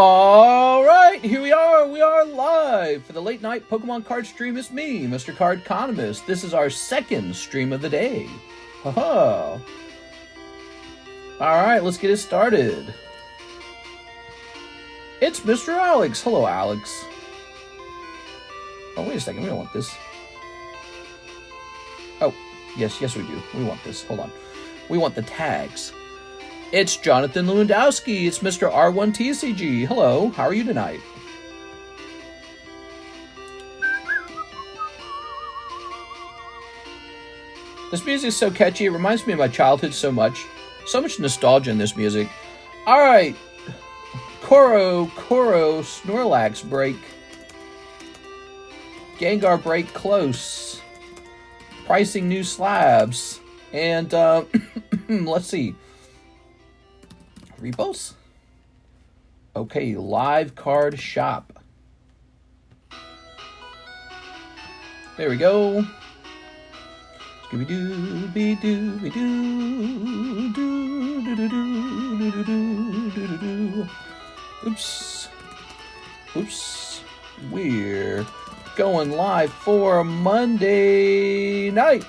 All right, here we are. We are live for the late night Pokemon card stream. It's me, Mr. Cardconomist. This is our second stream of the day. Haha. All right, let's get it started. It's Mr. Alex. Hello, Alex. Oh, wait a second. We don't want this. Oh, yes, we do. We want this. Hold on. We want the tags. It's Jonathan Lewandowski. It's Mr. R1TCG. Hello, how are you tonight? This music is so catchy. It reminds me of my childhood so much. So much nostalgia in this music. All right. Corocoro Snorlax break. Gengar break close. Pricing new slabs. And, let's see. Repos? Okay, live card shop. There we go. Scooby-Doo-be-Doo-be-Doo, do-do-do-do-do-do-do-do-do. Oops. Oops. We're going live for Monday night.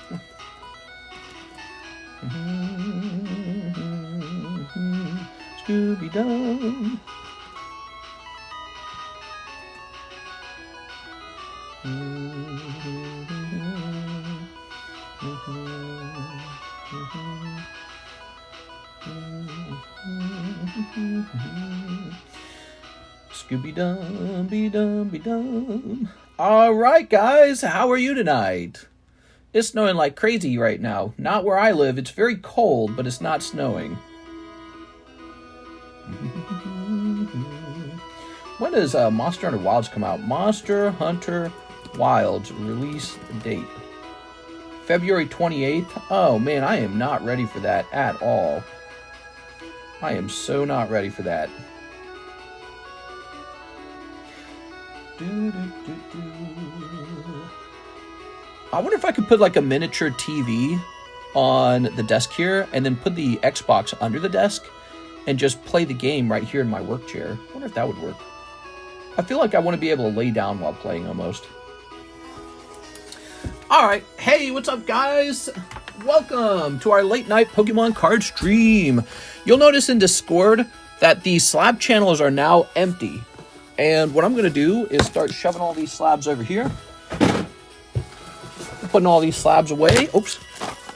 Scooby-Doo. Scooby-Dum-be-dum-be-dum. All right, guys, how are you tonight? It's snowing like crazy right now. Not where I live. It's very cold, but it's not snowing. When does Monster Hunter Wilds come out? Monster Hunter Wilds release date February 28th. Oh man, I am not ready for that at all. I am so not ready for that. I wonder if I could put like a miniature TV on the desk here and then put the Xbox under the desk and just play the game right here in my work chair. I wonder if that would work. I feel like I want to be able to lay down while playing almost. Alright, hey, what's up guys? Welcome to our late night Pokemon card stream. You'll notice in Discord that the slab channels are now empty. And what I'm going to do is start shoving all these slabs over here. Putting all these slabs away. Oops.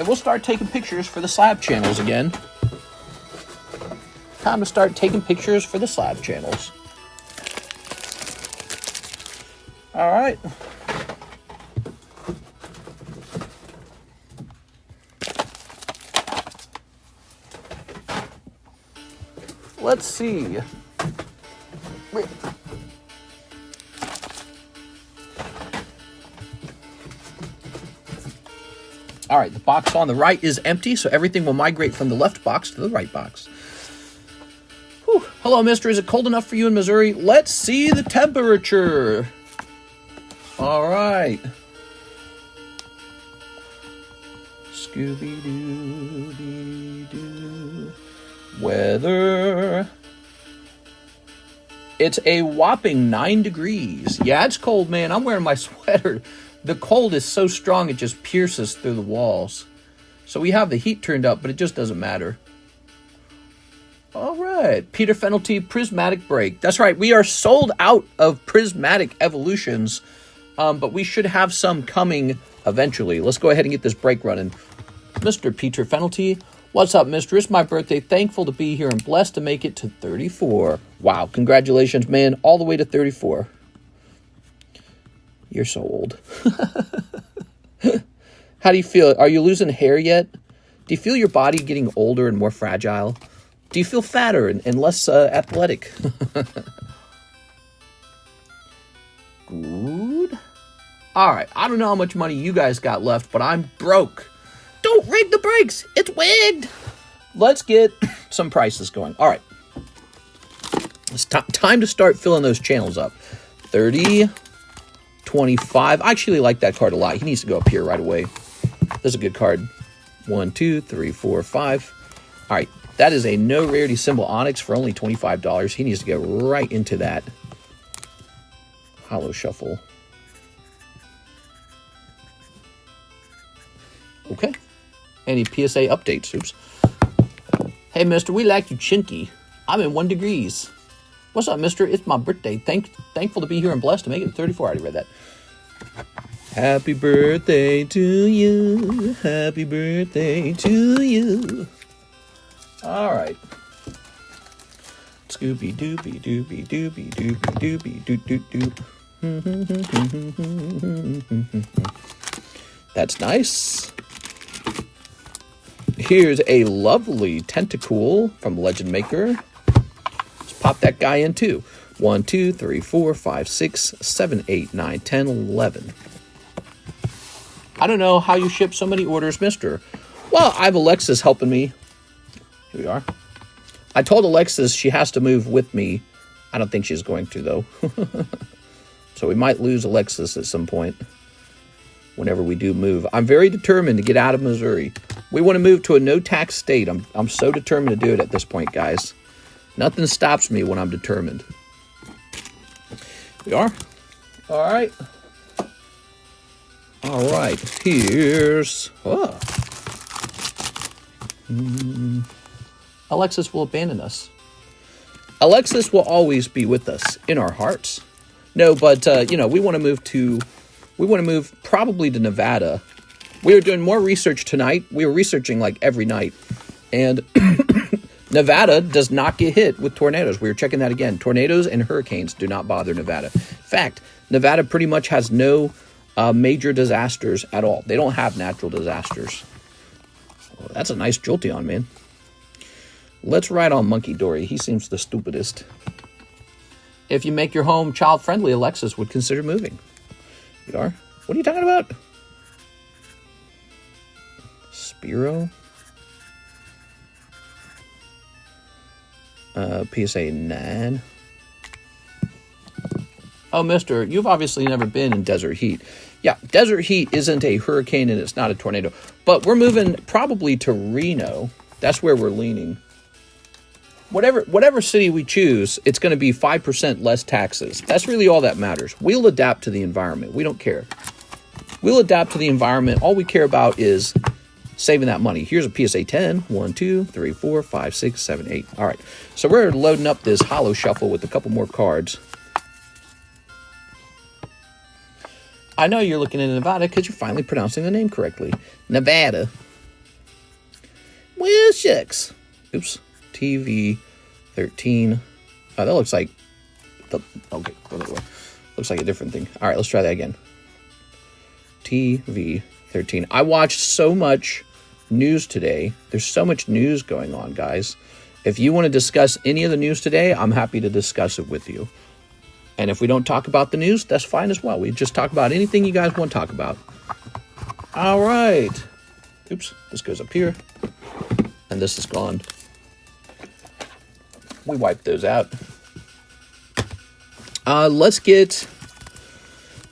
And we'll start taking pictures for the slab channels again. Time to start taking pictures for the slab channels. All right. Let's see. Wait. All right, the box on the right is empty, so everything will migrate from the left box to the right box. Whew. Hello, mister. Is it cold enough for you in Missouri? Let's see the temperature. All right. Scooby-Doo-be-Doo. Weather. It's a whopping 9 degrees. Yeah, it's cold, man. I'm wearing my sweater. The cold is so strong it just pierces through the walls. So we have the heat turned up, but it just doesn't matter. All right. Peter Fenelty, Prismatic Break. That's right. We are sold out of Prismatic Evolutions, but we should have some coming eventually. Let's go ahead and get this break running. Mr. Peter Fenelty, what's up, mister? It's my birthday. Thankful to be here and blessed to make it to 34. Wow. Congratulations, man. All the way to 34. You're so old. How do you feel? Are you losing hair yet? Do you feel your body getting older and more fragile? Do you feel fatter and less athletic? Good. All right. I don't know how much money you guys got left, but I'm broke. Don't rig the brakes. It's wigged. Let's get some prices going. All right. It's time to start filling those channels up. 30, 25. I actually like that card a lot. He needs to go up here right away. That's a good card. 1, 2, 3, 4, 5. All right, that is a no rarity symbol Onyx for only $25. He needs to go right into that Holo shuffle. Okay. Any PSA updates? Oops. Hey, mister, we like you chinky. I'm in 1 degrees. What's up, mister? It's my birthday. Thankful to be here and blessed to make it 34. I already read that. Happy birthday to you. Happy birthday to you. All right. Scooby dooby dooby dooby dooby dooby doop doop. That's nice. Here's a lovely Tentacool from Legend Maker. Let's pop that guy in too. 1, 2, 3, 4, 5, 6, 7, 8, 9, 10, 11. I don't know how you ship so many orders, mister. Well, I have Alexis helping me. Here we are. I told Alexis she has to move with me. I don't think she's going to, though. So we might lose Alexis at some point whenever we do move. I'm very determined to get out of Missouri. We want to move to a no-tax state. I'm so determined to do it at this point, guys. Nothing stops me when I'm determined. We are? All right. All right. Here's... Oh. Alexis will abandon us. Alexis will always be with us in our hearts. No, but, you know, we want to move probably to Nevada. We were doing more research tonight. We were researching like every night. And Nevada does not get hit with tornadoes. We were checking that again. Tornadoes and hurricanes do not bother Nevada. In fact, Nevada pretty much has no major disasters at all. They don't have natural disasters. Well, that's a nice Jolteon, man. Let's ride on Monkey Dory. He seems the stupidest. If you make your home child-friendly, Alexis would consider moving. You are? What are you talking about? Spiro? PSA 9. Oh, mister, you've obviously never been in desert heat. Yeah, desert heat isn't a hurricane and it's not a tornado. But we're moving probably to Reno. That's where we're leaning. Whatever city we choose, it's going to be 5% less taxes. That's really all that matters. We'll adapt to the environment. We don't care. We'll adapt to the environment. All we care about is saving that money. Here's a PSA 10. 1, 2, 3, 4, 5, 6, 7, 8. All right. So we're loading up this Holo shuffle with a couple more cards. I know you're looking at Nevada because you're finally pronouncing the name correctly. Nevada. Well, shucks. Oops. TV 13. Oh, that looks like the okay. Looks like a different thing. All right, let's try that again. TV 13. I watched so much news today. There's so much news going on, guys. If you want to discuss any of the news today, I'm happy to discuss it with you. And if we don't talk about the news, that's fine as well. We just talk about anything you guys want to talk about. All right. Oops, this goes up here. And this is gone. We wiped those out. Let's get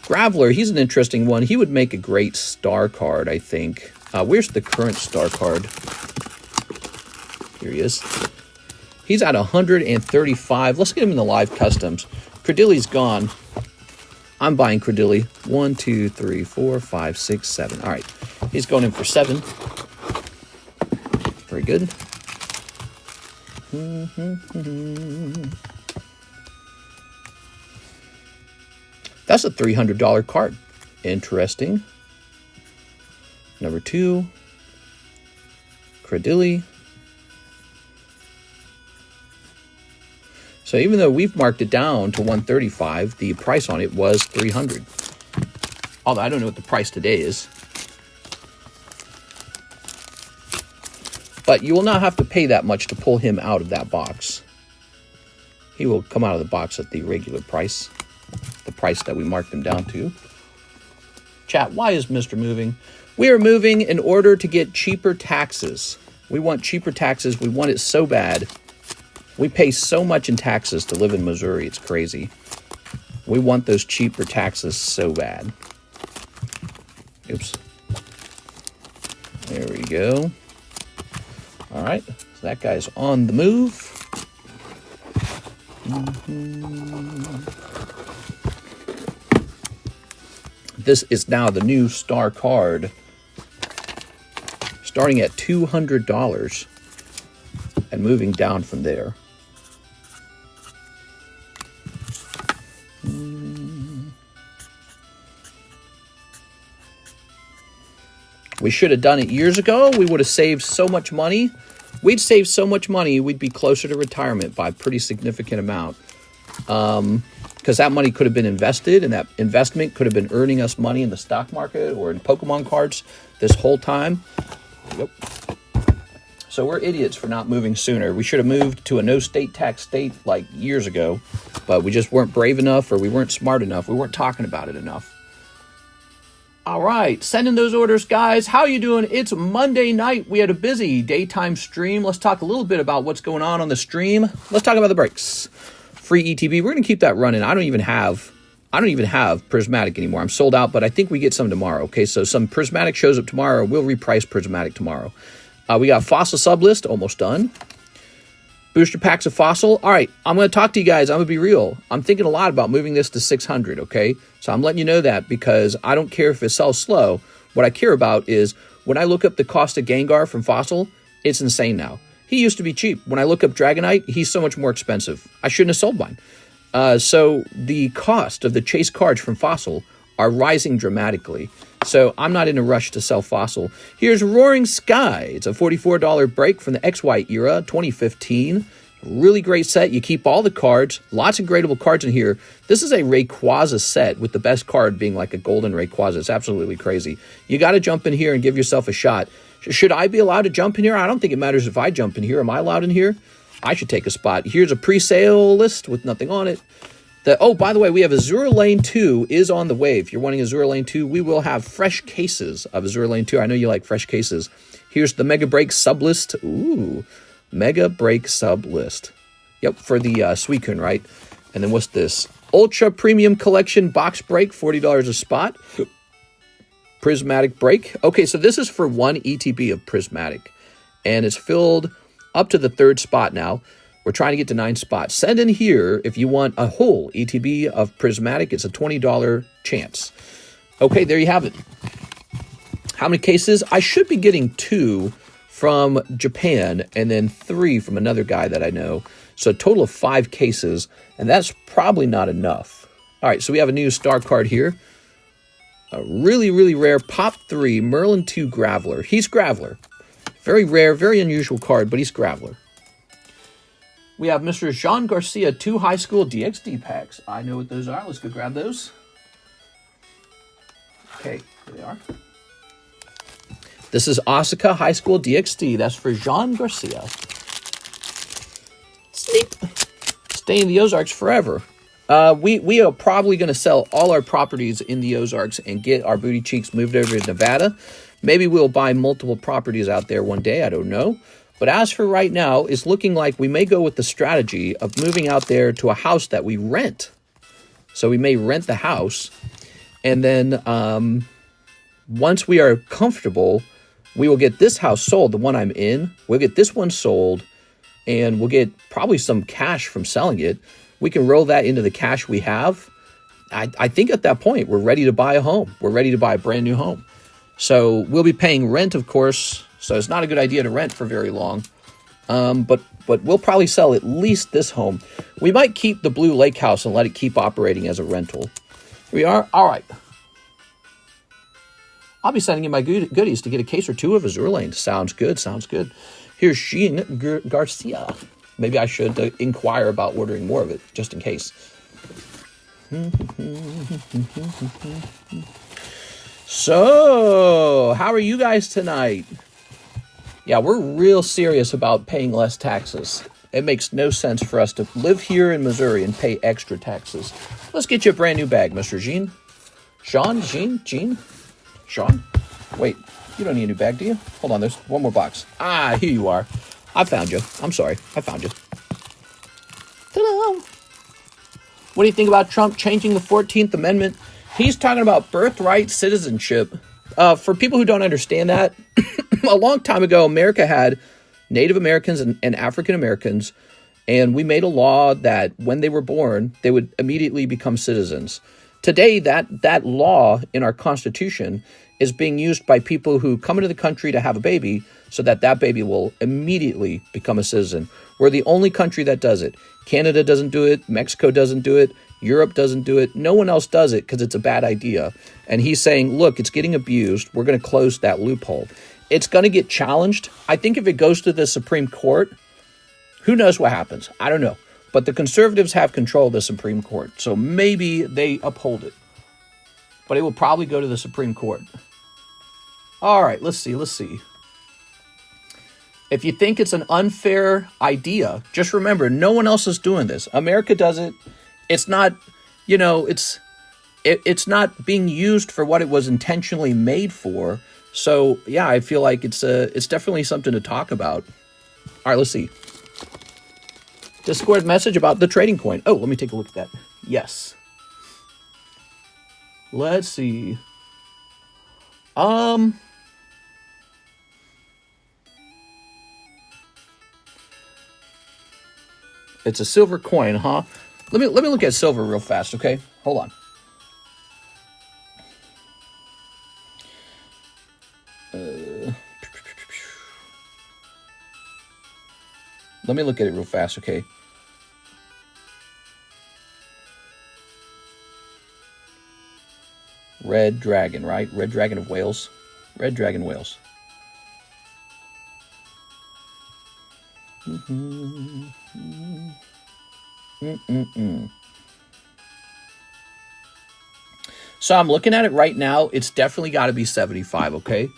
Graveler. He's an interesting one. He would make a great star card, I think. Where's the current star card? Here he is. He's at 135. Let's get him in the live customs. Credilli's gone. I'm buying Credilli. 1, 2, 3, 4, 5, 6, 7. All right. He's going in for 7. Very good. That's a $300 card. Interesting. Number 2. Credilli. So even though we've marked it down to 135, the price on it was 300. Although I don't know what the price today is. But you will not have to pay that much to pull him out of that box. He will come out of the box at the regular price. The price that we marked him down to. Chat, why is Mr. moving? We are moving in order to get cheaper taxes. We want cheaper taxes. We want it so bad. We pay so much in taxes to live in Missouri. It's crazy. We want those cheaper taxes so bad. Oops. There we go. All right. So that guy's on the move. This is now the new star card, starting at $200 and moving down from there. We should have done it years ago. We would have saved so much money. We'd save so much money, we'd be closer to retirement by a pretty significant amount. Because that money could have been invested, and that investment could have been earning us money in the stock market or in Pokemon cards this whole time. Yep. So we're idiots for not moving sooner. We should have moved to a no state tax state like years ago, but we just weren't brave enough, or we weren't smart enough. We weren't talking about it enough. All right, send in those orders, guys. How you doing? It's Monday night. We had a busy daytime stream. Let's talk a little bit about what's going on the stream. Let's talk about the breaks. Free ETB. We're going to keep that running. I don't even have Prismatic anymore. I'm sold out, but I think we get some tomorrow. Okay, so some Prismatic shows up tomorrow. We'll reprice Prismatic tomorrow. We got Fossil Sublist, almost done. Booster packs of Fossil. All right, I'm going to talk to you guys. I'm going to be real. I'm thinking a lot about moving this to 600, okay? So I'm letting you know that because I don't care if it sells slow. What I care about is when I look up the cost of Gengar from Fossil, it's insane now. He used to be cheap. When I look up Dragonite, he's so much more expensive. I shouldn't have sold mine. So the cost of the chase cards from Fossil are rising dramatically. So I'm not in a rush to sell Fossil. Here's Roaring Sky. It's a $44 break from the XY era, 2015. Really great set. You keep all the cards. Lots of gradable cards in here. This is a Rayquaza set with the best card being like a golden Rayquaza. It's absolutely crazy. You got to jump in here and give yourself a shot. Should I be allowed to jump in here? I don't think it matters if I jump in here. Am I allowed in here? I should take a spot. Here's a pre-sale list with nothing on it. Oh, by the way, we have Azure Lane 2 is on the way. If you're wanting Azure Lane 2, we will have fresh cases of Azure Lane 2. I know you like fresh cases. Here's the Mega Break Sublist. Ooh, Mega Break Sublist. Yep, for the Suicune, right? And then what's this? Ultra Premium Collection Box Break, $40 a spot. Prismatic Break. Okay, so this is for one ETB of Prismatic. And it's filled up to the 3rd spot now. We're trying to get to 9 spots. Send in here if you want a whole ETB of Prismatic. It's a $20 chance. Okay, there you have it. How many cases? I should be getting 2 from Japan and then 3 from another guy that I know. So a total of 5 cases, and that's probably not enough. All right, so we have a new star card here. A really, really rare Pop 3 Merlin 2 Graveler. He's Graveler. Very rare, very unusual card, but he's Graveler. We have Mr. Jean Garcia 2 High School DXD packs. I know what those are. Let's go grab those. Okay, here they are. This is Osaka High School DXD. That's for Jean Garcia. Sleep. Stay in the Ozarks forever. We are probably going to sell all our properties in the Ozarks and get our booty cheeks moved over to Nevada. Maybe we'll buy multiple properties out there one day. I don't know. But as for right now, it's looking like we may go with the strategy of moving out there to a house that we rent. So we may rent the house. And then once we are comfortable, we will get this house sold, the one I'm in. We'll get this one sold. And we'll get probably some cash from selling it. We can roll that into the cash we have. I think at that point, we're ready to buy a home. We're ready to buy a brand new home. So we'll be paying rent, of course. So it's not a good idea to rent for very long. But we'll probably sell at least this home. We might keep the Blue Lake House and let it keep operating as a rental. Here we are. All right. I'll be sending in my goodies to get a case or 2 of Azure Lane. Sounds good. Sounds good. Here's Jean Garcia. Maybe I should inquire about ordering more of it, just in case. So, how are you guys tonight? Yeah, we're real serious about paying less taxes. It makes no sense for us to live here in Missouri and pay extra taxes. Let's get you a brand new bag, Mr. Jean. Jean? Sean? Wait, you don't need a new bag, do you? Hold on, there's one more box. Ah, here you are. I found you. I'm sorry. I found you. Ta-da! What do you think about Trump changing the 14th Amendment? He's talking about birthright citizenship. For people who don't understand that, a long time ago, America had Native Americans and African Americans, and we made a law that when they were born, they would immediately become citizens. Today, that law in our Constitution is being used by people who come into the country to have a baby so that baby will immediately become a citizen. We're the only country that does it. Canada doesn't do it. Mexico doesn't do it. Europe doesn't do it. No one else does it because it's a bad idea. And he's saying, look, it's getting abused. We're going to close that loophole. It's going to get challenged. I think if it goes to the Supreme Court, who knows what happens? I don't know. But the conservatives have control of the Supreme Court, so maybe they uphold it. But it will probably go to the Supreme Court. All right, let's see. If you think it's an unfair idea, just remember, no one else is doing this. America does it. It's not, it's not being used for what it was intentionally made for. So, yeah, I feel like it's definitely something to talk about. All right, let's see. Discord message about the trading coin. Oh, let me take a look at that. Yes. Let's see. It's a silver coin, huh? Let me look at silver real fast, okay? Hold on. Let me look at it real fast, okay? Red Dragon, right? Red Dragon of Wales. Red Dragon Wales. So I'm looking at it right now. It's definitely got to be 75, okay?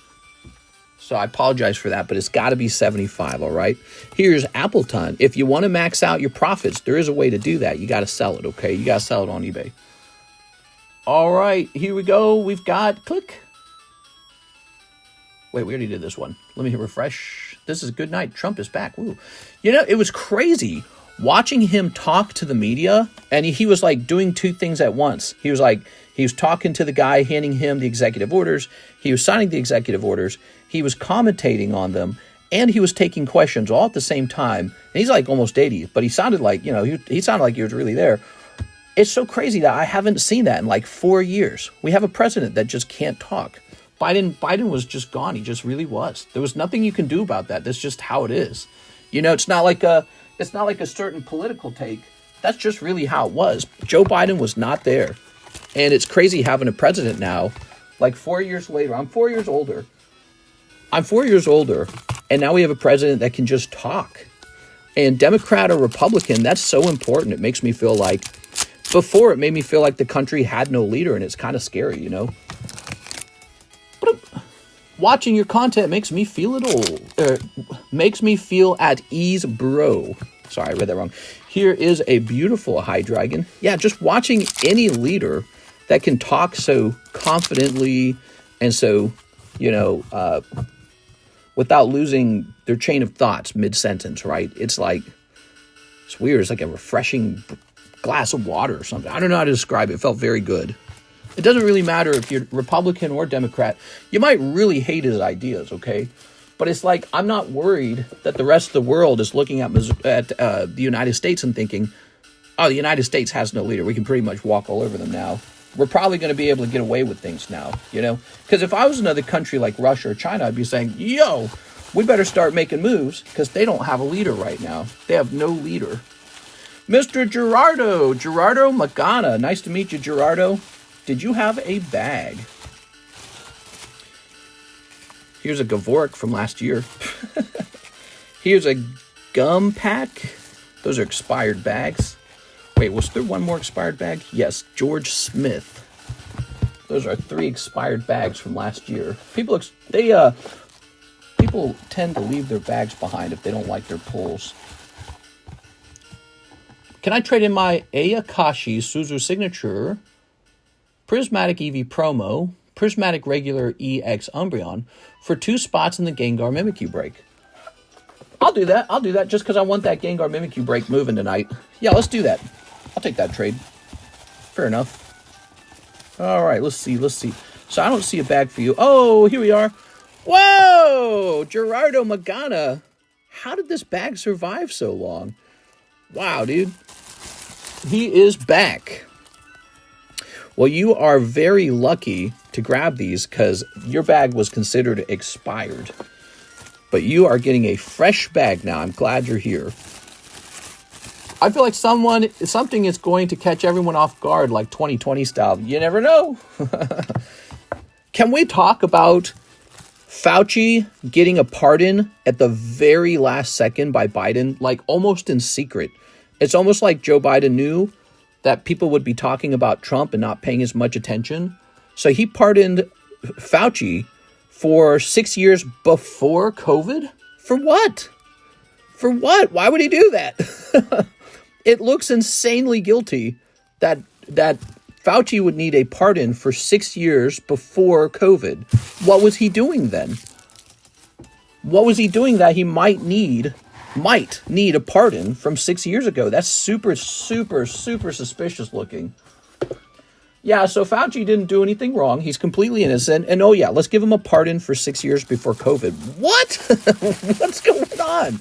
So I apologize for that, but it's got to be 75, all right? Here's Appleton. If you want to max out your profits, there is a way to do that. You got to sell it, okay? You got to sell it on eBay. All right, here we go. We've got, click. Wait, we already did this one. Let me hit refresh. This is good night. Trump is back. Woo. It was crazy watching him talk to the media, and he was like doing two things at once. He was talking to the guy, handing him the executive orders. He was signing the executive orders. He was commentating on them, and he was taking questions all at the same time. And he's like almost 80, but he sounded like, he sounded like he was really there. It's so crazy that I haven't seen that in like 4 years. We have a president that just can't talk. Biden was just gone. He just really was. There was nothing you can do about that. That's just how it is. It's not like a certain political take. That's just really how it was. Joe Biden was not there. And it's crazy having a president now, like 4 years later. I'm 4 years older. And now we have a president that can just talk. And Democrat or Republican, that's so important. It makes me feel like, before it made me feel like the country had no leader, and it's kind of scary, But watching your content makes me feel makes me feel at ease, bro. Sorry, I read that wrong. Here is a beautiful Hydreigon. Yeah, just watching any leader that can talk so confidently and so, without losing their chain of thoughts mid-sentence, right? It's weird. It's like a refreshing glass of water or something. I don't know how to describe it. It felt very good. It doesn't really matter if you're Republican or Democrat. You might really hate his ideas, okay? But it's like, I'm not worried that the rest of the world is looking at the United States and thinking, oh, the United States has no leader. We can pretty much walk all over them now. We're probably going to be able to get away with things now, Because if I was another country like Russia or China, I'd be saying, yo, we better start making moves because they don't have a leader right now. They have no leader. Mr. Gerardo Magana. Nice to meet you, Gerardo. Did you have a bag? Here's a Gavork from last year. Here's a gum pack. Those are expired bags. Wait, was there one more expired bag? Yes, George Smith. Those are 3 expired bags from last year. People tend to leave their bags behind if they don't like their pulls. Can I trade in my Ayakashi Suzu Signature, Prismatic EV Promo, Prismatic Regular EX Umbreon for 2 spots in the Gengar Mimikyu break? I'll do that just because I want that Gengar Mimikyu break moving tonight. Yeah, let's do that. I'll take that trade. Fair enough. All right, let's see. So I don't see a bag for you. Oh, here we are. Whoa! Gerardo Magana. How did this bag survive so long? Wow, dude. He is back. Well, you are very lucky to grab these because your bag was considered expired. But you are getting a fresh bag now. I'm glad you're here. I feel like something is going to catch everyone off guard like 2020 style. You never know. Can we talk about Fauci getting a pardon at the very last second by Biden, like almost in secret? It's almost like Joe Biden knew that people would be talking about Trump and not paying as much attention. So he pardoned Fauci for 6 years before COVID? For what? For what? Why would he do that? It looks insanely guilty that Fauci would need a pardon for 6 years before COVID. What was he doing then? What was he doing that he might need a pardon from 6 years ago? That's super, super, super suspicious looking. Yeah, so Fauci didn't do anything wrong. He's completely innocent. And oh yeah, let's give him a pardon for 6 years before COVID. What? What's going on?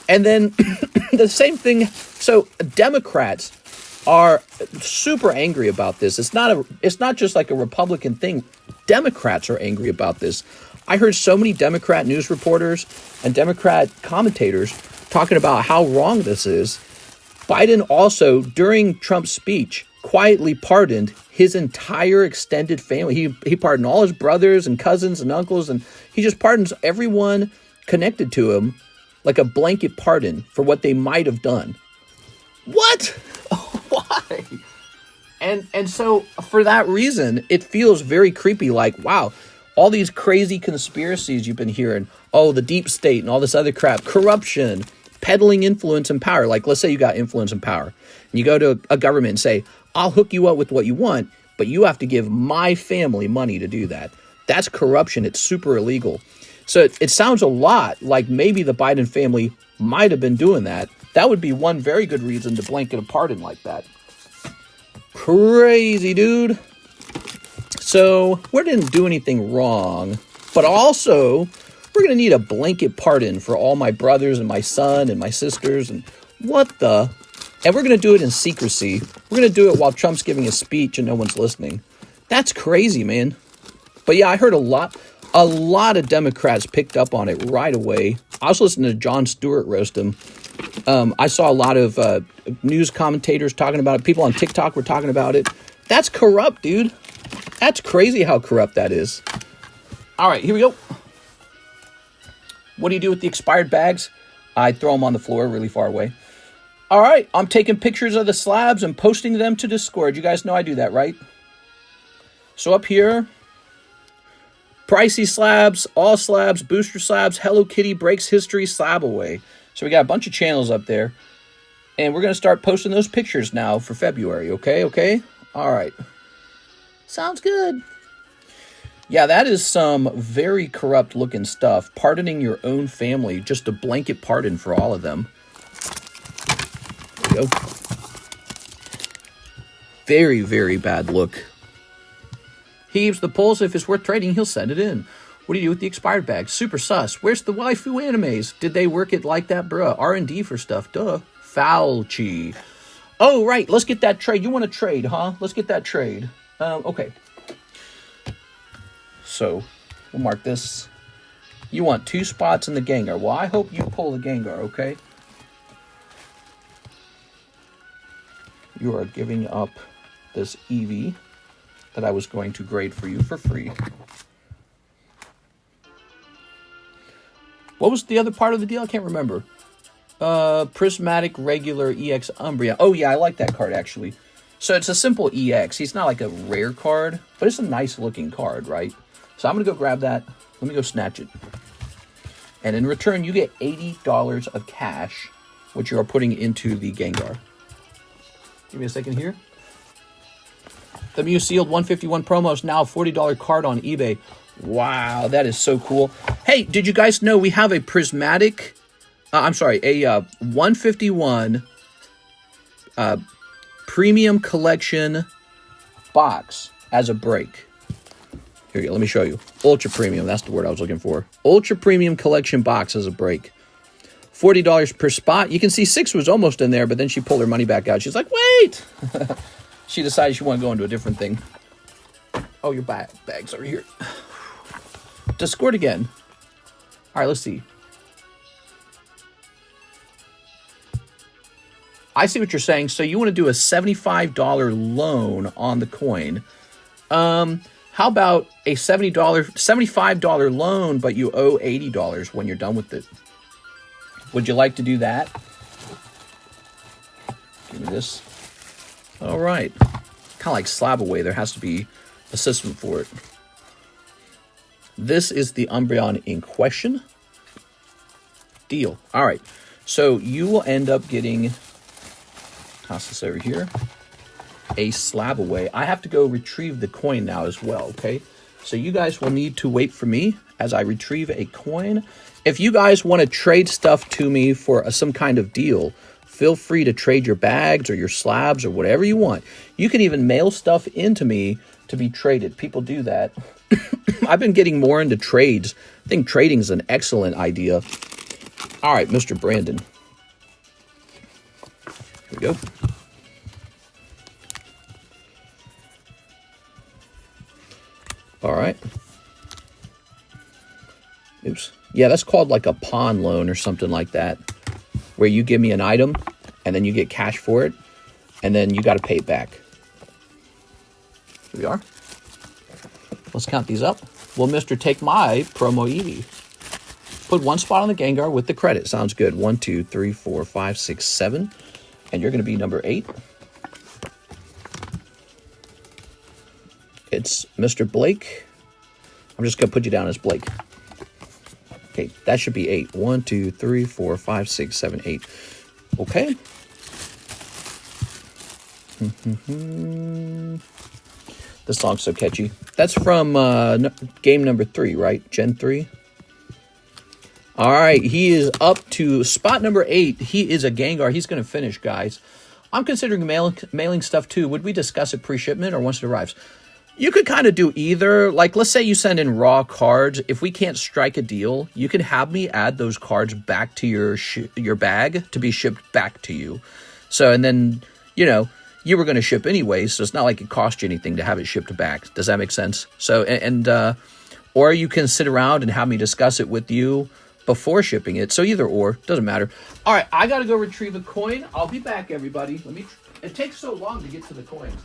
And then the same thing. So Democrats are super angry about this. It's not just like a Republican thing. Democrats are angry about this. I heard so many Democrat news reporters and Democrat commentators talking about how wrong this is. Biden also, during Trump's speech, quietly pardoned his entire extended family. He pardoned all his brothers and cousins and uncles, and he just pardons everyone connected to him like a blanket pardon for what they might have done. What? Why? And so for that reason, it feels very creepy. Like, wow, all these crazy conspiracies you've been hearing. Oh, the deep state and all this other crap. Corruption, peddling influence and power. Like, let's say you got influence and power. And you go to a government and say, I'll hook you up with what you want, but you have to give my family money to do that. That's corruption. It's super illegal. So it sounds a lot like maybe the Biden family might have been doing that. That would be one very good reason to blanket a pardon like that. Crazy, dude. So we didn't do anything wrong, but also we're going to need a blanket pardon for all my brothers and my son and my sisters and what the... And we're going to do it in secrecy. We're going to do it while Trump's giving a speech and no one's listening. That's crazy, man. But yeah, I heard a lot of Democrats picked up on it right away. I was listening to Jon Stewart roast him. I saw a lot of news commentators talking about it. People on TikTok were talking about it. That's corrupt, dude. That's crazy how corrupt that is. All right, here we go. What do you do with the expired bags? I throw them on the floor really far away. All right, I'm taking pictures of the slabs and posting them to Discord. You guys know I do that, right? So up here, pricey slabs, all slabs, booster slabs, Hello Kitty breaks history slab away. So we got a bunch of channels up there. And we're going to start posting those pictures now for February, okay? All right. Sounds good. Yeah, that is some very corrupt looking stuff. Pardoning your own family, just a blanket pardon for all of them. There we go. Very, very bad look. He heaves the polls. If it's worth trading, he'll send it in. What do you do with the expired bags? Super sus. Where's the waifu animes? Did they work it like that, bruh? R&D for stuff, duh. Fauci. Oh, right. Let's get that trade. You want to trade, huh? Let's get that trade. Okay. So, we'll mark this. You want 2 spots in the Gengar. Well, I hope you pull the Gengar, okay? You are giving up this Eevee that I was going to grade for you for free. What was the other part of the deal? I can't remember. Prismatic Regular EX Umbria. Oh, yeah, I like that card, actually. So it's a simple EX. He's not like a rare card, but it's a nice-looking card, right? So I'm going to go grab that. Let me go snatch it. And in return, you get $80 of cash, which you are putting into the Gengar. Give me a second here. The Mew Sealed 151 promo is now a $40 card on eBay. Wow, that is so cool. Hey, did you guys know we have a prismatic... a 151 premium collection box as a break. Here you go, let me show you. Ultra premium, that's the word I was looking for. Ultra premium collection box as a break. $40 per spot. You can see 6 was almost in there, but then she pulled her money back out. She's like, wait! She decided she wanted to go into a different thing. Oh, your bags are here. Discord again. All right, let's see. I see what you're saying. So you want to do a $75 loan on the coin. How about a $75 loan, but you owe $80 when you're done with it? Would you like to do that? Give me this. All right. Kind of like slab away. There has to be a system for it. This is the Umbreon in question. Deal. All right. So you will end up getting, toss this over here, a slab away. I have to go retrieve the coin now as well, okay? So you guys will need to wait for me as I retrieve a coin. If you guys want to trade stuff to me for some kind of deal, feel free to trade your bags or your slabs or whatever you want. You can even mail stuff into me to be traded. People do that. I've been getting more into trades. I think trading is an excellent idea. All right, Mr. Brandon. Here we go. All right. Oops. Yeah, that's called like a pawn loan or something like that, where you give me an item and then you get cash for it and then you got to pay it back. Here we are. Let's count these up. Will Mr. take my promo Eevee? Put 1 spot on the Gengar with the credit. Sounds good. 1, 2, 3, 4, 5, 6, 7. And you're going to be number 8. It's Mr. Blake. I'm just going to put you down as Blake. Okay, that should be 8. 1, 2, 3, 4, 5, 6, 7, 8. Okay. This song's so catchy. That's from game number 3, right? Gen 3. All right, he is up to spot number 8. He is a Gengar. He's going to finish, guys. I'm considering mailing stuff too. Would we discuss it pre-shipment or once it arrives? You could kind of do either. Like, let's say you send in raw cards. If we can't strike a deal, you can have me add those cards back to your bag to be shipped back to you. So, and then, you know, you were going to ship anyway, so it's not like it cost you anything to have it shipped back. Does that make sense? So, or you can sit around and have me discuss it with you before shipping it. So either or, doesn't matter. All right, I got to go retrieve a coin. I'll be back, everybody. It takes so long to get to the coins.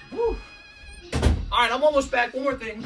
Whew. All right, I'm almost back. One more thing.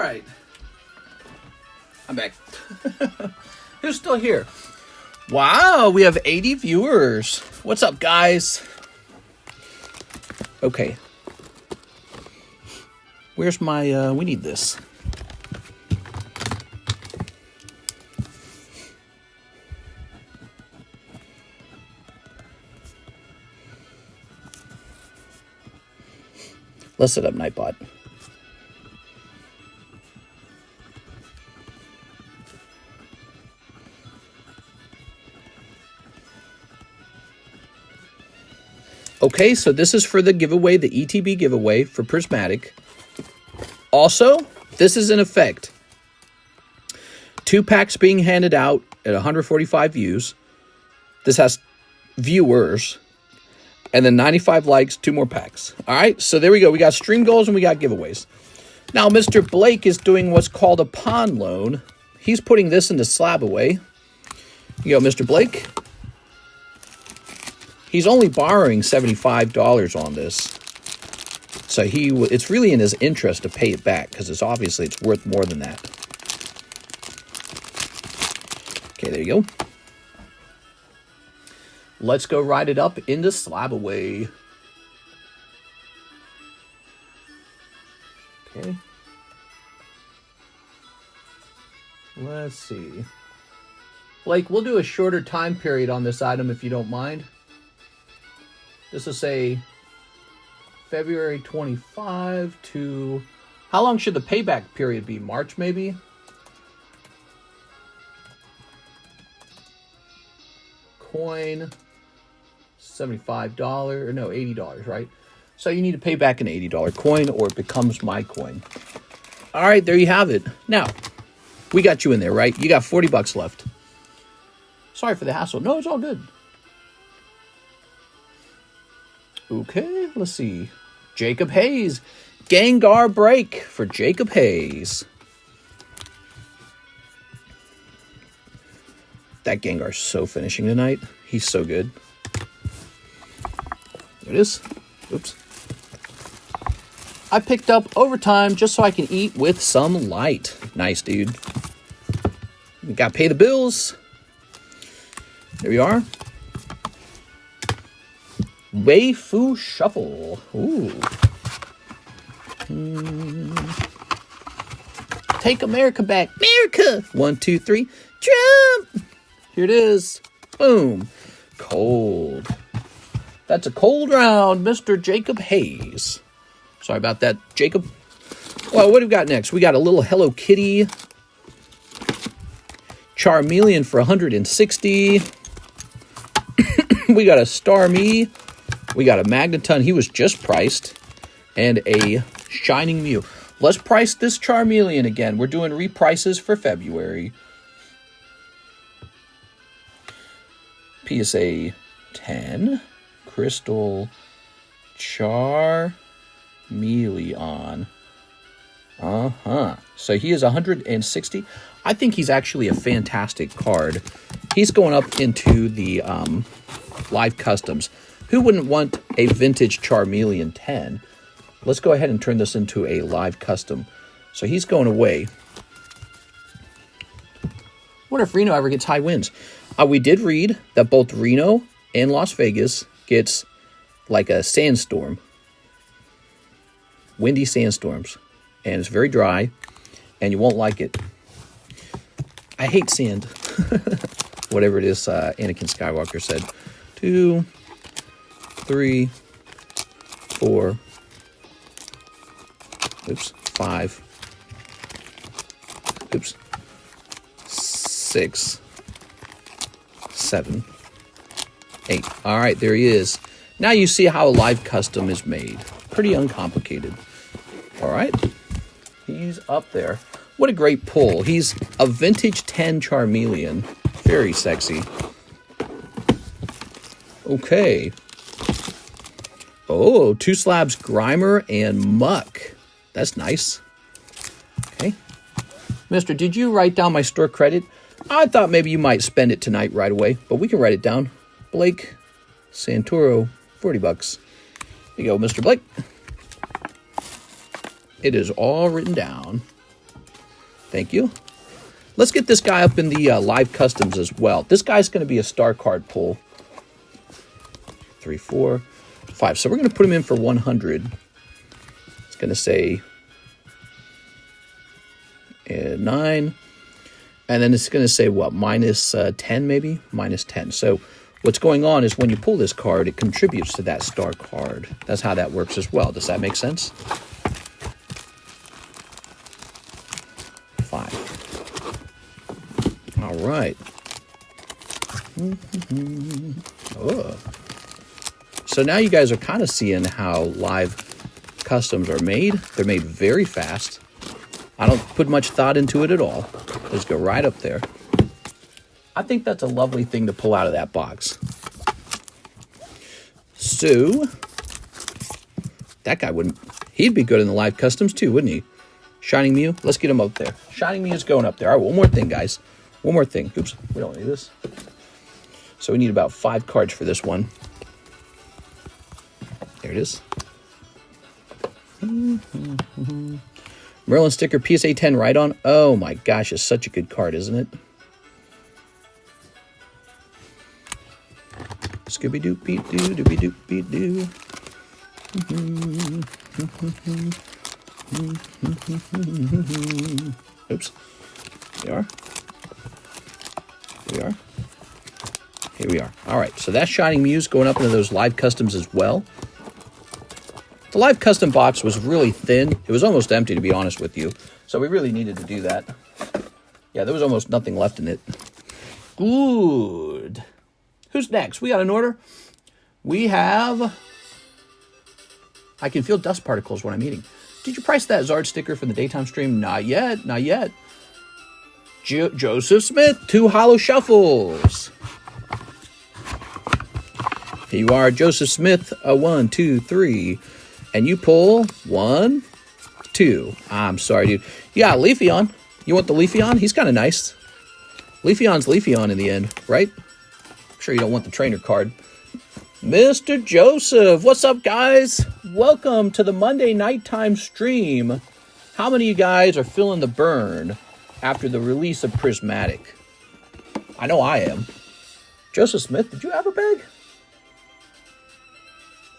right. I'm back. Who's still here? Wow, we have 80 viewers. What's up, guys? Okay. Where's my, we need this. Let's set up Nightbot. Okay, so this is for the giveaway, the ETB giveaway for Prismatic. Also, this is in effect. 2 packs being handed out at 145 views. This has viewers. And then 95 likes, 2 more packs. All right, so there we go. We got stream goals and we got giveaways. Now, Mr. Blake is doing what's called a pawn loan. He's putting this into slab away. You go, Mr. Blake. He's only borrowing $75 on this. So it's really in his interest to pay it back because it's worth more than that. Okay, there you go. Let's go ride it up into slab away. Okay. Let's see. Blake, we'll do a shorter time period on this item if you don't mind. This will say February 25 to... How long should the payback period be? March, maybe? Coin, $75, or no, $80, right? So you need to pay back an $80 coin or it becomes my coin. All right, there you have it. Now, we got you in there, right? You got 40 bucks left. Sorry for the hassle. No, it's all good. Okay, let's see. Jacob Hayes. Gengar break for Jacob Hayes. That Gengar's so finishing tonight. He's so good. There it is. Oops. I picked up overtime just so I can eat with some light. Nice, dude. We got to pay the bills. There we are. Waifu Shuffle. Ooh. Take America back. America! 1, 2, 3. Trump! Here it is. Boom. Cold. That's a cold round, Mr. Jacob Hayes. Sorry about that, Jacob. Well, what do we got next? We got a little Hello Kitty. Charmeleon for 160. We got a Starmie. We got a Magneton. He was just priced. And a Shining Mew. Let's price this Charmeleon again. We're doing reprices for February. PSA 10. Crystal Charmeleon. So he is 160. I think he's actually a fantastic card. He's going up into the live customs. Who wouldn't want a vintage Charmeleon 10? Let's go ahead and turn this into a live custom. So he's going away. What if Reno ever gets high winds? We did read that both Reno and Las Vegas gets like a sandstorm. Windy sandstorms. And it's very dry. And you won't like it. I hate sand. Whatever it is Anakin Skywalker said. 2, 3, 4. Oops. 5. Oops. 6. 7. 8. All right, there he is. Now you see how a live custom is made. Pretty uncomplicated. All right. He's up there. What a great pull. He's a vintage 10 Charmeleon. Very sexy. Okay. Oh, 2 slabs Grimer and Muck. That's nice. Okay. Mister, did you write down my store credit? I thought maybe you might spend it tonight right away, but we can write it down. Blake Santoro, 40 bucks. Here you go, Mr. Blake. It is all written down. Thank you. Let's get this guy up in the live customs as well. This guy's going to be a star card pull. 3, 4, 5. So we're going to put him in for 100. It's going to say 9. And then it's going to say, what, minus 10 maybe? Minus 10. So what's going on is when you pull this card, it contributes to that star card. That's how that works as well. Does that make sense? 5. All right. Oh. So now you guys are kind of seeing how live customs are made. They're made very fast. I don't put much thought into it at all. Just go right up there. I think that's a lovely thing to pull out of that box. So, that guy wouldn't... He'd be good in the live customs too, wouldn't he? Shining Mew, let's get him up there. Shining Mew is going up there. All right, one more thing, guys. One more thing. Oops, we don't need this. So we need about 5 cards for this one. There it is. Merlin sticker, PSA 10 right on. Oh my gosh, it's such a good card, isn't it? Scooby-Doo-Be-Doo, Dooby-Doo-Be-Doo. Oops. Here we are. Here we are. Here we are. All right, so that Shining Muse going up into those live customs as well. The live custom box was really thin. It was almost empty, to be honest with you. So we really needed to do that. Yeah, there was almost nothing left in it. Good. Who's next? We got an order. We have... I can feel dust particles when I'm eating. Did you price that Zard sticker for the daytime stream? Not yet. Not yet. Joseph Smith, 2 Holo shuffles. Here you are, Joseph Smith. 1, 2, 3. And you pull 1, 2. I'm sorry, dude. Yeah, Leafeon. You want the Leafeon? He's kind of nice. Leafeon's Leafeon in the end, right? I'm sure you don't want the trainer card. Mr. Joseph, what's up, guys? Welcome to the Monday nighttime stream. How many of you guys are feeling the burn after the release of Prismatic? I know I am. Joseph Smith, did you have a bag?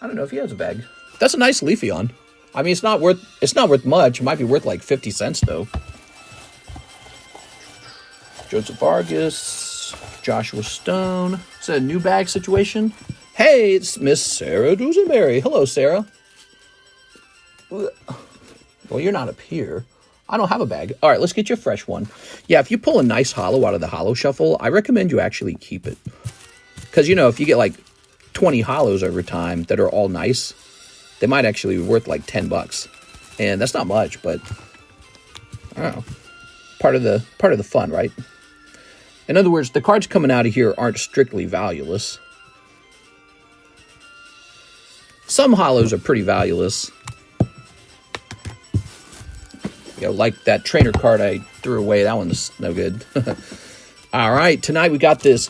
I don't know if he has a bag. That's a nice Leafeon. I mean, it's not worth much. It might be worth like 50 cents though. Joseph Vargas, Joshua Stone. It's a new bag situation. Hey, it's Miss Sarah Dusenberry. Hello, Sarah. Well, you're not up here. I don't have a bag. All right, let's get you a fresh one. Yeah, if you pull a nice holo out of the holo shuffle, I recommend you actually keep it. Because, you know, if you get like 20 holos over time that are all nice, they might actually be worth like $10. And that's not much, but I don't know. Part of the fun, right? In other words, the cards coming out of here aren't strictly valueless. Some holos are pretty valueless. You know, like that trainer card I threw away. That one's no good. All right, tonight we got this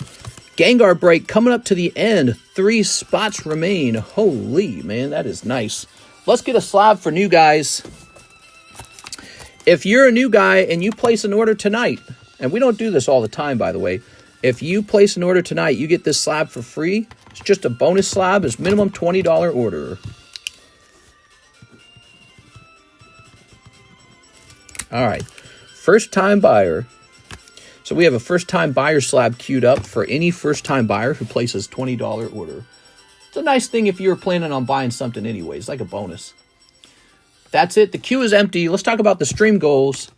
Gengar break coming up to the end. 3 spots remain. Holy, man, that is nice. Let's get a slab for new guys. If you're a new guy and you place an order tonight, and we don't do this all the time, by the way. If you place an order tonight, you get this slab for free. It's just a bonus slab. It's minimum $20 order. All right. First-time buyer. So we have a first-time buyer slab queued up for any first-time buyer who places $20 order. It's a nice thing if you were planning on buying something anyways, like a bonus. That's it. The queue is empty. Let's talk about the stream goals.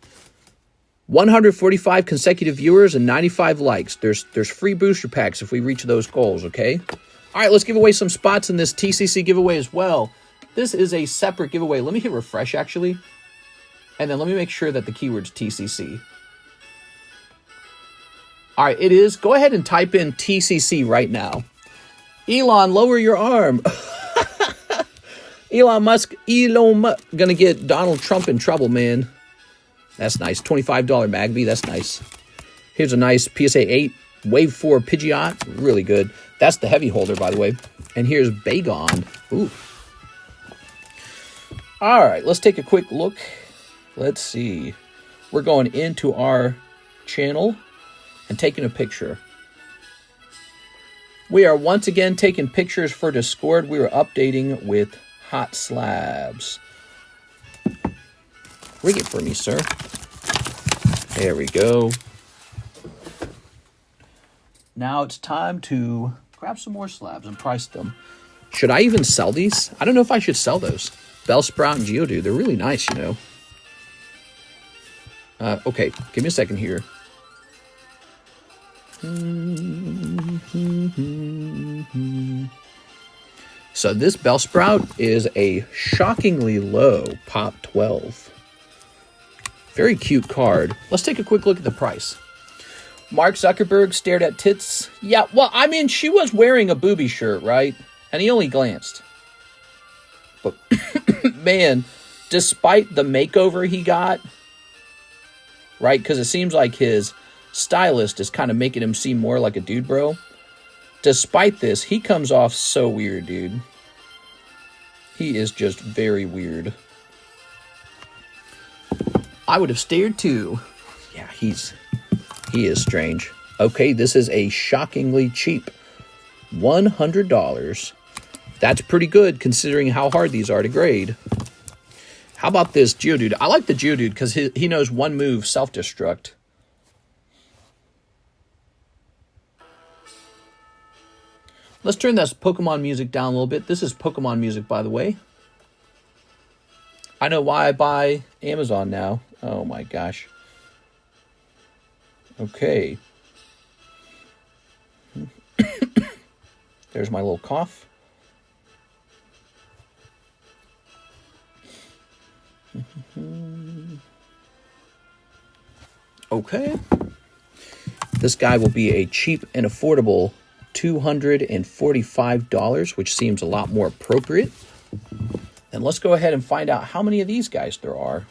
145 consecutive viewers and 95 likes. There's free booster packs if we reach those goals, okay? All right, let's give away some spots in this TCC giveaway as well. This is a separate giveaway. Let me hit refresh, actually. And then let me make sure that the keyword's TCC. All right, it is. Go ahead and type in TCC right now. Elon, lower your arm. Elon Musk gonna get Donald Trump in trouble, man. That's nice. $25 Magby. That's nice. Here's a nice PSA 8 Wave 4 Pidgeot. Really good. That's the heavy holder, by the way. And here's Bagon. Ooh. All right, let's take a quick look. Let's see. we're going into our channel and taking a picture. We are once again taking pictures for Discord. We are updating with hot slabs. Rig it for me, sir. There we go. Now it's time to grab some more slabs and price them. Should I even sell these? I don't know if I should sell those. Bellsprout and Geodude, they're really nice, you know. Okay, give me a second here. So this Bellsprout is a shockingly low pop 12. Very cute card. Let's take a quick look at the price. Mark Zuckerberg stared at tits. Yeah, well, I mean, she was wearing a booby shirt, right? And he only glanced. But, man, despite the makeover he got, right? Because it seems like his stylist is kind of making him seem more like a dude bro. Despite this, he comes off so weird, dude. He is just very weird. I would have stared too. Yeah, he is strange. Okay, this is a shockingly cheap $100. That's pretty good considering how hard these are to grade. How about this Geodude? I like the Geodude because he knows one move, self-destruct. Let's turn that Pokemon music down a little bit. This is Pokemon music, by the way. I know why I buy Amazon now. Oh my gosh. Okay. There's my little cough. Okay. This guy will be a cheap and affordable $245, which seems a lot more appropriate. And let's go ahead and find out how many of these guys there are.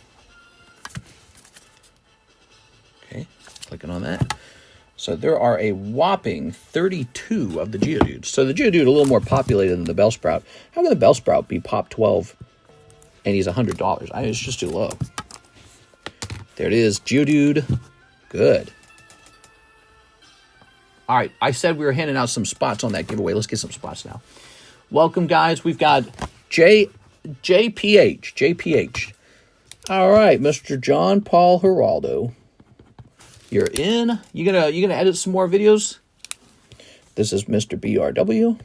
Okay, clicking on that. So there are a whopping 32 of the Geodudes. So the Geodude a little more populated than the Bellsprout. How can the Bellsprout be pop 12 and he's $100? It's just too low. There it is, Geodude. Good. All right, I said we were handing out some spots on that giveaway. Let's get some spots now. Welcome, guys. We've got JPH. All right, Mr. John Paul Geraldo. You're in. You gonna edit some more videos? This is Mr. BRW.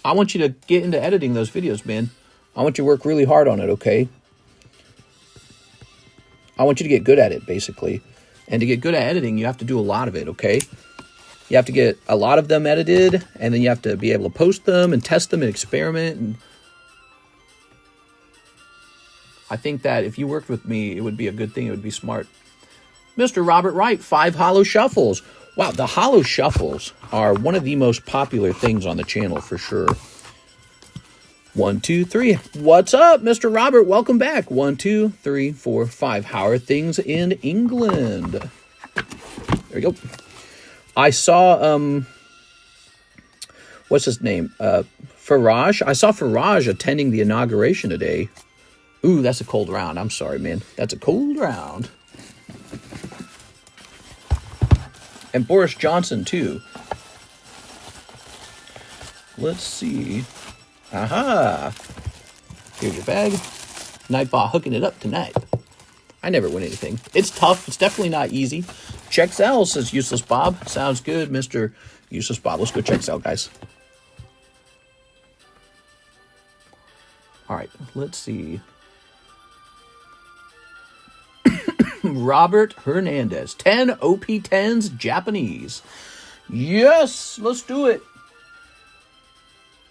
I want you to get into editing those videos, man. I want you to work really hard on it, okay? I want you to get good at it, basically. And to get good at editing, you have to do a lot of it, okay? You have to get a lot of them edited, and then you have to be able to post them and test them and experiment. And I think that if you worked with me, it would be a good thing. It would be smart. Mr. Robert Wright, 5 Holo Shuffles. Wow, the Holo Shuffles are one of the most popular things on the channel for sure. 1, 2, 3. What's up, Mr. Robert? Welcome back. 1, 2, 3, 4, 5. How are things in England? There we go. I saw, what's his name? Faraj. I saw Faraj attending the inauguration today. Ooh, that's a cold round. I'm sorry, man. That's a cold round. And Boris Johnson, too. Let's see. Aha. Here's your bag. Nightbot hooking it up tonight. I never win anything. It's tough. It's definitely not easy. Check ZELLE, says Useless Bob. Sounds good, Mr. Useless Bob. Let's go check ZELLE, guys. All right, let's see. Robert Hernandez. 10 OP10s Japanese. Yes, let's do it.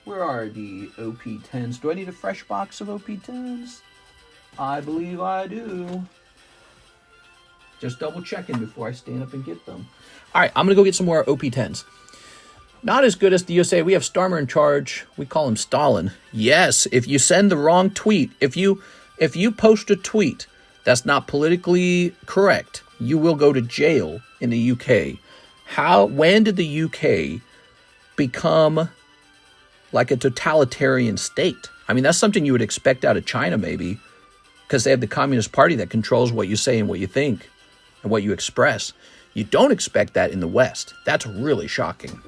Where are the OP10s? Do I need a fresh box of OP10s? I believe I do. Just double checking before I stand up and get them. All right, I'm going to go get some more OP10s. Not as good as the USA. We have Starmer in charge. We call him Stalin. Yes, if you send the wrong tweet, if you post a tweet that's not politically correct, you will go to jail in the UK. When did the UK become like a totalitarian state? I mean, that's something you would expect out of China, maybe. because they have the Communist Party that controls what you say and what you think and what you express. You don't expect that in the West. That's really shocking.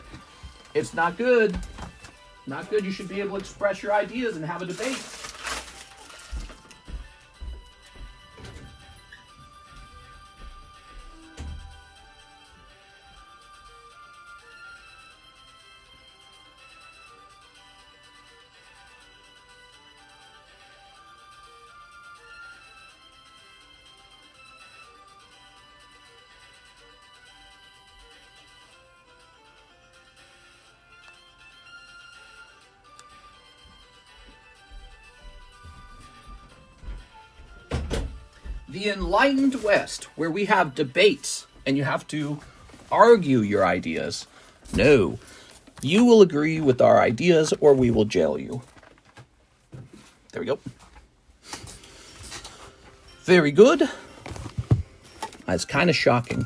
It's not good. Not good. You should be able to express your ideas and have a debate. The enlightened West, where we have debates and you have to argue your ideas. No, you will agree with our ideas or we will jail you. There we go. Very good. That's kind of shocking.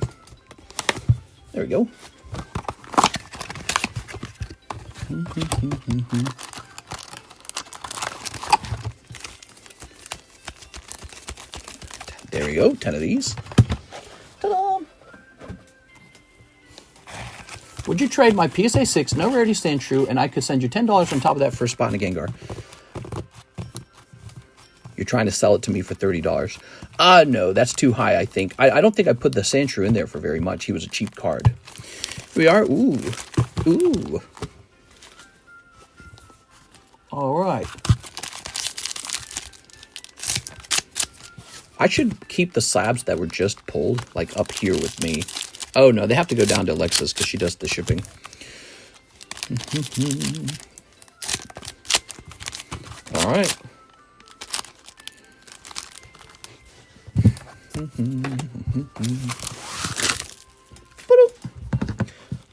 There we go. There we go, 10 of these. Ta-da! Would you trade my PSA 6, no rarity stand true, and I could send you $10 on top of that for a spot in a Gengar? You're trying to sell it to me for $30. No, that's too high, I think. I don't think I put the Sandshrew in there for very much. He was a cheap card. Here we are. Ooh. Ooh. All right. I should keep the slabs that were just pulled, like, up here with me. Oh, no, they have to go down to Alexis because she does the shipping. All right.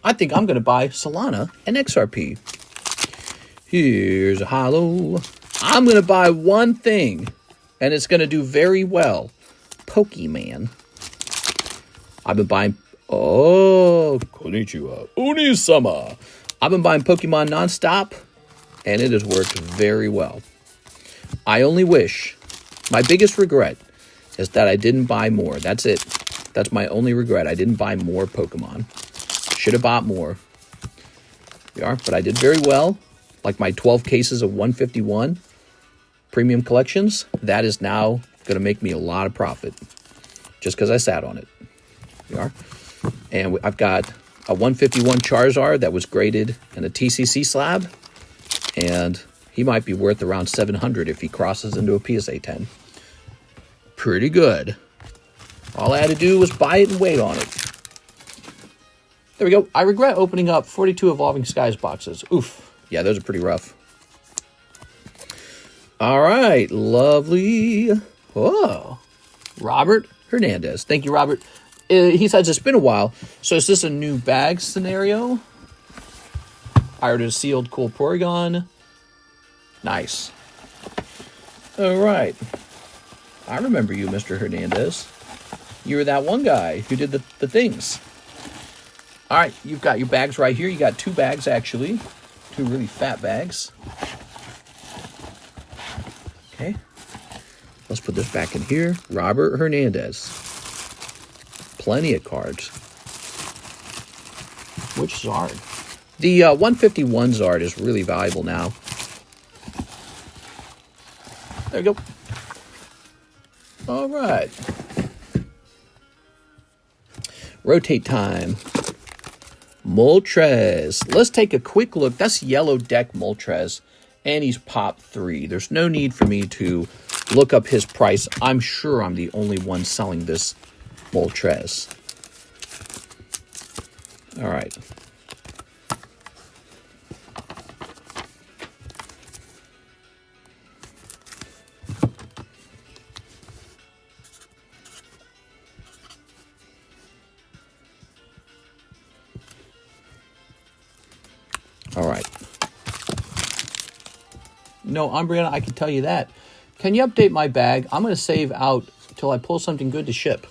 I think I'm going to buy Solana and XRP. Here's a holo. I'm going to buy one thing. And it's going to do very well. Pokemon. I've been buying... Oh, konnichiwa. Oni-sama. I've been buying Pokemon nonstop. And it has worked very well. I only wish... My biggest regret is that I didn't buy more. That's it. That's my only regret. I didn't buy more Pokemon. Should have bought more. We are. But I did very well. Like my 12 cases of 151... premium collections, that is now going to make me a lot of profit just because I sat on it. We are. And I've got a 151 Charizard that was graded in a TCC slab, and he might be worth around 700 if he crosses into a PSA 10. Pretty good. All I had to do was buy it and wait on it. There we go. I regret opening up 42 Evolving Skies boxes. Oof. Yeah, those are pretty rough. All right, lovely. Oh, Robert Hernandez. Thank you, Robert. He says it's been a while. So is this a new bag scenario? I ordered a sealed cool Porygon. Nice. All right. I remember you, Mr. Hernandez. You were that one guy who did the things. All right, you've got your bags right here. You got 2 bags, actually. 2 really fat bags. Okay, let's put this back in here. Robert Hernandez. Plenty of cards. Which Zard? The 151 Zard is really valuable now. There you go. All right. Rotate time. Moltres. Let's take a quick look. That's yellow deck Moltres. And he's pop 3. There's no need for me to look up his price. I'm sure I'm the only one selling this Moltres. All right. All right. No, Umbreon, I can tell you that. Can you update my bag? I'm going to save out till I pull something good to ship.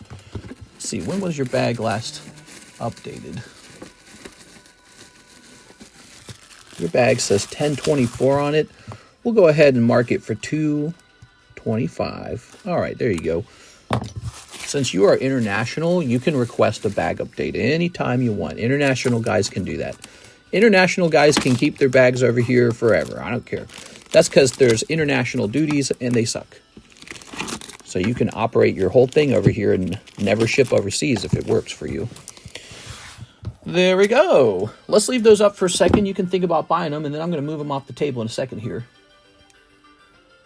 Let's see, when was your bag last updated? Your bag says 1024 on it. We'll go ahead and mark it for 2 25. All right, there you go. Since you are international, you can request a bag update anytime you want. International guys can do that. International guys can keep their bags over here forever. I don't care. That's because there's international duties and they suck. So you can operate your whole thing over here and never ship overseas if it works for you. There we go. Let's leave those up for a second. You can think about buying them, and then I'm going to move them off the table in a second here.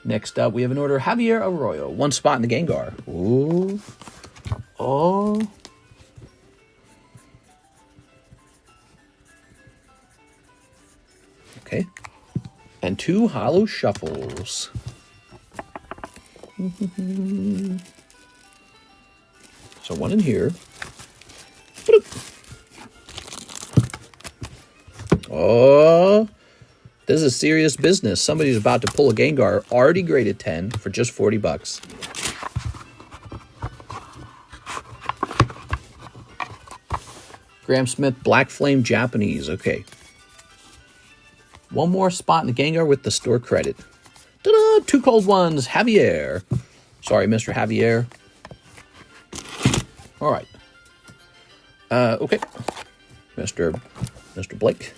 Next up, we have an order of Javier Arroyo. 1 spot in the Gengar. Ooh. Oh. Okay. And 2 Holo shuffles. So 1 in here. Oh, this is serious business. Somebody's about to pull a Gengar already graded 10 for just 40 bucks. Graham Smith, Black Flame Japanese. Okay. 1 more spot in the Gengar with the store credit. Ta-da! 2 cold ones. Javier. Sorry, Mr. Javier. All right. Okay. Mr. Blake.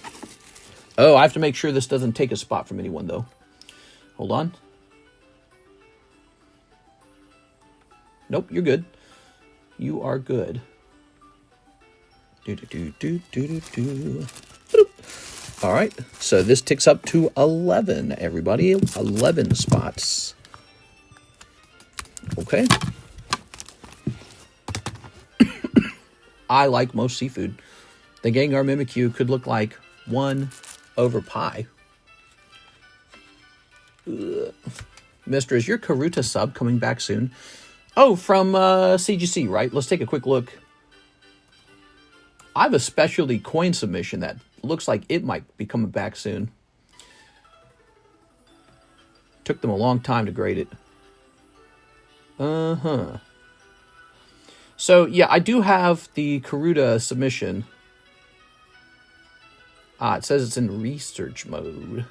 Oh, I have to make sure this doesn't take a spot from anyone, though. Hold on. Nope, you're good. You are good. All right, so this ticks up to 11, everybody. 11 spots. Okay. I like most seafood. The Gengar Mimikyu could look like 1 over pie. Ugh. Mister, is your Karuta sub coming back soon? Oh, from CGC, right? Let's take a quick look. I have a specialty coin submission that looks like it might be coming back soon. Took them a long time to grade it. Uh-huh. So, yeah, I do have the Karuta submission. It says it's in research mode.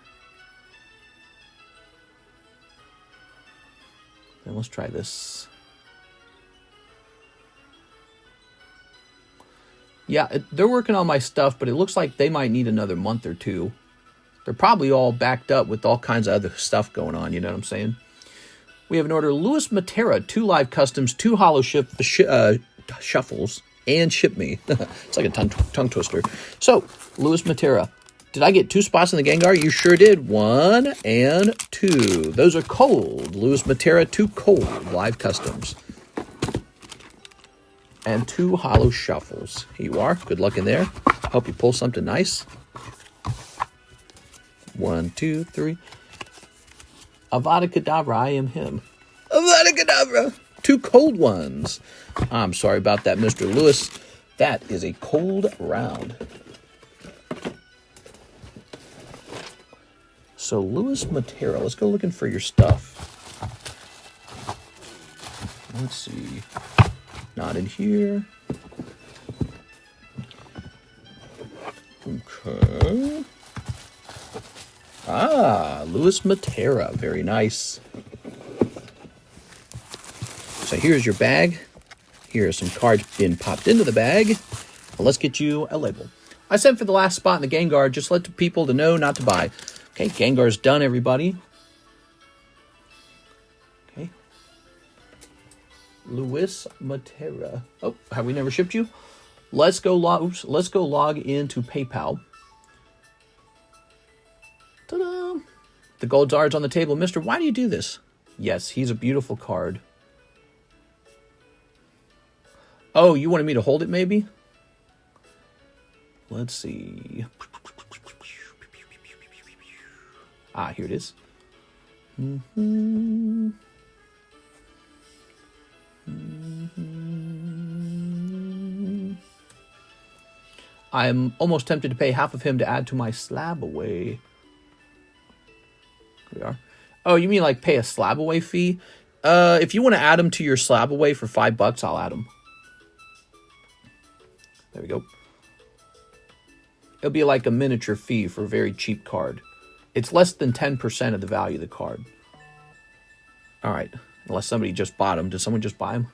Then let's try this. Yeah, they're working on my stuff, but it looks like they might need another month or 2. They're probably all backed up with all kinds of other stuff going on, you know what I'm saying? We have an order, Luis Matera, 2 live customs, 2 Holo shuffles, and ship me. It's like a tongue twister. So, Luis Matera, did I get 2 spots in the Gengar? You sure did. 1 and 2. Those are cold. Luis Matera, 2 cold live customs. And 2 Holo shuffles. Here you are. Good luck in there. Hope you pull something nice. 1, 2, 3. Avada Kedavra, I am him. Avada Kedavra. 2 cold ones. I'm sorry about that, Mr. Lewis. That is a cold round. So, Luis Matera, let's go looking for your stuff. Let's see. Not in here. Okay. Luis Matera. Very nice. So here's your bag. Here are some cards being popped into the bag. Well, let's get you a label. I said for the last spot in the Gengar, just let the people to know not to buy. Okay, Gengar's done, everybody. Okay. Luis Matera. Oh, have we never shipped you? Let's go log into PayPal. Ta-da! The gold Zard's on the table. Mister, why do you do this? Yes, he's a beautiful card. Oh, you wanted me to hold it, maybe? Let's see. Here it is. I'm almost tempted to pay half of him to add to my slab away. Here we are. Oh, you mean like pay a slab away fee? If you want to add him to your slab away for $5, I'll add him. There we go. It'll be like a miniature fee for a very cheap card. It's less than 10% of the value of the card. All right. Unless somebody just bought them. Did someone just buy them?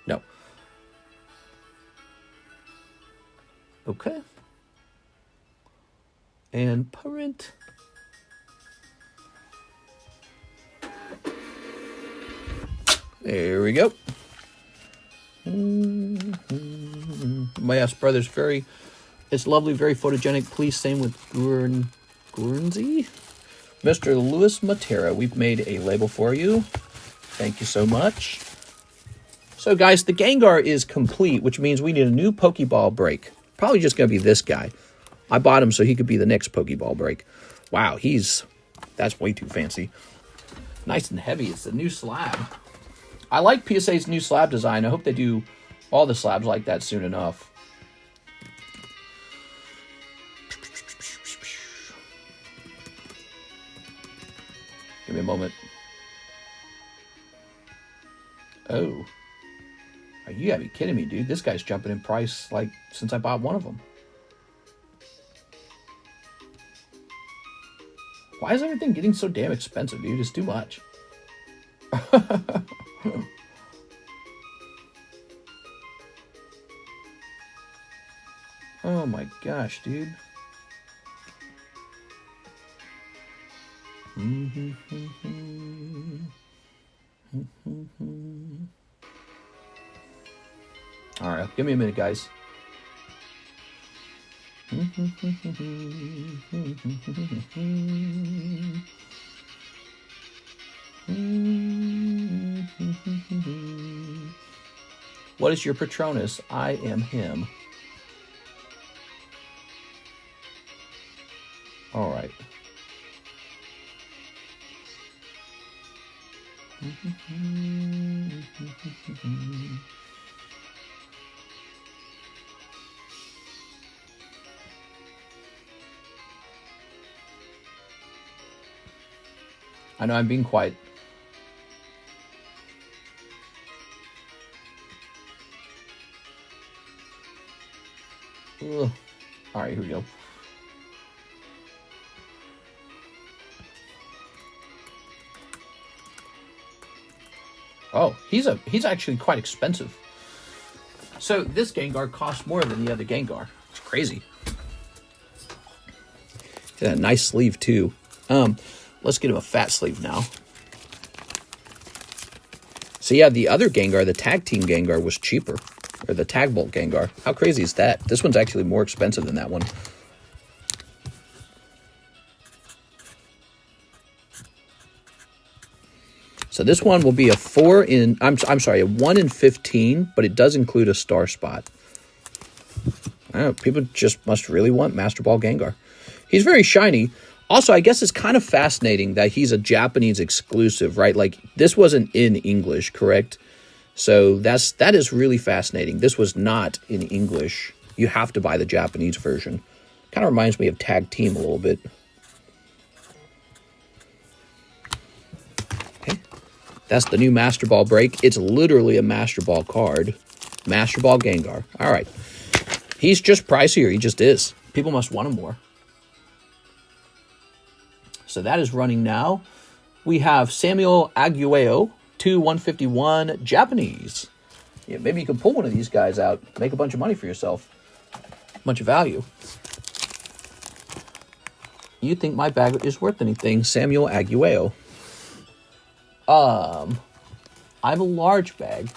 No. Okay. And print. There we go. My yes, brother's it's lovely, very photogenic. Please, same with Guernsey. Mr. Louis Matera, we've made a label for you. Thank you so much. So, guys, the Gengar is complete, which means we need a new Pokeball break. Probably just going to be this guy. I bought him so he could be the next Pokeball break. Wow, that's way too fancy. Nice and heavy. It's the new slab. I like PSA's new slab design. I hope they do all the slabs like that soon enough. Give me a moment. Oh. You gotta be kidding me, dude. This guy's jumping in price like since I bought one of them. Why is everything getting so damn expensive, dude? It's too much. Oh my gosh, dude. All right, give me a minute, guys. What is your Patronus? I am him. All right. I know I'm being quiet. Ugh. All right, here we go. Oh, he's actually quite expensive. So this Gengar costs more than the other Gengar. It's crazy. Got a nice sleeve too. Let's get him a fat sleeve now. So yeah, the other Gengar, the tag team Gengar, was cheaper. Or the tag bolt Gengar. How crazy is that? This one's actually more expensive than that one. So this one will be a 1 in 15, but it does include a star spot. I don't know, people just must really want Master Ball Gengar. He's very shiny. Also, I guess it's kind of fascinating that he's a Japanese exclusive, right? Like, this wasn't in English, correct? So that is really fascinating. This was not in English. You have to buy the Japanese version. Kind of reminds me of Tag Team a little bit. Okay. That's the new Master Ball break. It's literally a Master Ball card. Master Ball Gengar. All right. He's just pricier. He just is. People must want him more. So that is running now. We have Samuel Aguayo, 2/151 Japanese. Yeah, maybe you can pull one of these guys out, make a bunch of money for yourself. A bunch of value. You think my bag is worth anything, Samuel Aguayo? I have a large bag.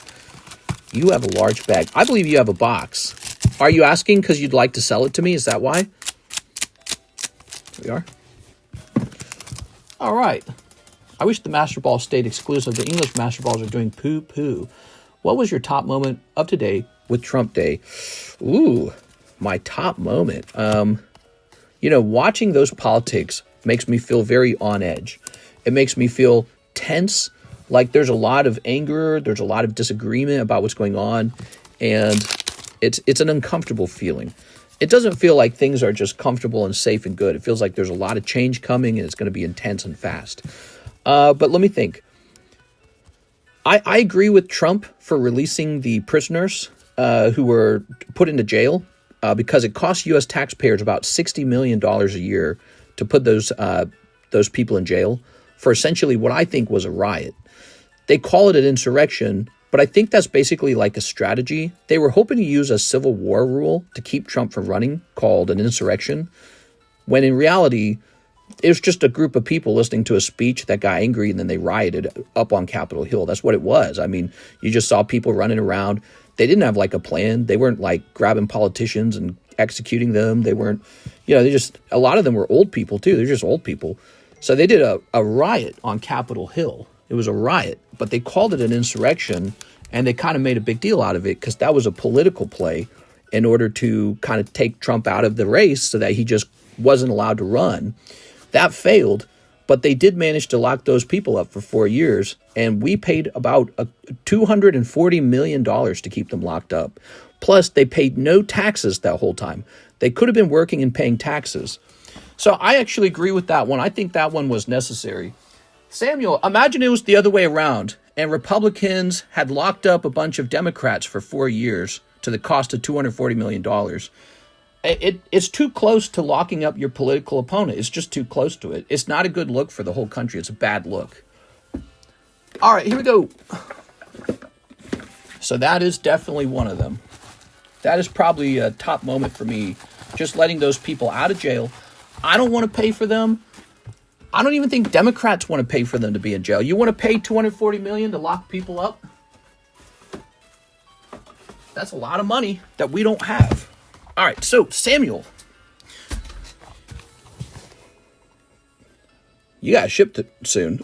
You have a large bag. I believe you have a box. Are you asking because you'd like to sell it to me? Is that why? Here we are. All right. I wish the Master Ball stayed exclusive. The English Master Balls are doing poo-poo. What was your top moment of today with Trump Day? Ooh, my top moment. You know, watching those politics makes me feel very on edge. It makes me feel tense, like there's a lot of anger, there's a lot of disagreement about what's going on, and it's an uncomfortable feeling. It doesn't feel like things are just comfortable and safe and good. It feels like there's a lot of change coming, and it's going to be intense and fast. But let me think. I agree with Trump for releasing the prisoners who were put into jail because it costs U.S. taxpayers about $60 million a year to put those people in jail for essentially what I think was a riot. They call it an insurrection, but I think that's basically like a strategy. They were hoping to use a civil war rule to keep Trump from running, called an insurrection, when in reality, it was just a group of people listening to a speech that got angry, and then they rioted up on Capitol Hill. That's what it was. I mean, you just saw people running around. They didn't have like a plan. They weren't like grabbing politicians and executing them. They weren't, they just, a lot of them were old people too. They're just old people. So they did a riot on Capitol Hill. It was a riot, but they called it an insurrection, and they kind of made a big deal out of it because that was a political play in order to kind of take Trump out of the race so that he just wasn't allowed to run. That failed, but they did manage to lock those people up for 4 years, and we paid about $240 million to keep them locked up. Plus, they paid no taxes that whole time. They could have been working and paying taxes. So I actually agree with that one. I think that one was necessary. Samuel, imagine it was the other way around, and Republicans had locked up a bunch of Democrats for 4 years to the cost of $240 million. It's too close to locking up your political opponent. It's just too close to it. It's not a good look for the whole country. It's a bad look. All right, here we go. So that is definitely one of them. That is probably a top moment for me, just letting those people out of jail. I don't want to pay for them. I don't even think Democrats want to pay for them to be in jail. You want to pay $240 million to lock people up? That's a lot of money that we don't have. All right, so Samuel, you got to ship it soon.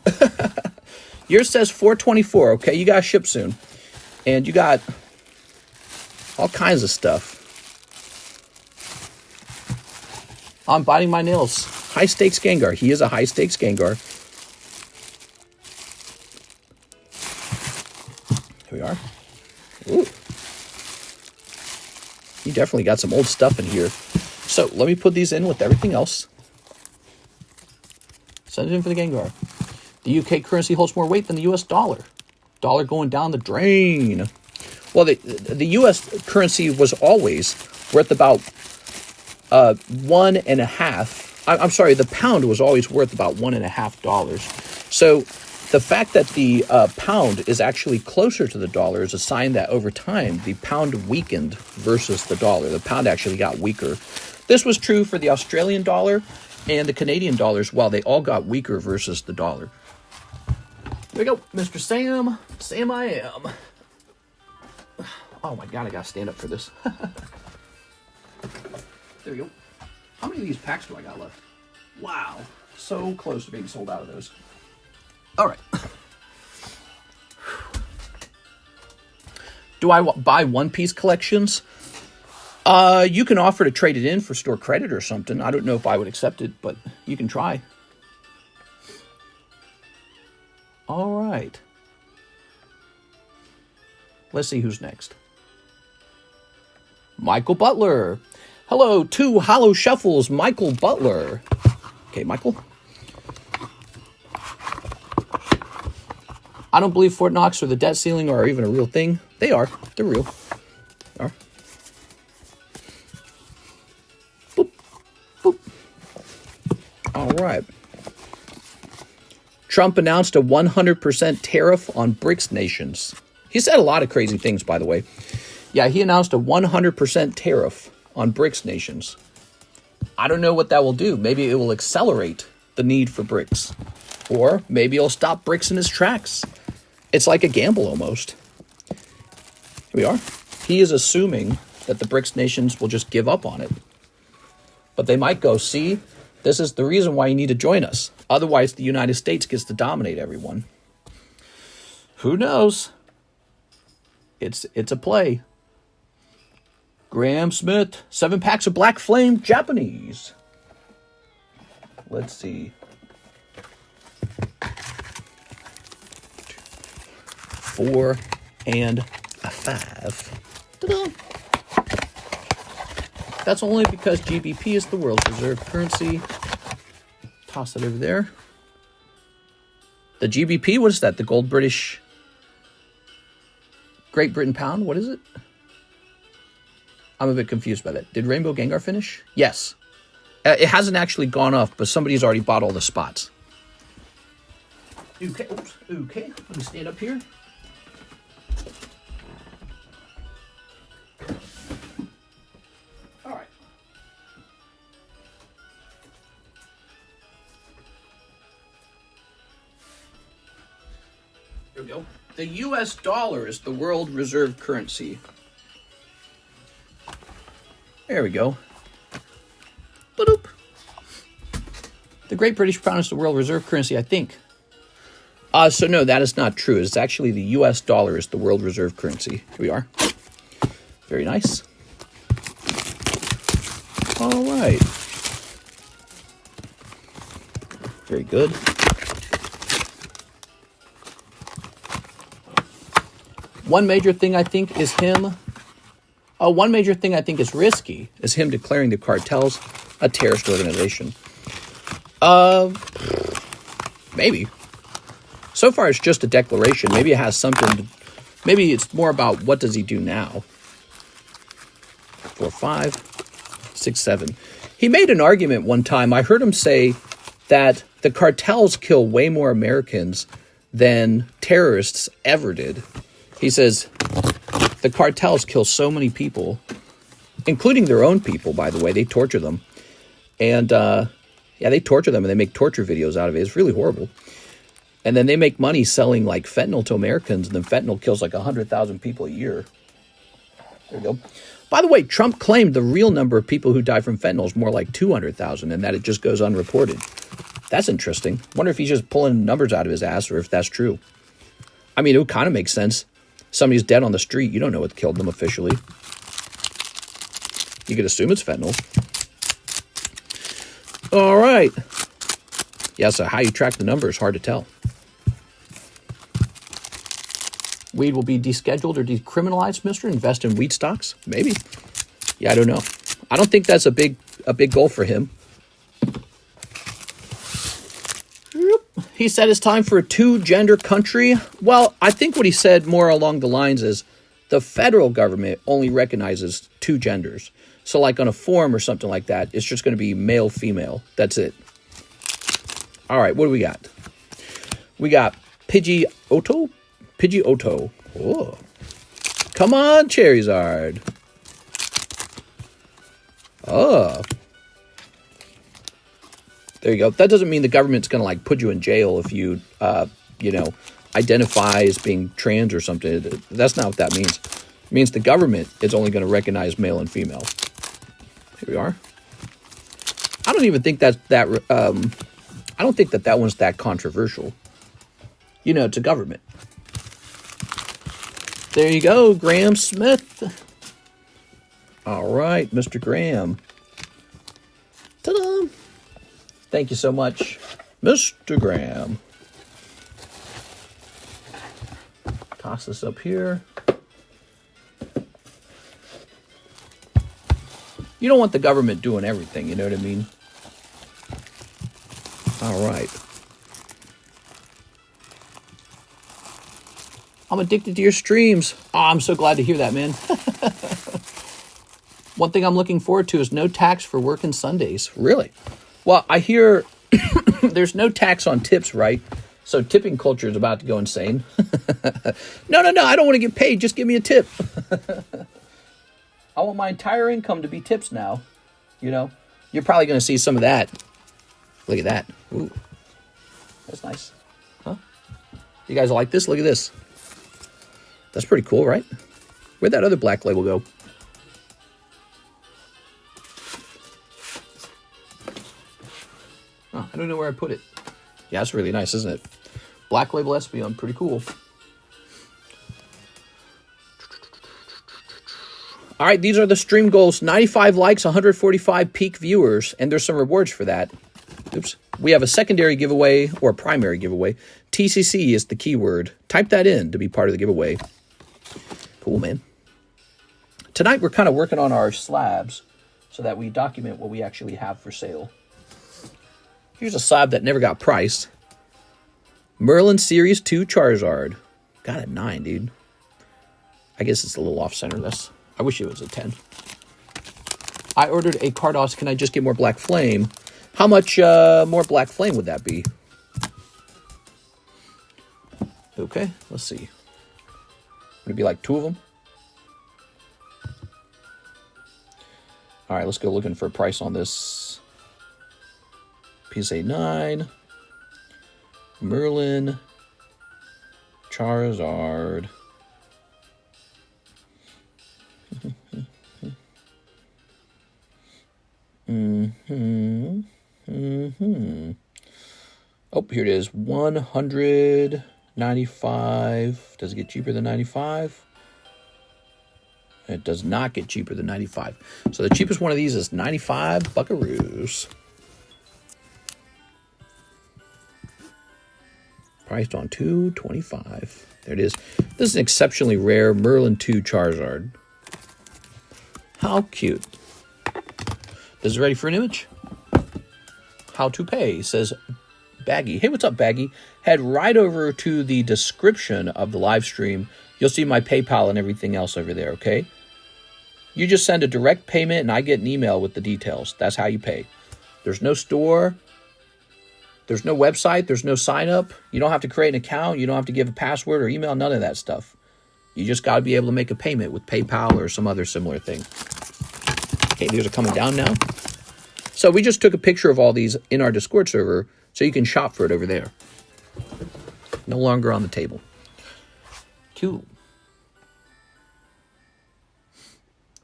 Yours says 4/24. Okay, you got to ship soon, and you got all kinds of stuff. I'm biting my nails. High stakes Gengar. He is a high stakes Gengar. Here we are. Ooh. You definitely got some old stuff in here. So let me put these in with everything else. Send it in for the Gengar. The UK currency holds more weight than the US dollar. Dollar going down the drain. Well, the US currency was always worth about $1.50. I'm sorry, the pound was always worth about $1.50. So the fact that the pound is actually closer to the dollar is a sign that over time, the pound weakened versus the dollar. The pound actually got weaker. This was true for the Australian dollar and the Canadian dollar as well. They all got weaker versus the dollar. Here we go, Mr. Sam. Sam I am. Oh my God, I gotta stand up for this. There we go. How many of these packs do I got left? Wow. So close to being sold out of those. All right. Do I buy one-piece collections? You can offer to trade it in for store credit or something. I don't know if I would accept it, but you can try. All right. Let's see who's next. Michael Butler. Hello, 2 Holo Shuffles, Michael Butler. Okay, Michael. I don't believe Fort Knox or the debt ceiling are even a real thing. They are. They're real. They are. Boop. Boop. All right. Trump announced a 100% tariff on BRICS nations. He said a lot of crazy things, by the way. Yeah, he announced a 100% tariff on BRICS nations. I don't know what that will do. Maybe it will accelerate the need for BRICS. Or maybe it'll stop BRICS in its tracks. It's like a gamble almost. Here we are. He is assuming that the BRICS nations will just give up on it. But they might go, see, this is the reason why you need to join us. Otherwise, the United States gets to dominate everyone. Who knows? It's a play. Graham Smith, 7 packs of Black Flame Japanese. Let's see. 4 and a 5. Ta-da! That's only because GBP is the world's reserve currency. Toss it over there. The GBP, what is that? The Gold British Great Britain Pound? What is it? I'm a bit confused by that. Did Rainbow Gengar finish? Yes. It hasn't actually gone off, but somebody's already bought all the spots. Okay, oops, okay. Let me stand up here. All right. There we go. The U.S. dollar is the world reserve currency. There we go. Ba-doop. The Great British Pound is the world reserve currency, I think. So no, that is not true. It's actually the U.S. dollar is the world reserve currency. Here we are. Very nice. All right. Very good. One major thing I think is him. One major thing I think is risky is him declaring the cartels a terrorist organization. Maybe. So far, it's just a declaration. Maybe it has something. Maybe it's more about what does he do now. 4, 5, 6, 7. He made an argument one time. I heard him say that the cartels kill way more Americans than terrorists ever did. He says the cartels kill so many people, including their own people, by the way. They torture them. And, yeah, they torture them and they make torture videos out of it. It's really horrible. And then they make money selling like fentanyl to Americans, and then fentanyl kills like 100,000 people a year. There you go. By the way, Trump claimed the real number of people who die from fentanyl is more like 200,000 and that it just goes unreported. That's interesting. Wonder if he's just pulling numbers out of his ass or if that's true. I mean, it would kind of make sense. Somebody's dead on the street. You don't know what killed them officially. You could assume it's fentanyl. All right. Yeah, so how you track the number is hard to tell. Weed will be descheduled or decriminalized, mister? Invest in weed stocks? Maybe. Yeah, I don't know. I don't think that's a big goal for him. He said it's time for a two-gender country. Well, I think what he said more along the lines is the federal government only recognizes two genders. So like on a form or something like that, it's just going to be male, female. That's it. All right, what do we got? We got Pidgeotto. Pidgeotto. Oh. Come on, Charizard. Oh. There you go. That doesn't mean the government's going to like put you in jail if you, identify as being trans or something. That's not what that means. It means the government is only going to recognize male and female. Here we are. I don't even think I don't think that one's that controversial. You know, it's a government. There you go, Graham Smith. All right, Mr. Graham. Ta-da! Thank you so much, Mr. Graham. Toss this up here. You don't want the government doing everything, you know what I mean? All right. I'm addicted to your streams. Oh, I'm so glad to hear that, man. One thing I'm looking forward to is no tax for working Sundays. Really? Well, I hear there's no tax on tips, right? So tipping culture is about to go insane. No, I don't want to get paid. Just give me a tip. I want my entire income to be tips now. You know, you're probably going to see some of that. Look at that. Ooh, that's nice. Huh? You guys like this? Look at this. That's pretty cool, right? Where'd that other black label go? Oh, I don't know where I put it. Yeah, that's really nice, isn't it? Black label Espeon, pretty cool. All right, these are the stream goals. 95 likes, 145 peak viewers, and there's some rewards for that. Oops. We have a secondary giveaway or a primary giveaway. TCC is the keyword. Type that in to be part of the giveaway. Cool, man. Tonight, we're kind of working on our slabs so that we document what we actually have for sale. Here's a slab that never got priced. Merlin Series 2 Charizard. Got a 9, dude. I guess it's a little off-center. I wish it was a 10. I ordered a Cardos. Can I just get more Black Flame? How much more Black Flame would that be? Okay, let's see. Would it be like 2 of them? All right, let's go looking for a price on this. PSA 9, Merlin, Charizard. Oh, here it is. 195. Does it get cheaper than 95? It does not get cheaper than 95. So the cheapest one of these is 95 buckaroos. Priced on 225. There it is. This is an exceptionally rare Merlin 2 Charizard. How cute. Is it ready for an image? How to pay, says Baggy. Hey, what's up, Baggy? Head right over to the description of the live stream. You'll see my PayPal and everything else over there, okay? You just send a direct payment and I get an email with the details. That's how you pay. There's no store. There's no website. There's no sign up. You don't have to create an account. You don't have to give a password or email, none of that stuff. You just got to be able to make a payment with PayPal or some other similar thing. Okay, these are coming down now. So we just took a picture of all these in our Discord server so you can shop for it over there. No longer on the table. Cool.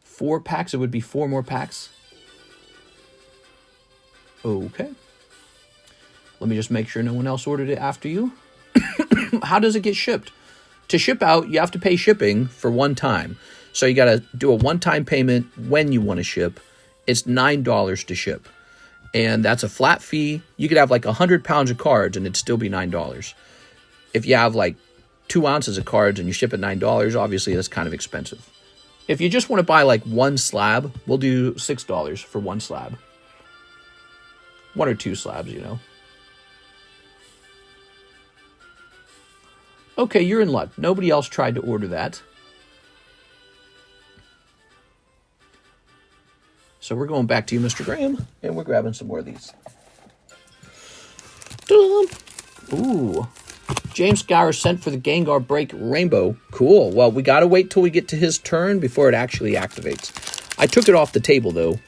4 packs. It would be 4 more packs. Okay. Let me just make sure no one else ordered it after you. How does it get shipped? To ship out, you have to pay shipping for one time. So you got to do a one-time payment when you want to ship. It's $9 to ship. And that's a flat fee. You could have like 100 pounds of cards and it'd still be $9. If you have like 2 ounces of cards and you ship at $9, obviously that's kind of expensive. If you just want to buy like 1 slab, we'll do $6 for 1 slab. 1 or 2 slabs, you know. Okay, you're in luck. Nobody else tried to order that. So we're going back to you, Mr. Graham, and we're grabbing some more of these. Ooh. James Gower sent for the Gengar Break Rainbow. Cool. Well, we got to wait till we get to his turn before it actually activates. I took it off the table, though.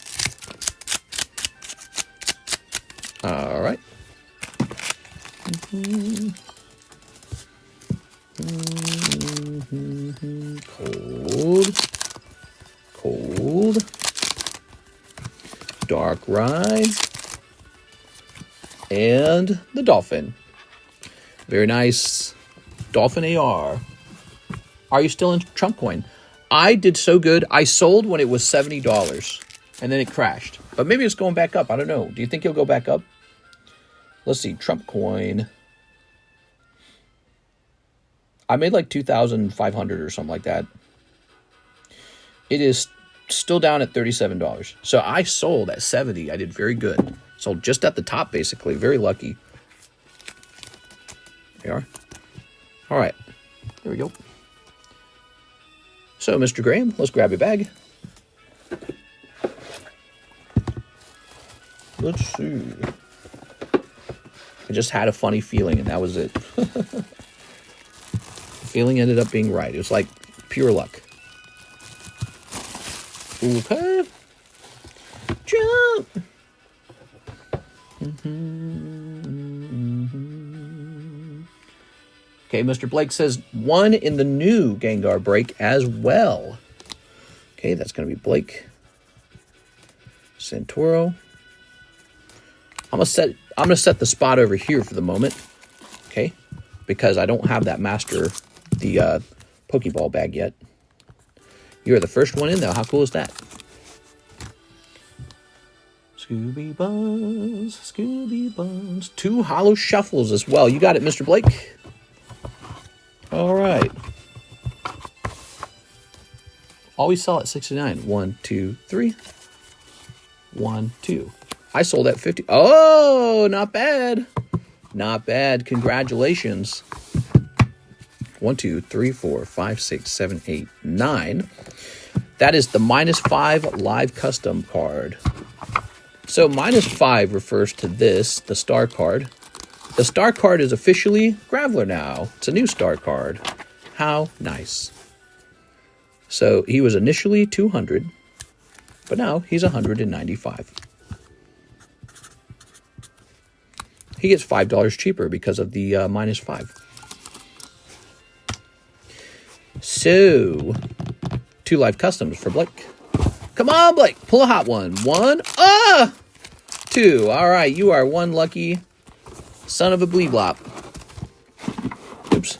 All right. Cold. Dark Ride. And the Dolphin. Very nice. Dolphin AR. Are you still in Trump coin? I did so good. I sold when it was $70. And then it crashed. But maybe it's going back up. I don't know. Do you think it'll go back up? Let's see. Trump coin. I made like 2,500 or something like that. It is still down at $37. So I sold at 70. I did very good. Sold just at the top, basically. Very lucky. There you are. All right. There we go. So, Mr. Graham, let's grab your bag. Let's see. I just had a funny feeling, and that was it. The feeling ended up being right. It was like pure luck. Okay. Jump. Okay, Mr. Blake says 1 in the new Gengar break as well. Okay, that's going to be Blake. Santoro. I'm gonna set the spot over here for the moment. Okay? Because I don't have that master the Pokeball bag yet. You're the first one in though. How cool is that? Scooby Buns, Scooby Buns. 2 holo shuffles as well. You got it, Mr. Blake. All right. Always sell at 69. 1, 2, 3. 1, 2. I sold at 50. Oh, not bad. Not bad. Congratulations. 1, 2, 3, 4, 5, 6, 7, 8, 9. That is the -5 live custom card. So -5 refers to this, the star card. The star card is officially Graveler now. It's a new star card. How nice. So he was initially 200, but now he's 195. He gets $5 cheaper because of the -5. So, 2 live customs for Blake. Come on, Blake. Pull a hot one. 1. 2. All right. You are one lucky son of a bleeblop. Oops.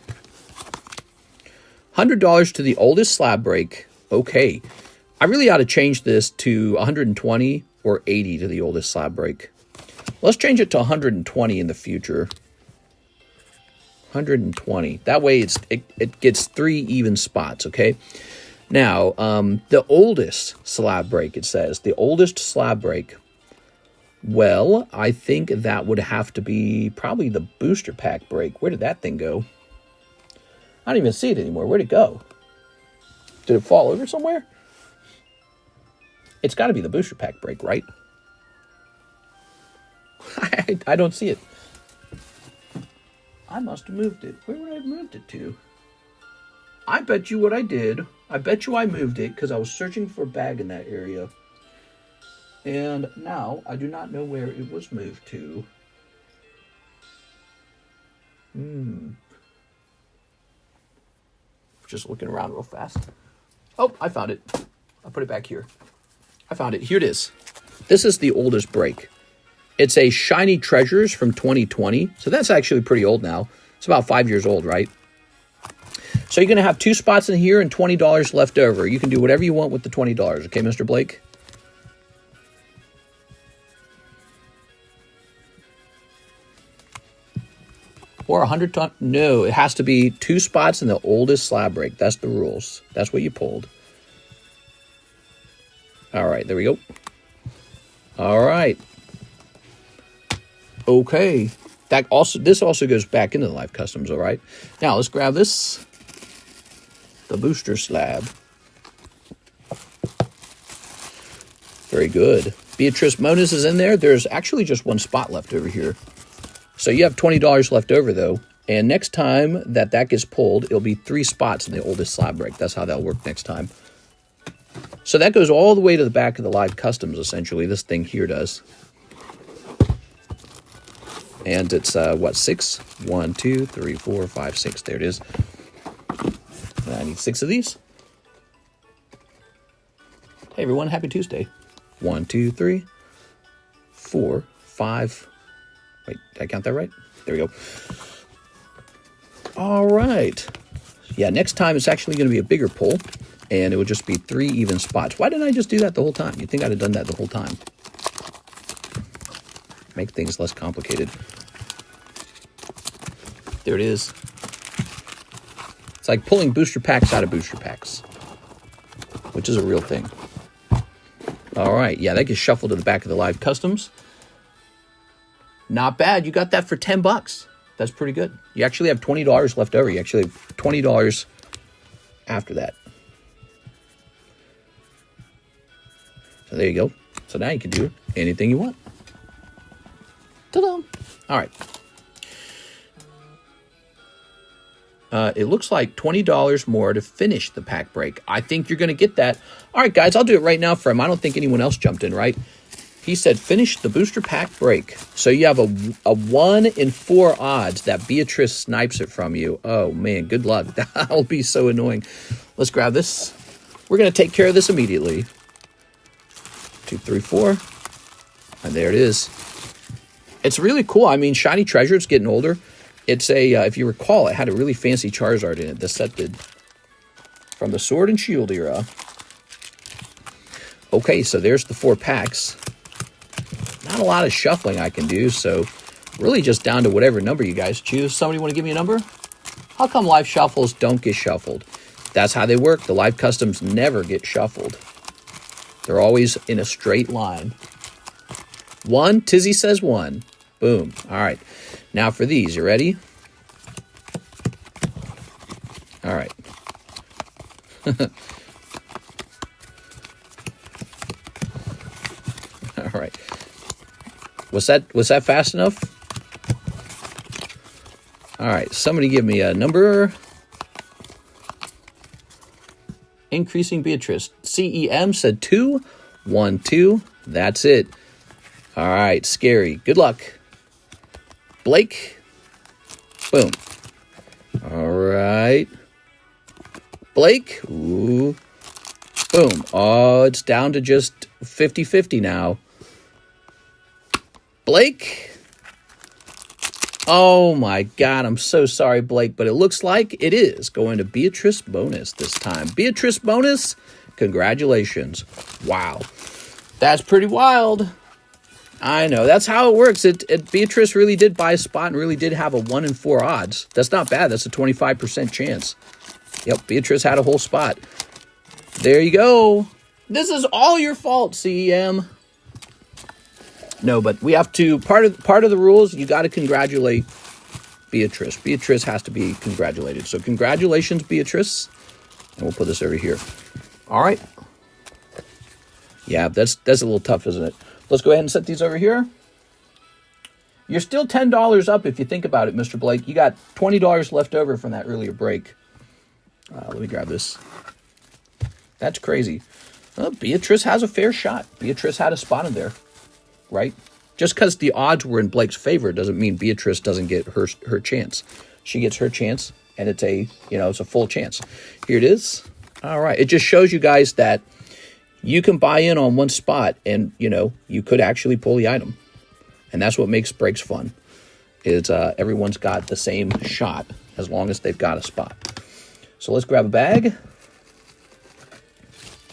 $100 to the oldest slab break. Okay. I really ought to change this to 120 or 80 to the oldest slab break. Let's change it to 120 in the future. 120. That way it gets 3 even spots, okay? Now, the oldest slab break, it says. The oldest slab break. Well, I think that would have to be probably the booster pack break. Where did that thing go? I don't even see it anymore. Where'd it go? Did it fall over somewhere? It's got to be the booster pack break, right? I don't see it. I must have moved it. Where would I have moved it to? I bet you what I did. I bet you I moved it because I was searching for a bag in that area. And now I do not know where it was moved to. Just looking around real fast. Oh, I found it. I'll put it back here. I found it. Here it is. This is the oldest break. It's a Shiny Treasures from 2020. So that's actually pretty old now. It's about 5 years old, right? So you're going to have 2 spots in here and $20 left over. You can do whatever you want with the $20. Okay, Mr. Blake? Or 100 ton. No, it has to be 2 spots in the oldest slab break. That's the rules. That's what you pulled. All right, there we go. All right. Okay. This also goes back into the live customs, all right? Now, let's grab this. The booster slab. Very good. Beatrice Moniz is in there. There's actually just 1 spot left over here. So you have $20 left over, though. And next time that gets pulled, it'll be 3 spots in the oldest slab break. That's how that'll work next time. So that goes all the way to the back of the live customs, essentially. This thing here does. And it's, what, 6? 1, 2, 3, 4, 5, 6. There it is. I need 6 of these. Hey, everyone. Happy Tuesday. 1, 2, 3, 4, 5. Wait, did I count that right? There we go. All right. Yeah, next time it's actually going to be a bigger pull. And it would just be 3 even spots. Why didn't I just do that the whole time? You'd think I'd have done that the whole time. Make things less complicated. There it is. It's like pulling booster packs out of booster packs, which is a real thing. All right. Yeah, that gets shuffled to the back of the live customs. Not bad. You got that for $10. That's pretty good. You actually have $20 left over. You actually have $20 after that. So there you go. So now you can do anything you want. Ta-da! All right. It looks like $20 more to finish the pack break. I think you're going to get that. All right, guys, I'll do it right now for him. I don't think anyone else jumped in, right? He said finish the booster pack break. So you have a 1 in 4 odds that Beatrice snipes it from you. Oh, man, good luck. That'll be so annoying. Let's grab this. We're going to take care of this immediately. 2, 3, 4. And there it is. It's really cool. I mean, Shiny Treasure, it's getting older. It's a, if you recall, it had a really fancy Charizard in it. This set did. From the Sword and Shield era. Okay, so there's the 4 packs. Not a lot of shuffling I can do, so really just down to whatever number you guys choose. Somebody want to give me a number? How come live shuffles don't get shuffled? That's how they work. The live customs never get shuffled. They're always in a straight line. 1, Tizzy says 1. Boom. All right. Now for these, you ready? All right. All right. Was that fast enough? All right, somebody give me a number. Increasing Beatrice. CEM said 2. 1, 2. That's it. All right, Scary. Good luck. Blake. Boom. All right. Blake. Ooh. Boom. Oh, it's down to just 50-50 now. Blake. Oh my God, I'm so sorry, Blake, but it looks like it is going to Beatrice bonus this time. Beatrice bonus, congratulations. Wow, that's pretty wild. I know, that's how it works. Beatrice really did buy a spot and really did have a 1 in 4 odds. That's not bad, that's a 25% chance. Yep, Beatrice had a whole spot. There you go. This is all your fault, CEM. No, but we have to, part of the rules, you got to congratulate Beatrice. Beatrice has to be congratulated. So congratulations, Beatrice. And we'll put this over here. All right. Yeah, that's a little tough, isn't it? Let's go ahead and set these over here. You're still $10 up if you think about it, Mr. Blake. You got $20 left over from that earlier break. Let me grab this. That's crazy. Beatrice has a fair shot. Beatrice had a spot in there. Right? Just because the odds were in Blake's favor doesn't mean Beatrice doesn't get her chance. She gets her chance, and it's a full chance. Here it is. All right. It just shows you guys that you can buy in on one spot, and you could actually pull the item, and that's what makes breaks fun. Is everyone's got the same shot as long as they've got a spot. So let's grab a bag. Here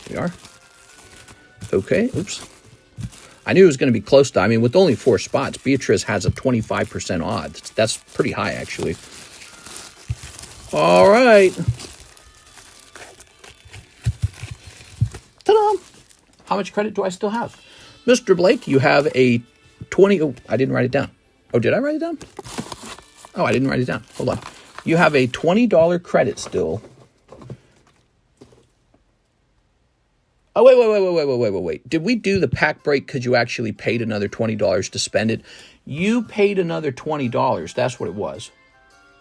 we are. Okay. Oops. I knew it was going to be close to, with only 4 spots, Beatrice has a 25% odds. That's pretty high, actually. All right. Ta-da! How much credit do I still have? Mr. Blake, you have a 20... Oh, I didn't write it down. Oh, did I write it down? Oh, I didn't write it down. Hold on. You have a $20 credit still. Oh, wait. Did we do the pack break because you actually paid another $20 to spend it? You paid another $20. That's what it was.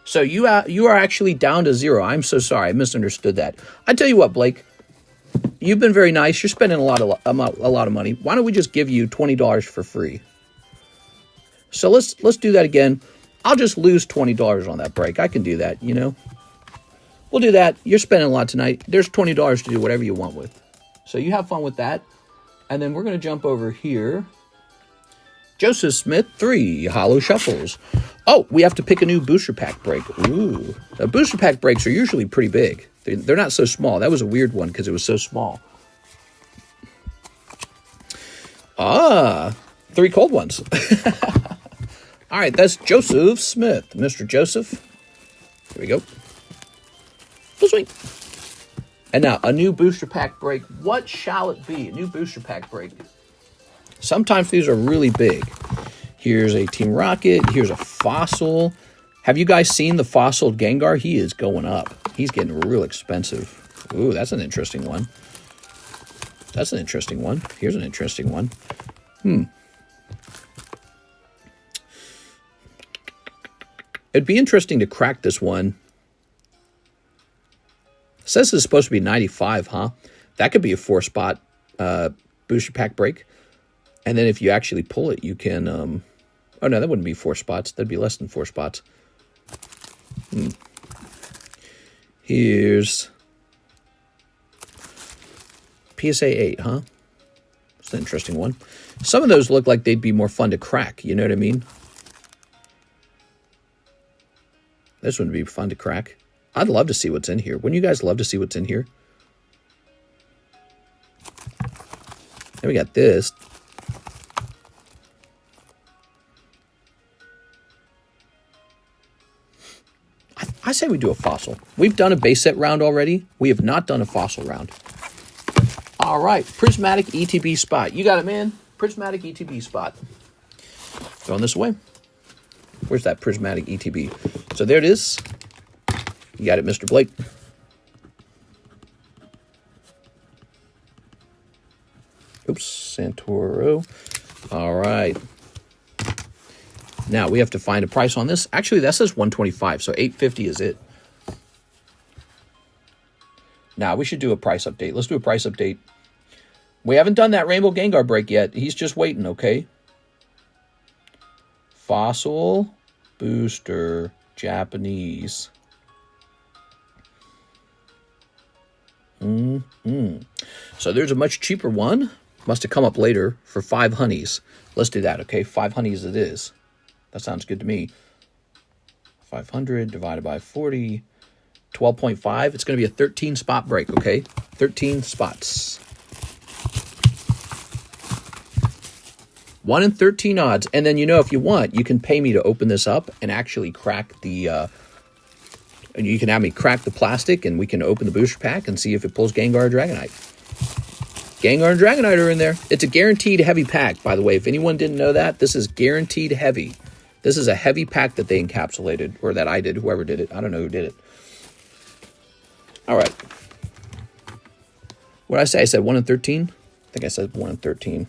So you are actually down to 0. I'm so sorry. I misunderstood that. I tell you what, Blake. You've been very nice. You're spending a lot of money. Why don't we just give you $20 for free? So let's do that again. I'll just lose $20 on that break. I can do that, We'll do that. You're spending a lot tonight. There's $20 to do whatever you want with. So you have fun with that. And then we're going to jump over here. Joseph Smith, 3 Holo Shuffles. Oh, we have to pick a new booster pack break. Ooh. Booster pack breaks are usually pretty big. They're not so small. That was a weird one because it was so small. 3 cold ones. All right, that's Joseph Smith. Mr. Joseph. Here we go. Full swing. And now, a new booster pack break. What shall it be? A new booster pack break. Sometimes these are really big. Here's a Team Rocket. Here's a Fossil. Have you guys seen the Fossil Gengar? He is going up. He's getting real expensive. Ooh, that's an interesting one. That's an interesting one. Here's an interesting one. It'd be interesting to crack this one. It says it's supposed to be 95, huh? That could be a 4-spot booster pack break. And then if you actually pull it, you can... oh, no, that wouldn't be 4 spots. That'd be less than 4 spots. Here's... PSA 8, huh? That's an interesting one. Some of those look like they'd be more fun to crack. You know what I mean? This one would be fun to crack. I'd love to see what's in here. Wouldn't you guys love to see what's in here? Then we got this. I say we do a fossil. We've done a base set round already. We have not done a fossil round. All right, prismatic ETB spot. You got it, man. Prismatic ETB spot. Going this way. Where's that prismatic ETB? So there it is. You got it, Mr. Blake. Oops, Santoro. All right. Now, we have to find a price on this. Actually, that says 125, so 850 is it. Now, we should do a price update. Let's do a price update. We haven't done that Rainbow Gengar break yet. He's just waiting, okay? Fossil, booster, Japanese. So there's a much cheaper one. Must have come up later for 5 honeys. Let's do that, okay? 5 honeys it is. That sounds good to me. 500 divided by 40. 12.5. It's going to be a 13 spot break, okay? 13 spots. 1 in 13 odds. And then, you know, if you want, you can pay me to open this up and actually crack the... and you can have me crack the plastic and we can open the booster pack and see if it pulls Gengar or Dragonite. Gengar and Dragonite are in there. It's a guaranteed heavy pack, by the way. If anyone didn't know that, this is guaranteed heavy. This is a heavy pack that they encapsulated, or that I did, whoever did it. I don't know who did it. All right. What did I say? I said 1 in 13? I think I said 1 in 13.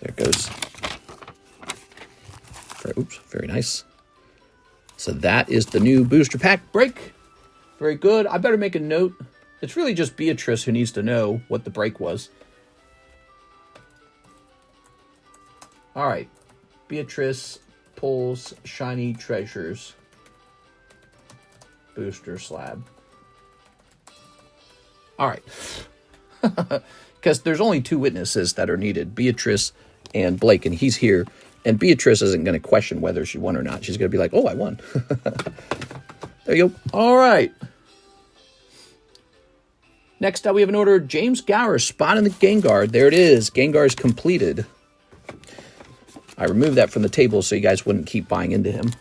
There it goes. Oops, very nice. So that is the new booster pack break. Very good. I better make a note. It's really just Beatrice who needs to know what the break was. All right. Beatrice pulls Shiny Treasures booster slab. All right. Because there's only 2 witnesses that are needed, Beatrice and Blake, and he's here. And Beatrice isn't going to question whether she won or not. She's going to be like, oh, I won. There you go. All right. Next up, we have an order of James Gower, spot in the Gengar. There it is. Gengar's completed. I removed that from the table so you guys wouldn't keep buying into him.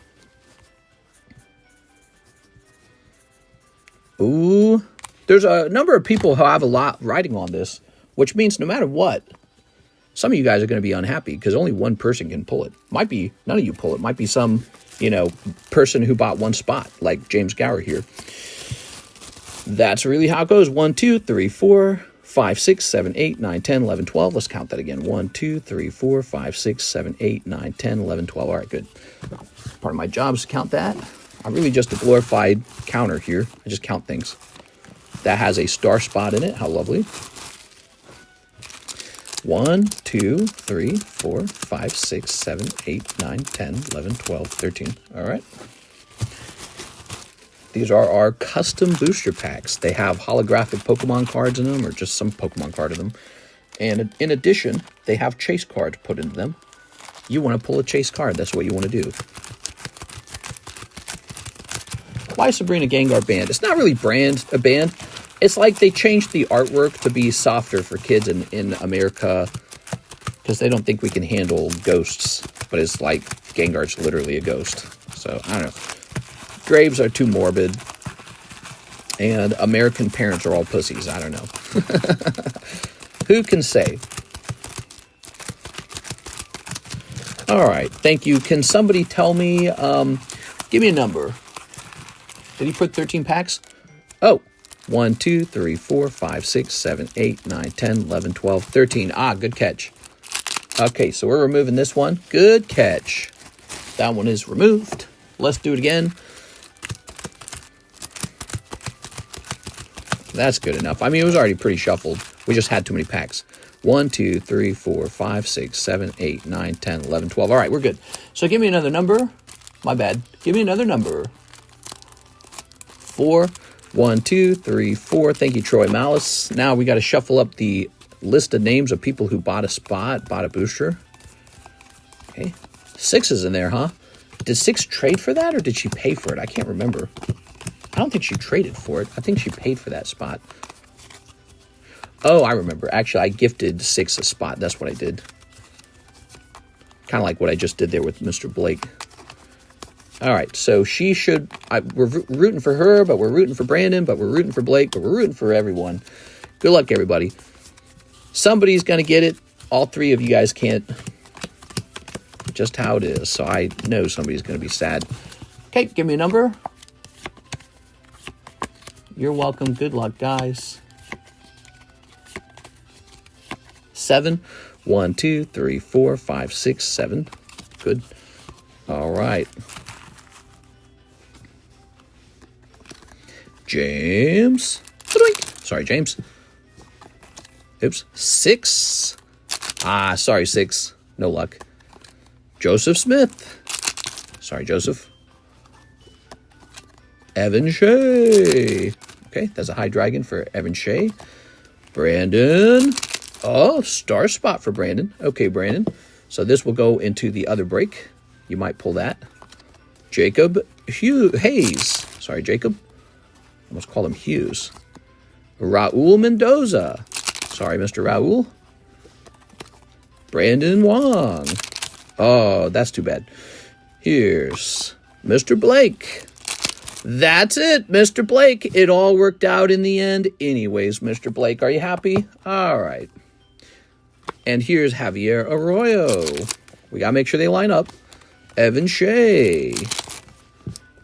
Ooh. There's a number of people who have a lot riding on this, which means no matter what, some of you guys are going to be unhappy because only one person can pull it. Might be none of you pull it. Might be some, you know, person who bought 1 spot, like James Gower here. That's really how it goes. 1, 2, 3, 4, 5, 6, 7, 8, 9, 10, 11, 12. Let's count that again. 1, 2, 3, 4, 5, 6, 7, 8, 9, 10, 11, 12. All right, good. Part of my job is to count that. I'm really just a glorified counter here. I just count things. That has a star spot in it. How lovely. 1, 2, 3, 4, 5, 6, 7, 8, 9, 10, 11, 12, 13. All right. These are our custom booster packs. They have holographic Pokemon cards in them, or just some Pokemon card in them. And in addition, they have chase cards put into them. You want to pull a chase card. That's what you want to do. Why Sabrina Gengar banned? It's not really a band. It's like they changed the artwork to be softer for kids in America because they don't think we can handle ghosts. But it's like Gengar's literally a ghost. So, I don't know. Graves are too morbid. And American parents are all pussies. I don't know. Who can say? All right. Thank you. Can somebody tell me, give me a number. Did he put 13 packs? Oh, 1, 2, 3, 4, 5, 6, 7, 8, 9, 10, 11, 12, 13. Ah, good catch. Okay, so we're removing this one. Good catch. That one is removed. Let's do it again. That's good enough. I mean, it was already pretty shuffled. We just had too many packs. 1, 2, 3, 4, 5, 6, 7, 8, 9, 10, 11, 12. All right, we're good. So give me another number. My bad. Give me another number. 4. 1, 2, 3, 4. Thank you, Troy Malice. Now we got to shuffle up the list of names of people who bought a spot, bought a booster. Okay. 6 is in there, huh? Did 6 trade for that, or did she pay for it? I can't remember. I don't think she traded for it. I think she paid for that spot. Oh, I remember. Actually, I gifted 6 a spot. That's what I did. Kind of like what I just did there with Mr. Blake. All right, so she should... we're rooting for her, but we're rooting for Brandon, but we're rooting for Blake, but we're rooting for everyone. Good luck, everybody. Somebody's going to get it. All 3 of you guys can't. Just how it is. So I know somebody's going to be sad. Okay, give me a number. You're welcome. Good luck, guys. 7. 1, 2, 3, 4, 5, 6, 7. Good. All right. James. Sorry, James. Oops. 6. Sorry, 6. No luck. Joseph Smith. Sorry, Joseph. Evan Shea. Okay, that's a high dragon for Evan Shea. Brandon. Oh, star spot for Brandon. Okay, Brandon. So this will go into the other break. You might pull that. Jacob Hayes. Sorry, Jacob. Almost called him Hughes. Raul Mendoza. Sorry, Mr. Raul. Brandon Wong. Oh, that's too bad. Here's Mr. Blake. That's it, Mr. Blake. It all worked out in the end. Anyways, Mr. Blake, are you happy? All right. And here's Javier Arroyo. We got to make sure they line up. Evan Shea.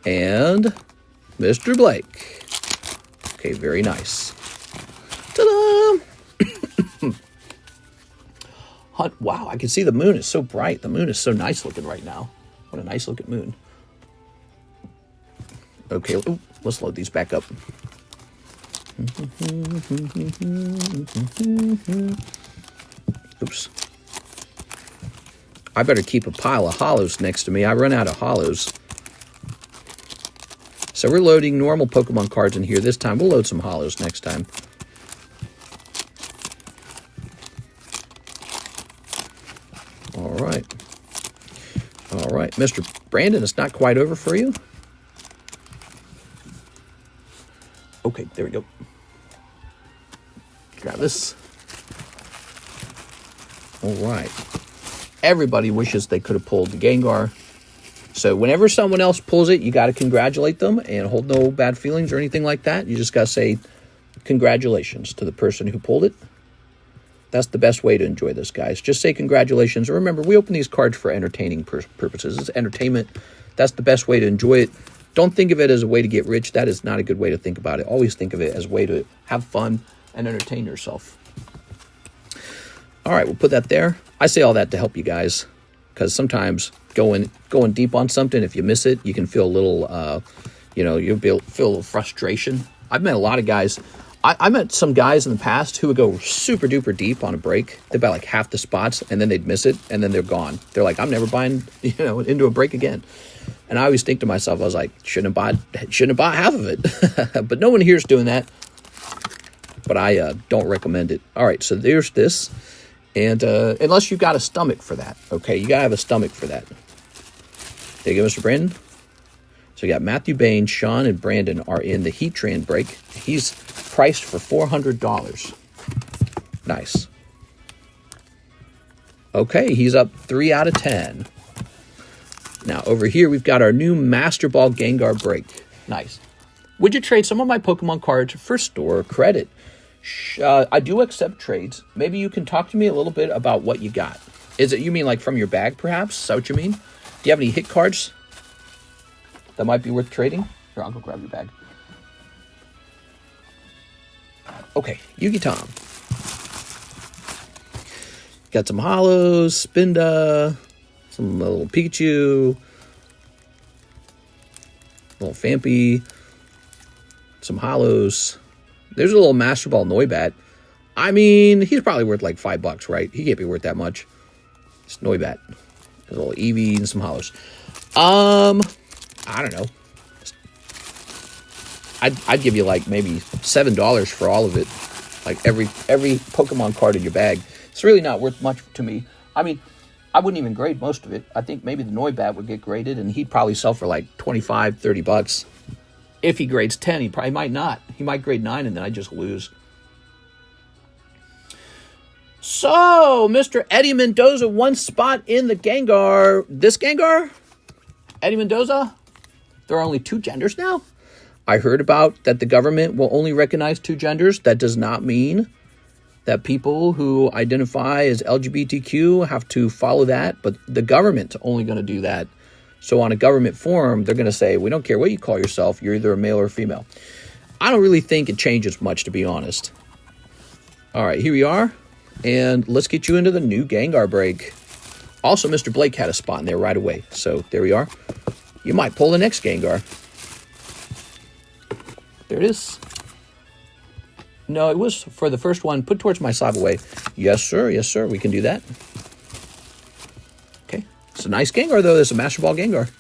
And Mr. Blake. Okay, very nice. Ta-da! Wow, I can see the moon is so bright. The moon is so nice looking right now. What a nice looking moon. Okay, let's load these back up. Oops. I better keep a pile of holos next to me. I run out of holos. So we're loading normal Pokemon cards in here this time. We'll load some holos next time. All right. All right. Mr. Brandon, it's not quite over for you. Okay, there we go. Grab this. All right. Everybody wishes they could have pulled the Gengar. So whenever someone else pulls it, you got to congratulate them and hold no bad feelings or anything like that. You just got to say congratulations to the person who pulled it. That's the best way to enjoy this, guys. Just say congratulations. Or remember, we open these cards for entertaining purposes. It's entertainment. That's the best way to enjoy it. Don't think of it as a way to get rich. That is not a good way to think about it. Always think of it as a way to have fun and entertain yourself. All right, we'll put that there. I say all that to help you guys, because sometimes going deep on something, if you miss it, you can feel a little, you'll feel a little frustration. I've met a lot of guys. I met some guys in the past who would go super duper deep on a break. They'd buy like half the spots, and then they'd miss it, and then they're gone. They're like, I'm never buying, into a break again. And I always think to myself, I was like, shouldn't have bought half of it. But no one here is doing that. But I don't recommend it. All right, so there's this. And unless you've got a stomach for that, okay? You got to have a stomach for that. There you go, Mr. Brandon. So you got Matthew Bain, Sean, and Brandon are in the Heat Train break. He's priced for $400. Nice. Okay, he's up 3 out of 10. Now, over here, we've got our new Master Ball Gengar break. Nice. Would you trade some of my Pokemon cards for store credit? I do accept trades. Maybe you can talk to me a little bit about what you got. Is it, you mean like from your bag, perhaps? Is that what you mean? Do you have any hit cards that might be worth trading? Here, I'll go grab your bag. Okay, Yugi Tom. Got some Holos, Spinda, some little Pikachu, little Fampy, some Holos. There's a little Master Ball Noibat. I mean, he's probably worth like $5, right? He can't be worth that much. It's Noibat. There's a little Eevee and some Holos. I don't know. I'd give you like maybe $7 for all of it. Like every Pokemon card in your bag. It's really not worth much to me. I mean, I wouldn't even grade most of it. I think maybe the Noibat would get graded, and he'd probably sell for like $25, $30. If he grades 10, he probably might not. He might grade 9, and then I just lose. So, Mr. Eddie Mendoza, one spot in the Gengar. This Gengar? Eddie Mendoza? There are only 2 genders now? I heard about that the government will only recognize 2 genders. That does not mean that people who identify as LGBTQ have to follow that, but the government's only going to do that. So on a government form, they're going to say, we don't care what you call yourself. You're either a male or a female. I don't really think it changes much, to be honest. All right, here we are. And let's get you into the new Gengar break. Also, Mr. Blake had a spot in there right away. So there we are. You might pull the next Gengar. There it is. No, it was for the first one. Put towards my slab away. Yes, sir. Yes, sir. We can do that. Okay. It's a nice Gengar, though. It's a Master Ball Gengar.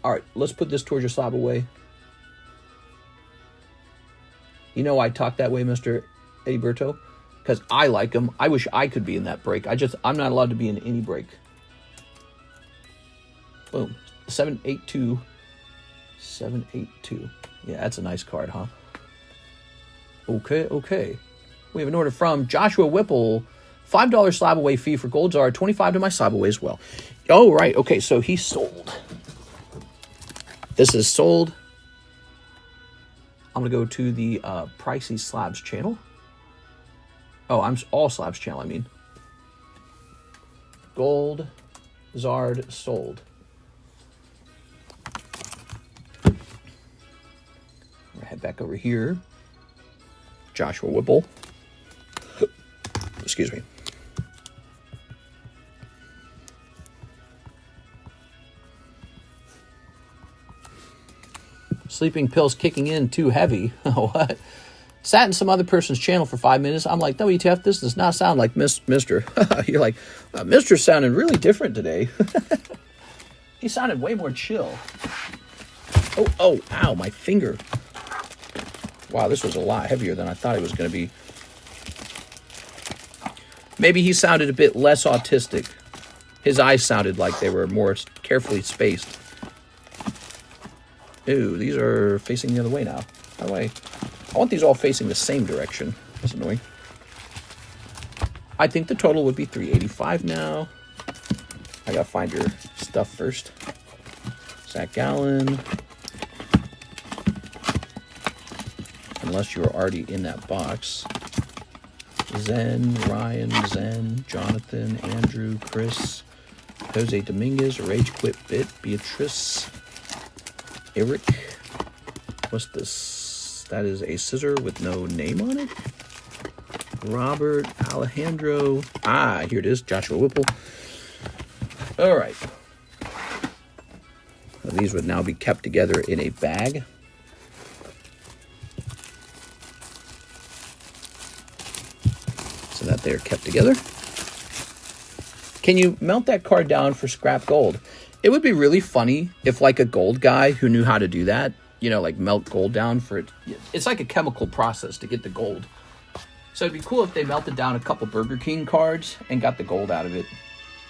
All right. Let's put this towards your slab away. You know I talk that way, Mr. Ediberto, because I like him. I wish I could be in that break. I'm not allowed to be in any break. Boom. 782. 782. Yeah, that's a nice card, huh? Okay, okay. We have an order from Joshua Whipple. $5 slab away fee for Gold Zard. $25 to my slab away as well. Oh, right. Okay, so he sold. This is sold. I'm going to go to the Pricey Slabs channel. Oh, I'm all Slabs channel, I mean. Gold Zard sold. We'll head back over here. Joshua Whipple. Excuse me. Sleeping pills kicking in too heavy. What? Sat in some other person's channel for 5 minutes. I'm like, WTF, this does not sound like Mr. You're like, Mr. sounded really different today. He sounded way more chill. Oh, ow, my finger. Wow, this was a lot heavier than I thought it was going to be. Maybe he sounded a bit less autistic. His eyes sounded like they were more carefully spaced. Ooh, these are facing the other way now. By the way, I want these all facing the same direction. That's annoying. I think the total would be $385 now. I gotta find your stuff first. Zach Gallen. Unless you're already in that box. Zen, Ryan, Zen, Jonathan, Andrew, Chris, Jose Dominguez, Rage Quit Bit, Beatrice, Eric. What's this? That is a scissor with no name on it. Robert, Alejandro. Ah, here it is. Joshua Whipple. All right. Well, these would now be kept together in a bag. So that they're kept together. Can you melt that card down for scrap gold? It would be really funny if like a gold guy who knew how to do that, you know, like melt gold down for it. It's like a chemical process to get the gold. So it'd be cool if they melted down a couple Burger King cards and got the gold out of it.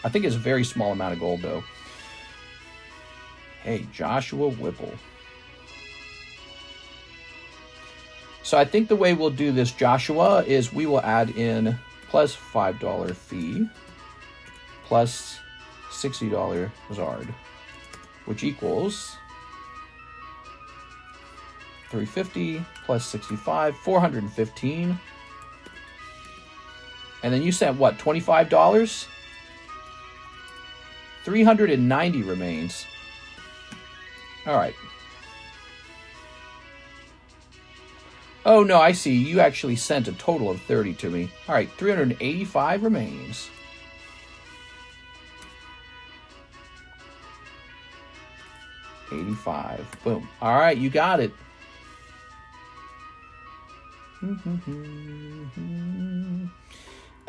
I think it's a very small amount of gold though. Hey, Joshua Whipple. So I think the way we'll do this, Joshua, is we will add in plus $5 fee plus $60 Zard, which equals $350 plus 65, $415. And then you sent what, $25? $390 remains. All right. Oh, no, I see. You actually sent a total of 30 to me. All right, 385 remains. $85. Boom. All right, you got it.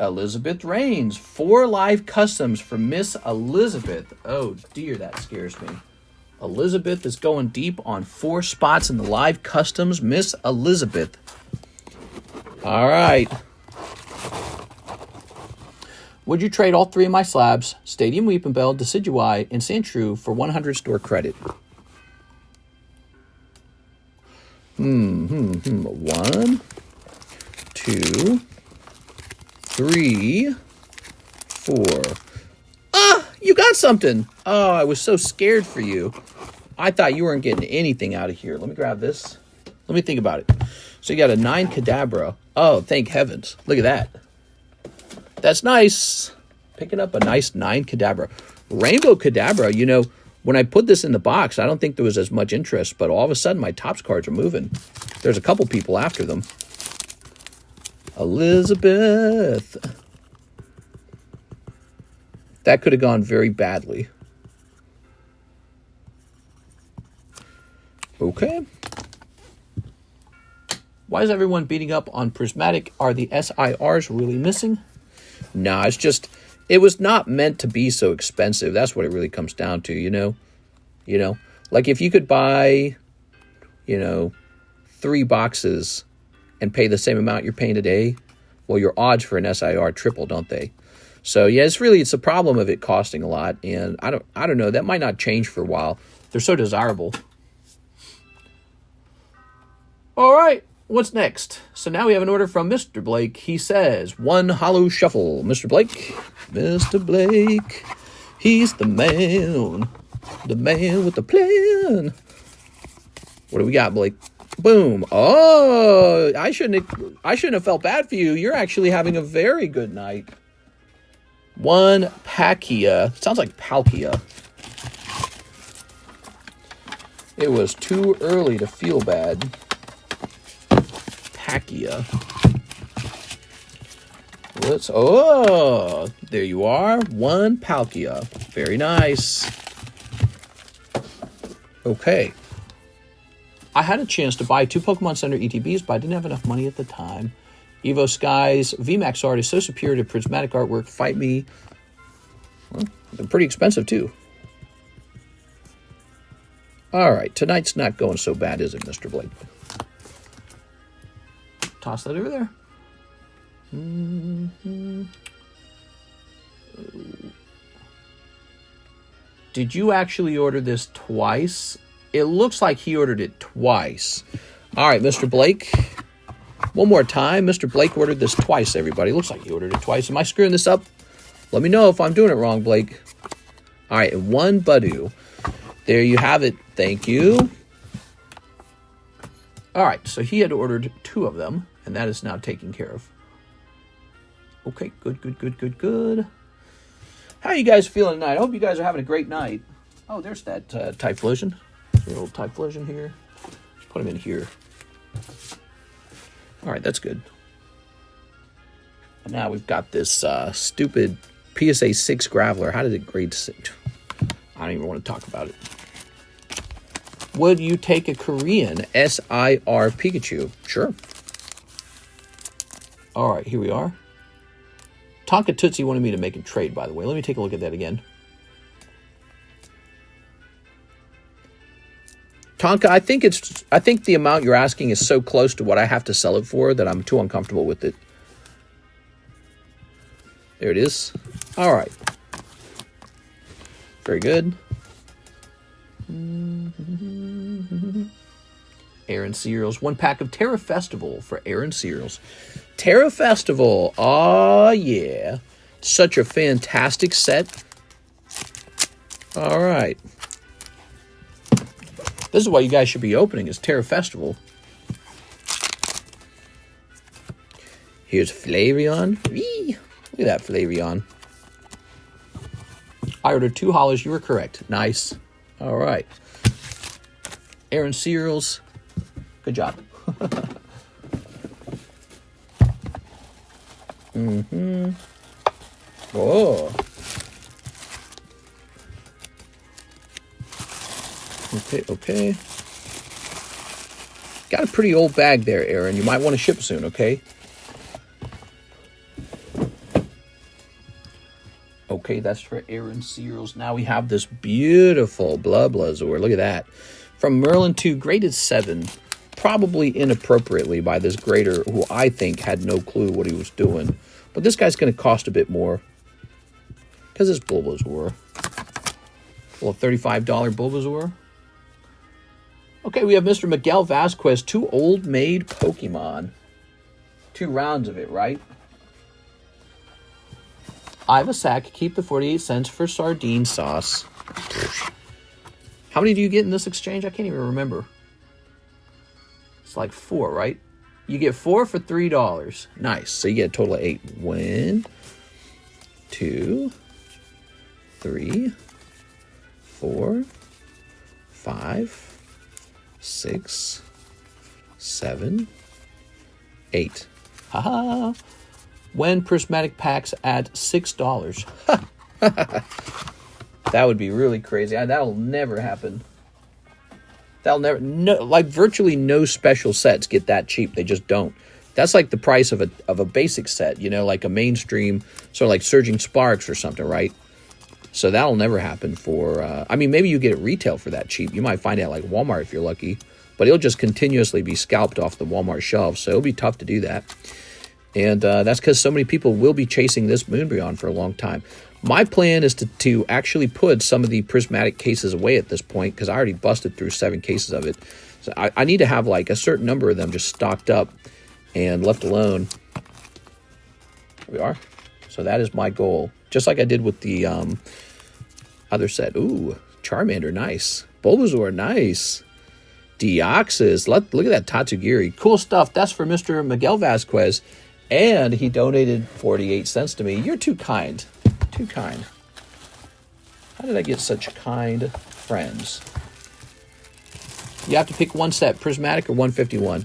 Elizabeth Rains. 4 live customs from Miss Elizabeth. Oh, dear, that scares me. Elizabeth is going deep on 4 spots in the live customs. Miss Elizabeth. All right. Would you trade all 3 of my slabs, Stadium Weepinbell, Decidueye, and Sandshrew for 100 store credit? 1, 2, 3, 4. Ah, you got something. Oh, I was so scared for you. I thought you weren't getting anything out of here. Let me grab this. Let me think about it. So you got a 9 Kadabra. Oh, thank heavens. Look at that. That's nice. Picking up a nice 9 Kadabra. Rainbow Kadabra, you know, when I put this in the box, I don't think there was as much interest, but all of a sudden my Topps cards are moving. There's a couple people after them. Elizabeth. That could have gone very badly. Okay. Why is everyone beating up on Prismatic? Are the SIRs really missing? Nah, it's just, it was not meant to be so expensive. That's what it really comes down to, you know? You know, like if you could buy, you know, 3 boxes and pay the same amount you're paying today, well, your odds for an SIR triple, don't they? So yeah, it's a problem of it costing a lot, and I don't know, that might not change for a while. They're so desirable. All right, what's next? So now we have an order from Mr. Blake. He says, 1 Holo Shuffle. Mr. Blake, he's the man with the plan. What do we got, Blake? Boom. Oh, I shouldn't have felt bad for you. You're actually having a very good night. 1 Palkia. Sounds like Palkia. It was too early to feel bad. Palkia. Oh, there you are. 1 Palkia. Very nice. Okay. I had a chance to buy 2 Pokemon Center ETBs, but I didn't have enough money at the time. Evo Sky's VMAX art is so superior to Prismatic artwork. Fight me. Well, they're pretty expensive, too. All right. Tonight's not going so bad, is it, Mr. Blake? Toss that over there. Did you actually order this twice? It looks like he ordered it twice. All right, Mr. Blake. One more time. Mr. Blake ordered this twice, everybody. Looks like he ordered it twice. Am I screwing this up? Let me know if I'm doing it wrong, Blake. All right, and 1 Badoo. There you have it. Thank you. All right, so he had ordered 2 of them, and that is now taken care of. Okay, good. How are you guys feeling tonight? I hope you guys are having a great night. Oh, there's that Typhlosion. There's a little Typhlosion here. Let's put him in here. All right, that's good. And now we've got this stupid PSA 6 Graveler. How did it grade 6? I don't even want to talk about it. Would you take a Korean SIR Pikachu? Sure. All right, here we are. Tonka Tootsie wanted me to make a trade, by the way. Let me take a look at that again. Tonka, I think the amount you're asking is so close to what I have to sell it for that I'm too uncomfortable with it. There it is. All right. Very good. Aaron Cereals. 1 pack of Terra Festival for Aaron Cereals. Terra Festival. Oh, yeah. Such a fantastic set. All right. This is what you guys should be opening, is Terra Festival. Here's Flareon. Whee! Look at that Flareon. I ordered 2 Holos. You were correct. Nice. All right. Aaron Cereals. Good job. Oh. Okay. Got a pretty old bag there, Aaron. You might want to ship soon, okay? Okay, that's for Aaron Cereals. Now we have this beautiful Blablazor. Look at that. From Merlin 2, graded 7. Probably inappropriately by this grader who I think had no clue what he was doing. But this guy's going to cost a bit more. Because it's Bulbasaur. Well, $35 Bulbasaur. Okay, we have Mr. Miguel Vasquez. 2 old-made Pokemon. 2 rounds of it, right? I have a sack. Keep the 48 cents for sardine sauce. How many do you get in this exchange? I can't even remember. It's like 4, right? You get 4 for $3. Nice. So you get a total of 8. 1, 2, 3, 4, 5, 6, 7, 8. Haha. When prismatic packs at $6. That would be really crazy. That'll never happen. That'll never, no, like virtually no special sets get that cheap. They just don't. That's like the price of a basic set, you know, like a mainstream, sort of like Surging Sparks or something, right? So that'll never happen for, I mean, maybe you get it retail for that cheap. You might find it at like Walmart if you're lucky, but it'll just continuously be scalped off the Walmart shelves. So it'll be tough to do that. And that's because so many people will be chasing this Moonbreon for a long time. My plan is to actually put some of the prismatic cases away at this point, because I already busted through 7 cases of it. So I need to have like a certain number of them just stocked up and left alone. Here we are. So that is my goal. Just like I did with the other set. Ooh, Charmander, nice. Bulbasaur, nice. Deoxys, look at that Tatsugiri. Cool stuff. That's for Mr. Miguel Vasquez. And he donated 48 cents to me. You're too kind. Too kind. How did I get such kind friends? You have to pick one set, Prismatic or 151.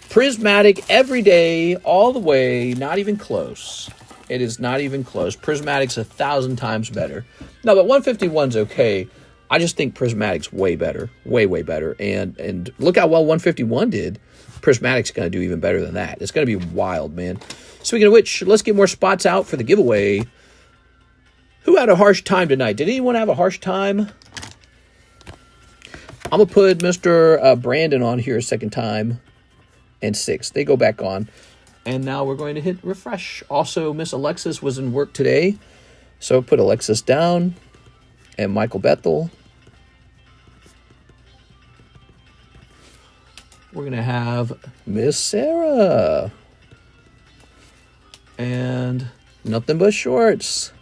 Prismatic every day, all the way, not even close. It is not even close. Prismatic's 1,000 times better. No, but 151's okay. I just think Prismatic's way better. Way, way better. And look how well 151 did. Prismatic's going to do even better than that. It's going to be wild, man. Speaking of which, let's get more spots out for the giveaway. Who had a harsh time tonight? Did anyone have a harsh time? I'm going to put Mr. Brandon on here a second time. And 6. They go back on. And now we're going to hit refresh. Also, Miss Alexis was in work today. So put Alexis down. And Michael Bethel. We're going to have Miss Sarah. And nothing but shorts.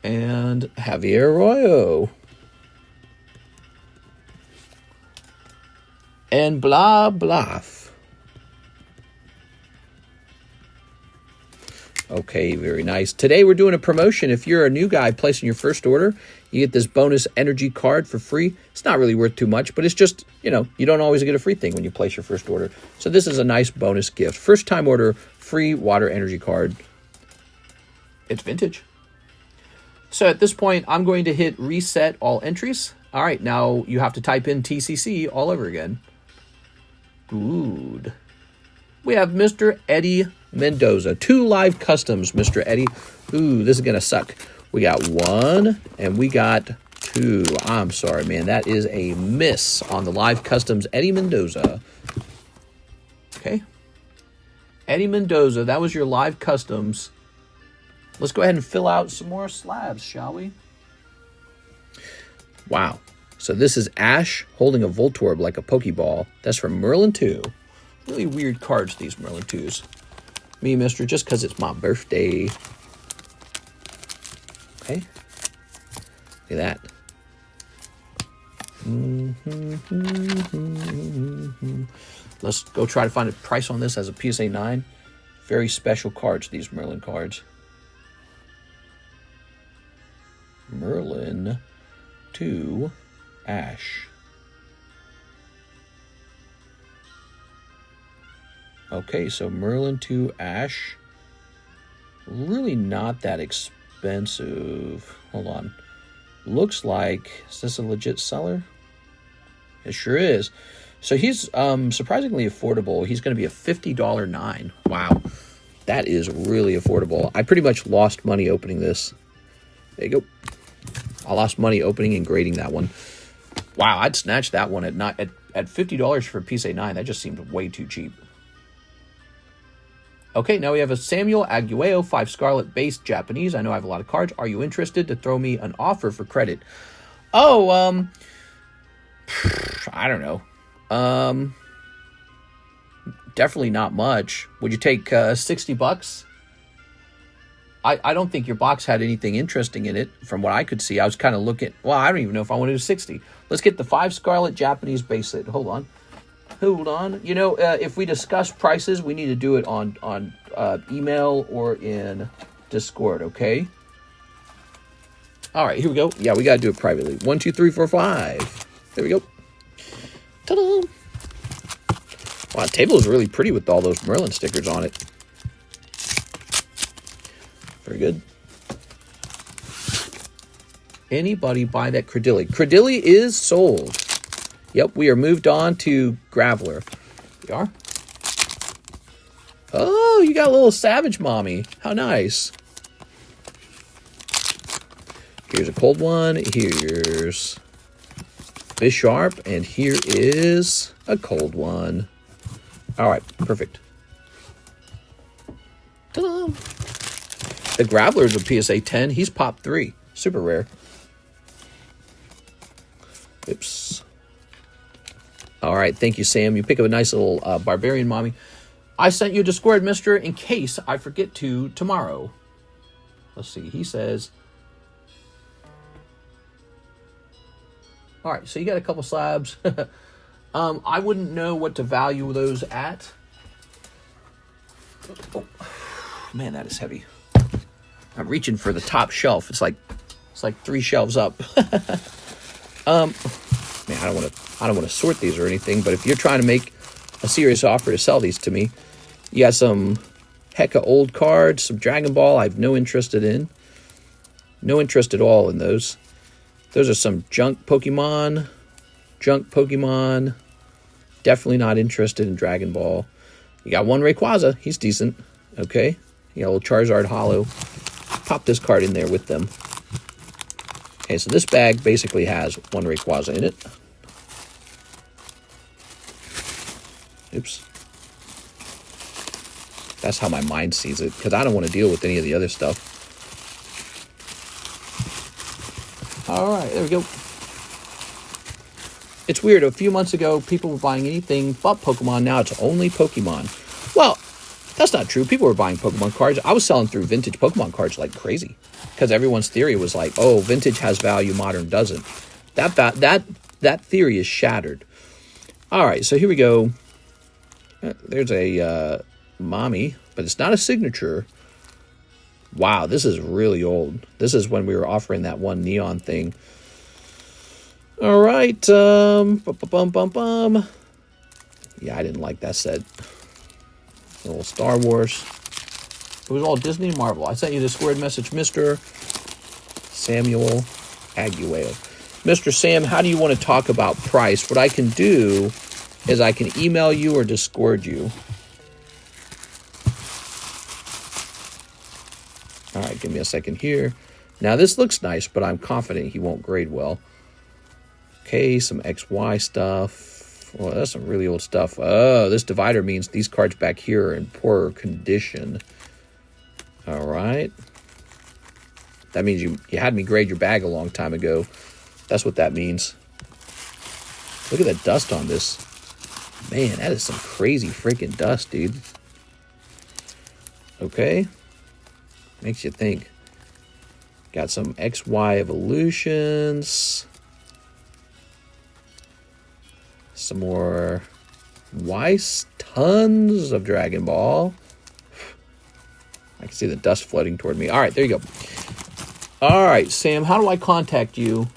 And Javier Arroyo. And blah, blah. Okay, very nice. Today we're doing a promotion. If you're a new guy placing your first order, you get this bonus energy card for free. It's not really worth too much, but it's just, you know, you don't always get a free thing when you place your first order. So this is a nice bonus gift. First time order, free water energy card. It's vintage. So at this point, I'm going to hit reset all entries. All right, now you have to type in TCC all over again. Good. We have Mr. Eddie Mendoza. 2 live customs, Mr. Eddie. Ooh, this is going to suck. We got 1 and we got 2. I'm sorry, man. That is a miss on the live customs, Eddie Mendoza. Okay. Eddie Mendoza, that was your live customs. Let's go ahead and fill out some more slabs, shall we? Wow. So this is Ash holding a Voltorb like a Pokeball. That's from Merlin 2. Really weird cards, these Merlin 2s. Me, mister, just because it's my birthday. Okay. Look at that. Let's go try to find a price on this as a PSA 9. Very special cards, these Merlin cards. Merlin 2 Ash. Okay, so Merlin 2 Ash. Really not that expensive. Hold on. Looks like, is this a legit seller? It sure is. So he's surprisingly affordable. He's going to be a $50 9. Wow. That is really affordable. I pretty much lost money opening this. There you go. I lost money opening and grading that one. Wow, I'd snatch that one at $50 for a PSA 9. That just seemed way too cheap. Okay, now we have a Samuel Aguayo, 5 Scarlet base Japanese. I know I have a lot of cards. Are you interested to throw me an offer for credit? Oh, I don't know. Definitely not much. Would you take $60? I don't think your box had anything interesting in it from what I could see. I was kind of looking. Well, I don't even know if I wanted to do 60. Let's get the 5 Scarlet Japanese base set. Hold on. You know, if we discuss prices, we need to do it on email or in Discord, okay? All right, here we go. Yeah, we got to do it privately. 1, 2, 3, 4, 5. There we go. Ta-da! Wow, the table is really pretty with all those Merlin stickers on it. Very good. Anybody buy that Credilli? Credilli is sold. Yep, we are moved on to Graveler. We are. Oh, you got a little Savage Mommy. How nice. Here's a cold one. Here's Bisharp. And here is a cold one. All right, perfect. Ta-da! The Graveler is a PSA 10. He's pop 3. Super rare. Oops. All right, thank you, Sam. You pick up a nice little Barbarian Mommy. I sent you a Discord, mister, in case I forget to tomorrow. Let's see. He says... All right, so you got a couple slabs. I wouldn't know what to value those at. Oh, man, that is heavy. I'm reaching for the top shelf. It's like 3 shelves up. Man, I don't want to sort these or anything, but if you're trying to make a serious offer to sell these to me, you got some hecka old cards, some Dragon Ball I have no interest in. No interest at all in those. Those are some junk Pokemon. Definitely not interested in Dragon Ball. You got one Rayquaza. He's decent. Okay. You got a little Charizard Holo. Pop this card in there with them. Okay, so this bag basically has one Rayquaza in it. Oops. That's how my mind sees it, because I don't want to deal with any of the other stuff. All right, there we go. It's weird. A few months ago, people were buying anything but Pokemon. Now it's only Pokemon. Well, that's not true. People were buying Pokemon cards. I was selling through vintage Pokemon cards like crazy, because everyone's theory was like, oh, vintage has value, modern doesn't. That theory is shattered. All right, so here we go. There's a Mommy, but it's not a signature. Wow, this is really old. This is when we were offering that one neon thing. All right. Yeah, I didn't like that set. A little Star Wars. It was all Disney and Marvel. I sent you the squared message, Mr. Samuel Aguayo. Mr. Sam, how do you want to talk about price? What I can do is I can email you or Discord you. All right, give me a second here. Now, this looks nice, but I'm confident he won't grade well. Okay, some XY stuff. Well, that's some really old stuff. Oh, this divider means these cards back here are in poorer condition. All right. That means you had me grade your bag a long time ago. That's what that means. Look at the dust on this. Man, that is some crazy freaking dust, dude. Okay. Makes you think. Got some XY evolutions. Some more Weiss. Tons of Dragon Ball. I can see the dust floating toward me. All right, there you go. All right, Sam, how do I contact you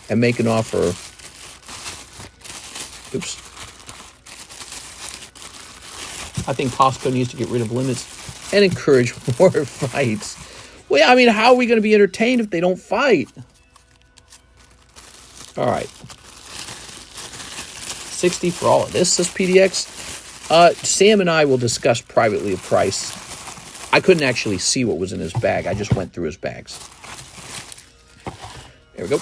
and make an offer? Oops. I think Costco needs to get rid of limits and encourage more fights. Well, I mean, how are we going to be entertained if they don't fight? All right. 60 for all of this, says PDX. Sam and I will discuss privately a price. I couldn't actually see what was in his bag. I just went through his bags. There we go.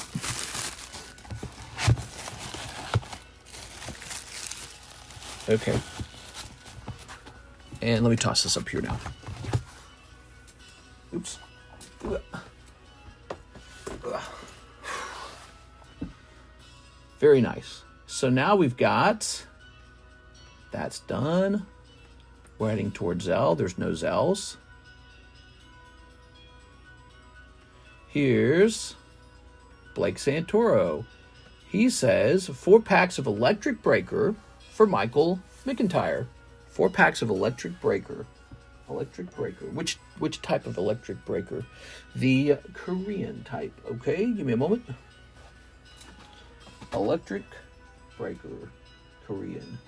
Okay. And let me toss this up here now. Oops. Very nice. So now we've got... That's done. We're heading towards ZELLE. There's no ZELLES. Here's Blake Santoro. He says 4 packs of Electric Breaker for Michael McIntyre. 4 packs of Electric Breaker. Electric Breaker. Which type of Electric Breaker? The Korean type. Okay, give me a moment. Electric breaker. Korean.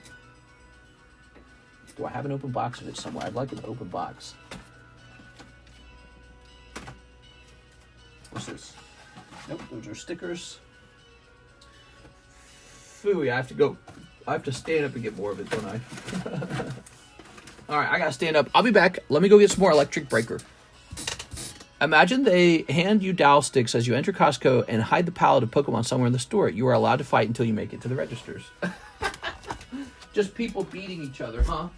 Do I have an open box of it somewhere? I'd like an open box. What's this? Nope, those are stickers. Phooey, I have to go. I have to stand up and get more of it, don't I? All right, I gotta stand up. I'll be back. Let me go get some more electric breaker. Imagine they hand you dowel sticks as you enter Costco and hide the pallet of Pokemon somewhere in the store. You are allowed to fight until you make it to the registers. Just people beating each other, huh?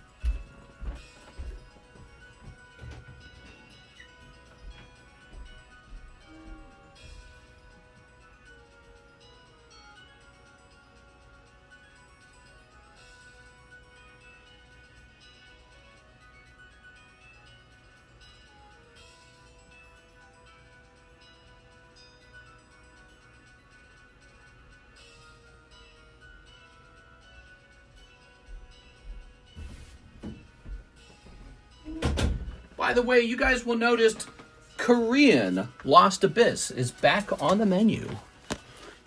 By the way, you guys will notice Korean Lost Abyss is back on the menu.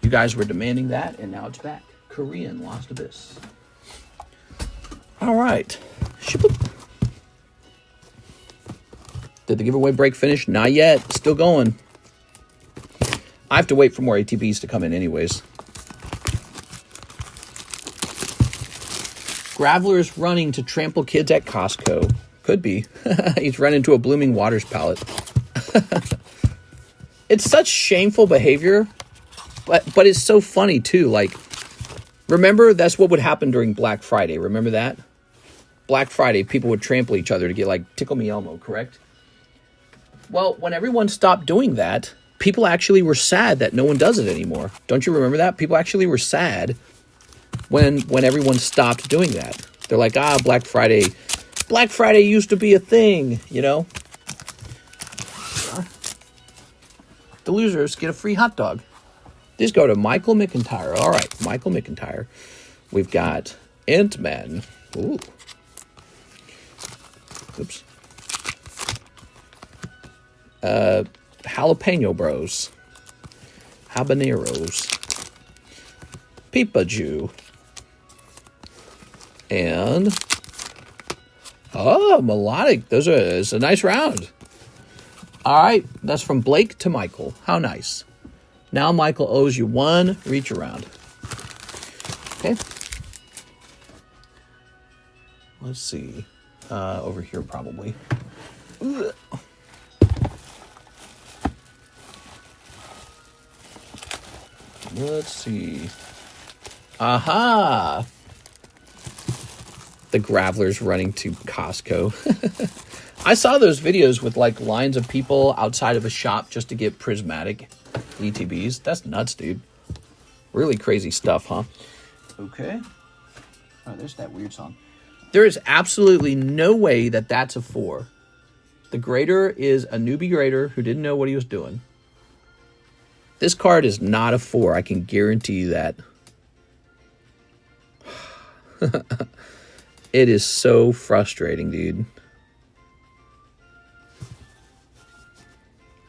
You guys were demanding that, and now it's back. Korean Lost Abyss. All right. Did the giveaway break finish? Not yet. Still going. I have to wait for more ATBs to come in anyways. Graveler's running to trample kids at Costco. Could be. He's run into a Blooming Waters pallet. It's such shameful behavior, but it's so funny too. Like, remember, that's what would happen during Black Friday. Remember that? Black Friday, people would trample each other to get, like, Tickle Me Elmo, correct? Well, when everyone stopped doing that, people actually were sad that no one does it anymore. Don't you remember that? People actually were sad when everyone stopped doing that. They're like, Black Friday used to be a thing, you know? The losers get a free hot dog. These go to Michael McIntyre. All right, Michael McIntyre. We've got Ant-Man. Ooh. Oops. Jalapeno Bros. Habaneros. Peepajou. And... oh, melodic. It's a nice round. All right. That's from Blake to Michael. How nice. Now Michael owes you one reach around. Okay. Let's see. Over here probably. Ugh. Let's see. Aha! The Graveler's running to Costco. I saw those videos with like lines of people outside of a shop just to get prismatic ETBs. That's nuts, dude. Really crazy stuff, huh? Okay. Oh, there's that weird song. There is absolutely no way that that's a 4. The grader is a newbie grader who didn't know what he was doing. This card is not a 4. I can guarantee you that. It is so frustrating, dude.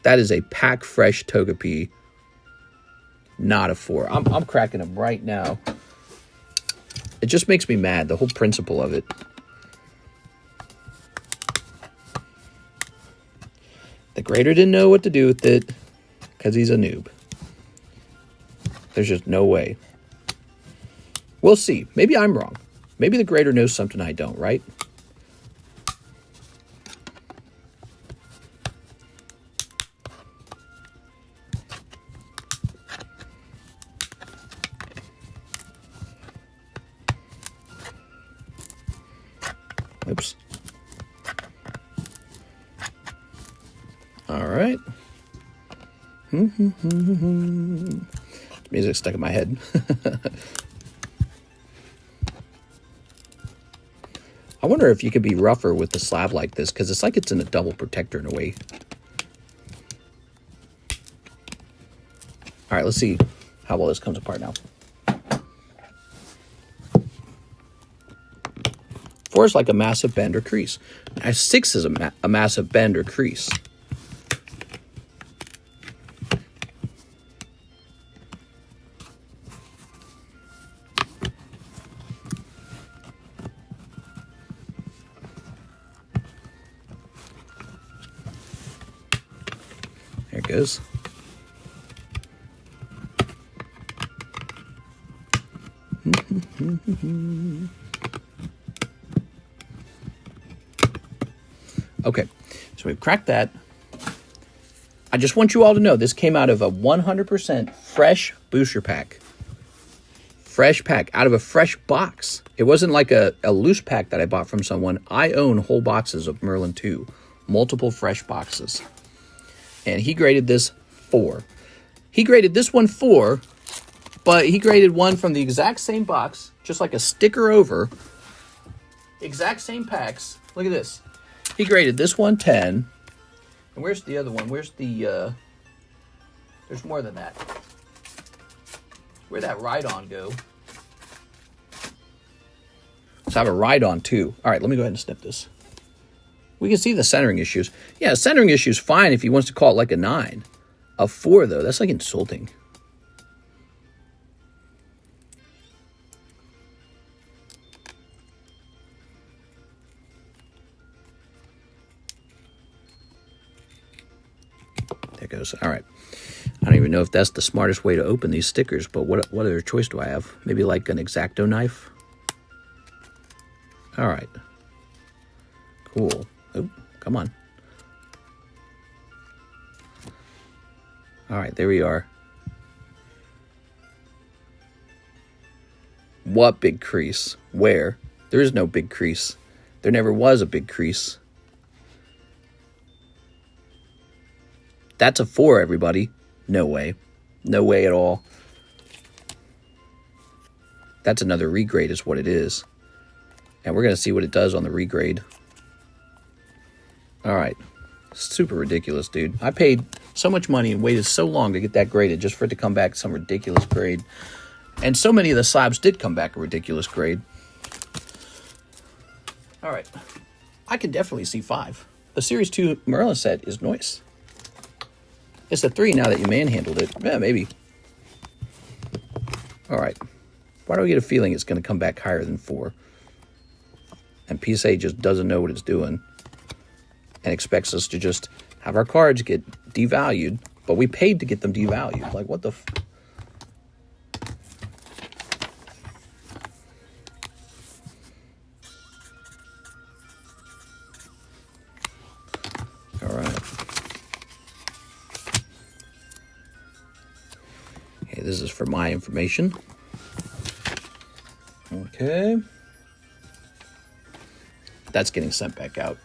That is a pack fresh Togepi. Not a 4. I'm cracking them right now. It just makes me mad, the whole principle of it. The grader didn't know what to do with it because he's a noob. There's just no way. We'll see. Maybe I'm wrong. Maybe the grader knows something I don't, right? Oops. All right. Music stuck in my head. I wonder if you could be rougher with the slab like this, because it's like it's in a double protector in a way. All right, let's see how well this comes apart now. 4 is like a massive bend or crease. 6 is a massive bend or crease. goes. Okay, so we've cracked that. I just want you all to know this came out of a 100% fresh booster pack. Fresh pack, out of a fresh box. It wasn't like a loose pack that I bought from someone. I own whole boxes of Merlin 2. Multiple fresh boxes. And he graded this 4. He graded this one 4, but he graded one from the exact same box, just like a sticker over. Exact same packs. Look at this. He graded this one 10. And where's the other one? Where's the, there's more than that. Where'd that ride-on go? So I have a ride-on too. All right, let me go ahead and snip this. We can see the centering issues. Yeah, centering issues fine if he wants to call it like a 9. A 4, though, that's like insulting. There it goes. All right. I don't even know if that's the smartest way to open these stickers, but what other choice do I have? Maybe like an X-Acto knife? All right. Cool. Oh, come on. All right, there we are. What big crease? Where? There is no big crease. There never was a big crease. That's a 4, everybody. No way. No way at all. That's another regrade is what it is. And we're going to see what it does on the regrade. All right. Super ridiculous, dude. I paid so much money and waited so long to get that graded just for it to come back some ridiculous grade. And so many of the slabs did come back a ridiculous grade. All right. I can definitely see 5. The Series 2 Merlin set is nice. It's a 3 now that you manhandled it. Yeah, maybe. All right. Why do I get a feeling it's going to come back higher than 4? And PSA just doesn't know what it's doing and expects us to just have our cards get devalued, but we paid to get them devalued. Like, what the f... All right. Okay, this is for my information. Okay. That's getting sent back out.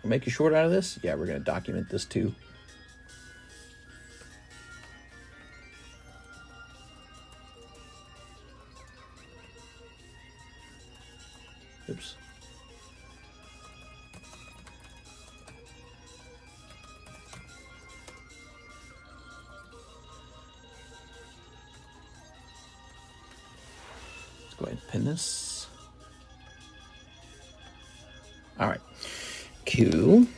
We'll make a short out of this? Yeah, we're going to document this too. Oops. Let's go ahead and pin this. All right, Q.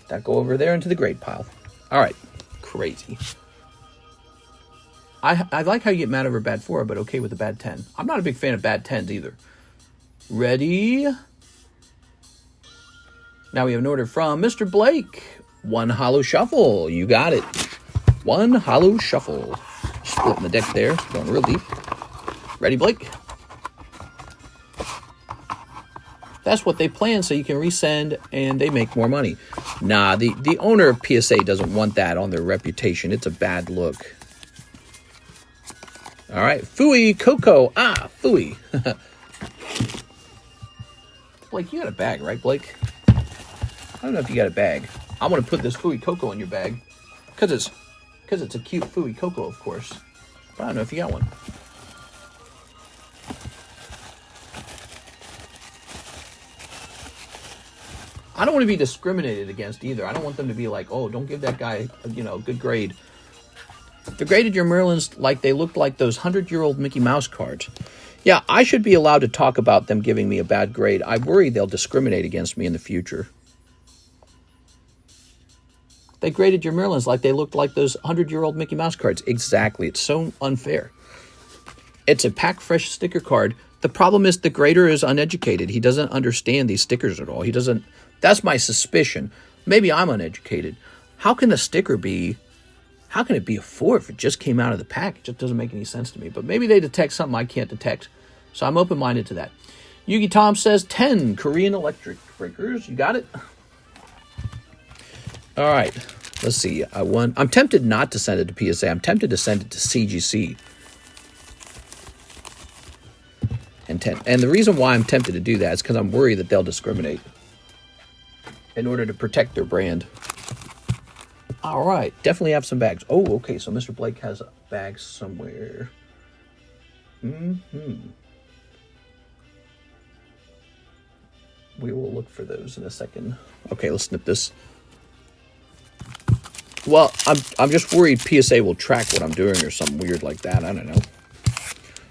That go over there into the grade pile. All right, crazy. I like how you get mad over bad 4, but okay with a bad 10. I'm not a big fan of bad 10s either. Ready? Now we have an order from Mr. Blake. 1 Holo Shuffle. You got it. 1 Holo Shuffle. Splitting the deck there, going real deep. Ready, Blake? That's what they plan so you can resend and they make more money. Nah, the owner of PSA doesn't want that on their reputation. It's a bad look. All right, Fooey Coco. Ah, Fooey. Blake, you got a bag, right, Blake? I don't know if you got a bag. I want to put this Fooey Coco in your bag because it's a cute Fooey Coco, of course. But I don't know if you got one. I don't want to be discriminated against either. I don't want them to be like, oh, don't give that guy, a good grade. They graded your Merlins like they looked like those 100-year-old Mickey Mouse cards. Yeah, I should be allowed to talk about them giving me a bad grade. I worry they'll discriminate against me in the future. They graded your Merlins like they looked like those 100-year-old Mickey Mouse cards. Exactly. It's so unfair. It's a pack fresh sticker card. The problem is the grader is uneducated. He doesn't understand these stickers at all. He doesn't... That's my suspicion. Maybe I'm uneducated. How can the sticker be, how can it be a 4 if it just came out of the pack? It just doesn't make any sense to me. But maybe they detect something I can't detect. So I'm open-minded to that. Yugi Tom says 10 Korean electric breakers. You got it? All right. Let's see. I'm tempted not to send it to PSA. I'm tempted to send it to CGC. And the reason why I'm tempted to do that is because I'm worried that they'll discriminate in order to protect their brand. All right. Definitely have some bags. Oh, okay. So Mr. Blake has a bag somewhere. We will look for those in a second. Okay, let's snip this. Well, I'm just worried PSA will track what I'm doing or something weird like that. I don't know.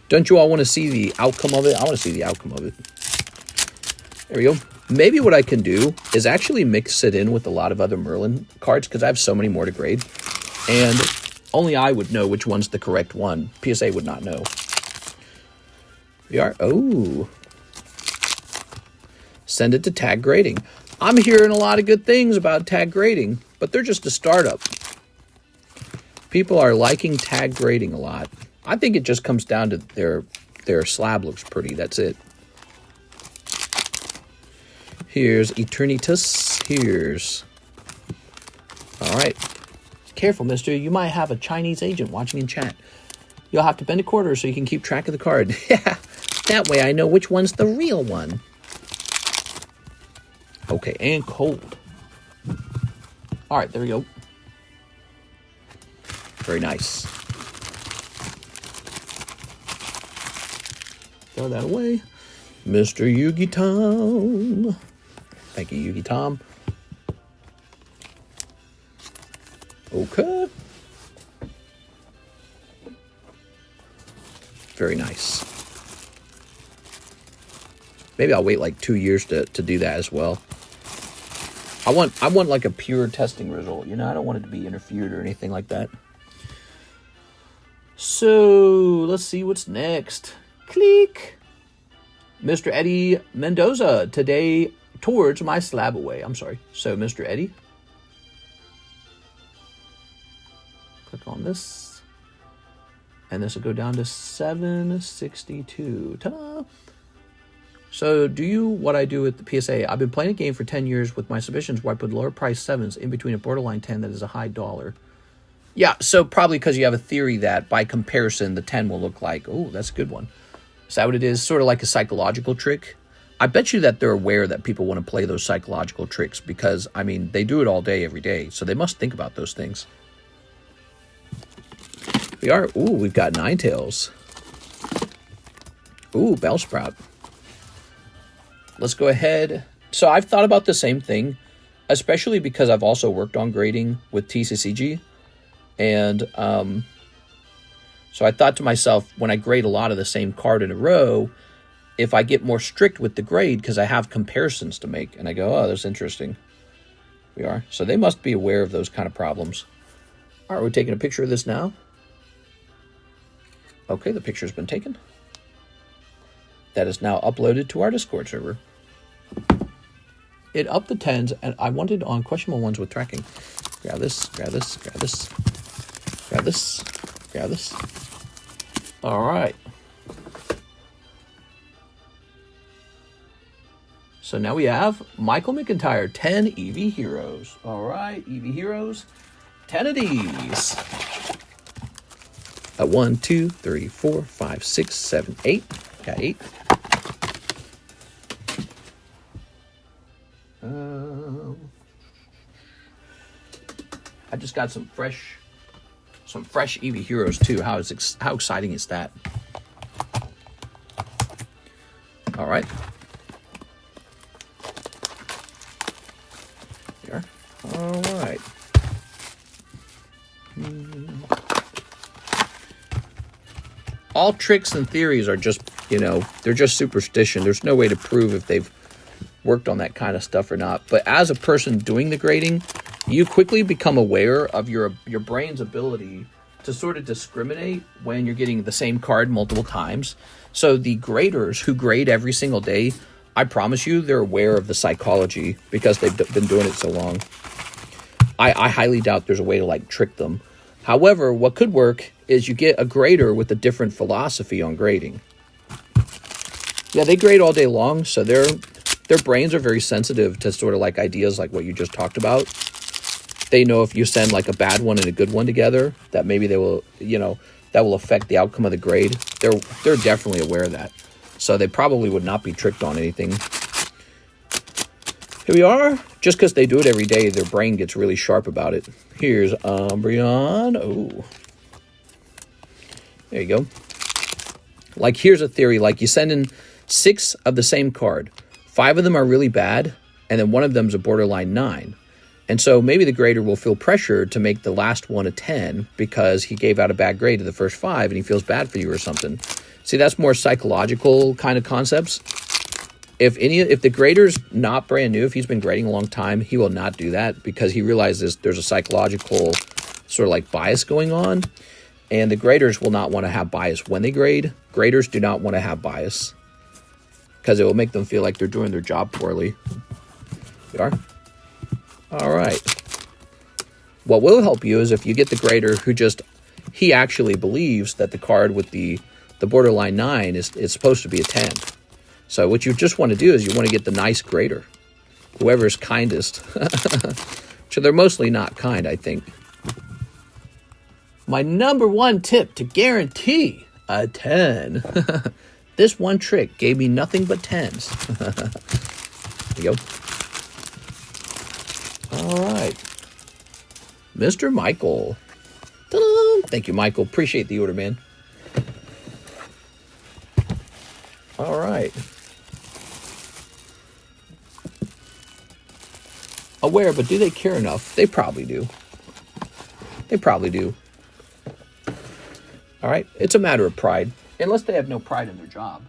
Don't you all want to see the outcome of it? I want to see the outcome of it. There we go. Maybe what I can do is actually mix it in with a lot of other Merlin cards because I have so many more to grade. And only I would know which one's the correct one. PSA would not know. We are. Oh. Send it to tag grading. I'm hearing a lot of good things about tag grading, but they're just a startup. People are liking tag grading a lot. I think it just comes down to their slab looks pretty. That's it. Here's Eternitus. Here's... All right. Careful, mister. You might have a Chinese agent watching in chat. You'll have to bend a quarter so you can keep track of the card. Yeah, that way I know which one's the real one. Okay, and cold. All right, there we go. Very nice. Throw that away. Mr. Yugi Tom. Thank you, Yugi Tom. Okay. Very nice. Maybe I'll wait like 2 years to do that as well. I want like a pure testing result, you know. I don't want it to be interfered or anything like that. So let's see what's next. Click. Mr. Eddie Mendoza today towards my slab away. I'm sorry. So Mr. Eddie, click on this, and this will go down to 762. Ta-da! So do you what I do with the PSA? I've been playing a game for 10 years with my submissions where I put lower price 7s in between a borderline 10 that is a high dollar. Yeah, so probably because you have a theory that by comparison the 10 will look like, oh, that's a good one. Is that what it is? Sort of like a psychological trick? I bet you that they're aware that people want to play those psychological tricks because, I mean, they do it all day, every day. So they must think about those things. We've got Ninetales. Ooh, Bellsprout. Let's go ahead. So I've thought about the same thing, especially because I've also worked on grading with TCCG. And so I thought to myself, when I grade a lot of the same card in a row, if I get more strict with the grade, because I have comparisons to make, and I go, oh, that's interesting. We are. So they must be aware of those kind of problems. All right, we're taking a picture of this now. Okay, the picture's been taken. That is now uploaded to our Discord server. It upped the 10s, and I wanted on questionable ones with tracking. Grab this, grab this, grab this, grab this, grab this. All right. So now we have Michael McIntyre, 10 EV Heroes. All right, EV Heroes, 10 of these. 1, 2, 3, 4, 5, 6, 7, 8. Got 8. I just got some fresh EV Heroes too. How exciting is that? All right. Here. All right. All tricks and theories are just, they're just superstition. There's no way to prove if they've worked on that kind of stuff or not. But as a person doing the grading, you quickly become aware of your brain's ability to sort of discriminate when you're getting the same card multiple times. So the graders who grade every single day, I promise you they're aware of the psychology because they've been doing it so long. I highly doubt there's a way to like trick them. However, what could work is you get a grader with a different philosophy on grading. Yeah, they grade all day long, so their brains are very sensitive to sort of like ideas like what you just talked about. They know if you send like a bad one and a good one together, that maybe they will, you know, that will affect the outcome of the grade. They're definitely aware of that. So they probably would not be tricked on anything. Here we are. Just because they do it every day, their brain gets really sharp about it. Here's Umbreon. Oh. There you go. Like, here's a theory. Like, you send in 6 of the same card. 5 of them are really bad, and then one of them's a borderline 9. And so maybe the grader will feel pressure to make the last one a 10 because he gave out a bad grade to the first 5 and he feels bad for you or something. See, that's more psychological kind of concepts. If the grader's not brand new, if he's been grading a long time, he will not do that because he realizes there's a psychological sort of like bias going on. And the graders will not want to have bias when they grade. Graders do not want to have bias because it will make them feel like they're doing their job poorly. We are? All right. What will help you is if you get the grader who he actually believes that the card with the borderline 9 is supposed to be a 10. So what you just want to do is you want to get the nice grader, whoever's kindest. So they're mostly not kind, I think. My number 1 tip to guarantee a 10. This one trick gave me nothing but 10s. There you go. All right. Mr. Michael. Ta-da! Thank you, Michael. Appreciate the order, man. All right. Aware, but do they care enough? They probably do. They probably do. All right. It's a matter of pride. Unless they have no pride in their job.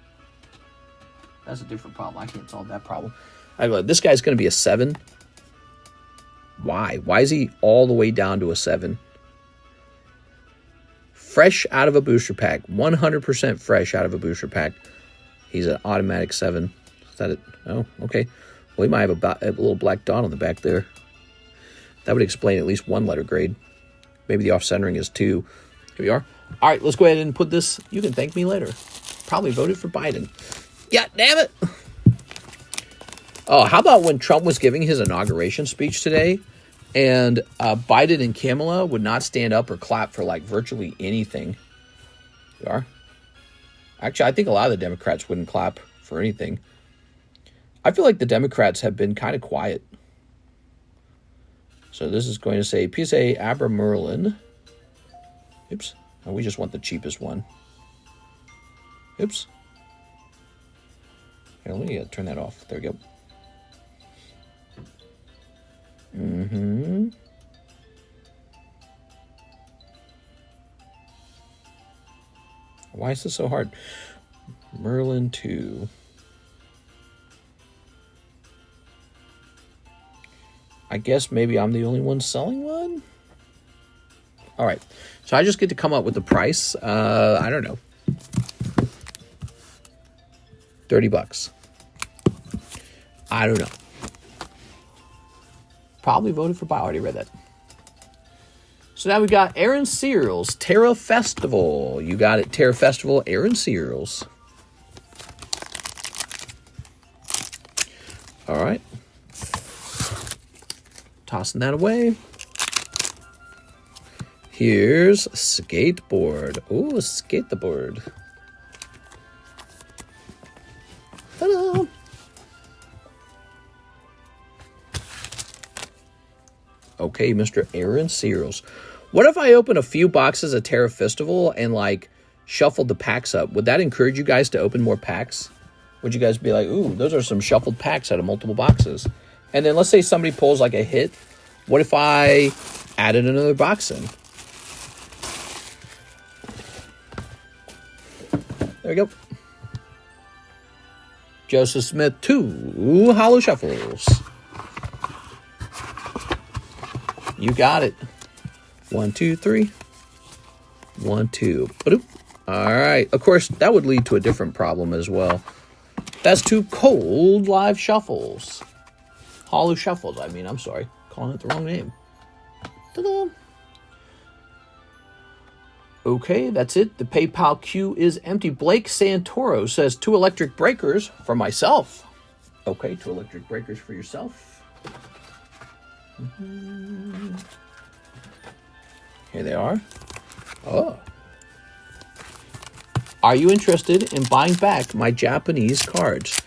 That's a different problem. I can't solve that problem. This guy's going to be a 7. Why? Why is he all the way down to a 7? Fresh out of a booster pack. 100% fresh out of a booster pack. He's an automatic 7. Is that it? Oh, okay. Well, he might have a little black dot on the back there. That would explain at least 1 letter grade. Maybe the off-centering is 2. Here we are. All right, let's go ahead and put this. You can thank me later. Probably voted for Biden. Yeah, damn it. Oh, how about when Trump was giving his inauguration speech today and Biden and Kamala would not stand up or clap for like virtually anything? You are? Actually, I think a lot of the Democrats wouldn't clap for anything. I feel like the Democrats have been kind of quiet. So this is going to say PSA Abramerlin. Oops. Oh, we just want the cheapest one. Oops. Here, let me turn that off. There we go. Why is this so hard? Merlin 2. I guess maybe I'm the only one selling one? All right. So I just get to come up with the price. I don't know. $30. I don't know. Probably voted for Bio. I already read that. So now we got Aaron Searles, Terra Festival. You got it, Terra Festival, Aaron Searles. All right. Tossing that away. Here's Skateboard. Oh, Skateboard. Ta-da! Okay, Mr. Aaron Searles. What if I open a few boxes of Terra Festival and, like, shuffled the packs up? Would that encourage you guys to open more packs? Would you guys be like, ooh, those are some shuffled packs out of multiple boxes? And then let's say somebody pulls, like, a hit. What if I added another box in? There we go. Joseph Smith, 2 Holo Shuffles. You got it. 1, 2, 3. 1, 2. Ba-doop. All right. Of course, that would lead to a different problem as well. That's 2 cold live shuffles. Holo shuffles, I mean. I'm sorry. Calling it the wrong name. Ta-da! Okay, that's it. The PayPal queue is empty. Blake Santoro says 2 electric breakers for myself. Okay, 2 electric breakers for yourself. Here they are. Oh. Are you interested in buying back my Japanese cards?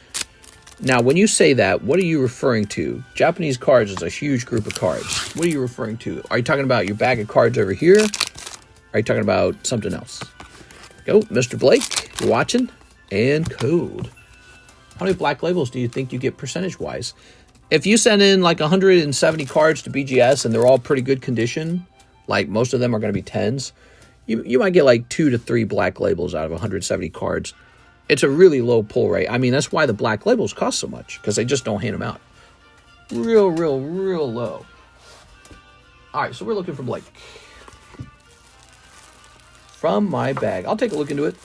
Now, when you say that, what are you referring to? Japanese cards is a huge group of cards. What are you referring to? Are you talking about your bag of cards over here? Are you talking about something else? Go, Mr. Blake, you're watching. And code. How many black labels do you think you get percentage-wise? If you send in like 170 cards to BGS and they're all pretty good condition, like most of them are going to be 10s, you might get like 2 to 3 black labels out of 170 cards. It's a really low pull rate. I mean, that's why the black labels cost so much, because they just don't hand them out. Real low. All right, so we're looking for Blake. From my bag. I'll take a look into it.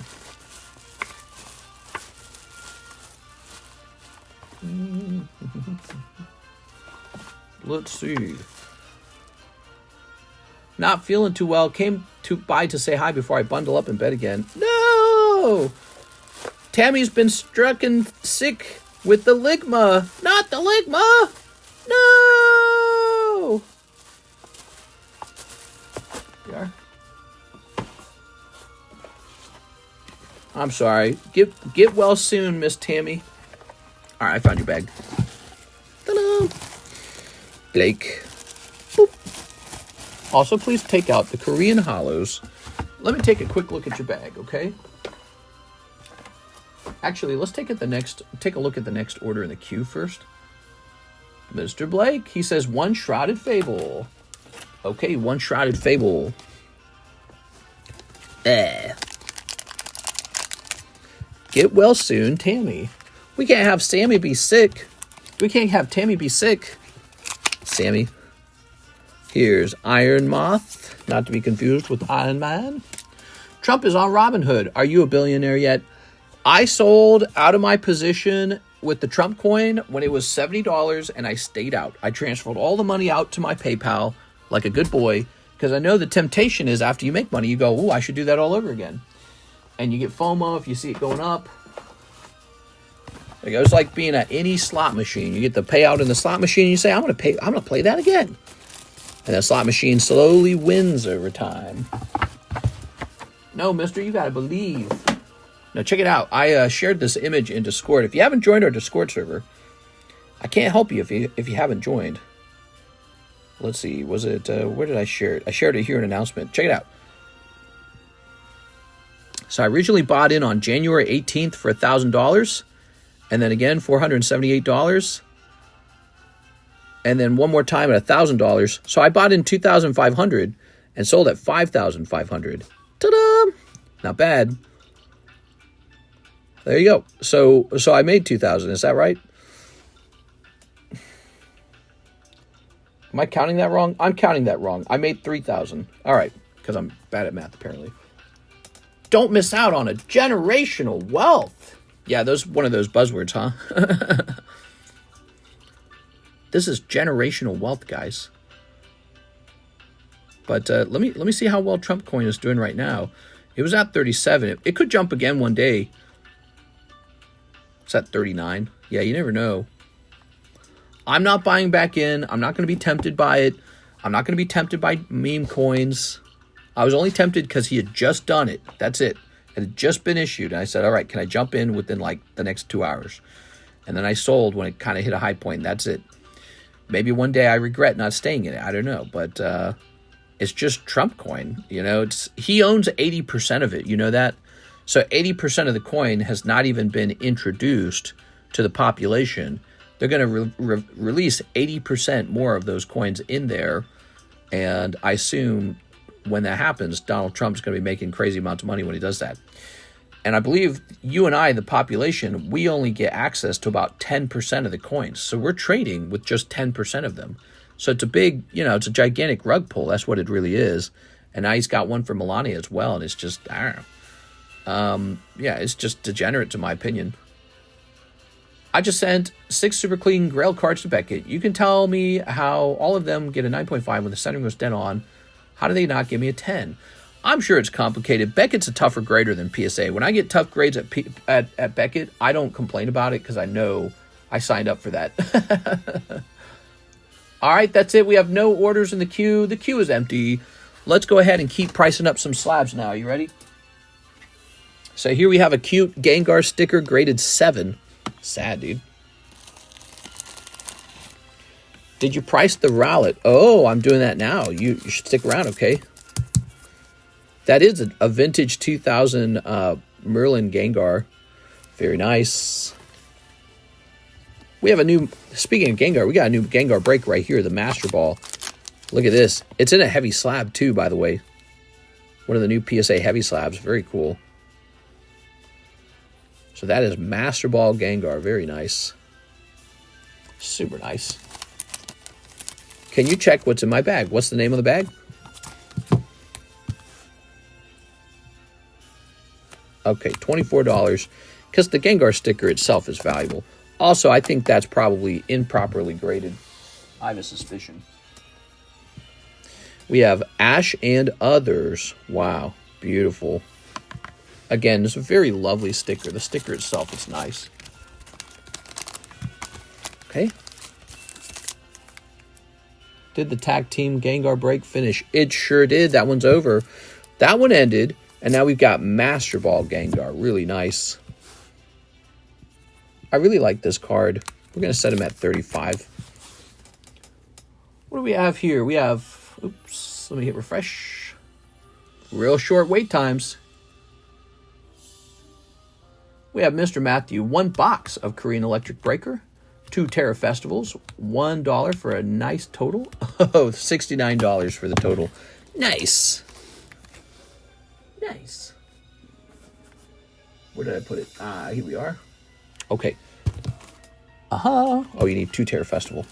Let's see. Not feeling too well. Came by to say hi before I bundle up in bed again. No! Tammy's been stricken sick with the ligma. Not the ligma! No! Here we are. I'm sorry. Get well soon, Miss Tammy. All right, I found your bag. Ta-da! Blake. Boop. Also, please take out the Korean Holos. Let me take a quick look at your bag, okay? Actually, let's take a look at the next order in the queue first. Mr. Blake, he says 1 Shrouded Fable. Okay, 1 Shrouded Fable. Get well soon, Tammy. We can't have Sammy be sick. We can't have Tammy be sick. Sammy. Here's Iron Moth, not to be confused with Iron Man. Trump is on Robinhood. Are you a billionaire yet? I sold out of my position with the Trump coin when it was $70 and I stayed out. I transferred all the money out to my PayPal like a good boy because I know the temptation is after you make money, you go, oh, I should do that all over again. And you get FOMO if you see it going up. It goes like being at any slot machine. You get the payout in the slot machine and you say, I'm going to play that again. And the slot machine slowly wins over time. No, mister, you got to believe. Now, check it out. I shared this image in Discord. If you haven't joined our Discord server, I can't help you if you haven't joined. Let's see. Was it, where did I share it? I shared it here in announcement. Check it out. So I originally bought in on January 18th for $1,000. And then again, $478. And then one more time at $1,000. So I bought in $2,500 and sold at $5,500. Ta-da! Not bad. There you go. So I made $2,000. Is that right? Am I counting that wrong? I'm counting that wrong. I made $3,000. All right, because I'm bad at math apparently. Don't miss out on a generational wealth. Yeah, one of those buzzwords, huh? This is generational wealth, guys. But let me see how well Trump coin is doing right now. It was at 37. It could jump again one day. It's at 39. Yeah, you never know. I'm not buying back in. I'm not going to be tempted by it. I'm not going to be tempted by meme coins. I was only tempted because he had just done it. That's it. It had just been issued. And I said, all right, can I jump in within like the next 2 hours? And then I sold when it kind of hit a high point. That's it. Maybe one day I regret not staying in it. I don't know. But it's just Trump coin. You know, he owns 80% of it. You know that? So 80% of the coin has not even been introduced to the population. They're going to release 80% more of those coins in there. And I assume when that happens, Donald Trump's going to be making crazy amounts of money when he does that. And I believe you and I, the population, we only get access to about 10% of the coins. So we're trading with just 10% of them. So it's a big, it's a gigantic rug pull. That's what it really is. And now he's got one for Melania as well. And it's just, I don't know. Yeah, it's just degenerate, to my opinion. I just sent 6 super clean Grail cards to Beckett. You can tell me how all of them get a 9.5 when the centering was dead on. How do they not give me a 10? I'm sure it's complicated. Beckett's a tougher grader than PSA. When I get tough grades at Beckett, I don't complain about it because I know I signed up for that. All right, that's it. We have no orders in the queue. The queue is empty. Let's go ahead and keep pricing up some slabs now. You ready? So here we have a cute Gengar sticker graded 7. Sad, dude. Did you price the Rowlet? Oh, I'm doing that now. You should stick around, okay? That is a vintage 2000 Merlin Gengar. Very nice. We have a new, speaking of Gengar, we got a new Gengar break right here, the Master Ball. Look at this. It's in a heavy slab too, by the way. One of the new PSA heavy slabs. Very cool. So that is Master Ball Gengar. Very nice. Super nice. Can you check what's in my bag? What's the name of the bag? Okay, $24. Because the Gengar sticker itself is valuable. Also, I think that's probably improperly graded. I have a suspicion. We have Ash and Others. Wow, beautiful. Again, it's a very lovely sticker. The sticker itself is nice. Okay. Did the tag team Gengar break finish? It sure did. That one's over. That one ended, and now we've got Master Ball Gengar. Really nice. I really like this card. We're going to set him at 35. What do we have here? We have, oops, let me hit refresh. Real short wait times. We have Mr. Matthew, 1 box of Korean Electric Breaker, 2 Terra Festivals, $1 for a nice total. Oh, $69 for the total. Nice. Nice. Where did I put it? Here we are. Okay. Oh, you need 2 Terra Festival.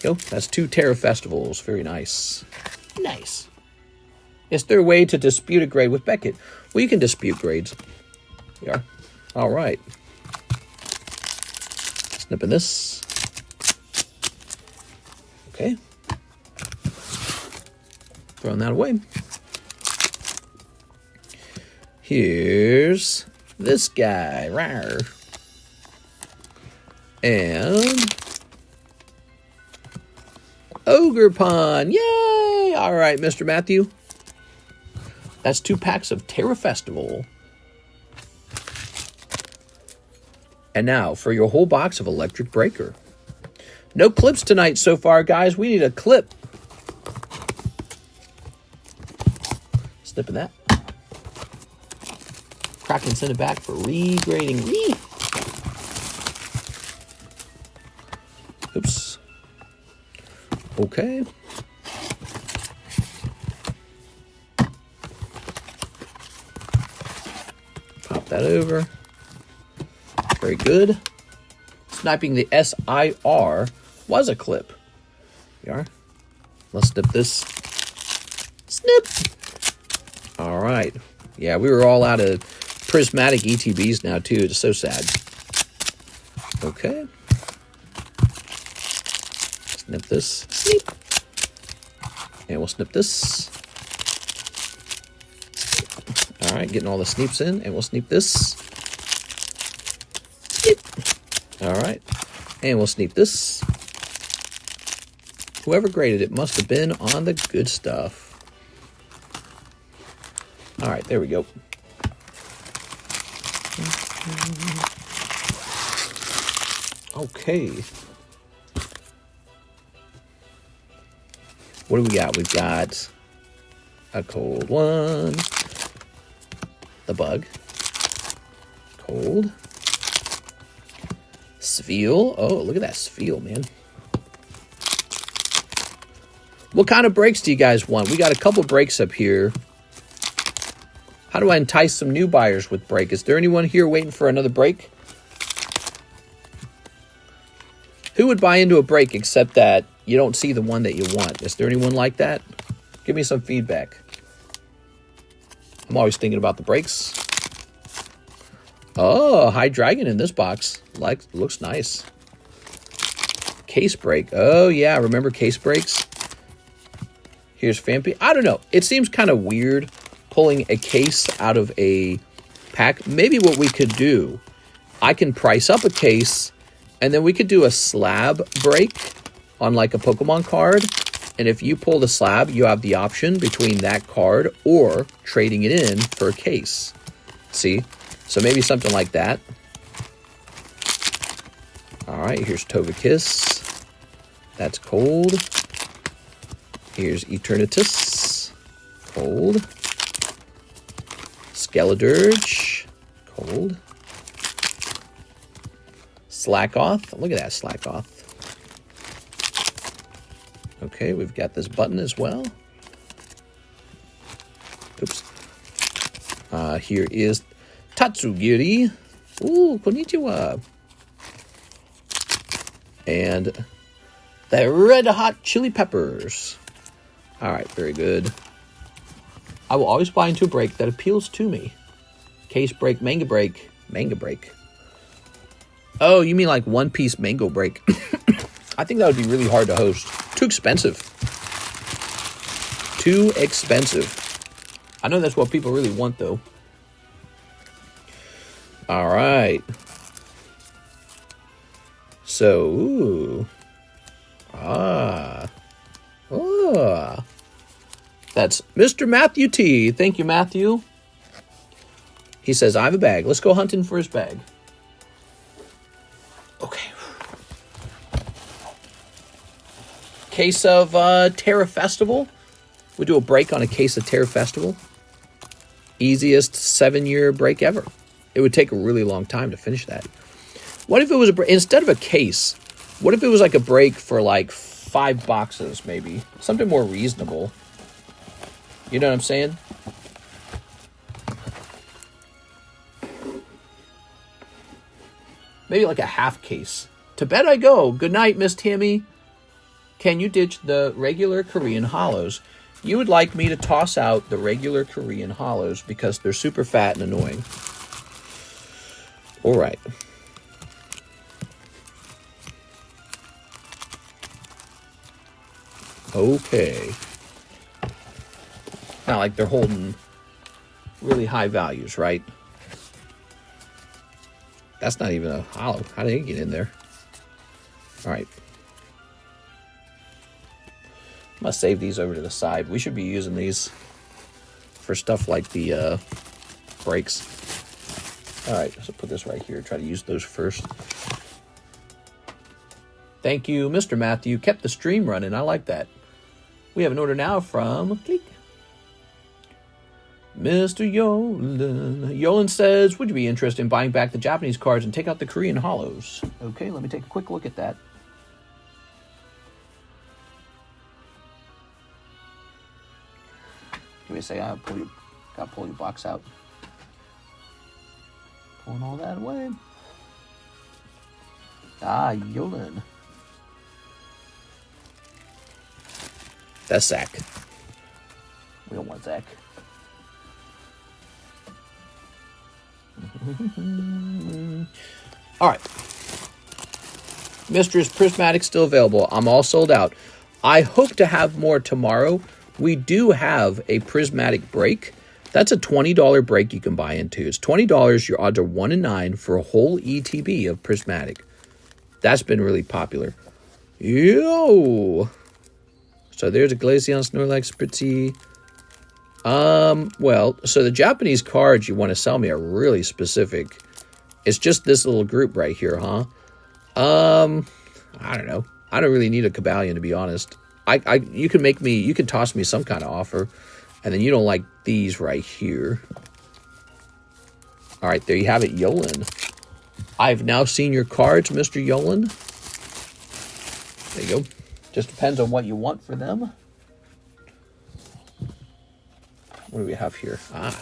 Go. That's 2 Terra Festivals. Very nice. Nice. Is there a way to dispute a grade with Beckett? Well, you can dispute grades. Here we are. All right. Snipping this. Okay. Throwing that away. Here's this guy. Rawr. And Ogre Pond. Yay! All right, Mr. Matthew. That's 2 packs of Terra Festival. And now for your whole box of Electric Breaker. No clips tonight so far, guys. We need a clip. Snipping that. Crack and send it back for regrading. Oops. Okay. Pop that over. Very good. Sniping the SIR was a clip. Here we are. Let's snip this. Snip. All right. Yeah, we were all out of prismatic ETBs now, too. It's so sad. Okay. Snip this. Snip. And we'll snip this. All right, getting all the sneeps in. And we'll sneep this. Snip. All right. And we'll sneep this. Whoever graded it must have been on the good stuff. All right, there we go. Okay. What do we got? We've got a cold one. The bug. Cold. Sveal. Oh, look at that Sveal, man. What kind of breaks do you guys want? We got a couple breaks up here. How do I entice some new buyers with break? Is there anyone here waiting for another break? Who would buy into a break except that you don't see the one that you want? Is there anyone like that? Give me some feedback. I'm always thinking about the breaks. Oh, High Dragon in this box. Looks nice. Case break. Oh, yeah. Remember case breaks? Here's Fampi. I don't know. It seems kind of weird pulling a case out of a pack. Maybe what we could do, I can price up a case, and then we could do a slab break on like a Pokemon card. And if you pull the slab, you have the option between that card or trading it in for a case. See? So maybe something like that. All right, here's Togekiss. That's cold. Here's Eternatus. Cold. Skeledirge. Cold. Slackoth. Look at that Slackoth. Okay, we've got this button as well. Oops. Here is Tatsugiri. Ooh, konnichiwa. And the red hot chili peppers. All right, very good. I will always buy into a break that appeals to me. Case break, manga break, manga break. Oh, you mean like One Piece mango break? I think that would be really hard to host. Too expensive. Too expensive. I know that's what people really want, though. All right. So, ooh. That's Mr. Matthew T. Thank you, Matthew. He says, I have a bag. Let's go hunting for his bag. Okay. Case of Terra Festival. We do a break on a case of Terra Festival. Easiest 7-year break ever. It would take a really long time to finish that. What if it was a break, instead of a case, what if it was like a break for like 5 boxes maybe? Something more reasonable. You know what I'm saying? Maybe like a half case. To bed I go. Good night, Miss Tammy. Can you ditch the regular Korean Holos? You would like me to toss out the regular Korean Holos because they're super fat and annoying. All right. Okay. Not like they're holding really high values, right? That's not even a holo. How did it get in there? All right. I'm going to save these over to the side. We should be using these for stuff like the brakes. All right, so put this right here. Try to use those first. Thank you, Mr. Matthew. Kept the stream running. I like that. We have an order now from Click. Mr. Yolan. Yolan says, would you be interested in buying back the Japanese cards and take out the Korean Holos? Okay, let me take a quick look at that. Give me a second. Gotta pull your box out. Pulling all that away. Ah, Yolan. That's Zach. We don't want Zach. All right. Mistress Prismatic still available. I'm all sold out. I hope to have more tomorrow. We do have a Prismatic break. That's a $20 break you can buy into. It's $20. Your odds are 1 in 9 for a whole ETB of Prismatic. That's been really popular. Yo! So there's a Glaceon, Snorlax, Spritzy. Well, so the Japanese cards you want to sell me are really specific. It's just this little group right here, huh? I don't know. I don't really need a Cabalion, to be honest. You can toss me some kind of offer, and then you don't like these right here. All right, there you have it, Yolan. I've now seen your cards, Mr. Yolan. There you go. Just depends on what you want for them. What do we have here? Ah.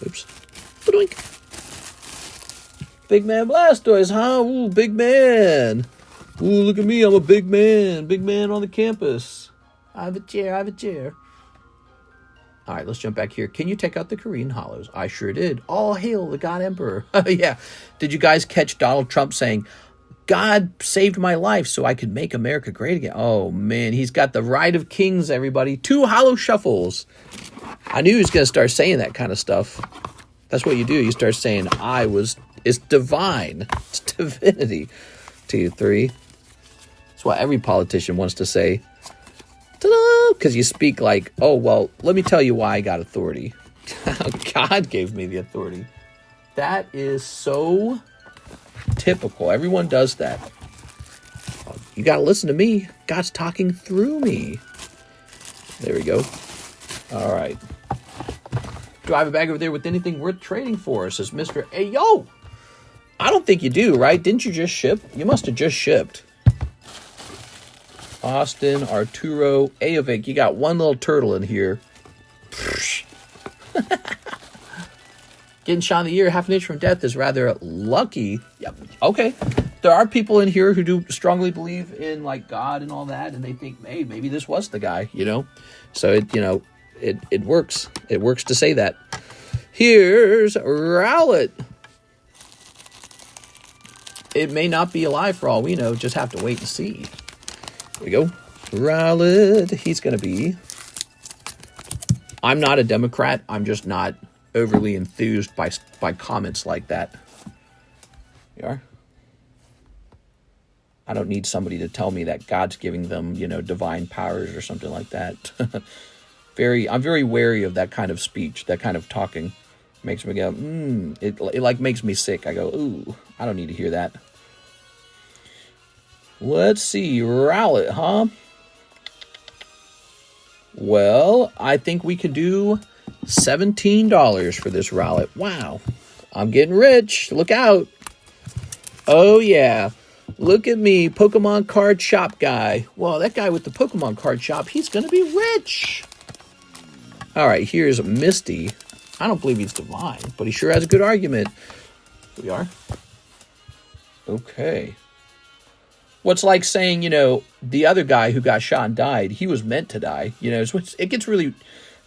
Oops. Ba-doink. Big Man Blastoise, huh? Ooh, big man. Ooh, look at me. I'm a big man. Big man on the campus. I have a chair. I have a chair. All right, let's jump back here. Can you take out the Korean holos? I sure did. All hail the God Emperor. Yeah. Did you guys catch Donald Trump saying, God saved my life so I could make America great again? Oh, man. He's got the right of kings, everybody. 2 holo shuffles. I knew he was going to start saying that kind of stuff. That's what you do. You start saying, it's divine. It's divinity. 2, 3. That's what every politician wants to say. Because you speak like, oh, well, let me tell you why I got authority. God gave me the authority. That is so typical. Everyone does that. You got to listen to me. God's talking through me. There we go. All right. Do I have a bag over there with anything worth trading for? Says Mr. Hey, yo! I don't think you do, right? Didn't you just ship? You must have just shipped. Austin, Arturo, Aovic, you got one little turtle in here. Getting shot in the ear half an inch from death is rather lucky. Yep. Okay. There are people in here who do strongly believe in like God and all that, and they think, hey, maybe this was the guy, you know? So it works. It works to say that. Here's Rowlett. It may not be alive for all we know. Just have to wait and see. There we go. Rowlett. He's going to be... I'm not a Democrat. I'm just not overly enthused by comments like that. You are? I don't need somebody to tell me that God's giving them, divine powers or something like that. I'm very wary of that kind of speech, that kind of talking. Makes me go, it like makes me sick. I go, ooh, I don't need to hear that. Let's see, Rowlett, huh? Well, I think we could do $17 for this Rowlett. Wow, I'm getting rich. Look out. Oh, yeah. Look at me, Pokemon card shop guy. Well, that guy with the Pokemon card shop, he's going to be rich. All right, here's Misty. I don't believe he's divine, but he sure has a good argument. Here we are. Okay. What's like saying, the other guy who got shot and died, he was meant to die. So it gets really,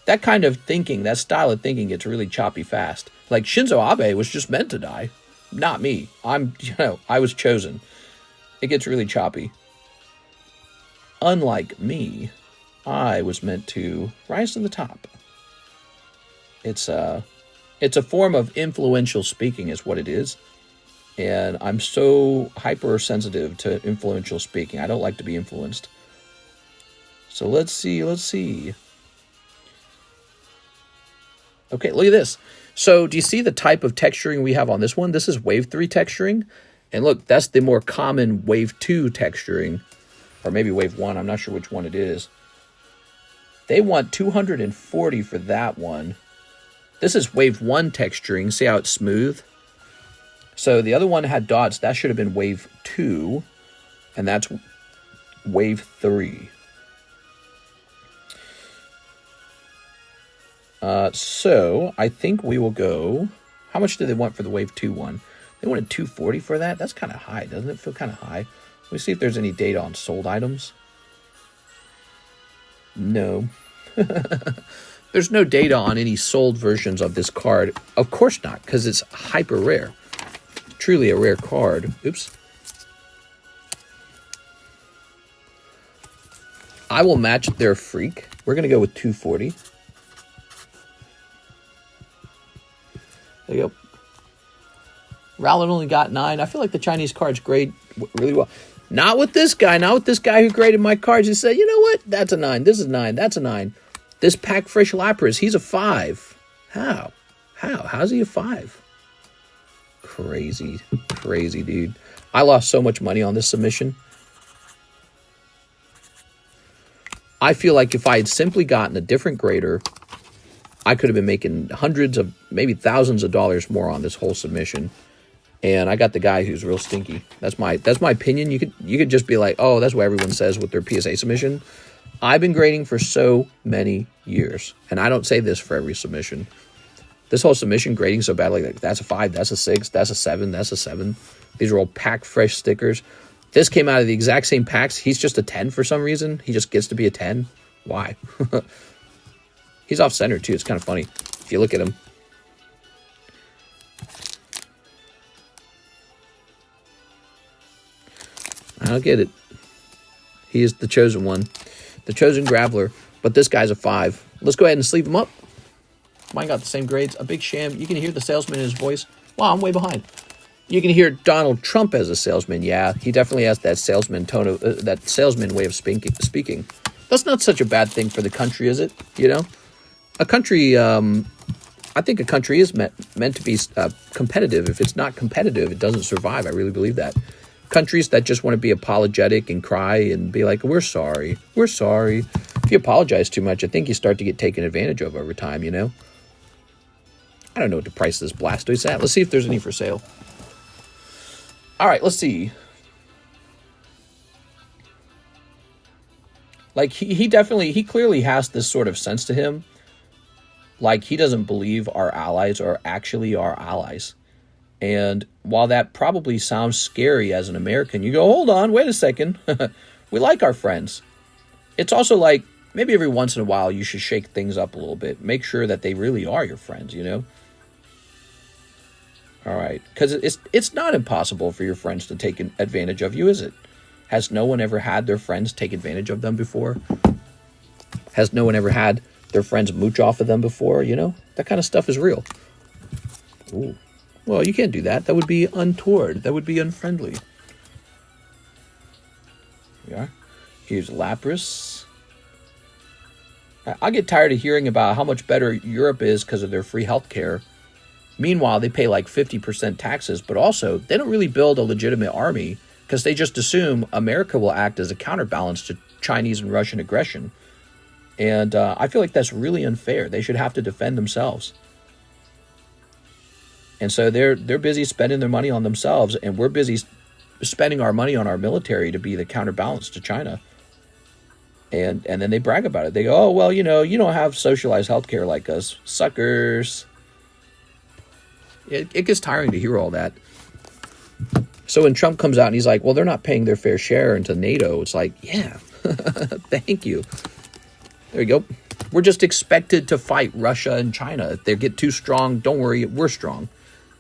that kind of thinking, that style of thinking gets really choppy fast. Like Shinzo Abe was just meant to die. Not me. I was chosen. It gets really choppy. Unlike me, I was meant to rise to the top. It's a form of influential speaking is what it is. And I'm so hypersensitive to influential speaking. I don't like to be influenced. So let's see. Okay, look at this. So do you see the type of texturing we have on this one? This is wave 3 texturing. And look, that's the more common wave 2 texturing. Or maybe wave 1. I'm not sure which one it is. They want 240 for that one. This is wave 1 texturing. See how it's smooth? So the other one had dots. That should have been wave 2. And that's wave 3. So I think we will go... How much do they want for the wave 2 one? They wanted 240 for that? That's kind of high. Doesn't it feel kind of high? Let me see if there's any data on sold items. No. There's no data on any sold versions of this card. Of course not, because it's hyper rare. Truly a rare card. Oops. I will match their freak. We're going to go with 240. There you go. Rowlett only got 9. I feel like the Chinese cards grade really well. Not with this guy. Not with this guy who graded my cards. He said, you know what? That's a 9. This is 9. That's a 9. This Pack Fresh Lapras, he's a 5. How? How's he a 5? Crazy, dude. I lost so much money on this submission. I feel like if I had simply gotten a different grader, I could have been making hundreds of, maybe thousands of dollars more on this whole submission. And I got the guy who's real stinky. That's my opinion. You could just be like, oh, that's what everyone says with their PSA submission. I've been grading for so many years, and I don't say this for every submission. This whole submission grading so bad, like that's a 5, that's a 6, that's a 7, that's a 7. These are all Pack Fresh stickers. This came out of the exact same packs. He's just a 10 for some reason. He just gets to be a 10. Why? He's off center too. It's kind of funny if you look at him. I don't get it. He is the chosen one, the chosen graveler. But this guy's a 5. Let's go ahead and sleeve him up. Mine got the same grades. A big sham. You can hear the salesman in his voice. Wow, I'm way behind. You can hear Donald Trump as a salesman. Yeah, he definitely has that salesman tone of that salesman way of speaking. That's not such a bad thing for the country, is it? You know, a country. I think a country is meant to be competitive. If it's not competitive, it doesn't survive. I really believe that. Countries that just want to be apologetic and cry and be like, we're sorry. We're sorry. If you apologize too much, I think you start to get taken advantage of over time, you know? I don't know what the price of this Blastoise is at. Let's see if there's any for sale. All right, let's see. Like, he clearly has this sort of sense to him. Like, he doesn't believe our allies are actually our allies. And while that probably sounds scary as an American, you go, hold on, wait a second. We like our friends. It's also like, maybe every once in a while you should shake things up a little bit. Make sure that they really are your friends, you know? All right. Because it's not impossible for your friends to take advantage of you, is it? Has no one ever had their friends take advantage of them before? Has no one ever had their friends mooch off of them before, you know? That kind of stuff is real. Ooh. Well, you can't do that. That would be untoward. That would be unfriendly. Here we are. Here's Lapras. I get tired of hearing about how much better Europe is because of their free healthcare. Meanwhile, they pay like 50% taxes, but also they don't really build a legitimate army because they just assume America will act as a counterbalance to Chinese and Russian aggression. And I feel like that's really unfair. They should have to defend themselves. And so they're busy spending their money on themselves, and we're busy spending our money on our military to be the counterbalance to China. And then they brag about it. They go, oh, well, you know, you don't have socialized healthcare like us. Suckers. It gets tiring to hear all that. So when Trump comes out and he's like, well, they're not paying their fair share into NATO, it's like, yeah, thank you. There you go. We're just expected to fight Russia and China. If they get too strong, don't worry, we're strong,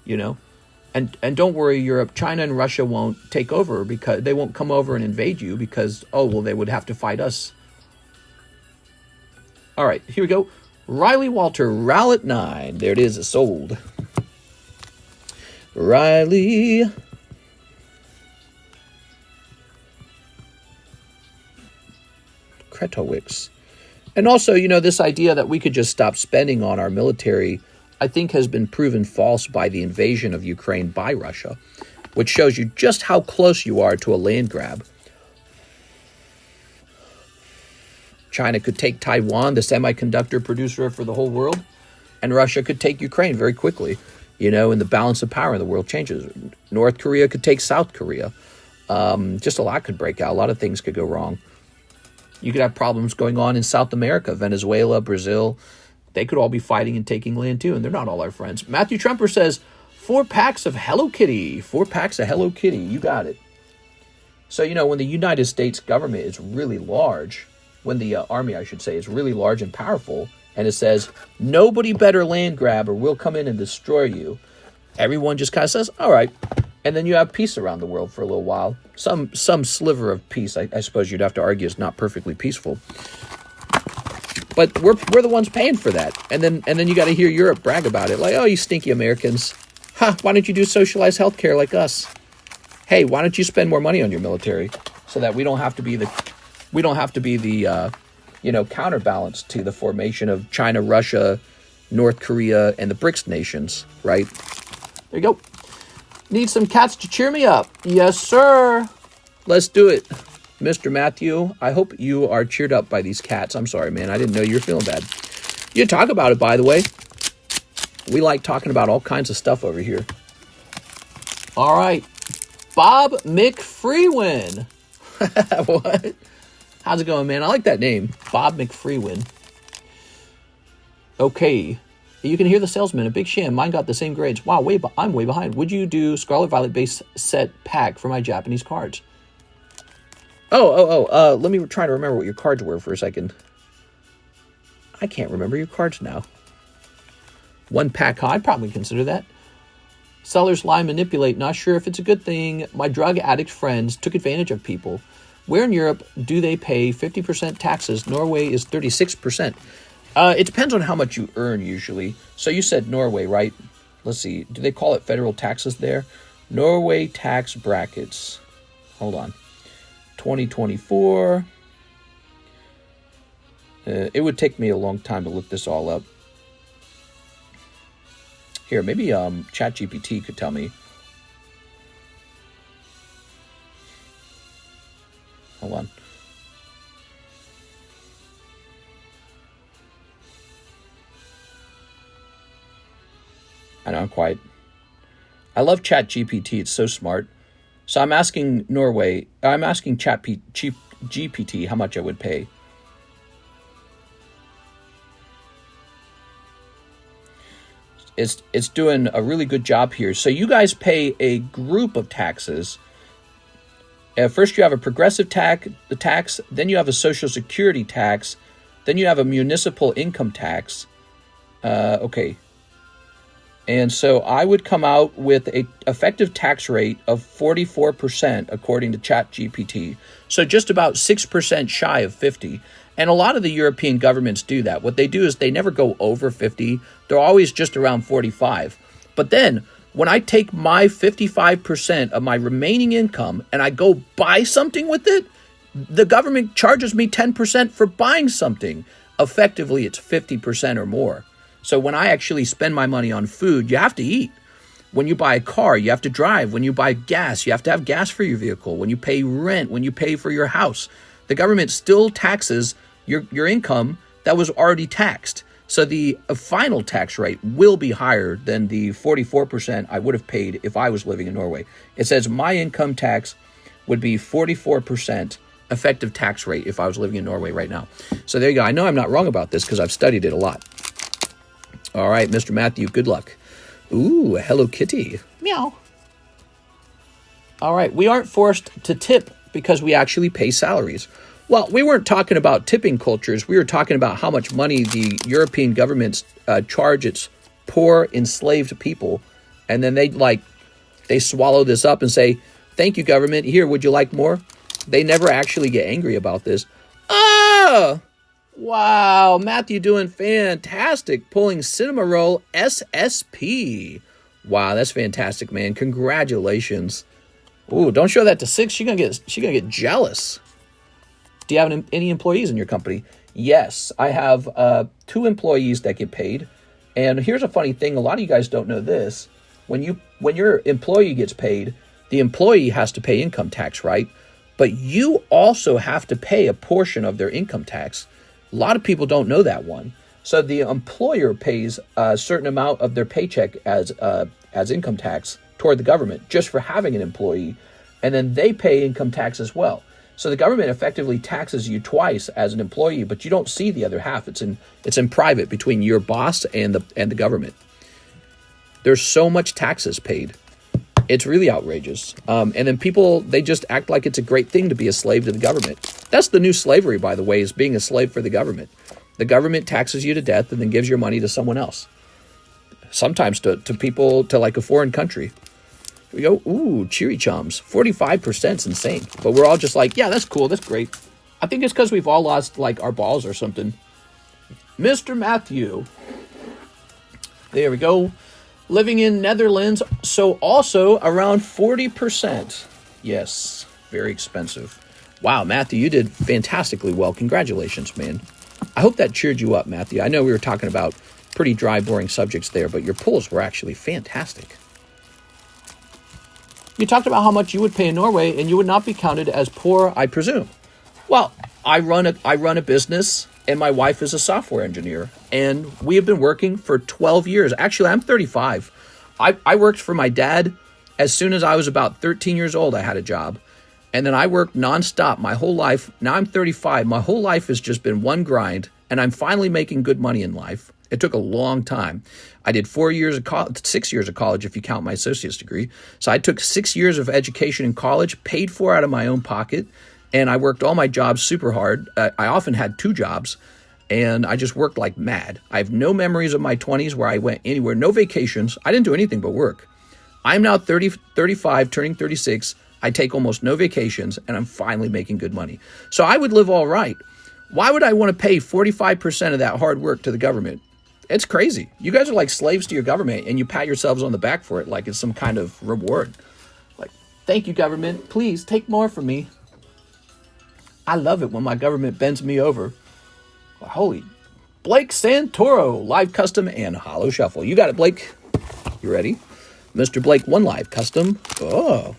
you know? And don't worry, Europe, China and Russia won't take over because they won't come over and invade you because, oh, well, they would have to fight us. All right, here we go. Riley Walter, Rowlet 9. There it is, it's sold. Riley. Kretowicz. And also, you know, this idea that we could just stop spending on our military, I think has been proven false by the invasion of Ukraine by Russia, which shows you just how close you are to a land grab. China could take Taiwan, the semiconductor producer for the whole world, and Russia could take Ukraine very quickly, you know, and the balance of power in the world changes. North Korea could take South Korea. Just a lot could break out. A lot of things could go wrong. You could have problems going on in South America, Venezuela, Brazil. They could all be fighting and taking land too, and they're not all our friends. Matthew Trumper says, 4 packs of Hello Kitty. 4 packs of Hello Kitty. You got it. So, you know, when the United States government is really large, when the army, I should say, is really large and powerful, and it says, nobody better land grab or we'll come in and destroy you, everyone just kind of says, all right. And then you have peace around the world for a little while. Some sliver of peace, I suppose you'd have to argue, is not perfectly peaceful. But we're the ones paying for that. And then you got to hear Europe brag about it. Like, oh, you stinky Americans. Why don't you do socialized healthcare like us? Hey, why don't you spend more money on your military so that we don't have to be the you know, counterbalance to the formation of China, Russia, North Korea, and the BRICS nations, right? There you go. Need some cats to cheer me up. Yes, sir. Let's do it. Mr. Matthew, I hope you are cheered up by these cats. I'm sorry, man. I didn't know you were feeling bad. You talk about it, by the way. We like talking about all kinds of stuff over here. All right. Bob McFreewin. What? How's it going, man? I like that name. Bob McFreewin. Okay. You can hear the salesman. A big sham. Mine got the same grades. Wow, I'm way behind. Would you do Scarlet Violet base set pack for my Japanese cards? Let me try to remember what your cards were for a second. I can't remember your cards now. 1 pack high, I'd probably consider that. Sellers lie, manipulate, not sure if it's a good thing. My drug addict friends took advantage of people. Where in Europe do they pay 50% taxes? Norway is 36%. It depends on how much you earn usually. So you said Norway, right? Let's see. Do they call it federal taxes there? Norway tax brackets. Hold on. 2024. It would take me a long time to look this all up. Here, maybe ChatGPT could tell me. Hold on. I know, I'm quiet. I love ChatGPT. It's so smart. So I'm asking Norway. I'm asking ChatGPT how much I would pay. It's doing a really good job here. So you guys pay a group of taxes. First you have a progressive tax, then you have a social security tax, then you have a municipal income tax. Okay. And so I would come out with an effective tax rate of 44% according to ChatGPT. So just about 6% shy of 50. And a lot of the European governments do that. What they do is they never go over 50. They're always just around 45. But then when I take my 55% of my remaining income and I go buy something with it, the government charges me 10% for buying something. Effectively, it's 50% or more. So when I actually spend my money on food, you have to eat. When you buy a car, you have to drive. When you buy gas, you have to have gas for your vehicle. When you pay rent, when you pay for your house, the government still taxes your income that was already taxed. So the final tax rate will be higher than the 44% I would have paid if I was living in Norway. It says my income tax would be 44% effective tax rate if I was living in Norway right now. So there you go. I know I'm not wrong about this because I've studied it a lot. All right, Mr. Matthew, good luck. Ooh, a Hello Kitty. Meow. All right, we aren't forced to tip because we actually pay salaries. Well, we weren't talking about tipping cultures. We were talking about how much money the European governments charge its poor, enslaved people. And then they swallow this up and say, thank you, government. Here, would you like more? They never actually get angry about this. Oh, wow. Matthew doing fantastic. Pulling Cinema Roll SSP. Wow, that's fantastic, man. Congratulations. Ooh, don't show that to Six. She's gonna get jealous. Do you have any employees in your company? Yes, I have 2 employees that get paid. And here's a funny thing. A lot of you guys don't know this. When your employee gets paid, the employee has to pay income tax, right? But you also have to pay a portion of their income tax. A lot of people don't know that one. So the employer pays a certain amount of their paycheck as income tax toward the government just for having an employee. And then they pay income tax as well. So the government effectively taxes you twice as an employee, but you don't see the other half. It's in private between your boss and the government. There's so much taxes paid. It's really outrageous. And then people, they just act like it's a great thing to be a slave to the government. That's the new slavery, by the way, is being a slave for the government. The government taxes you to death and then gives your money to someone else. Sometimes to people, to like a foreign country. We go, ooh, Cheery Chums. 45% is insane. But we're all just like, yeah, that's cool. That's great. I think it's because we've all lost like our balls or something. Mr. Matthew. There we go. Living in Netherlands. So also around 40%. Yes. Very expensive. Wow, Matthew, you did fantastically well. Congratulations, man. I hope that cheered you up, Matthew. I know we were talking about pretty dry, boring subjects there, but your pulls were actually fantastic. You talked about how much you would pay in Norway, and you would not be counted as poor, I presume. Well, I run a business, and my wife is a software engineer, and we have been working for 12 years. Actually, I'm 35. I worked for my dad as soon as I was about 13 years old. I had a job, and then I worked nonstop my whole life. Now I'm 35. My whole life has just been one grind, and I'm finally making good money in life. It took a long time. I did 6 years of college if you count my associate's degree. So I took 6 years of education in college, paid for out of my own pocket, and I worked all my jobs super hard. I often had 2 jobs, and I just worked like mad. I have no memories of my 20s where I went anywhere, no vacations. I didn't do anything but work. I'm now 35, turning 36. I take almost no vacations, and I'm finally making good money. So I would live all right. Why would I want to pay 45% of that hard work to the government? It's crazy. You guys are like slaves to your government, and you pat yourselves on the back for it like it's some kind of reward. Like, thank you, government. Please take more from me. I love it when my government bends me over. Holy. Blake Santoro, live custom and Holo shuffle. You got it, Blake. You ready? Mr. Blake, one live custom. Oh.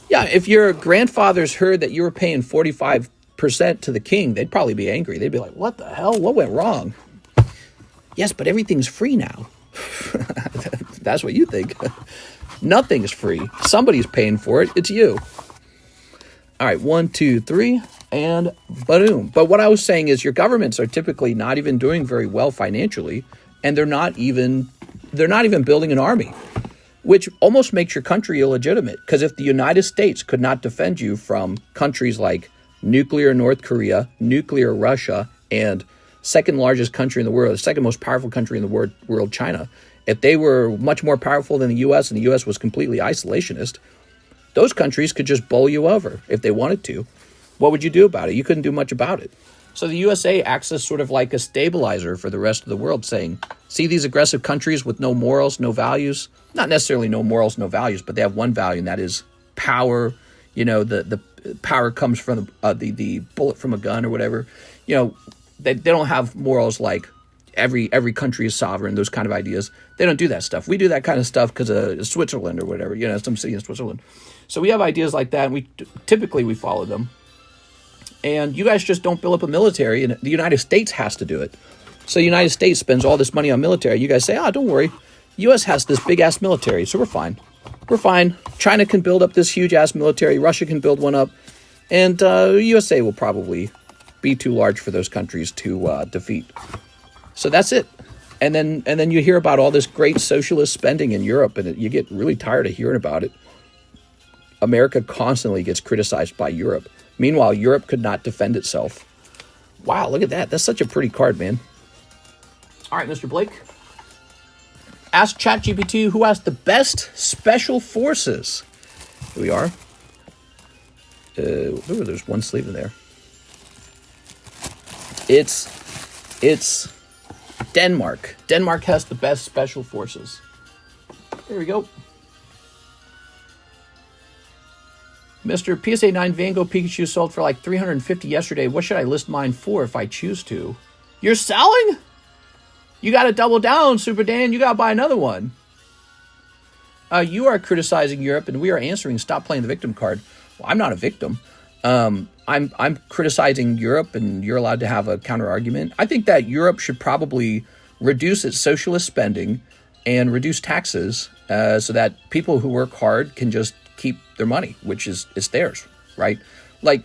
Yeah, if your grandfathers heard that you were paying 45% to the king, they'd probably be angry. They'd be like, what the hell? What went wrong? Yes, but everything's free now. That's what you think. Nothing's free. Somebody's paying for it. It's you. All right, 1, 2, 3, and boom. But what I was saying is your governments are typically not even doing very well financially, and they're not even building an army, which almost makes your country illegitimate. Because if the United States could not defend you from countries like nuclear North Korea, nuclear Russia, and second largest country in the world, the second most powerful country in the world, China, if they were much more powerful than the U.S. and the U.S. was completely isolationist, those countries could just bowl you over if they wanted to. What would you do about it? You couldn't do much about it. So the USA acts as sort of like a stabilizer for the rest of the world, saying, see these aggressive countries with no morals, no values? Not necessarily no morals, no values, but they have one value, and that is power. You know, the power comes from the bullet from a gun or whatever. You know, they don't have morals like every country is sovereign, those kind of ideas. They don't do that stuff. We do that kind of stuff because of Switzerland or whatever, you know, some city in Switzerland. So we have ideas like that, and we typically follow them. And you guys just don't build up a military, and the United States has to do it. So the United States spends all this money on military. You guys say, don't worry. U.S. has this big-ass military, so we're fine. We're fine. China can build up this huge-ass military. Russia can build one up. And USA will probably be too large for those countries to defeat. So that's it. And then you hear about all this great socialist spending in Europe, and you get really tired of hearing about it. America constantly gets criticized by Europe. Meanwhile, Europe could not defend itself. Wow, look at that. That's such a pretty card, man. All right, Mr. Blake. Ask ChatGPT who has the best special forces. Here we are. There's one sleeve in there. It's Denmark. Denmark has the best special forces. Here we go. Mr. PSA 9 Van Gogh Pikachu sold for like $350 yesterday. What should I list mine for if I choose to? You're selling? You got to double down, Super Dan. You got to buy another one. You are criticizing Europe, and we are answering. Stop playing the victim card. Well, I'm not a victim. I'm criticizing Europe, and you're allowed to have a counter argument. I think that Europe should probably reduce its socialist spending and reduce taxes so that people who work hard can just keep their money, which is theirs, right? Like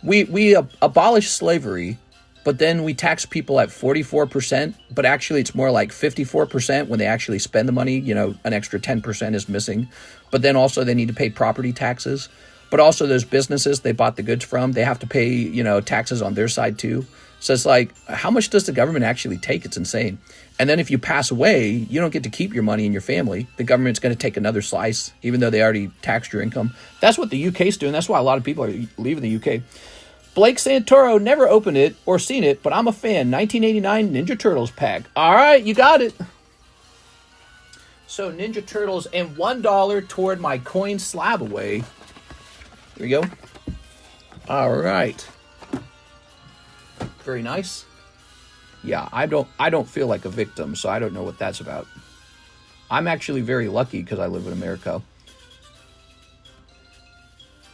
we abolish slavery, but then we tax people at 44%, but actually it's more like 54% when they actually spend the money. You know, an extra 10% is missing. But then also they need to pay property taxes. But also those businesses they bought the goods from, they have to pay, you know, taxes on their side too. So it's like, how much does the government actually take? It's insane. And then if you pass away, you don't get to keep your money in your family. The government's going to take another slice, even though they already taxed your income. That's what the UK's doing. That's why a lot of people are leaving the UK. Blake Santoro, never opened it or seen it, but I'm a fan. 1989 Ninja Turtles pack. All right, you got it. So Ninja Turtles and $1 toward my coin slab away. Here we go. All right. Very nice. Yeah, I don't feel like a victim, so I don't know what that's about. I'm actually very lucky because I live in America.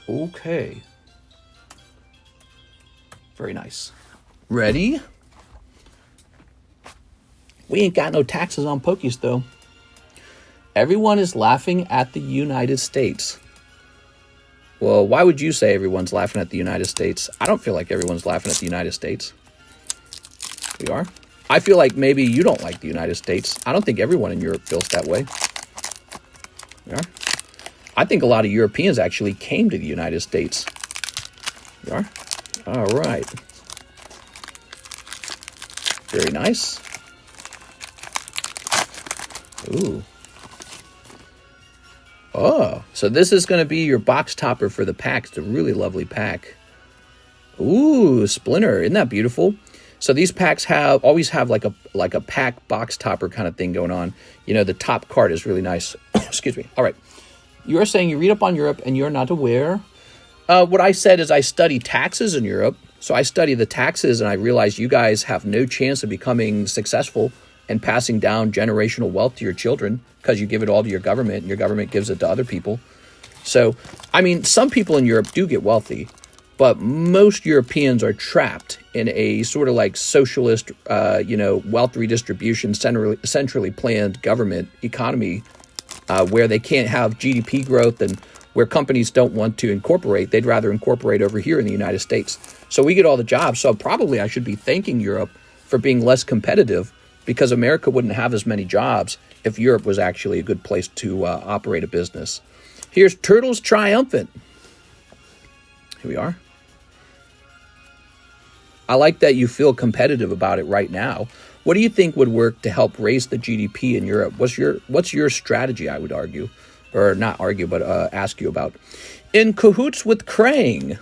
Okay. Very nice. Ready? We ain't got no taxes on Pokies, though. Everyone is laughing at the United States. Well, why would you say everyone's laughing at the United States? I don't feel like everyone's laughing at the United States. We are. I feel like maybe you don't like the United States. I don't think everyone in Europe feels that way. We are. I think a lot of Europeans actually came to the United States. We are. All right. Very nice. Ooh. Oh, so this is going to be your box topper for the pack. It's a really lovely pack. Ooh, Splinter. Isn't that beautiful? So these packs always have like a pack box topper kind of thing going on. You know, the top card is really nice. Excuse me. All right. You are saying you read up on Europe and you're not aware? What I said is I study taxes in Europe. So I study the taxes and I realize you guys have no chance of becoming successful and passing down generational wealth to your children because you give it all to your government and your government gives it to other people. So, I mean, some people in Europe do get wealthy, but most Europeans are trapped in a sort of like socialist, wealth redistribution, centrally planned government economy where they can't have GDP growth and where companies don't want to incorporate. They'd rather incorporate over here in the United States. So we get all the jobs. So probably I should be thanking Europe for being less competitive because America wouldn't have as many jobs if Europe was actually a good place to operate a business. Here's Turtles Triumphant. Here we are. I like that you feel competitive about it right now. What do you think would work to help raise the GDP in Europe? What's your strategy, I would argue? Or not argue, but ask you about. In cahoots with Krang.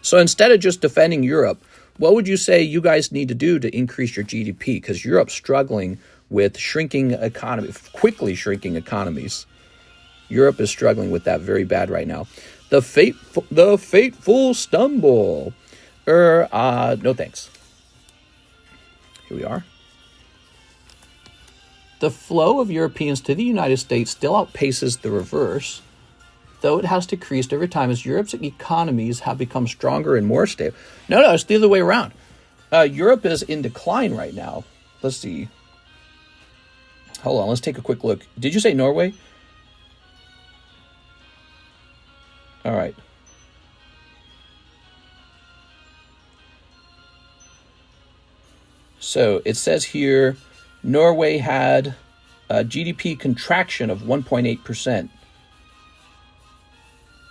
So instead of just defending Europe, what would you say you guys need to do to increase your GDP? Because Europe's struggling with shrinking economy, quickly shrinking economies. Europe is struggling with that very bad right now. The fateful stumble. No thanks. Here we are. The flow of Europeans to the United States still outpaces the reverse, though it has decreased over time as Europe's economies have become stronger and more stable. No, it's the other way around. Europe is in decline right now. Let's see. Hold on, let's take a quick look. Did you say Norway? All right. So it says here, Norway had a GDP contraction of 1.8%.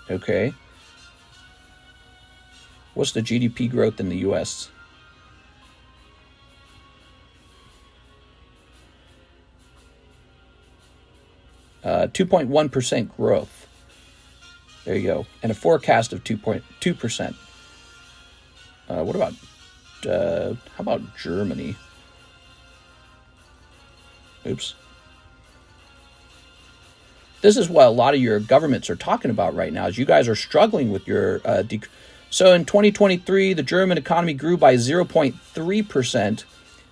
Okay. What's the GDP growth in the U.S.? Uh, 2.1% growth. There you go. And a forecast of 2.2%. What about, how about Germany? Oops. This is what a lot of your governments are talking about right now, is you guys are struggling with your... So in 2023, the German economy grew by 0.3%,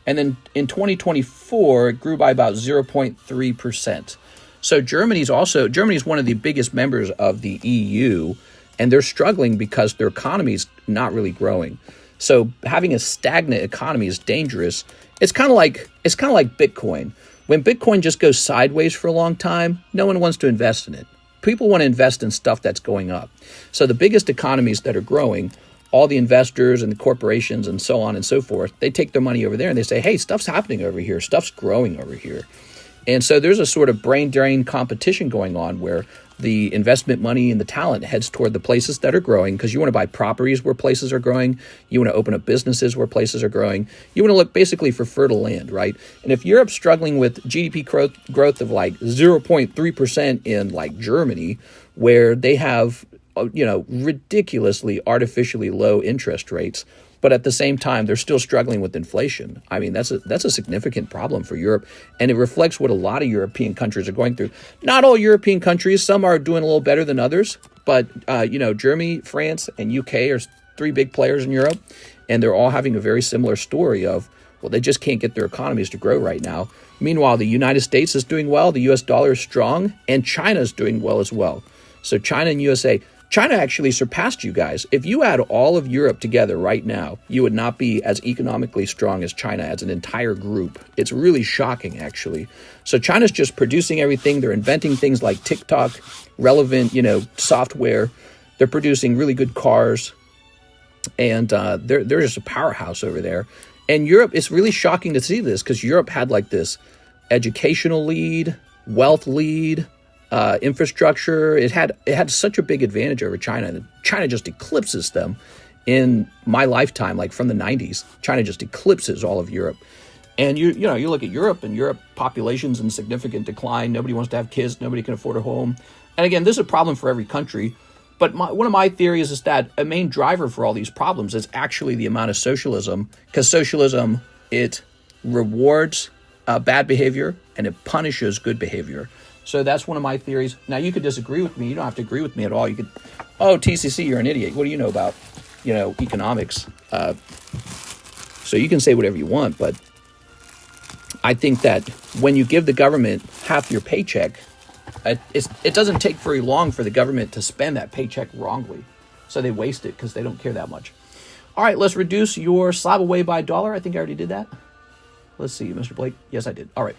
and then in 2024, it grew by about 0.3%. So Germany's one of the biggest members of the EU, and they're struggling because their economy's not really growing. So having a stagnant economy is dangerous. It's kind of like Bitcoin. When Bitcoin just goes sideways for a long time, no one wants to invest in it. People want to invest in stuff that's going up. So the biggest economies that are growing, all the investors and the corporations and so on and so forth, they take their money over there and they say, hey, stuff's happening over here. Stuff's growing over here. And so there's a sort of brain drain competition going on where the investment money and the talent heads toward the places that are growing because you want to buy properties where places are growing. You want to open up businesses where places are growing. You want to look basically for fertile land, right? And if Europe's struggling with GDP growth of like 0.3% in like Germany, where they have, ridiculously artificially low interest rates, but at the same time, they're still struggling with inflation. I mean, that's a significant problem for Europe, and it reflects what a lot of European countries are going through. Not all European countries, some are doing a little better than others, but, Germany, France, and UK are three big players in Europe, and they're all having a very similar story of, well, they just can't get their economies to grow right now. Meanwhile, the United States is doing well, the US dollar is strong, and China is doing well as well. So China and USA... China actually surpassed you guys. If you add all of Europe together right now, you would not be as economically strong as China as an entire group. It's really shocking, actually. So China's just producing everything. They're inventing things like TikTok, relevant, software. They're producing really good cars. And they're just a powerhouse over there. And Europe, it's really shocking to see this because Europe had like this educational lead, wealth lead, infrastructure. It had such a big advantage over China. And China just eclipses them in my lifetime, like from the 90s. China just eclipses all of Europe. And you look at Europe, and Europe population's in significant decline. Nobody wants to have kids. Nobody can afford a home. And again, this is a problem for every country. But one of my theories is that a main driver for all these problems is actually the amount of socialism, because socialism, it rewards bad behavior and it punishes good behavior. So that's one of my theories. Now, you could disagree with me. You don't have to agree with me at all. You could, oh, TCC, you're an idiot. What do you know about, economics? So you can say whatever you want, but I think that when you give the government half your paycheck, it doesn't take very long for the government to spend that paycheck wrongly. So they waste it because they don't care that much. All right, let's reduce your slab away by $1. I think I already did that. Let's see, Mr. Blake. Yes, I did. All right.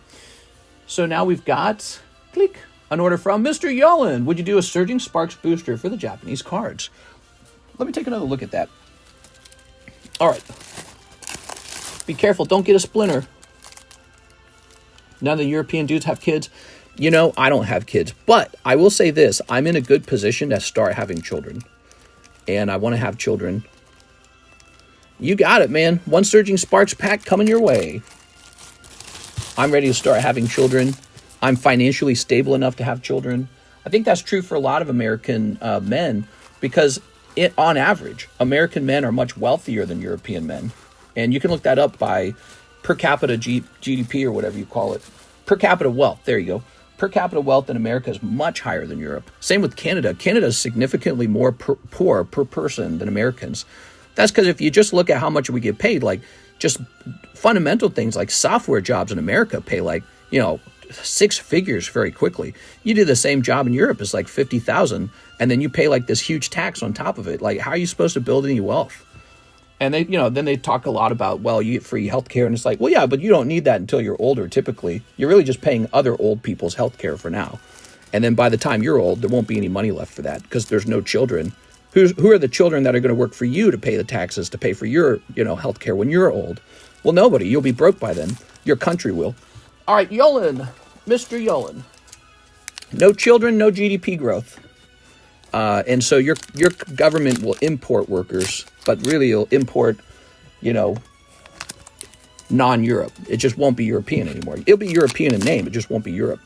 So now we've got, click, an order from Mr. Yolin. Would you do a Surging Sparks booster for the Japanese cards? Let me take another look at that. All right. Be careful. Don't get a splinter. None of the European dudes have kids. I don't have kids. But I will say this. I'm in a good position to start having children. And I want to have children. You got it, man. One Surging Sparks pack coming your way. I'm ready to start having children. I'm financially stable enough to have children. I think that's true for a lot of American men because, on average, American men are much wealthier than European men. And you can look that up by per capita GDP or whatever you call it. Per capita wealth. There you go. Per capita wealth in America is much higher than Europe. Same with Canada. Canada is significantly more poor per person than Americans. That's because if you just look at how much we get paid, like just fundamental things like software jobs in America pay like, 6 figures very quickly. You do the same job in Europe, it's like 50,000, and then you pay like this huge tax on top of it. Like, how are you supposed to build any wealth? And they, then they talk a lot about, well, you get free healthcare, and it's like, well, yeah, but you don't need that until you're older. Typically, you're really just paying other old people's healthcare for now, and then by the time you're old, there won't be any money left for that because there's no children. Who are the children that are going to work for you to pay the taxes to pay for your, healthcare when you're old? Well, nobody. You'll be broke by then. Your country will. All right, Yolin, Mr. Yolin. No children, no GDP growth. And so your government will import workers, but really you'll import, non-Europe. It just won't be European anymore. It'll be European in name. It just won't be Europe.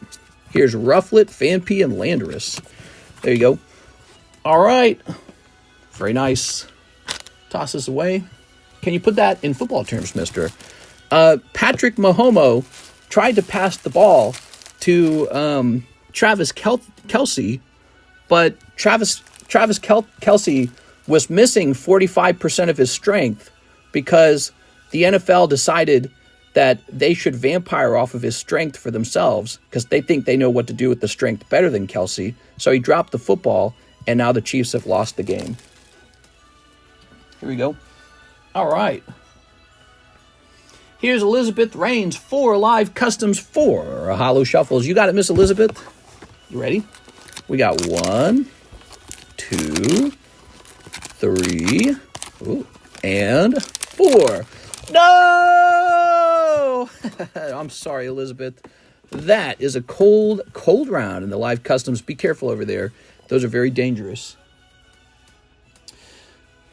Here's Rufflet, Fanpy, and Landorus. There you go. All right. Very nice. Toss this away. Can you put that in football terms, mister? Patrick Mahomes tried to pass the ball to Travis Kelce, but Travis Kelce was missing 45% of his strength because the NFL decided that they should vampire off of his strength for themselves because they think they know what to do with the strength better than Kelce. So he dropped the football, and now the Chiefs have lost the game. Here we go. All right. Here's Elizabeth Raines, 4 live customs, 4 Holo shuffles. You got it, Miss Elizabeth? You ready? We got 1, 2, 3, and 4. No! I'm sorry, Elizabeth. That is a cold round in the live customs. Be careful over there. Those are very dangerous.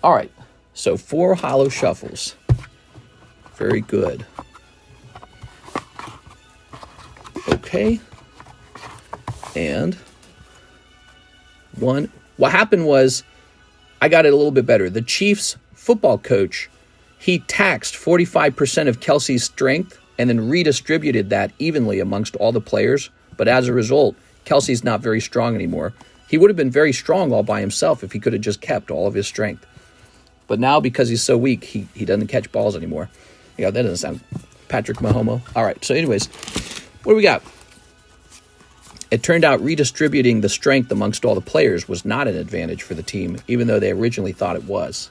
All right. So 4 Holo shuffles. Very good. Okay. And 1. What happened was I got it a little bit better. The Chiefs football coach, he taxed 45% of Kelce's strength and then redistributed that evenly amongst all the players. But as a result, Kelce's not very strong anymore. He would have been very strong all by himself if he could have just kept all of his strength. But now, because he's so weak, he doesn't catch balls anymore. That doesn't sound Patrick Mahomes. All right, so anyways, what do we got? It turned out redistributing the strength amongst all the players was not an advantage for the team, even though they originally thought it was.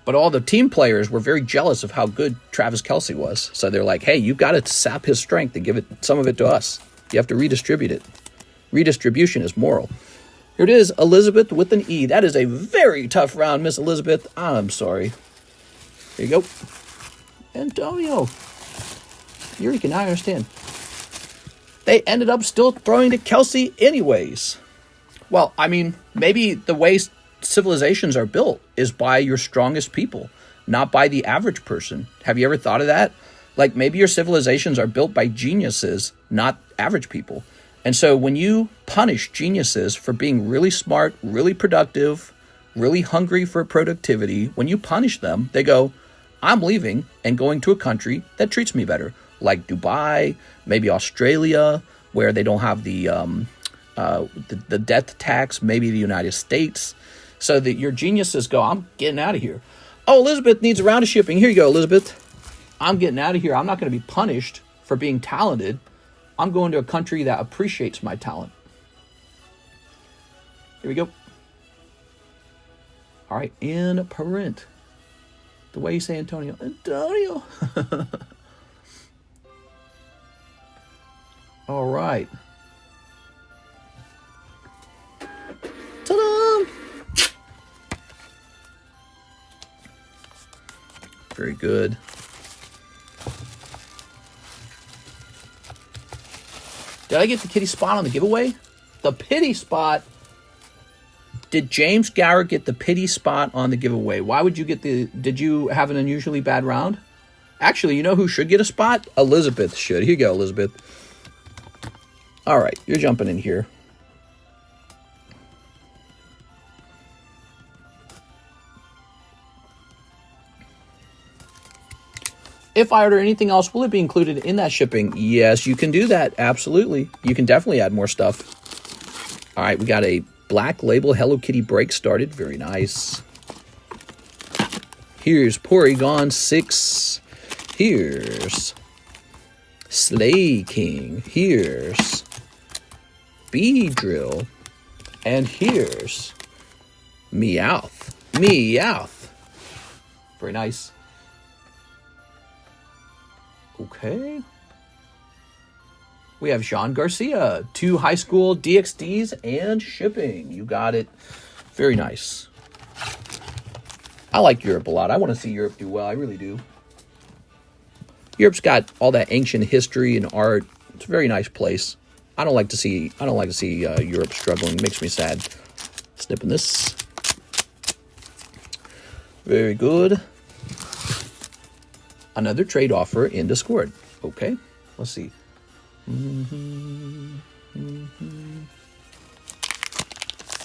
But all the team players were very jealous of how good Travis Kelce was. So they're like, hey, you've got to sap his strength and give some of it to us. You have to redistribute it. Redistribution is moral. Here it is, Elizabeth with an E. That is a very tough round, Miss Elizabeth. I'm sorry. Here you go. Antonio. Eureka, now I understand. They ended up still throwing to Kelce anyways. Well, I mean, maybe the way civilizations are built is by your strongest people, not by the average person. Have you ever thought of that? Like maybe your civilizations are built by geniuses, not average people. And so when you punish geniuses for being really smart, really productive, really hungry for productivity, when you punish them, they go, I'm leaving and going to a country that treats me better, like Dubai, maybe Australia, where they don't have the death tax, maybe the United States, so that your geniuses go, I'm getting out of here. Oh, Elizabeth needs a round of shipping. Here you go, Elizabeth. I'm getting out of here. I'm not going to be punished for being talented. I'm going to a country that appreciates my talent. Here we go. All right, in parent. The way you say Antonio. Antonio. All right. Ta-da! Very good. Did I get the kitty spot on the giveaway? The pity spot. Did James Gower get the pity spot on the giveaway? Why would you get the... Did you have an unusually bad round? Actually, you know who should get a spot? Elizabeth should. Here you go, Elizabeth. All right, you're jumping in here. If I order anything else, will it be included in that shipping? Yes, you can do that. Absolutely. You can definitely add more stuff. All right, we got a Black Label Hello Kitty break started. Very nice. Here's Porygon 6. Here's Slay King. Here's Beedrill. And here's Meowth. Meowth. Very nice. Okay. We have Jean Garcia, 2 high school DXDs and shipping. You got it. Very nice. I like Europe a lot. I want to see Europe do well. I really do. Europe's got all that ancient history and art. It's a very nice place. I don't like to see Europe struggling. It makes me sad. Snipping this. Very good. Another trade offer in Discord. Okay. Let's see.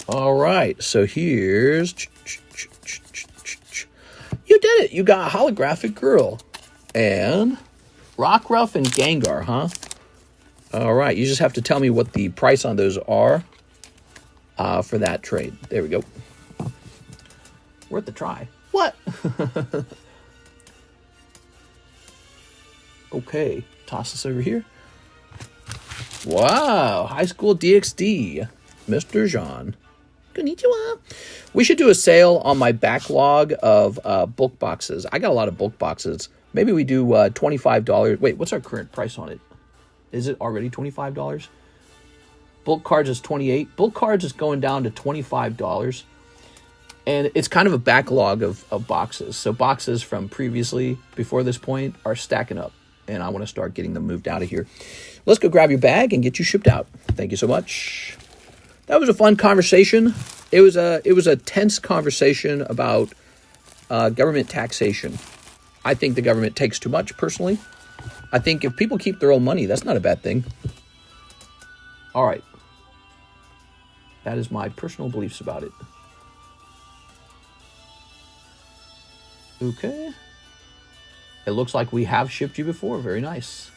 All right, so here's... You did it! You got a holographic girl. And Rockruff and Gengar, huh? All right, you just have to tell me what the price on those are for that trade. There we go. Worth a try. What? Okay, toss this over here. Wow, high school DXD, Mr. Jean. Konnichiwa. We should do a sale on my backlog of book boxes. I got a lot of book boxes. Maybe we do $25. Wait, what's our current price on it? Is it already $25? Book cards is $28. Book cards is going down to $25. And it's kind of a backlog of boxes. So boxes from previously, before this point, are stacking up. And I want to start getting them moved out of here. Let's go grab your bag and get you shipped out. Thank you so much. That was a fun conversation. It was a tense conversation about government taxation. I think the government takes too much, personally. I think if people keep their own money, that's not a bad thing. All right. That is my personal beliefs about it. Okay. It looks like we have shipped you before. Very nice.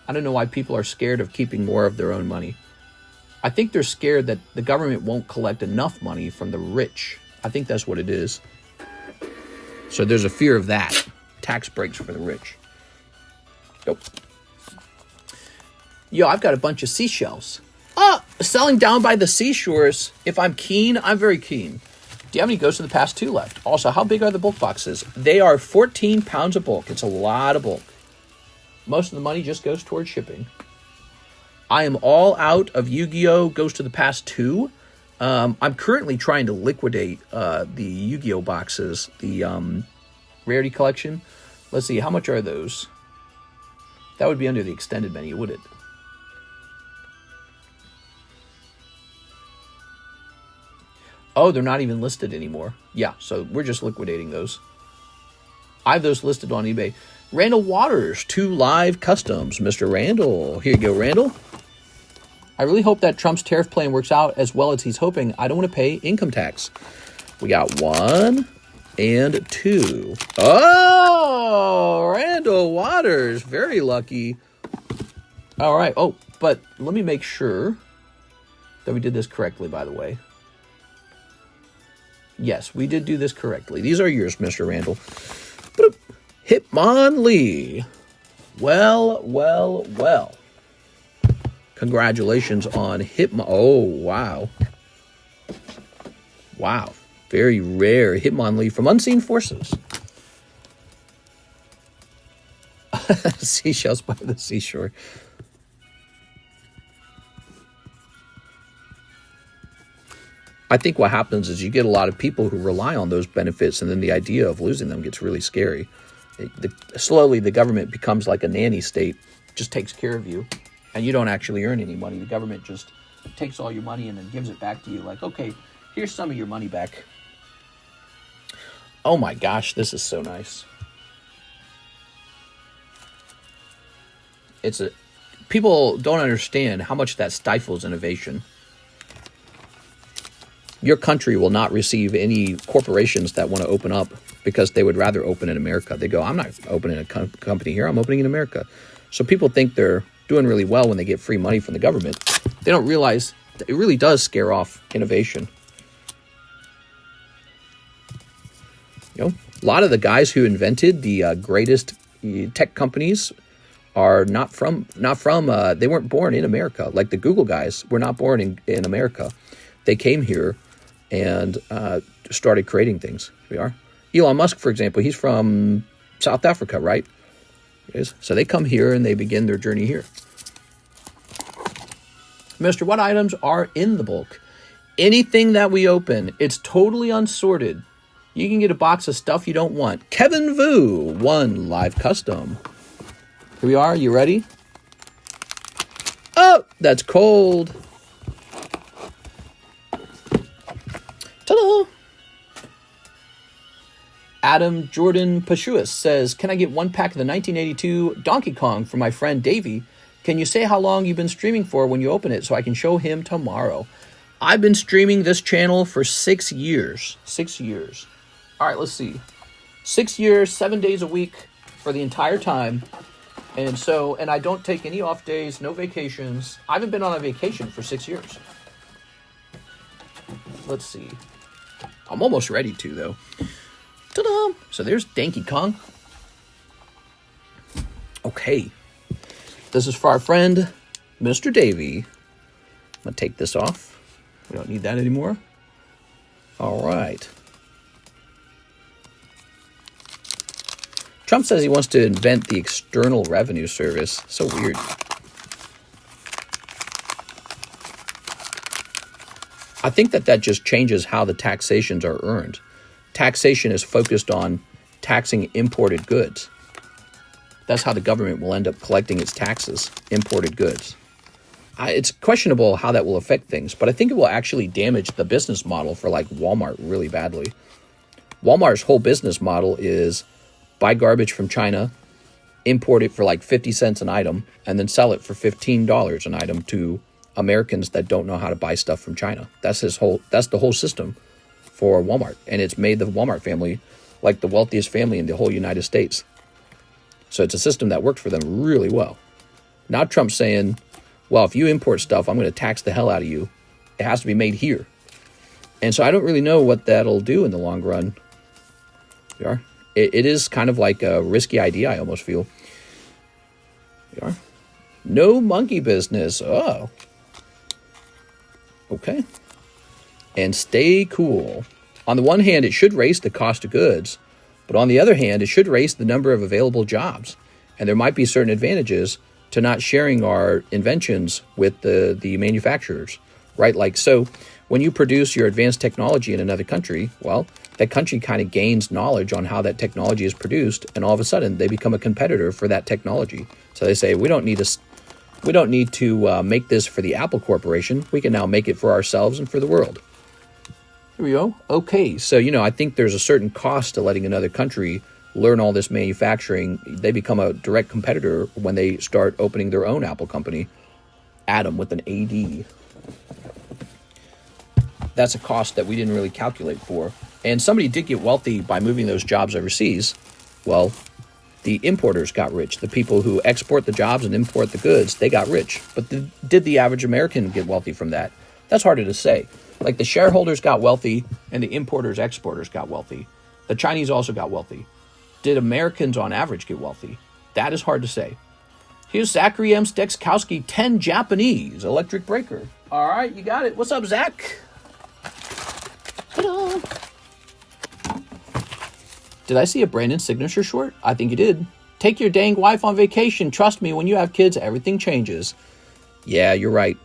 I don't know why people are scared of keeping more of their own money. I think they're scared that the government won't collect enough money from the rich. I think that's what it is. So there's a fear of that. Tax breaks for the rich. Nope. Yo, I've got a bunch of seashells. Selling down by the seashores. If I'm keen, I'm very keen. Do you have any Ghosts of the Past 2 left? Also, how big are the bulk boxes? They are 14 pounds of bulk. It's a lot of bulk. Most of the money just goes towards shipping. I am all out of Yu-Gi-Oh! Ghost of the Past 2. I'm currently trying to liquidate the Yu-Gi-Oh! Boxes, the Rarity Collection. Let's see, how much are those? That would be under the extended menu, would it? Oh, they're not even listed anymore. Yeah, so we're just liquidating those. I have those listed on eBay. Randall Waters, 2 live customs. Mr. Randall. Here you go, Randall. I really hope that Trump's tariff plan works out as well as he's hoping. I don't want to pay income tax. We got 1 and 2. Oh, Randall Waters. Very lucky. All right. Oh, but let me make sure that we did this correctly, by the way. Yes, we did do this correctly. These are yours, Mr. Randall. Hitmonlee. Well. Congratulations on Hitmon. Oh, wow. Wow. Very rare Hitmonlee from Unseen Forces. Seashells by the seashore. I think what happens is you get a lot of people who rely on those benefits, and then the idea of losing them gets really scary. Slowly, the government becomes like a nanny state, just takes care of you, and you don't actually earn any money. The government just takes all your money and then gives it back to you like, okay, here's some of your money back. Oh my gosh, this is so nice. People don't understand how much that stifles innovation. Your country will not receive any corporations that want to open up because they would rather open in America. They go, I'm not opening a company here. I'm opening in America. So people think they're doing really well when they get free money from the government. They don't realize that it really does scare off innovation. You know, a lot of the guys who invented the greatest tech companies are not from they weren't born in America. Like the Google guys were not born in America. They came here and started creating things. Here we are. Elon Musk, for example, he's from South Africa, right? So they come here and they begin their journey here. Mr. What items are in the bulk? Anything that we open, it's totally unsorted. You can get a box of stuff you don't want. Kevin Vu, 1 live custom. Here we are. You ready? Oh, that's cold. Ta-da! Adam Jordan Pashuas says, can I get 1 pack of the 1982 Donkey Kong for my friend Davey? Can you say how long you've been streaming for when you open it so I can show him tomorrow? I've been streaming this channel for 6 years. 6 years. All right, let's see. 6 years, 7 days a week for the entire time. And I don't take any off days, no vacations. I haven't been on a vacation for 6 years. Let's see. I'm almost ready to, though. Ta-da! So there's Donkey Kong. Okay. This is for our friend, Mr. Davey. I'm going to take this off. We don't need that anymore. All right. Trump says he wants to invent the External Revenue Service. So weird. I think that just changes how the taxations are earned. Taxation is focused on taxing imported goods. That's how the government will end up collecting its taxes, imported goods. It's questionable how that will affect things, but I think it will actually damage the business model for like Walmart really badly. Walmart's whole business model is buy garbage from China, import it for like 50 cents an item, and then sell it for $15 an item to Americans that don't know how to buy stuff from China. That's the whole system for Walmart. And it's made the Walmart family like the wealthiest family in the whole United States. So it's a system that worked for them really well. Now Trump's saying, well, if you import stuff, I'm going to tax the hell out of you. It has to be made here. And so I don't really know what that'll do in the long run. We are. It is kind of like a risky idea, I almost feel. We are. No monkey business. Oh. Okay. And stay cool. On the one hand, it should raise the cost of goods, but on the other hand, it should raise the number of available jobs. And there might be certain advantages to not sharing our inventions with the manufacturers, right? Like, so when you produce your advanced technology in another country, well, that country kind of gains knowledge on how that technology is produced, and all of a sudden they become a competitor for that technology. So they say, we don't need to make this for the Apple Corporation. We can now make it for ourselves and for the world. Here we go. Okay, so, I think there's a certain cost to letting another country learn all this manufacturing, they become a direct competitor when they start opening their own Apple company. Adam with an AD. That's a cost that we didn't really calculate for. And somebody did get wealthy by moving those jobs overseas. Well, the importers got rich. The people who export the jobs and import the goods, they got rich. But did the average American get wealthy from that? That's harder to say. Like the shareholders got wealthy and the importers, exporters got wealthy. The Chinese also got wealthy. Did Americans on average get wealthy? That is hard to say. Here's Zachary M. Stekskowski, 10 Japanese electric breaker. All right, you got it. What's up, Zach? Ta-da. Did I see a Brandon signature short? I think you did. Take your dang wife on vacation. Trust me, when you have kids, everything changes. Yeah, you're right.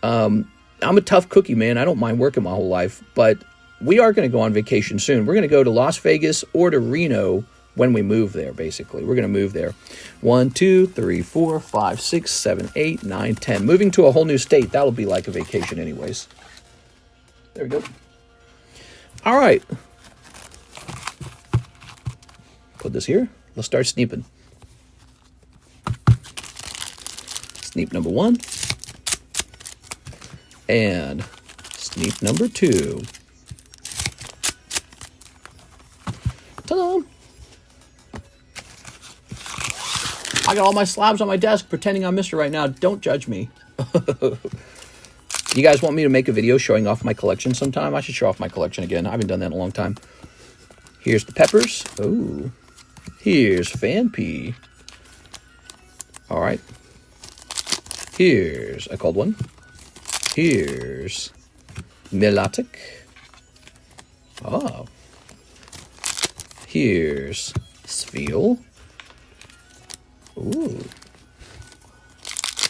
I'm a tough cookie, man. I don't mind working my whole life, but we are going to go on vacation soon. We're going to go to Las Vegas or to Reno when we move there, basically. We're going to move there. 1, 2, 3, 4, 5, 6, 7, 8, 9, 10. Moving to a whole new state, that'll be like a vacation anyways. There we go. All right. Put this here. Let's start sneeping. Sneep number 1. And sneep number 2. Ta-da! I got all my slabs on my desk pretending I'm Mr. right now. Don't judge me. You guys want me to make a video showing off my collection sometime? I should show off my collection again. I haven't done that in a long time. Here's the peppers. Oh. Here's Fan Pea. All right. Here's a cold one. Here's Melodic. Oh. Here's Spheel. Ooh.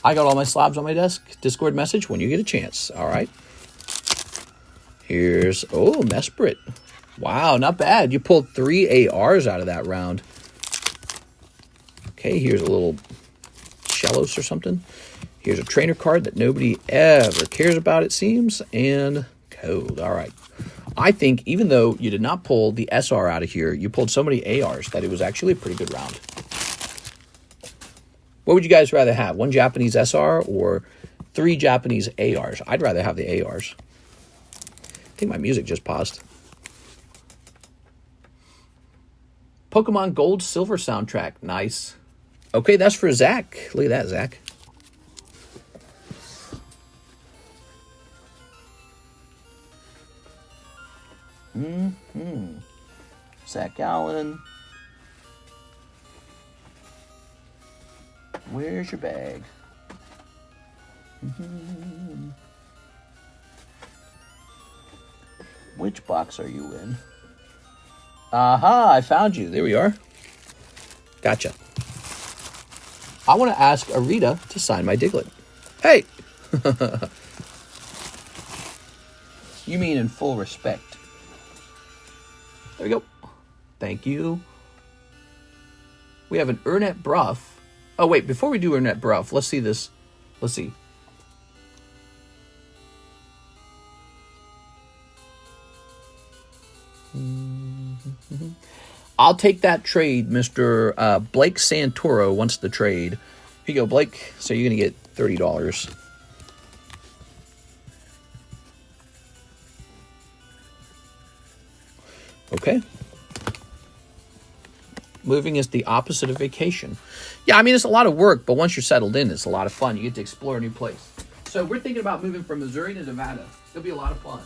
I got all my slabs on my desk. Discord message when you get a chance. All right. Here's, oh, Mesprit. Wow, not bad. You pulled 3 ARs out of that round. Okay, here's a little Shellos or something. Here's a trainer card that nobody ever cares about, it seems. And code. All right. I think even though you did not pull the SR out of here, you pulled so many ARs that it was actually a pretty good round. What would you guys rather have? 1 Japanese SR or 3 Japanese ARs? I'd rather have the ARs. I think my music just paused. Pokemon Gold Silver soundtrack. Nice. Okay, that's for Zach. Look at that, Zach. Zach Allen. Where's your bag? Which box are you in? Aha, I found you. There we are. Gotcha. I want to ask Arita to sign my Diglett. Hey! You mean in full respect. There we go. Thank you. We have an Ernest Bruff. Oh, wait, before we do Ernest Bruff, let's see this. Let's see. I'll take that trade. Mr. Blake Santoro wants the trade. Here you go, Blake. So you're going to get $30. Okay. Moving is the opposite of vacation. Yeah, I mean, it's a lot of work, but once you're settled in, it's a lot of fun. You get to explore a new place. So we're thinking about moving from Missouri to Nevada. It'll be a lot of fun.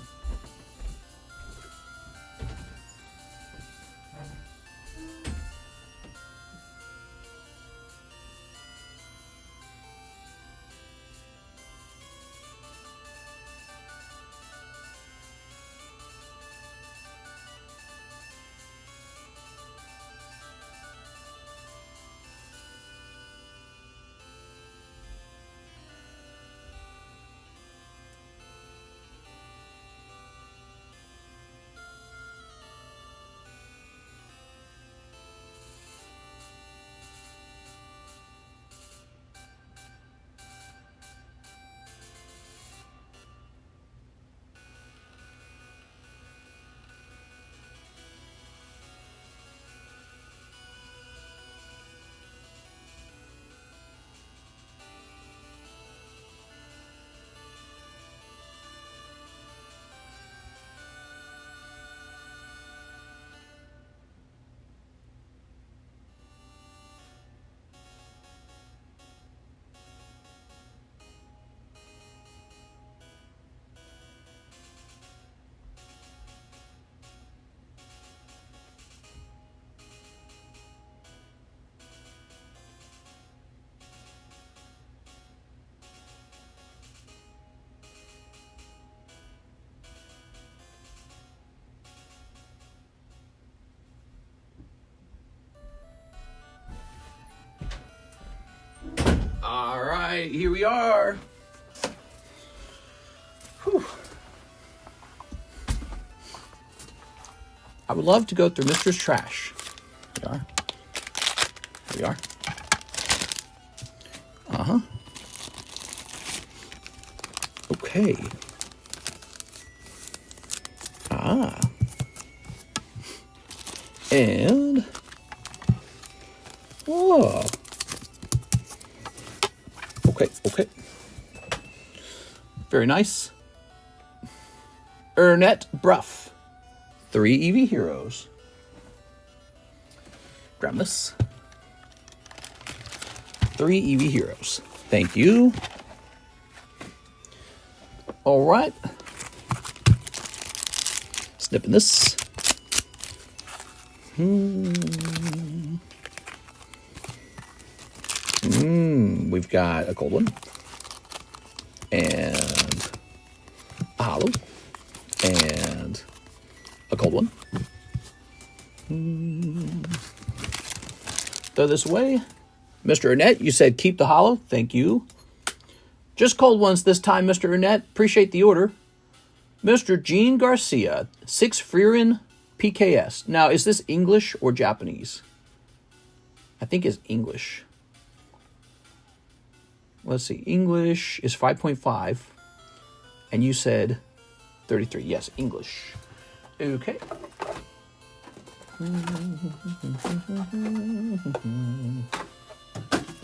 All right, here we are. Whew. I would love to go through Mr. Trash. Here we are. Here we are. Uh-huh. Okay. Ah. And... oh. Okay, okay. Very nice. Ernest Bruff. 3 EV Heroes. Grab this. 3 EV Heroes. Thank you. All right. Snipping this. We've got a cold one. And a holo. And a cold one. Throw this away. Mr. Ernest, you said keep the holo. Thank you. Just cold ones this time, Mr. Ernest. Appreciate the order. Mr. Gene Garcia, 6 Freerin PKS. Now, is this English or Japanese? I think it's English. Let's see. English is 5.5. And you said 33. Yes, English. Okay. Throw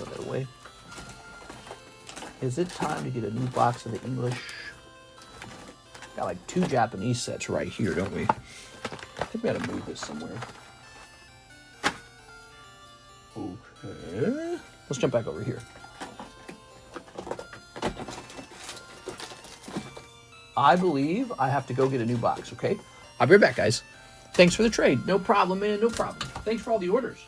that away. Is it time to get a new box of the English? Got like 2 Japanese sets right here, don't we? I think we gotta move this somewhere. Okay. Let's jump back over here. I believe I have to go get a new box, okay? I'll be right back, guys. Thanks for the trade. No problem, man. No problem. Thanks for all the orders.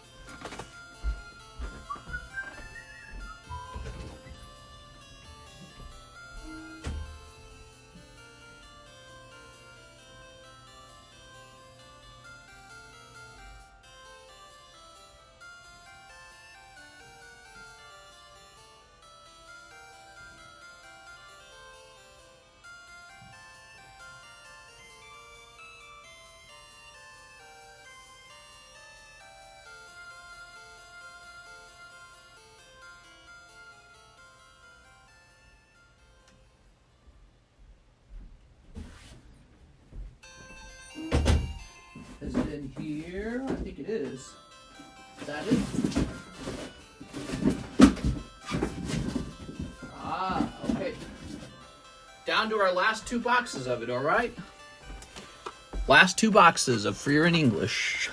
Is it in here? I think it is. Is that it? Ah, okay. Down to our last 2 boxes of it, all right? Last 2 boxes of Freer in English.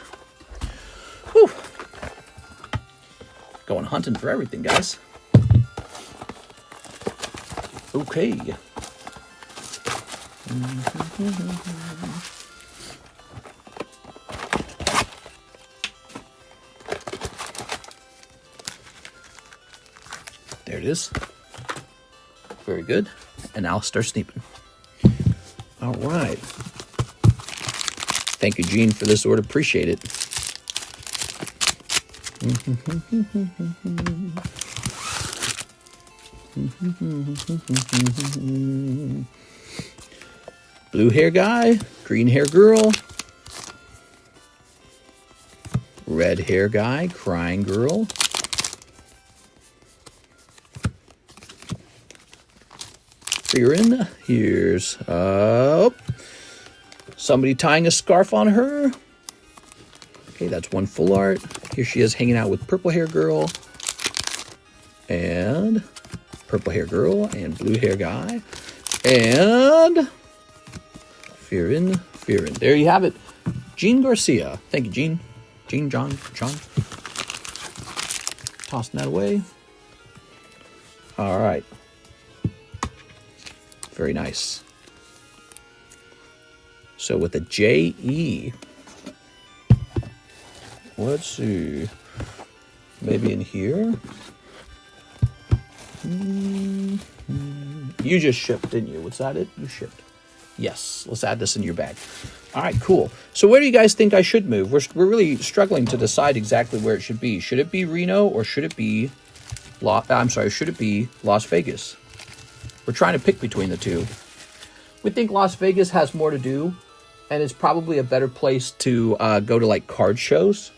Whew. Going hunting for everything, guys. Okay. There it is. Very good. And now I'll start sneaping. All right. Thank you, Gene, for this order. Appreciate it. Blue hair guy, green hair girl, red hair guy, crying girl, Freerin, here's somebody tying a scarf on her. Okay, that's 1 full art. Here she is hanging out with purple hair girl and purple hair girl and blue hair guy and Freerin. There you have it. Gene Garcia. Thank you, Gene. Gene, John. Tossing that away. All right. Very nice. So with a J-E, let's see, maybe in here. You just shipped, didn't you? Was that it? You shipped. Yes. Let's add this in your bag. All right, cool. So where do you guys think I should move? We're really struggling to decide exactly where it should be. Should it be Reno or should it be I'm sorry, should it be Las Vegas? We're trying to pick between the two. We think Las Vegas has more to do, and it's probably a better place to go to like card shows.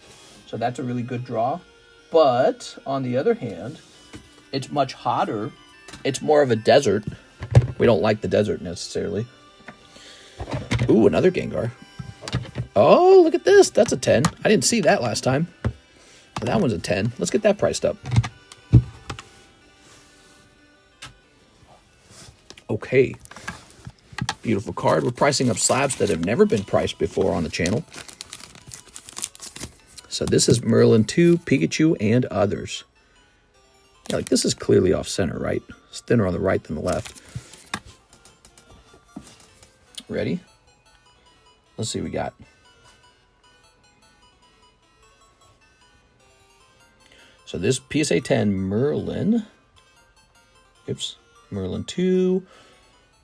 So that's a really good draw. But on the other hand, it's much hotter. It's more of a desert. We don't like the desert necessarily. Ooh, another Gengar. Oh, look at this. That's a 10. I didn't see that last time. That one's a 10. Let's get that priced up. Okay. Beautiful card. We're pricing up slabs that have never been priced before on the channel. So this is Merlin 2, Pikachu, and others. Yeah, like this is clearly off center, right? It's thinner on the right than the left. Ready? Let's see what we got. So this PSA 10 Merlin. Oops. Merlin 2,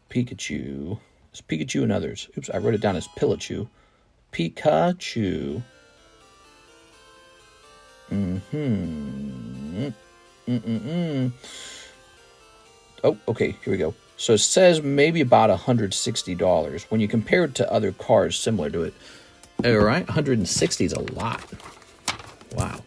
Pikachu. It's Pikachu and others. Oops, I wrote it down as Pillachu. Pikachu. Oh, okay, here we go. So it says maybe about $160 when you compare it to other cards similar to it. All right, 160 is a lot. Wow.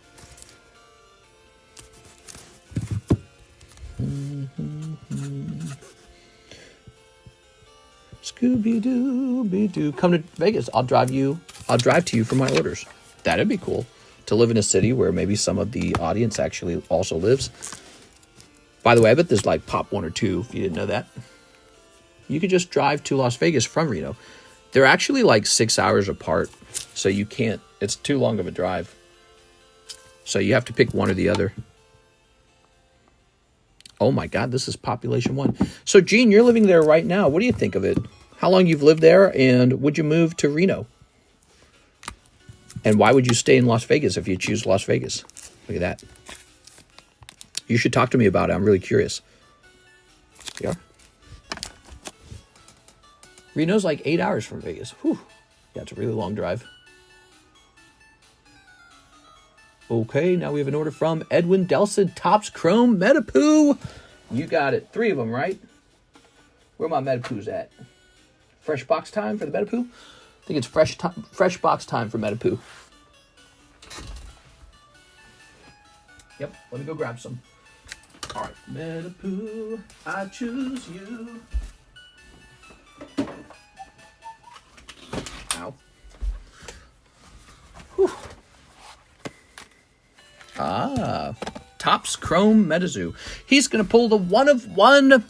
Scooby-Doo. Come to Vegas. I'll drive to you for my orders. That'd be cool. To live in a city where maybe some of the audience actually also lives. By the way, I bet there's like Pop 1 or 2 if you didn't know that. You could just drive to Las Vegas from Reno. They're actually like 6 hours apart, so you can't, it's too long of a drive. So you have to pick one or the other. Oh my God, this is population 1. So Gene, you're living there right now. What do you think of it? How long you've lived there, and would you move to Reno? And why would you stay in Las Vegas if you choose Las Vegas? Look at that. You should talk to me about it. I'm really curious. Yeah. Reno's like 8 hours from Vegas. Whew. Yeah, it's a really long drive. Okay, now we have an order from Edwin Delson, Topps Chrome Metapoo. You got it. 3 of them, right? Where my Metapoos at? Fresh box time for the Metapoo? I think it's fresh box time for Metapoo. Yep, let me go grab some. All right, Metapoo, I choose you. Ow. Whew. Ah, Topps Chrome Metazoo. He's going to pull the 1 of 1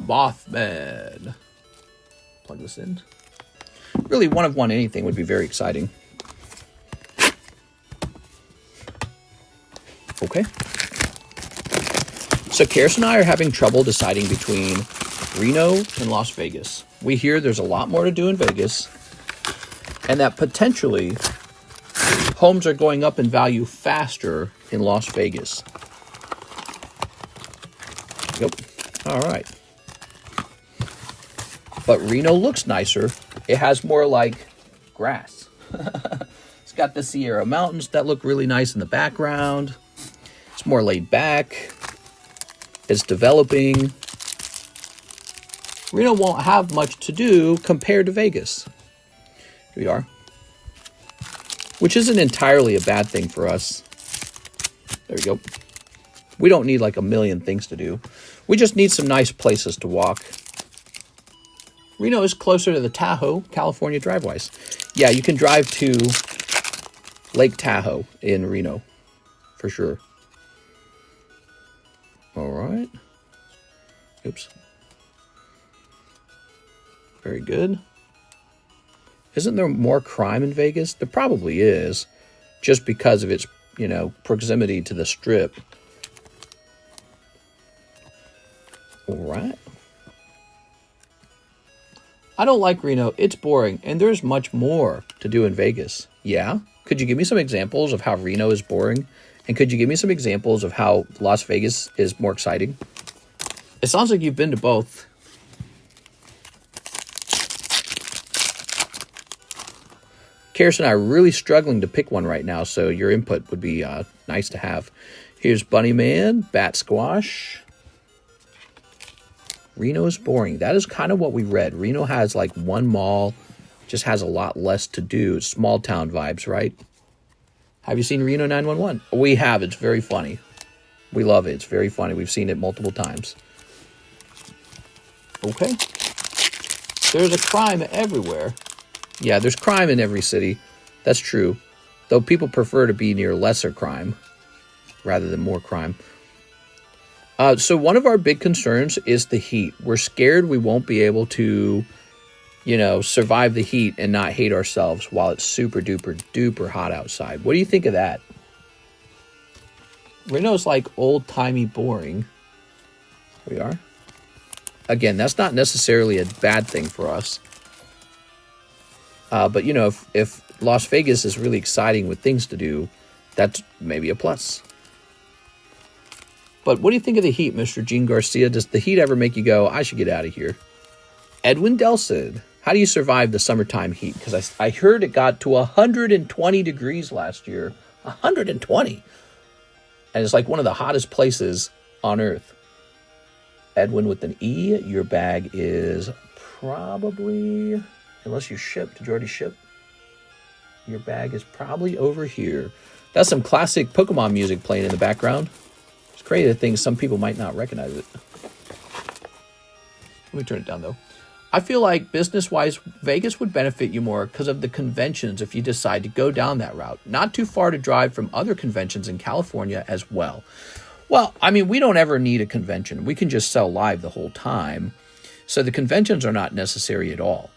Mothman. Plug this in. Really, 1 of 1 anything would be very exciting. Okay. So Karis and I are having trouble deciding between Reno and Las Vegas. We hear there's a lot more to do in Vegas, and that potentially homes are going up in value faster in Las Vegas. Yep. All right. But Reno looks nicer. It has more like grass. It's got the Sierra Mountains that look really nice in the background. It's more laid back. It's developing. Reno won't have much to do compared to Vegas. Here we are. Which isn't entirely a bad thing for us. There we go. We don't need like a million things to do. We just need some nice places to walk. Reno is closer to the Tahoe, California drive-wise. Yeah, you can drive to Lake Tahoe in Reno, for sure. All right. Oops. Very good. Isn't there more crime in Vegas? There probably is, just because of its, proximity to the Strip. All right. I don't like Reno. It's boring, and there's much more to do in Vegas. Yeah? Could you give me some examples of how Reno is boring? And could you give me some examples of how Las Vegas is more exciting? It sounds like you've been to both. Karis and I are really struggling to pick one right now, so your input would be nice to have. Here's Bunny Man, Bat Squash. Reno is boring. That is kind of what we read. Reno has like one mall, just has a lot less to do. Small town vibes, right? Have you seen Reno 911? We have. It's very funny. We love it. It's very funny. We've seen it multiple times. Okay. There's a crime everywhere. Yeah, there's crime in every city. That's true. Though people prefer to be near lesser crime rather than more crime. So one of our big concerns is the heat. We're scared we won't be able to, you know, survive the heat and not hate ourselves while it's super duper duper hot outside. What do you think of that? Reno's like old-timey boring. We are. Again, that's not necessarily a bad thing for us. But, you know, if Las Vegas is really exciting with things to do, that's maybe a plus. But what do you think of the heat, Mr. Gene Garcia? Does the heat ever make you go, I should get out of here? Edwin Delsid, how do you survive the summertime heat? Because I heard it got to 120 degrees last year. 120. And it's like one of the hottest places on Earth. Edwin with an E, your bag is probably, unless you shipped, did you already ship? Your bag is probably over here. That's some classic Pokemon music playing in the background. It's crazy to think some people might not recognize it. Let me turn it down, though. I feel like business-wise, Vegas would benefit you more because of the conventions if you decide to go down that route. Not too far to drive from other conventions in California as well. Well, I mean, we don't ever need a convention. We can just sell live the whole time. So the conventions are not necessary at all.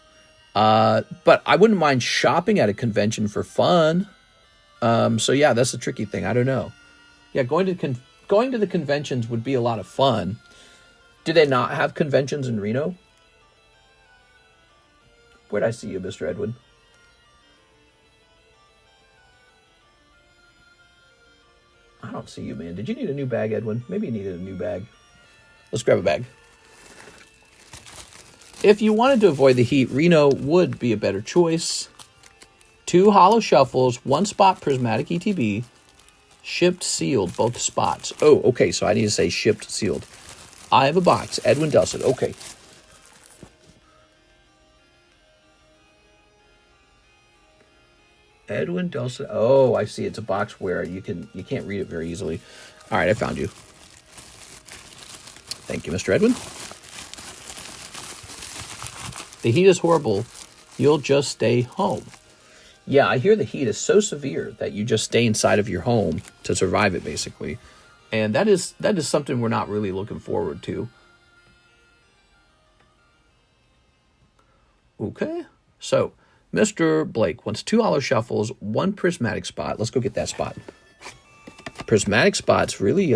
But I wouldn't mind shopping at a convention for fun. So yeah, that's the tricky thing. I don't know. Yeah, going to the conventions would be a lot of fun. Do they not have conventions in Reno? Where'd I see you, Mr. Edwin? I don't see you, man. Did you need a new bag, Edwin? Maybe you needed a new bag. Let's grab a bag. If you wanted to avoid the heat, Reno would be a better choice. 2 holo shuffles, 1 spot prismatic ETB, shipped sealed, both spots. Oh, okay, so I need to say shipped sealed. I have a box. Edwin Delsett. Okay. Edwin Delsett. Oh, I see. It's a box where you can't read it very easily. All right, I found you. Thank you, Mr. Edwin. The heat is horrible. You'll just stay home. Yeah, I hear the heat is so severe that you just stay inside of your home to survive it, basically. And that is something we're not really looking forward to. Okay, so Mr. Blake wants 2 holo shuffles, 1 prismatic spot. Let's go get that spot. Prismatic spots, really,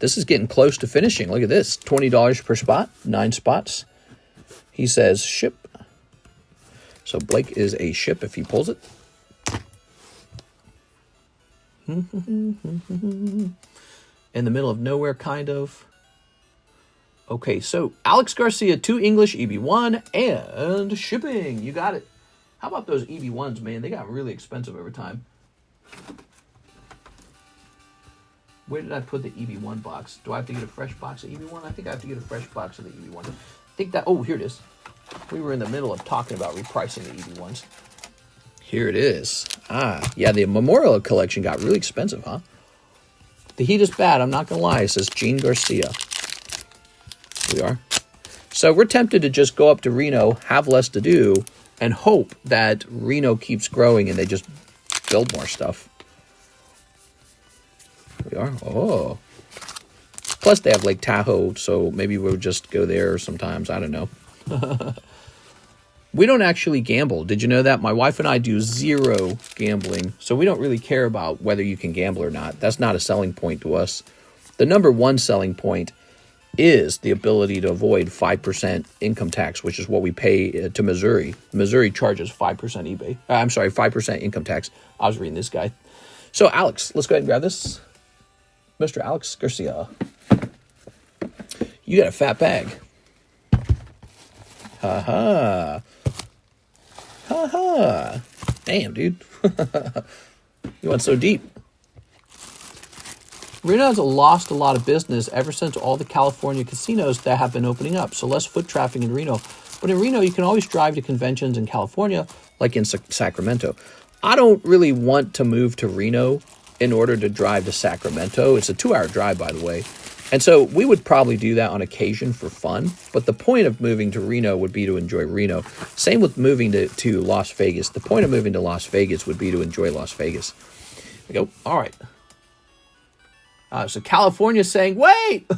this is getting close to finishing. Look at this, $20 per spot, 9 spots. He says ship. So Blake is a ship if he pulls it. In the middle of nowhere, kind of. Okay, so Alex Garcia, 2 English EB1 and shipping. You got it. How about those EB1s, man? They got really expensive over time. Where did I put the EB1 box? Do I have to get a fresh box of EB1? I think I have to get a fresh box of the EB1. I think that, oh, here it is. We were in the middle of talking about repricing the EB1s. Here it is. Ah, yeah, the Memorial Collection got really expensive, huh? The heat is bad, I'm not going to lie, says Gene Garcia. We are. So we're tempted to just go up to Reno, have less to do, and hope that Reno keeps growing and they just build more stuff. We are. Oh. Plus they have Lake Tahoe, so maybe we'll just go there sometimes. I don't know. We don't actually gamble. Did you know that? My wife and I do 0 gambling, so we don't really care about whether you can gamble or not. That's not a selling point to us. The number 1 selling point is the ability to avoid 5% income tax, which is what we pay to Missouri. Missouri charges 5% eBay. 5% income tax. I was reading this guy. So, Alex, let's go ahead and grab this. Mr. Alex Garcia. You got a fat bag. Ha-ha. Ha-ha. Damn, dude. You went so deep. Reno has lost a lot of business ever since all the California casinos that have been opening up. So less foot traffic in Reno. But in Reno, you can always drive to conventions in California, like in Sacramento. I don't really want to move to Reno in order to drive to Sacramento. It's a 2-hour drive, by the way. And so we would probably do that on occasion for fun. But the point of moving to Reno would be to enjoy Reno. Same with moving to Las Vegas. The point of moving to Las Vegas would be to enjoy Las Vegas. We go, all right. So California's saying, wait,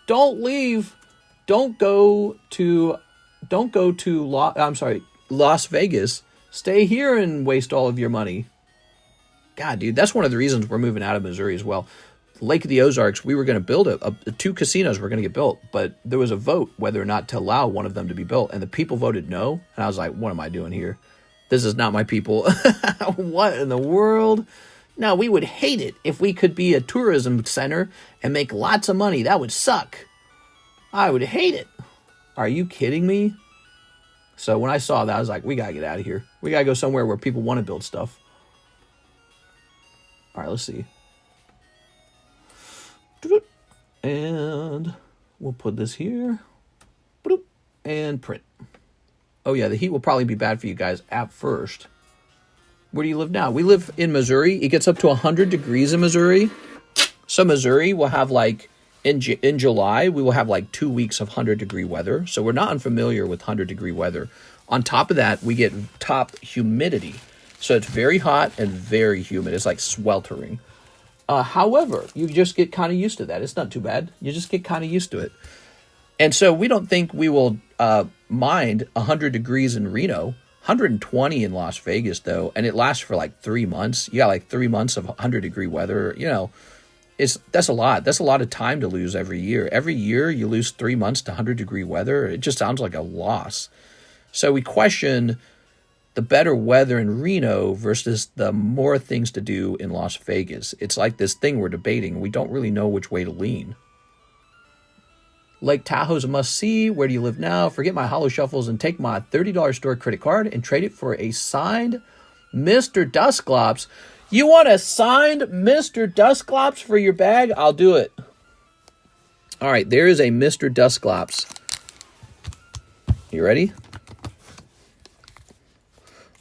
don't leave. Don't go to Las Vegas. Stay here and waste all of your money. God, dude, that's one of the reasons we're moving out of Missouri as well. Lake of the Ozarks, we were going to build 2 casinos were going to get built, but there was a vote whether or not to allow one of them to be built, and the people voted no, and I was like, what am I doing here? This is not my people. What in the world? No, we would hate it if we could be a tourism center and make lots of money. That would suck. I would hate it. Are you kidding me? So when I saw that, I was like, we got to get out of here. We got to go somewhere where people want to build stuff. All right, let's see. And we'll put this here. And print. Oh, yeah, the heat will probably be bad for you guys at first. Where do you live now? We live in Missouri. It gets up to 100 degrees in Missouri. So Missouri will have like, in July, we will have like 2 weeks of 100-degree weather. So we're not unfamiliar with 100-degree weather. On top of that, we get top humidity. So it's very hot and very humid. It's like sweltering. However, you just get kind of used to that. It's not too bad. You just get kind of used to it. And so we don't think we will mind 100 degrees in Reno, 120 in Las Vegas, though, and it lasts for like 3 months. You got like 3 months of 100-degree weather. You know, that's a lot. That's a lot of time to lose every year. Every year you lose 3 months to 100-degree weather. It just sounds like a loss. So we question the better weather in Reno versus the more things to do in Las Vegas. It's like this thing we're debating. We don't really know which way to lean. Lake Tahoe's a must-see. Where do you live now? Forget my Holo Shuffles and take my $30 store credit card and trade it for a signed Mr. Dusclops. You want a signed Mr. Dusclops for your bag? I'll do it. All right, there is a Mr. Dusclops. You ready?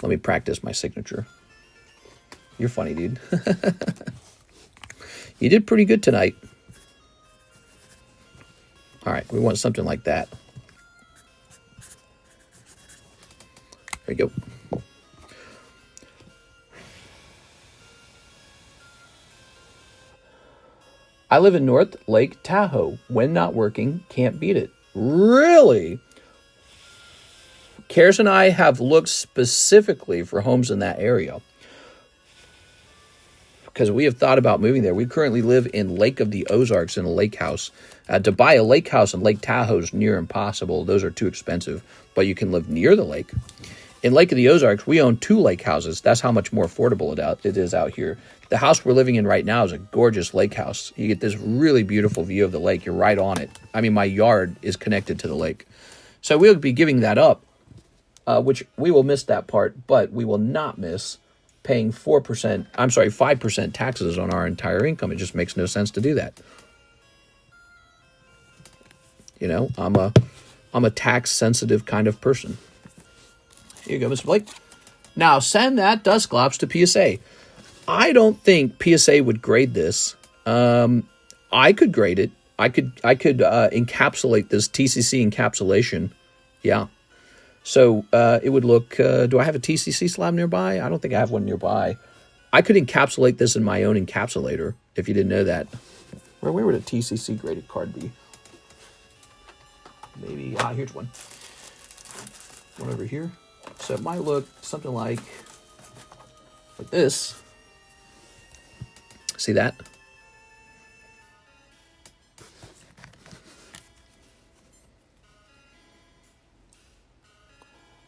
Let me practice my signature. You're funny, dude. You did pretty good tonight. All right, we want something like that. There you go. I live in North Lake Tahoe. When not working, can't beat it. Really? Karis and I have looked specifically for homes in that area because we have thought about moving there. We currently live in Lake of the Ozarks in a lake house. To buy a lake house in Lake Tahoe is near impossible. Those are too expensive, but you can live near the lake. In Lake of the Ozarks, we own 2 lake houses. That's how much more affordable it is out here. The house we're living in right now is a gorgeous lake house. You get this really beautiful view of the lake. You're right on it. I mean, my yard is connected to the lake. So we'll be giving that up. Which we will miss that part, but we will not miss paying 5% taxes on our entire income. It just makes no sense to do that. You know, I'm a tax sensitive kind of person. Here you go, Mr. Blake. Now send that Dusclops to PSA. I don't think PSA would grade this. I could grade it. I could encapsulate this TCC encapsulation. Yeah. So it would look, do I have a TCC slab nearby? I don't think I have one nearby. I could encapsulate this in my own encapsulator, if you didn't know that. Where would a TCC graded card be? Maybe, here's one. One over here. So it might look something like this. See that?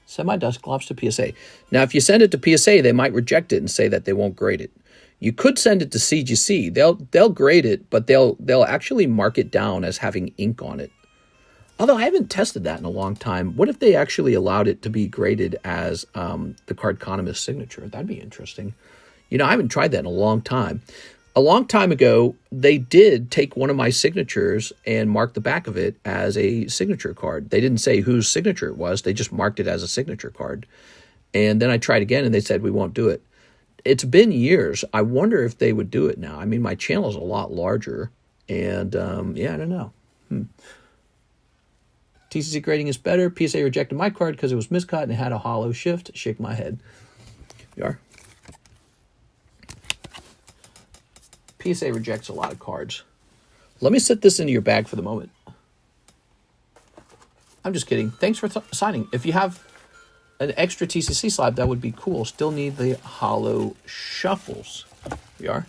Send my Dusclops to PSA. Now, if you send it to PSA, they might reject it and say that they won't grade it. You could send it to CGC. They'll grade it, but they'll actually mark it down as having ink on it. Although I haven't tested that in a long time. What if they actually allowed it to be graded as the Cardconomist signature? That'd be interesting. You know, I haven't tried that in a long time. a long time ago, they did take one of my signatures and mark the back of it as a signature card. They didn't say whose signature it was. They just marked it as a signature card. And then I tried again, and they said, we won't do it. It's been years. I wonder if they would do it now. I mean, my channel is a lot larger. And, yeah, I don't know. TCC grading is better. PSA rejected my card because it was miscut and it had a hollow shift. Shake my head. You are. PSA rejects a lot of cards. Let me set this into your bag for the moment. I'm just kidding. Thanks for signing. If you have an extra TCC slab, that would be cool. Still need the hollow shuffles. We are.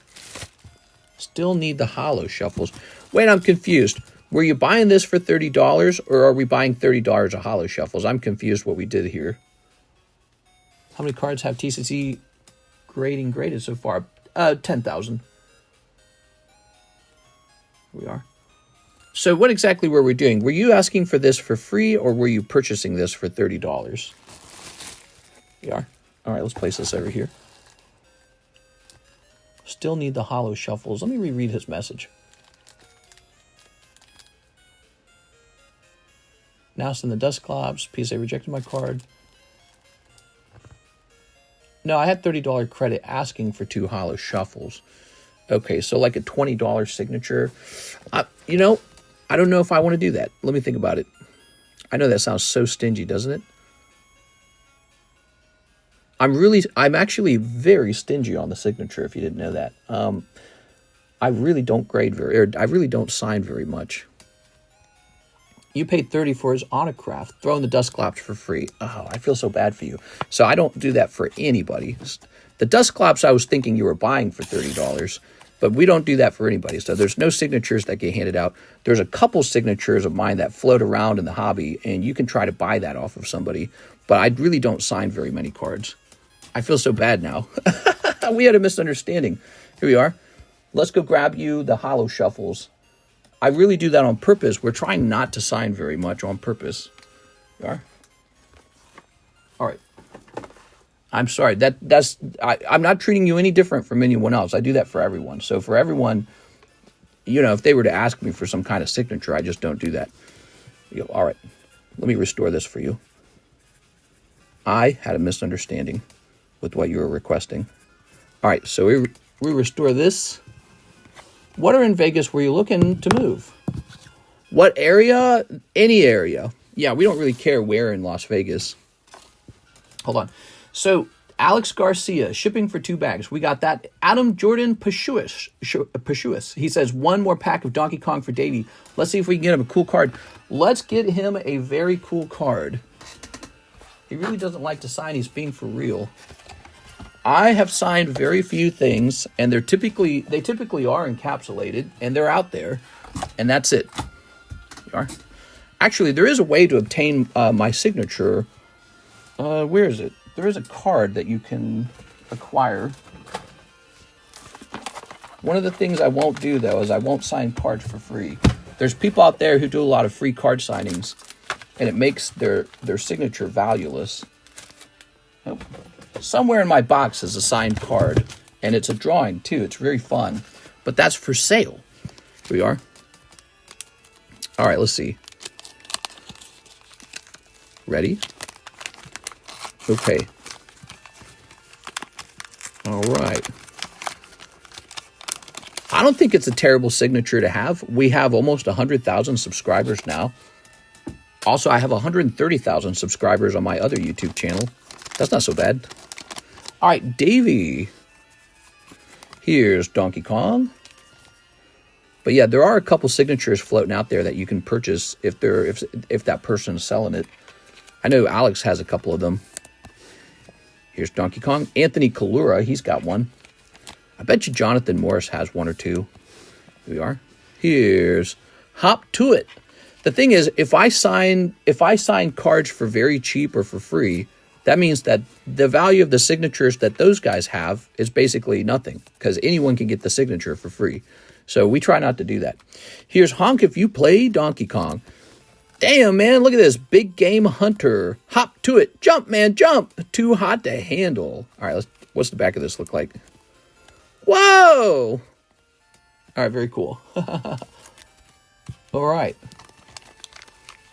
Still need the hollow shuffles. Wait, I'm confused. Were you buying this for $30 or are we buying $30 of hollow shuffles? I'm confused what we did here. How many cards have TCC grading graded so far? 10,000. We are. So what exactly were we doing? Were you asking for this for free or were you purchasing this for $30? We are. All right, let's place this over here. Still need the hollow shuffles. Let me reread his message. Now send the dust globs. PSA rejected my card. No, I had $30 credit asking for 2 hollow shuffles. Okay, so like a $20 signature. You know, I don't know if I want to do that. Let me think about it. I know that sounds so stingy, doesn't it? I'm actually very stingy on the signature, if you didn't know that. I really don't I really don't sign very much. You paid $30 for his autograph, throwing the dust globs for free. Oh, I feel so bad for you. So I don't do that for anybody. The dust globs I was thinking you were buying for $30, but we don't do that for anybody. So there's no signatures that get handed out. There's a couple signatures of mine that float around in the hobby, and you can try to buy that off of somebody, but I really don't sign very many cards. I feel so bad now. We had a misunderstanding. Here we are. Let's go grab you the hollow shuffles. I really do that on purpose. We're trying not to sign very much on purpose. You are? All right. I'm sorry. I'm not treating you any different from anyone else. I do that for everyone. So for everyone, you know, if they were to ask me for some kind of signature, I just don't do that. All right. Let me restore this for you. I had a misunderstanding with what you were requesting. All right. So we restore this. What are in Vegas were you looking to move? What area? Any area. Yeah, we don't really care where in Las Vegas. Hold on. So, Alex Garcia, shipping for 2 bags. We got that. Adam Jordan Pashuis. He says, 1 more pack of Donkey Kong for Davey. Let's see if we can get him a cool card. Let's get him a very cool card. He really doesn't like to sign. He's being for real. I have signed very few things, and they typically are encapsulated, and they're out there, and that's it. Actually, there is a way to obtain my signature. Where is it? There is a card that you can acquire. One of the things I won't do, though, is I won't sign cards for free. There's people out there who do a lot of free card signings, and it makes their signature valueless. Nope. Somewhere in my box is a signed card, and it's a drawing, too. It's very fun, but that's for sale. Here we are. All right, let's see. Ready? Okay. All right. I don't think it's a terrible signature to have. We have almost 100,000 subscribers now. Also, I have 130,000 subscribers on my other YouTube channel. That's not so bad. All right, Davey. Here's Donkey Kong. But yeah, there are a couple signatures floating out there that you can purchase if that person is selling it. I know Alex has a couple of them. Here's Donkey Kong. Anthony Kalura, he's got one. I bet you Jonathan Morris has 1 or 2. Here we are. Here's Hop to It. The thing is, if I sign cards for very cheap or for free, that means that the value of the signatures that those guys have is basically nothing because anyone can get the signature for free. So we try not to do that. Here's Honk if you play Donkey Kong. Damn, man, look at this. Big game hunter. Hop to it. Jump, man, jump. Too hot to handle. All right, what's the back of this look like? Whoa! All right, very cool. All right.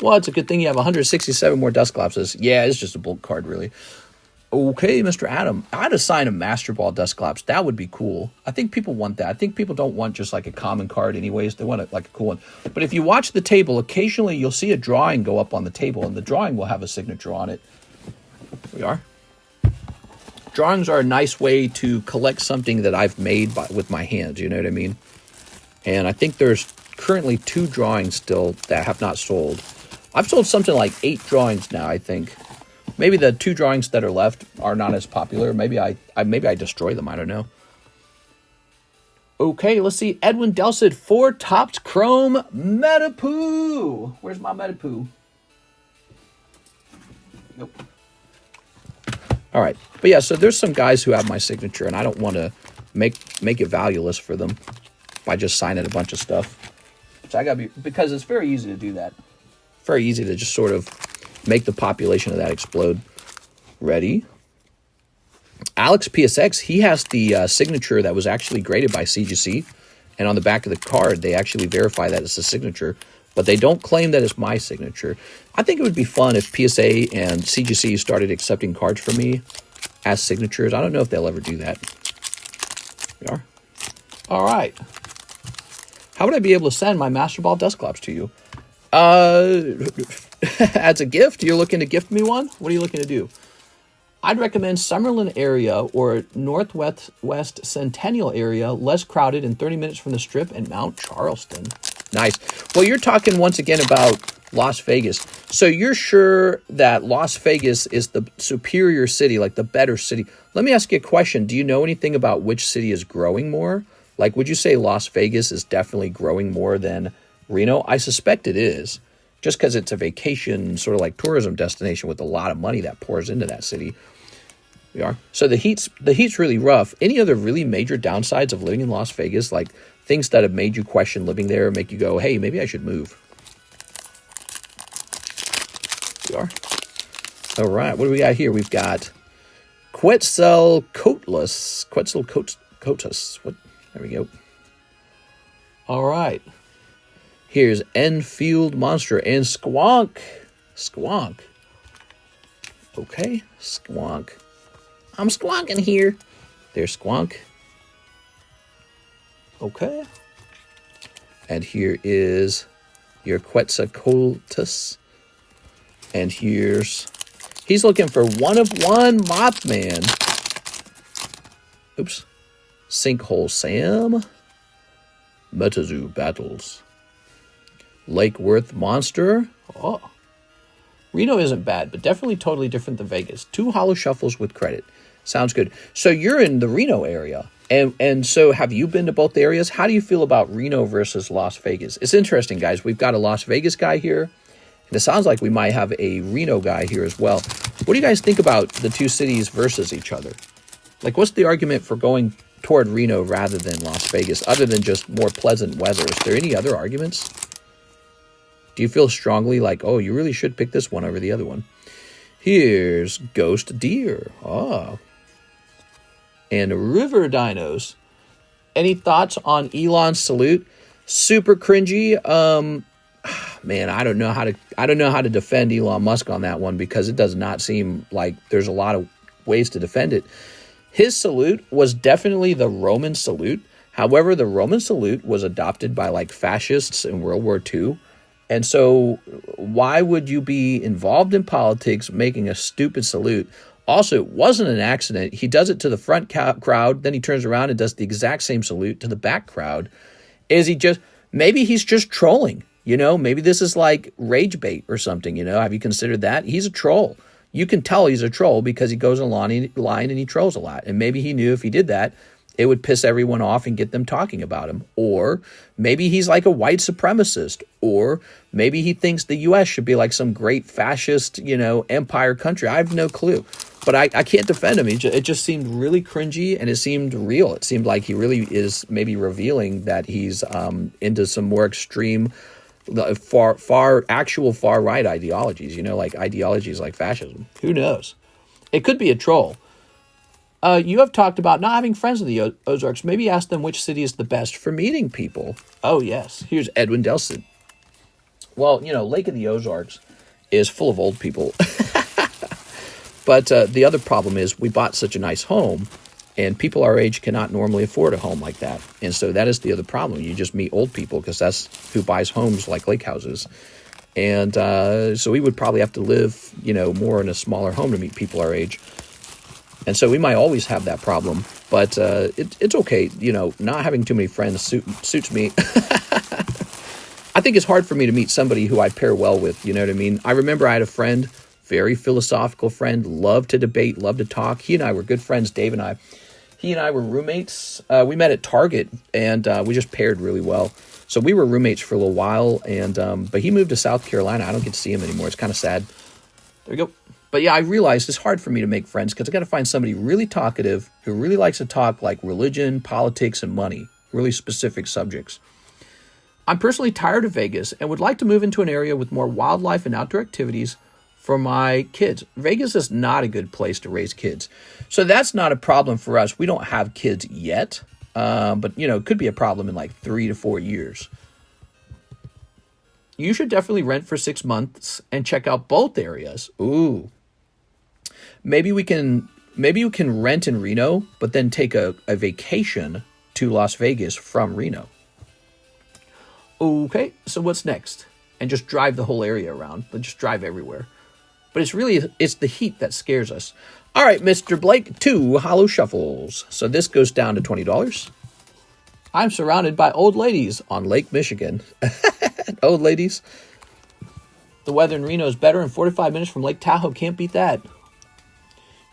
Well, it's a good thing you have 167 more Dusclopses. Yeah, it's just a bulk card, really. Okay, Mr. Adam. I'd assign a Master Ball Dusclops. That would be cool. I think people want that. I think people don't want just like a common card anyways. They want it like a cool one. But if you watch the table, occasionally you'll see a drawing go up on the table, and the drawing will have a signature on it. Here we are. Drawings are a nice way to collect something that I've made with my hands, you know what I mean? And I think there's currently 2 drawings still that have not sold. I've sold something like 8 drawings now, I think. Maybe the 2 drawings that are left are not as popular. Maybe I destroy them. I don't know. Okay, let's see. Edwin Delcid, 4 Topps Chrome Metapoo. Where's my Metapoo? Nope. All right. But yeah, so there's some guys who have my signature, and I don't want to make it valueless for them by just signing a bunch of stuff. So I got to be, because it's very easy to do that. Very easy to just sort of make the population of that explode. Ready? Alex PSX, he has the signature that was actually graded by CGC. And on the back of the card, they actually verify that it's a signature. But they don't claim that it's my signature. I think it would be fun if PSA and CGC started accepting cards from me as signatures. I don't know if they'll ever do that. We are. All right. How would I be able to send my Master Ball Dusclops to you? As a gift? You're looking to gift me one? What are you looking to do? I'd recommend Summerlin area or Northwest Centennial area, less crowded and 30 minutes from the Strip, and Mount Charleston. Nice. Well, you're talking once again about Las Vegas. So you're sure that Las Vegas is the superior city, like the better city. Let me ask you a question. Do you know anything about which city is growing more? Like, would you say Las Vegas is definitely growing more than Reno? I suspect it is, just because it's a vacation, sort of like tourism destination with a lot of money that pours into that city. We are. So the heat's really rough. Any other really major downsides of living in Las Vegas, like things that have made you question living there, make you go, hey, maybe I should move? We are. All right. What do we got here? We've got Quetzalcoatlus. Quetzalcoatlus. What? There we go. All right. Here's Enfield Monster and Squonk. Squonk. Okay. Squonk. I'm squonking here. There's Squonk. Okay. And here is your Quetzalcoatlus. And he's looking for one of one Mothman. Oops. Sinkhole Sam. Metazoo Battles. Lake Worth Monster. Oh. Reno isn't bad, but definitely totally different than Vegas. 2 holo shuffles with credit. Sounds good. So you're in the Reno area. And so have you been to both areas? How do you feel about Reno versus Las Vegas? It's interesting, guys. We've got a Las Vegas guy here. And it sounds like we might have a Reno guy here as well. What do you guys think about the 2 cities versus each other? Like, what's the argument for going toward Reno rather than Las Vegas, other than just more pleasant weather? Is there any other arguments? Do you feel strongly like, oh, you really should pick this one over the other one? Here's Ghost Deer. Oh. And River Dinos. Any thoughts on Elon's salute? Super cringy. Man, I don't know how to defend Elon Musk on that one, because it does not seem like there's a lot of ways to defend it. His salute was definitely the Roman salute. However, the Roman salute was adopted by like fascists in World War II. And so why would you be involved in politics making a stupid salute? Also, it wasn't an accident. He does it to the front crowd, then he turns around and does the exact same salute to the back crowd. Maybe he's just trolling, you know? Maybe this is like rage bait or something, you know? Have you considered that? He's a troll. You can tell he's a troll because he goes line and he trolls a lot. And maybe he knew if he did that, it would piss everyone off and get them talking about him. Or maybe he's like a white supremacist. Or maybe he thinks the U.S. should be like some great fascist, you know, empire country. I have no clue. But I can't defend him. It just seemed really cringy, and it seemed real. It seemed like he really is maybe revealing that he's into some more extreme, far right ideologies, you know, like ideologies like fascism. Who knows? It could be a troll. You have talked about not having friends in the Ozarks. Maybe ask them which city is the best for meeting people. Oh, yes. Here's Edwin Delson. Well, Lake of the Ozarks is full of old people. But the other problem is we bought such a nice home, and people our age cannot normally afford a home like that. And so that is the other problem. You just meet old people because that's who buys homes like lake houses. And so we would probably have to live, more in a smaller home to meet people our age. And so we might always have that problem. But it's okay. Not having too many friends suits me. I think it's hard for me to meet somebody who I pair well with. You know what I mean? I remember I had a friend, very philosophical friend, loved to debate, loved to talk. He and I were good friends, Dave and I. He and I were roommates. We met at Target, and we just paired really well. So we were roommates for a little while, and but he moved to South Carolina. I don't get to see him anymore. It's kind of sad. There we go. But yeah, I realized it's hard for me to make friends because I got to find somebody really talkative who really likes to talk like religion, politics, and money, really specific subjects. I'm personally tired of Vegas and would like to move into an area with more wildlife and outdoor activities for my kids. Vegas is not a good place to raise kids. So that's not a problem for us. We don't have kids yet, but it could be a problem in like 3 to 4 years. You should definitely rent for 6 months and check out both areas. Ooh. Maybe you can rent in Reno, but then take a vacation to Las Vegas from Reno. Okay, so what's next? And just drive the whole area around. But just drive everywhere. But it's the heat that scares us. All right, Mr. Blake, 2 Holo shuffles. So this goes down to $20. I'm surrounded by old ladies on Lake Michigan. Old ladies. The weather in Reno is better, and 45 minutes from Lake Tahoe. Can't beat that.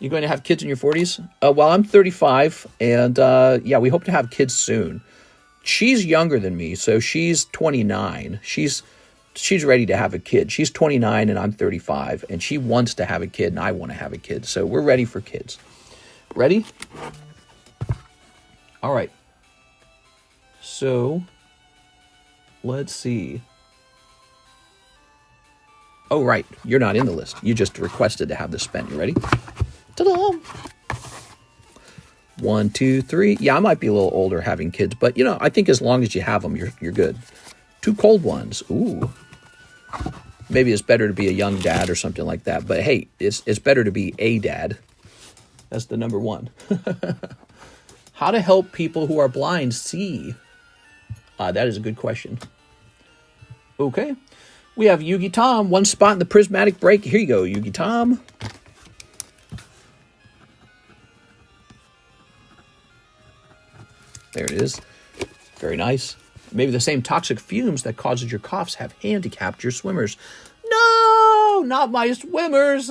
You going to have kids in your 40s? Well, I'm 35, and we hope to have kids soon. She's younger than me, so she's 29. She's ready to have a kid. She's 29 and I'm 35, and she wants to have a kid and I want to have a kid. So we're ready for kids. Ready? All right. So let's see. Oh, right. You're not in the list. You just requested to have this spent. You ready? Ta-da! 1, 2, 3. Yeah, I might be a little older having kids, but I think as long as you have them, you're good. 2 cold ones. Ooh. Maybe it's better to be a young dad or something like that. But hey, it's better to be a dad. That's the number 1. How to help people who are blind see? That is a good question. Okay. We have Yugi Tom. 1 spot in the prismatic break. Here you go, Yugi Tom. There it is. Very nice. Maybe the same toxic fumes that causes your coughs have handicapped your swimmers. No, not my swimmers.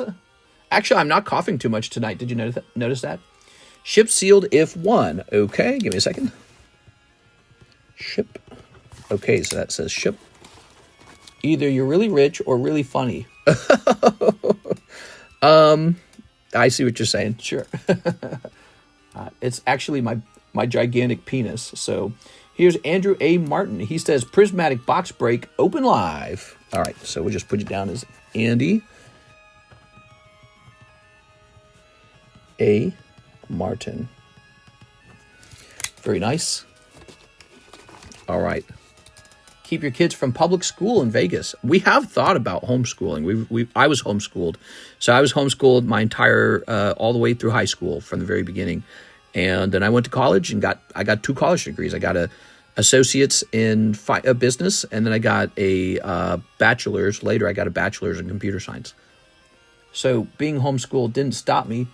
Actually, I'm not coughing too much tonight. Did you notice that? Ship sealed if 1. Okay, give me a second. Ship. Okay, so that says ship. Either you're really rich or really funny. I see what you're saying. Sure. It's actually my gigantic penis. So here's Andrew A. Martin. He says, prismatic box break, open live. All right, so we'll just put you down as Andy A. Martin. Very nice. All right. Keep your kids from public school in Vegas. We have thought about homeschooling. I was homeschooled. So I was homeschooled my entire, all the way through high school from the very beginning. And then I went to college and I got 2 college degrees. I got a associate's in business, and then I got a bachelor's. Later, I got a bachelor's in computer science. So being homeschooled didn't stop me.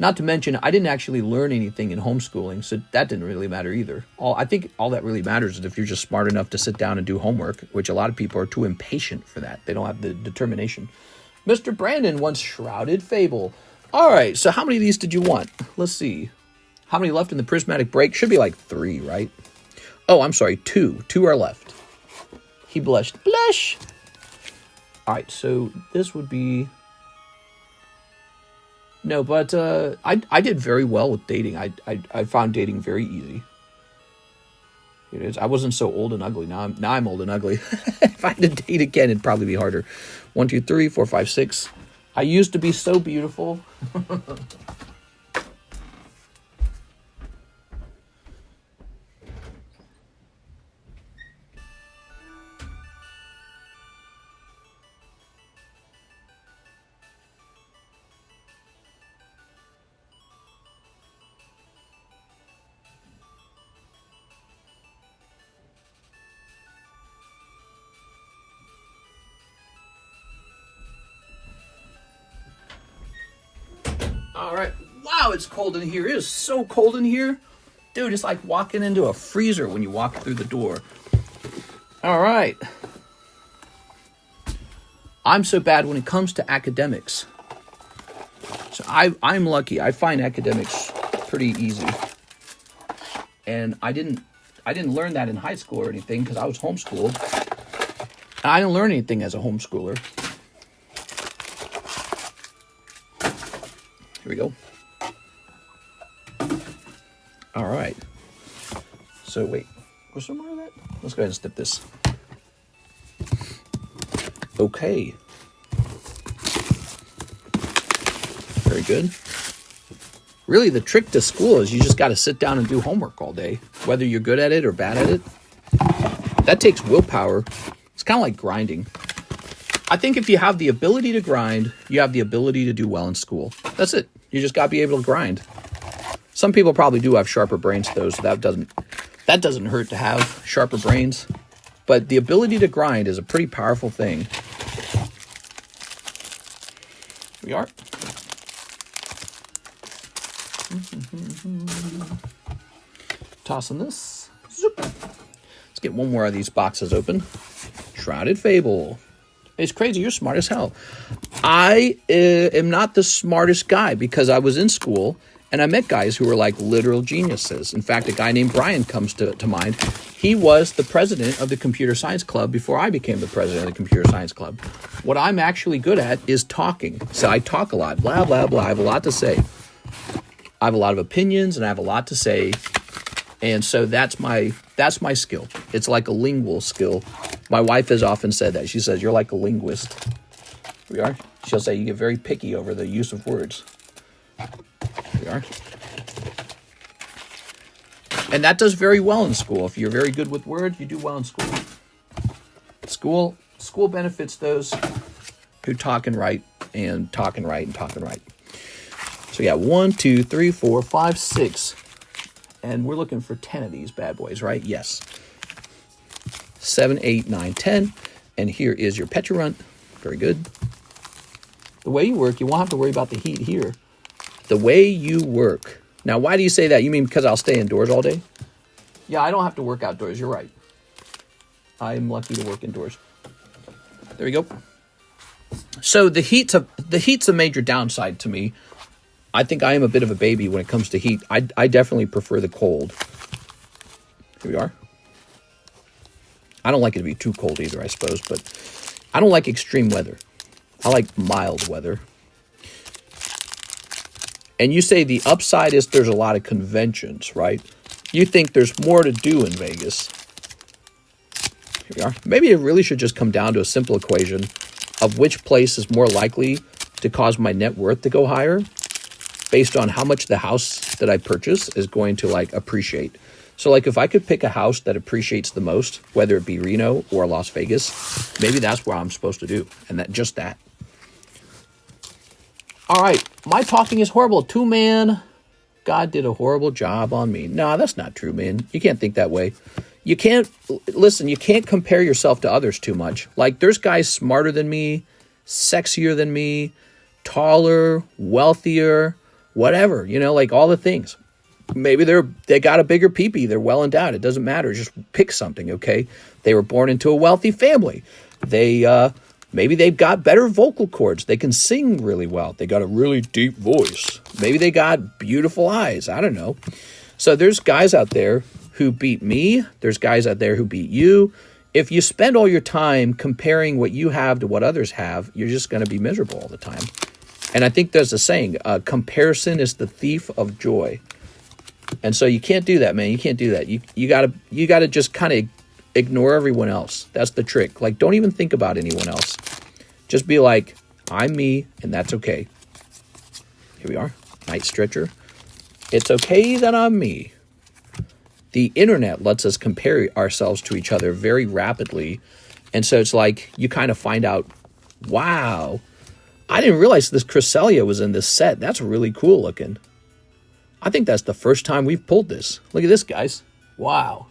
Not to mention, I didn't actually learn anything in homeschooling, so that didn't really matter either. I think all that really matters is if you're just smart enough to sit down and do homework, which a lot of people are too impatient for that. They don't have the determination. Mr. Brandon wants Shrouded Fable. All right, so how many of these did you want? Let's see. How many left in the prismatic break? Should be like 3, right? Oh, I'm sorry, 2. 2 are left. He blushed. Blush! All right, so this would be... No, but I did very well with dating. I found dating very easy. It is. I wasn't so old and ugly. Now I'm old and ugly. If I had to date again, it'd probably be harder. 1, 2, 3, 4, 5, 6. I used to be so beautiful. All right. Wow, it's cold in here. It is so cold in here. Dude, it's like walking into a freezer when you walk through the door. All right. I'm so bad when it comes to academics. So I'm lucky. I find academics pretty easy. And I didn't learn that in high school or anything because I was homeschooled. And I didn't learn anything as a homeschooler. Here we go. All right. So wait, was there more of that? Let's go ahead and step this. Okay. Very good. Really, the trick to school is you just got to sit down and do homework all day, whether you're good at it or bad at it. That takes willpower. It's kind of like grinding. I think if you have the ability to grind, you have the ability to do well in school. That's it. You just got to be able to grind. Some people probably do have sharper brains, though, so that doesn't hurt to have sharper brains. But the ability to grind is a pretty powerful thing. Here we are. Tossing this. Zoop. Let's get one more of these boxes open. Shrouded Fable. It's crazy. You're smart as hell. I am not the smartest guy because I was in school and I met guys who were like literal geniuses. In fact, a guy named Brian comes to mind. He was the president of the computer science club before I became the president of the computer science club. What I'm actually good at is talking. So I talk a lot, blah, blah, blah. I have a lot to say. I have a lot of opinions and I have a lot to say. And so that's my skill. It's like a lingual skill. My wife has often said that. She says, you're like a linguist. Here we are. She'll say you get very picky over the use of words. Here we are. And that does very well in school. If you're very good with words, you do well in school. School benefits those who talk and write and talk and write and talk and write. So we got 1, 2, 3, 4, 5, 6. And we're looking for 10 of these bad boys, right? Yes. 7, 8, 9, 10. And here is your Peturunt. Very good. The way you work, you won't have to worry about the heat here. The way you work. Now, why do you say that? You mean because I'll stay indoors all day? Yeah, I don't have to work outdoors. You're right. I'm lucky to work indoors. There we go. So the heat's a major downside to me. I think I am a bit of a baby when it comes to heat. I definitely prefer the cold. Here we are. I don't like it to be too cold either, I suppose, but I don't like extreme weather. I like mild weather. And you say the upside is there's a lot of conventions, right? You think there's more to do in Vegas. Here we are. Maybe it really should just come down to a simple equation of which place is more likely to cause my net worth to go higher based on how much the house that I purchase is going to like appreciate. So like if I could pick a house that appreciates the most, whether it be Reno or Las Vegas, maybe that's where I'm supposed to do. And just that. All right. My talking is horrible. 2-man. God did a horrible job on me. No, that's not true, man. You can't think that way. You can't, listen, you can't compare yourself to others too much. Like there's guys smarter than me, sexier than me, taller, wealthier, whatever, like all the things. Maybe they got a bigger peepee. They're well endowed. It doesn't matter. Just pick something, okay? They were born into a wealthy family. Maybe they've got better vocal cords. They can sing really well. They got a really deep voice. Maybe they got beautiful eyes. I don't know. So there's guys out there who beat me. There's guys out there who beat you. If you spend all your time comparing what you have to what others have, you're just going to be miserable all the time. And I think there's a saying, comparison is the thief of joy. And so you can't do that, man. You can't do that. You gotta just kind of ignore everyone else. That's the trick. Like, don't even think about anyone else. Just be like, I'm me, and that's okay. Here we are. Night stretcher. It's okay that I'm me. The internet lets us compare ourselves to each other very rapidly. And so it's like you kind of find out, wow, I didn't realize this Cresselia was in this set. That's really cool looking. I think that's the first time we've pulled this. Look at this, guys. Wow.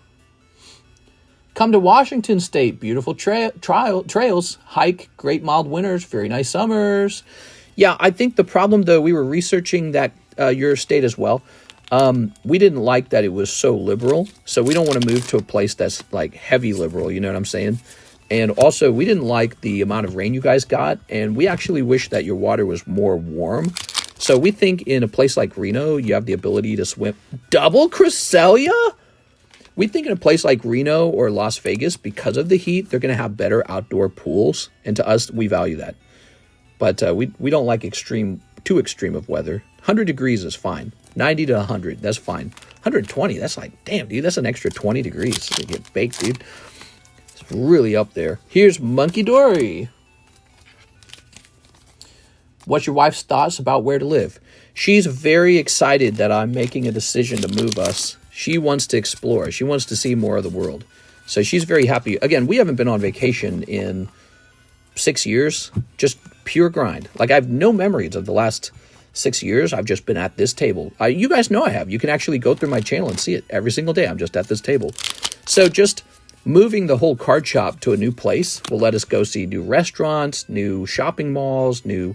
Come to Washington State. Beautiful trails. Hike. Great mild winters. Very nice summers. Yeah, I think the problem, though, we were researching that your state as well. We didn't like that it was so liberal, so we don't want to move to a place that's like heavy liberal, you know what I'm saying? And also, we didn't like the amount of rain you guys got, and we actually wish that your water was more warm. So we think in a place like Reno, you have the ability to swim. Double Cresselia? We think in a place like Reno or Las Vegas, because of the heat, they're going to have better outdoor pools. And to us, we value that. But we don't like too extreme of weather. 100 degrees is fine. 90 to 100, that's fine. 120, that's like, damn, dude, that's an extra 20 degrees to get baked, dude. It's really up there. Here's Monkey Dory. What's your wife's thoughts about where to live? She's very excited that I'm making a decision to move us. She wants to explore. She wants to see more of the world. So she's very happy. Again, we haven't been on vacation in 6 years. Just pure grind. Like, I have no memories of the last 6 years. I've just been at this table. You guys know I have. You can actually go through my channel and see it every single day. I'm just at this table. So just moving the whole card shop to a new place will let us go see new restaurants, new shopping malls, new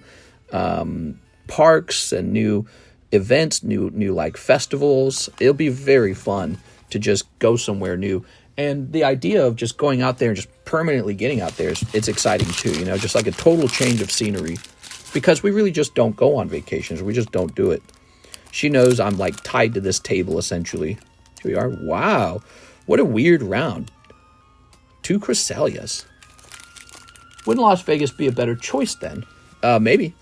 parks, and new events, new like festivals. It'll be very fun to just go somewhere new. And the idea of just going out there and just permanently getting out there, it's exciting too, you know, just like a total change of scenery, because we really just don't go on vacations. We just don't do it. She knows I'm like tied to this table essentially. Here we are. Wow. What a weird round. 2 Cresselias. Wouldn't Las Vegas be a better choice then? Maybe.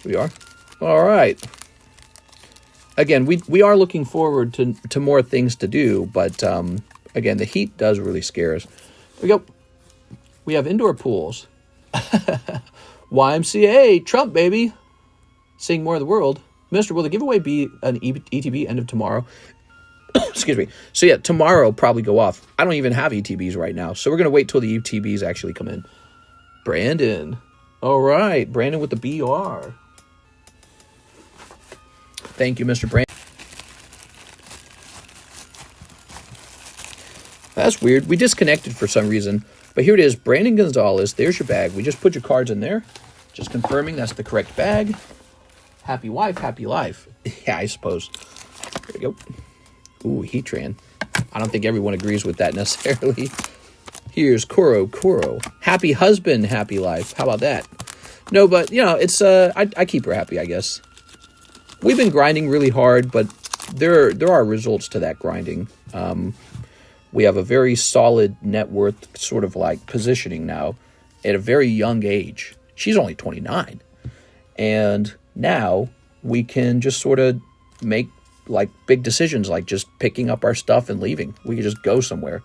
Here we are. All right. Again, we are looking forward to more things to do, but again, the heat does really scare us. Here we go. We have indoor pools. YMCA, Trump, baby. Seeing more of the world. Minister, will the giveaway be an ETB end of tomorrow? Excuse me. So yeah, tomorrow will probably go off. I don't even have ETBs right now, so we're going to wait till the ETBs actually come in. Brandon. All right, Brandon with the BR. Thank you, Mr. Brandon. That's weird. We disconnected for some reason. But here it is. Brandon Gonzalez. There's your bag. We just put your cards in there. Just confirming that's the correct bag. Happy wife, happy life. Yeah, I suppose. There we go. Ooh, Heatran. I don't think everyone agrees with that necessarily. Here's Corocoro. Happy husband, happy life. How about that? No, but, you know, it's, I keep her happy, I guess. We've been grinding really hard, but there are results to that grinding. We have a very solid net worth sort of like positioning now at a very young age. She's only 29. And now we can just sort of make like big decisions, like just picking up our stuff and leaving. We could just go somewhere.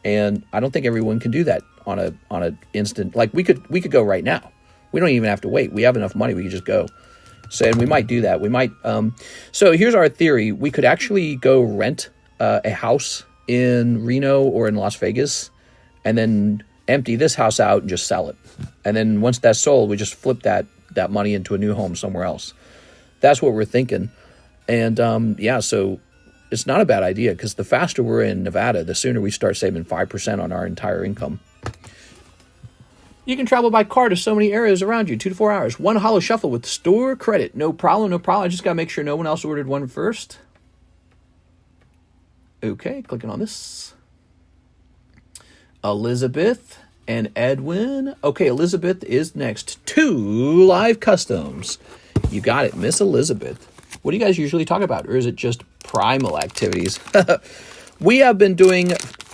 And I don't think everyone can do that on a instant. Like we could go right now. We don't even have to wait. We have enough money. We could just go. So, and we might do that. We might. So here's our theory. We could actually go rent a house in Reno or in Las Vegas, and then empty this house out and just sell it. And then once that's sold, we just flip that money into a new home somewhere else. That's what we're thinking. And yeah, so it's not a bad idea, because the faster we're in Nevada, the sooner we start saving 5% on our entire income. You can travel by car to so many areas around you, 2 to 4 hours. 1 Holo Shuffle with store credit. No problem, no problem. I just got to make sure no one else ordered one first. Okay, clicking on this. Elizabeth and Edwin. Okay, Elizabeth is next. 2 live customs. You got it, Miss Elizabeth. What do you guys usually talk about? Or is it just primal activities? We have been doing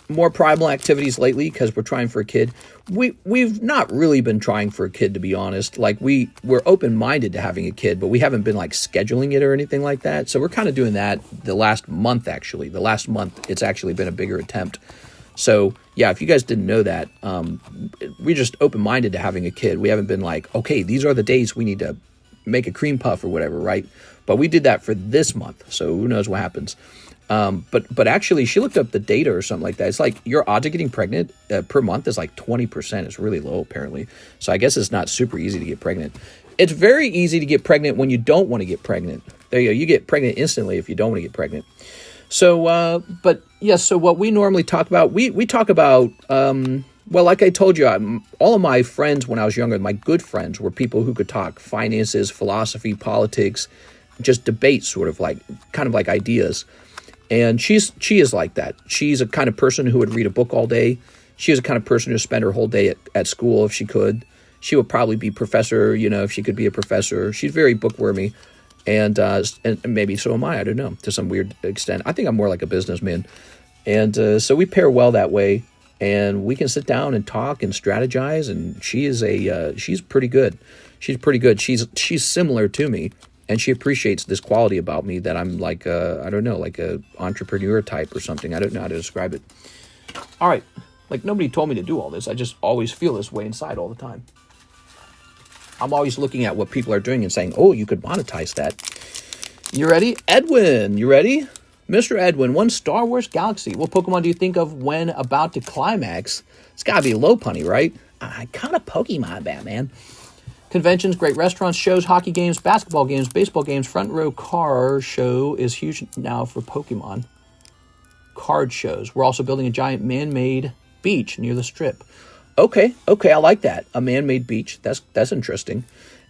more primal activities lately because we're trying for a kid. We've not really been trying for a kid, to be honest. Like we're open-minded to having a kid, but we haven't been like scheduling it or anything like that. So we're kind of doing that the last month, actually. The last month, it's actually been a bigger attempt. So yeah, if you guys didn't know that, we're just open-minded to having a kid. We haven't been like, okay, these are the days we need to make a cream puff or whatever, right? But we did that for this month, so who knows what happens. But actually, she looked up the data or something like that. It's like your odds of getting pregnant per month is like 20%. It's really low, apparently. So I guess it's not super easy to get pregnant. It's very easy to get pregnant when you don't want to get pregnant. There you go. You get pregnant instantly if you don't want to get pregnant. So, but yes, so what we normally talk about, we talk about Well, like I told you, all of my friends when I was younger, my good friends, were people who could talk finances, philosophy, politics, just debate, sort of like, kind of like ideas. And she is like that. She's a kind of person who would read a book all day. She was a kind of person who spent her whole day at school if she could. She would probably be professor, you know, if she could be a professor. She's very bookwormy. And maybe so am I don't know, to some weird extent. I think I'm more like a businessman. And so we pair well that way. And we can sit down and talk and strategize. And she's pretty good. She's pretty good. She's similar to me. And she appreciates this quality about me that I'm like, I don't know, like a entrepreneur type or something. I don't know how to describe it. All right. Like, nobody told me to do all this. I just always feel this way inside all the time. I'm always looking at what people are doing and saying, oh, you could monetize that. You ready? Edwin, you ready? Mr. Edwin, one Star Wars Galaxy. What Pokemon do you think of when about to climax? It's got to be Lopunny, right? I kind of Pokemon, Batman. Conventions, great restaurants, shows, hockey games, basketball games, baseball games. Front row car show is huge now for Pokemon. Card shows. We're also building a giant man-made beach near the strip. Okay, I like that. A man-made beach. That's interesting.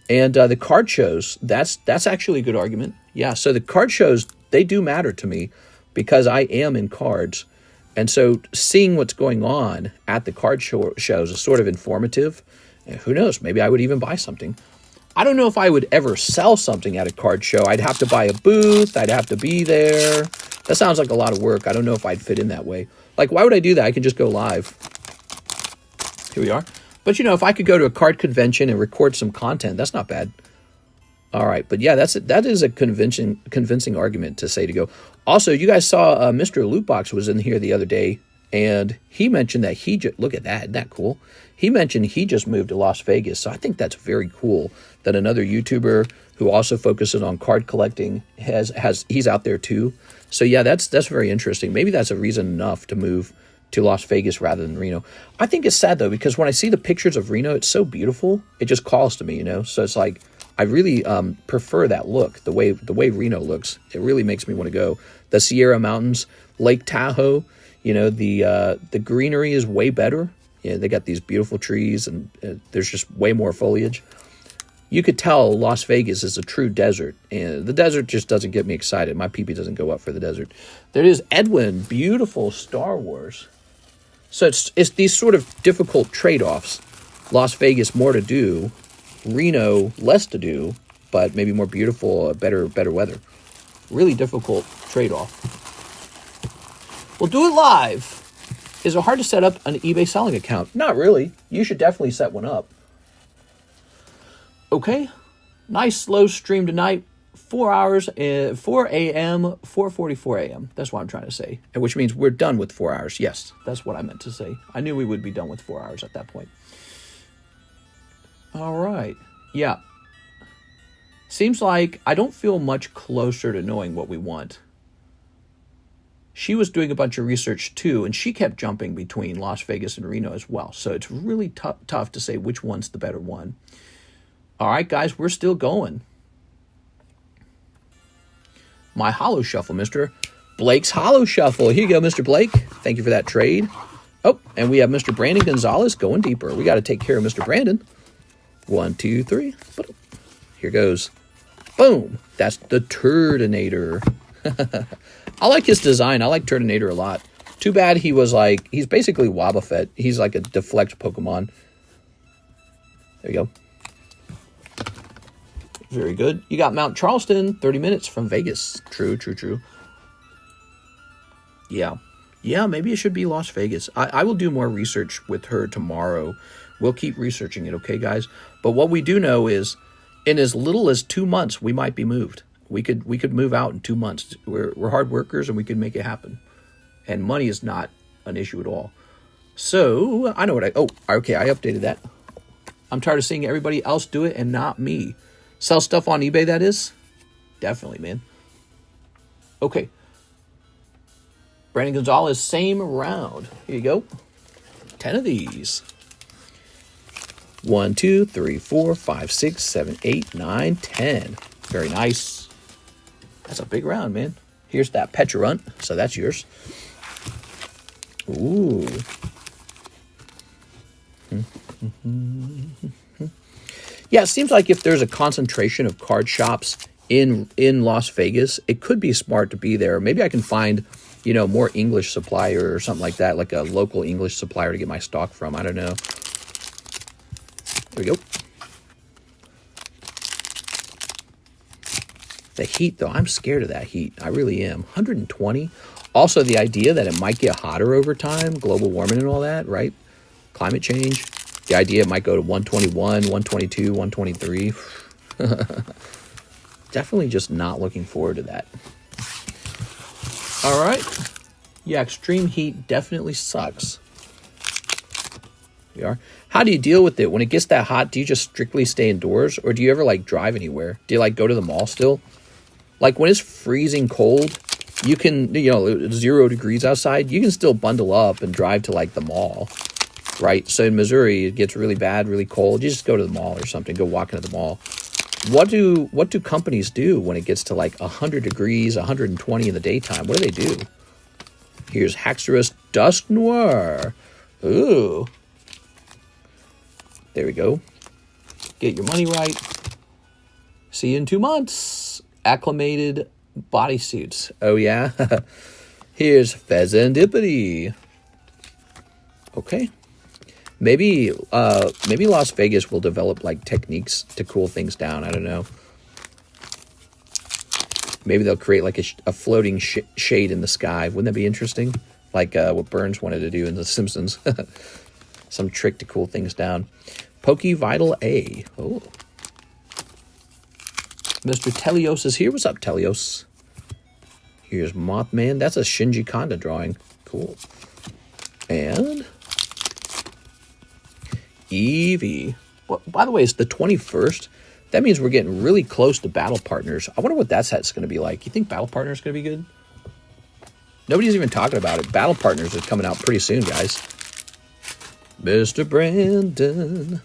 And the card shows, that's actually a good argument. Yeah, so the card shows, they do matter to me because I am in cards. And so seeing what's going on at the card shows is sort of informative. And who knows, maybe I would even buy something. I don't know if I would ever sell something at a card show. I'd have to buy a booth. I'd have to be there. That sounds like a lot of work. I don't know if I'd fit in that way. Like, why would I do that? I can just go live. Here we are. But, you know, if I could go to a card convention and record some content, that's not bad. All right. But, yeah, that is a convincing argument to say to go. Also, you guys saw Mr. Lootbox was in here the other day, and he mentioned that look at that. Isn't that cool? He mentioned he just moved to Las Vegas. So I think that's very cool that another YouTuber who also focuses on card collecting he's out there too. So, yeah, that's very interesting. Maybe that's a reason enough to move to Las Vegas rather than Reno. I think it's sad, though, because when I see the pictures of Reno, it's so beautiful. It just calls to me, you know? So it's like, I really prefer that look, the way Reno looks. It really makes me want to go. The Sierra Mountains, Lake Tahoe, you know, the greenery is way better. You know, they got these beautiful trees, and there's just way more foliage. You could tell Las Vegas is a true desert, and the desert just doesn't get me excited. My pee-pee doesn't go up for the desert. There it is, Edwin, beautiful Star Wars. So it's these sort of difficult trade-offs. Las Vegas, more to do. Reno, less to do, but maybe more beautiful, better weather. Really difficult trade-off. We'll do it live. Is it hard to set up an eBay selling account? Not really. You should definitely set one up. Okay. Nice slow stream tonight. 4 hours, 4 a.m., 4:44 a.m. That's what I'm trying to say. Which means we're done with 4 hours. Yes, that's what I meant to say. I knew we would be done with 4 hours at that point. All right. Yeah. Seems like I don't feel much closer to knowing what we want. She was doing a bunch of research too, and she kept jumping between Las Vegas and Reno as well. So it's really tough to say which one's the better one. All right, guys, we're still going. My Holo Shuffle, Mr. Blake's Holo Shuffle. Here you go, Mr. Blake. Thank you for that trade. Oh, and we have Mr. Brandon Gonzalez going deeper. We got to take care of Mr. Brandon. 1, 2, 3. Here goes. Boom. That's the Turdinator. I like his design. I like Turdinator a lot. Too bad he's basically Wobbuffet. He's like a deflect Pokemon. There you go. Very good. You got Mount Charleston, 30 minutes from Vegas. True. Yeah, maybe it should be Las Vegas. I will do more research with her tomorrow. We'll keep researching it, okay, guys? But what we do know is, in as little as 2 months, we might be moved. We could move out in 2 months. We're hard workers, and we can make it happen. And money is not an issue at all. So, I know what okay, I updated that. I'm tired of seeing everybody else do it and not me. Sell stuff on eBay, that is? Definitely, man. Okay. Brandon Gonzalez, same round. Here you go. 10 of these. 1, 2, 3, 4, 5, 6, 7, 8, 9, 10. Very nice. That's a big round, man. Here's that Pecharunt, so that's yours. Ooh. Yeah, it seems like if there's a concentration of card shops in Las Vegas, it could be smart to be there. Maybe I can find, you know, more English supplier or something like that, like a local English supplier to get my stock from. I don't know. There we go. The heat, though, I'm scared of that heat. I really am. 120. Also, the idea that it might get hotter over time, global warming and all that, right? Climate change. The idea it might go to 121, 122, 123. Definitely just not looking forward to that. All right. Yeah, extreme heat definitely sucks. We are. How do you deal with it? When it gets that hot, do you just strictly stay indoors? Or do you ever, like, drive anywhere? Do you, like, go to the mall still? Like, when it's freezing cold, you can, you know, 0 degrees outside, you can still bundle up and drive to, like, the mall, right? So in Missouri, it gets really bad, really cold. You just go to the mall or something, go walk into the mall. What do companies do when it gets to, like, 100 degrees, 120 in the daytime? What do they do? Here's Haxorus Dusk Noir. Ooh. There we go. Get your money right. See you in 2 months. Acclimated bodysuits. Oh, yeah? Here's Pheasantipity. Okay. Maybe Las Vegas will develop, like, techniques to cool things down. I don't know. Maybe they'll create, like, a floating shade in the sky. Wouldn't that be interesting? Like what Burns wanted to do in The Simpsons. Some trick to cool things down. Pokevital A. Oh. Mr. Telios is here. What's up, Telios? Here's Mothman. That's a Shinji Kanda drawing. Cool. And Eevee. Well, by the way, it's the 21st. That means we're getting really close to Battle Partners. I wonder what that set's going to be like. You think Battle Partners is going to be good? Nobody's even talking about it. Battle Partners is coming out pretty soon, guys. Mr. Brandon.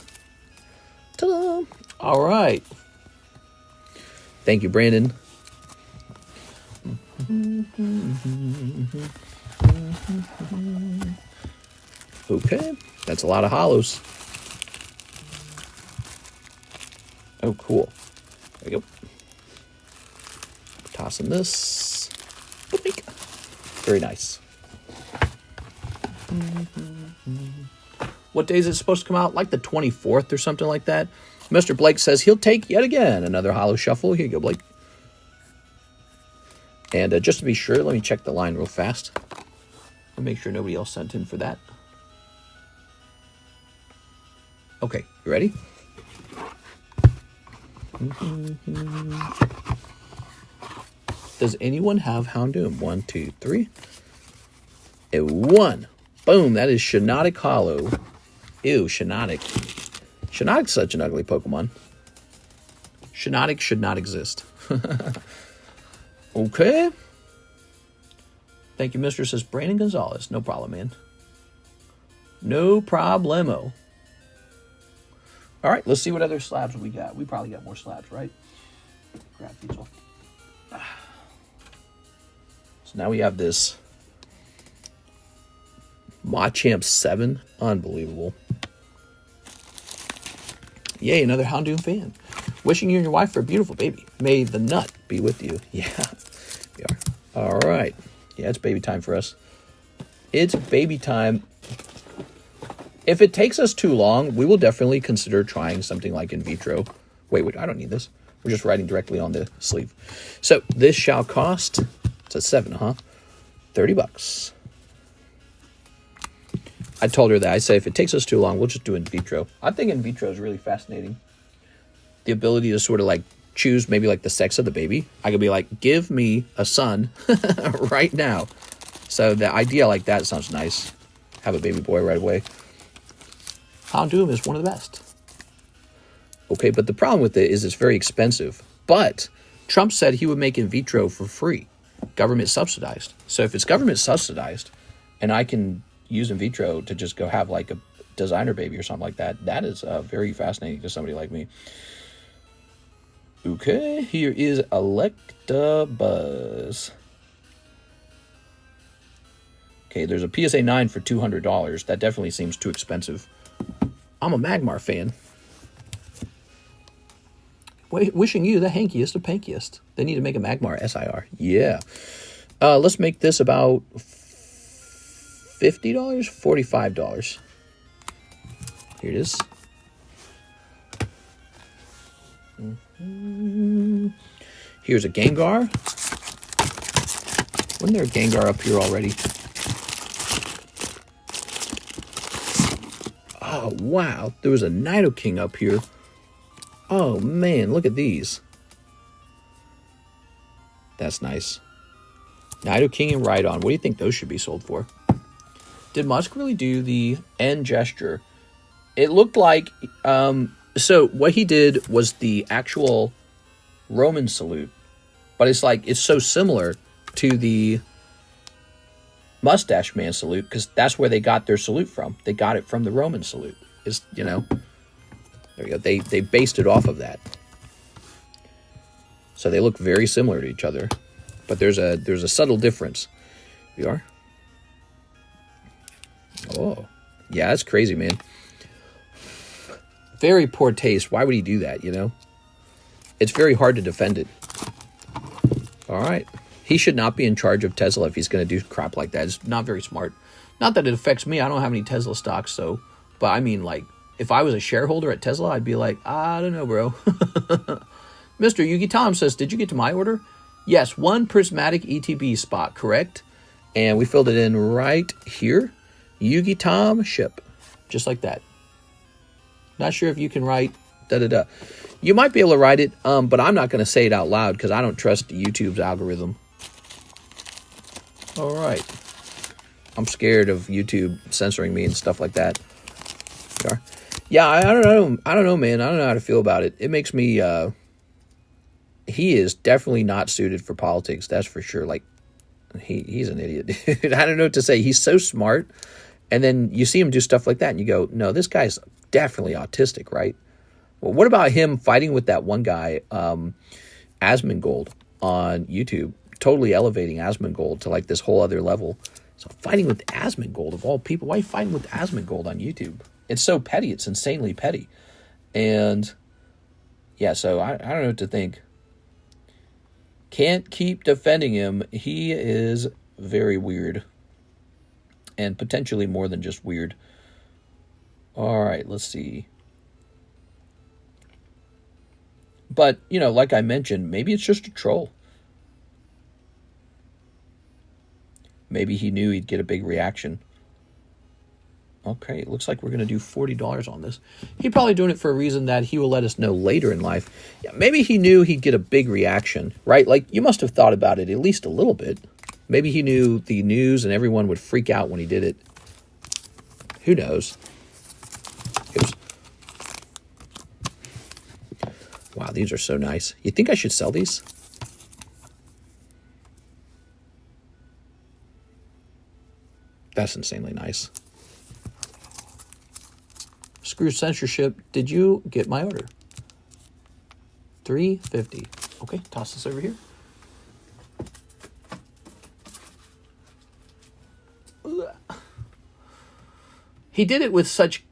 Ta-da! All right. Thank you, Brandon. Okay, that's a lot of holos. Oh, cool. There we go. Tossing this. Very nice. What day is it supposed to come out? Like the 24th or something like that. Mr. Blake says he'll take yet again another holo shuffle. Here you go, Blake. And just to be sure, let me check the line real fast. I'll make sure nobody else sent in for that. Okay, you ready? Does anyone have Houndoom? 1, 2, 3. A 1. Boom, that is Shiinotic Holo. Ew, Shiinotic. Shiinotic's such an ugly Pokemon. Shiinotic should not exist. Okay. Thank you, Mr. Says Brandon Gonzalez. No problem, man. No problemo. All right, let's see what other slabs we got. We probably got more slabs, right? Grab these off. So now we have this Machamp 7. Unbelievable. Yay, another Houndoom fan. Wishing you and your wife for a beautiful baby. May the nut be with you. Yeah, we are. All right. Yeah, it's baby time for us. It's baby time. If it takes us too long, we will definitely consider trying something like in vitro. Wait, I don't need this. We're just writing directly on the sleeve. So this shall cost, it's a 7, huh? $30. I told her that. I say if it takes us too long, we'll just do in vitro. I think in vitro is really fascinating. The ability to sort of like choose maybe like the sex of the baby. I could be like, give me a son right now. So the idea like that sounds nice. Have a baby boy right away. Houndoom is one of the best. Okay, but the problem with it is it's very expensive. But Trump said he would make in vitro for free. Government subsidized. So if it's government subsidized and I can use in vitro to just go have like a designer baby or something like that, that is very fascinating to somebody like me. Okay, here is Electabuzz. Okay, there's a PSA 9 for $200. That definitely seems too expensive. I'm a Magmar fan. Wishing you the hankiest of pankiest. They need to make a Magmar SIR. Yeah. Let's make this about $50, $45. Here it is. Here's a Gengar. Wasn't there a Gengar up here already? Oh, wow. There was a Nidoking up here. Oh, man. Look at these. That's nice. Nidoking and Rhydon. What do you think those should be sold for? Did Musk really do the end gesture? It looked like... so what he did was the actual Roman salute. But it's like, it's so similar to the Mustache Man salute, because that's where they got their salute from. They got it from the Roman salute. Is, you know, there you go. They based it off of that. So they look very similar to each other, but there's a subtle difference. We are. Oh, yeah, that's crazy, man. Very poor taste. Why would he do that? You know, it's very hard to defend it. All right. He should not be in charge of Tesla if he's going to do crap like that. It's not very smart. Not that it affects me. I don't have any Tesla stocks, so... But I mean, like, if I was a shareholder at Tesla, I'd be like, I don't know, bro. Mr. Yugi Tom says, did you get to my order? Yes, one prismatic ETB spot, correct? And we filled it in right here. Yugi Tom, ship. Just like that. Not sure if you can write da-da-da. You might be able to write it, but I'm not going to say it out loud because I don't trust YouTube's algorithm. All right. I'm scared of YouTube censoring me and stuff like that. Yeah, I don't know. I don't know, man. I don't know how to feel about it. It makes me... he is definitely not suited for politics. That's for sure. Like, he's an idiot, dude. I don't know what to say. He's so smart. And then you see him do stuff like that and you go, no, this guy's definitely autistic, right? Well, what about him fighting with that one guy, Asmongold, on YouTube? Totally elevating Asmongold to like this whole other level. So fighting with Asmongold of all people. Why are you fighting with Asmongold on YouTube? It's so petty. It's insanely petty. And yeah, so I don't know what to think. Can't keep defending him. He is very weird. And potentially more than just weird. All right, let's see. But, you know, like I mentioned, maybe it's just a troll. Maybe he knew he'd get a big reaction. Okay, it looks like we're going to do $40 on this. He's probably doing it for a reason that he will let us know later in life. Yeah, maybe he knew he'd get a big reaction, right? Like, you must have thought about it at least a little bit. Maybe he knew the news and everyone would freak out when he did it. Who knows? Wow, these are so nice. You think I should sell these? That's insanely nice. Screw censorship. Did you get my order? $3.50. Okay, toss this over here. He did it with such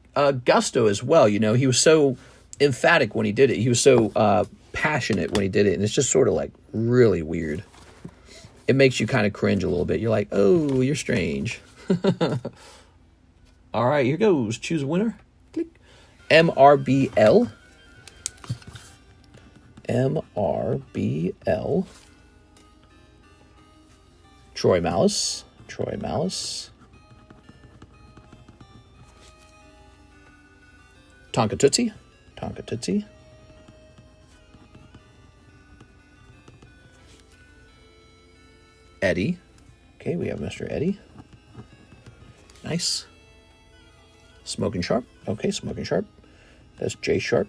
gusto as well. You know, he was so emphatic when he did it. He was so passionate when he did it. And it's just sort of like really weird. It makes you kind of cringe a little bit. You're like, oh, you're strange. All right, here goes. Choose a winner. Click. MRBL. MRBL. Troy Malice. Troy Malice. Tonka Tootsie. Tonka Tootsie. Eddie. Okay, we have Mr. Eddie. Nice. Smoking Sharp. Okay, Smoking Sharp. That's J Sharp.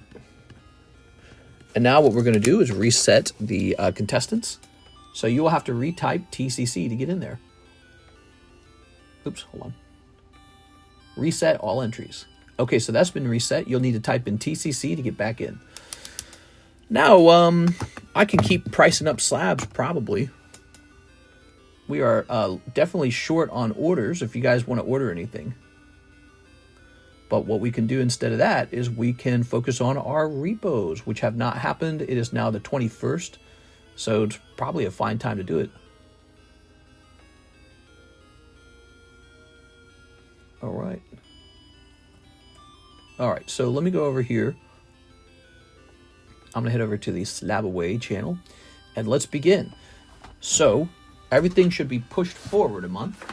And now what we're going to do is reset the contestants. So you will have to retype TCC to get in there. Oops, hold on. Reset all entries. Okay, so that's been reset. You'll need to type in TCC to get back in. Now, I can keep pricing up slabs, probably. We are definitely short on orders if you guys want to order anything. But what we can do instead of that is we can focus on our repos, which have not happened. It is now the 21st, so it's probably a fine time to do it. All right. All right, so let me go over here. I'm going to head over to the Slab Away channel, and let's begin. So everything should be pushed forward a month.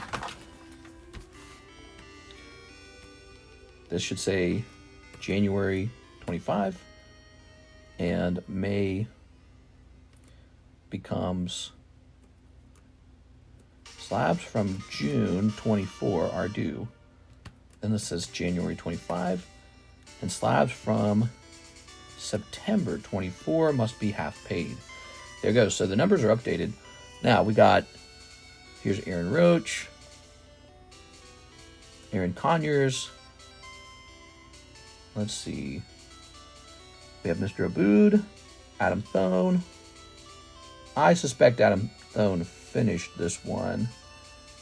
This should say January 25, and May becomes slabs from June 24 are due. Then this says January 25, and slabs from September 24 must be half paid. There goes. So the numbers are updated. Now we got, here's Aaron Roach, Aaron Conyers. Let's see. We have Mr. Abood, Adam Thone. I suspect Adam Thone finished this one.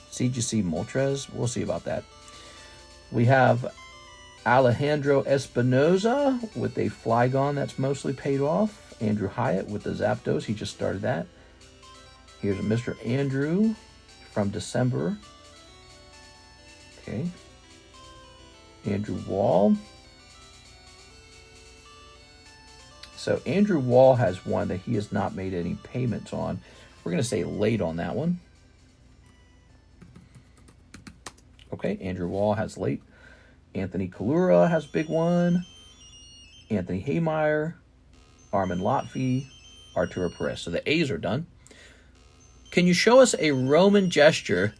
CGC Moltres, we'll see about that. We have Alejandro Espinoza with a Flygon that's mostly paid off. Andrew Hyatt with the Zapdos, he just started that. Here's a Mr. Andrew from December. Okay. Andrew Wall. So Andrew Wall has one that he has not made any payments on. We're going to say late on that one. Okay, Andrew Wall has late. Anthony Kalura has big one. Anthony Haymeyer, Armin Lotfi, Arturo Perez. So the A's are done. Can you show us a Roman gesture?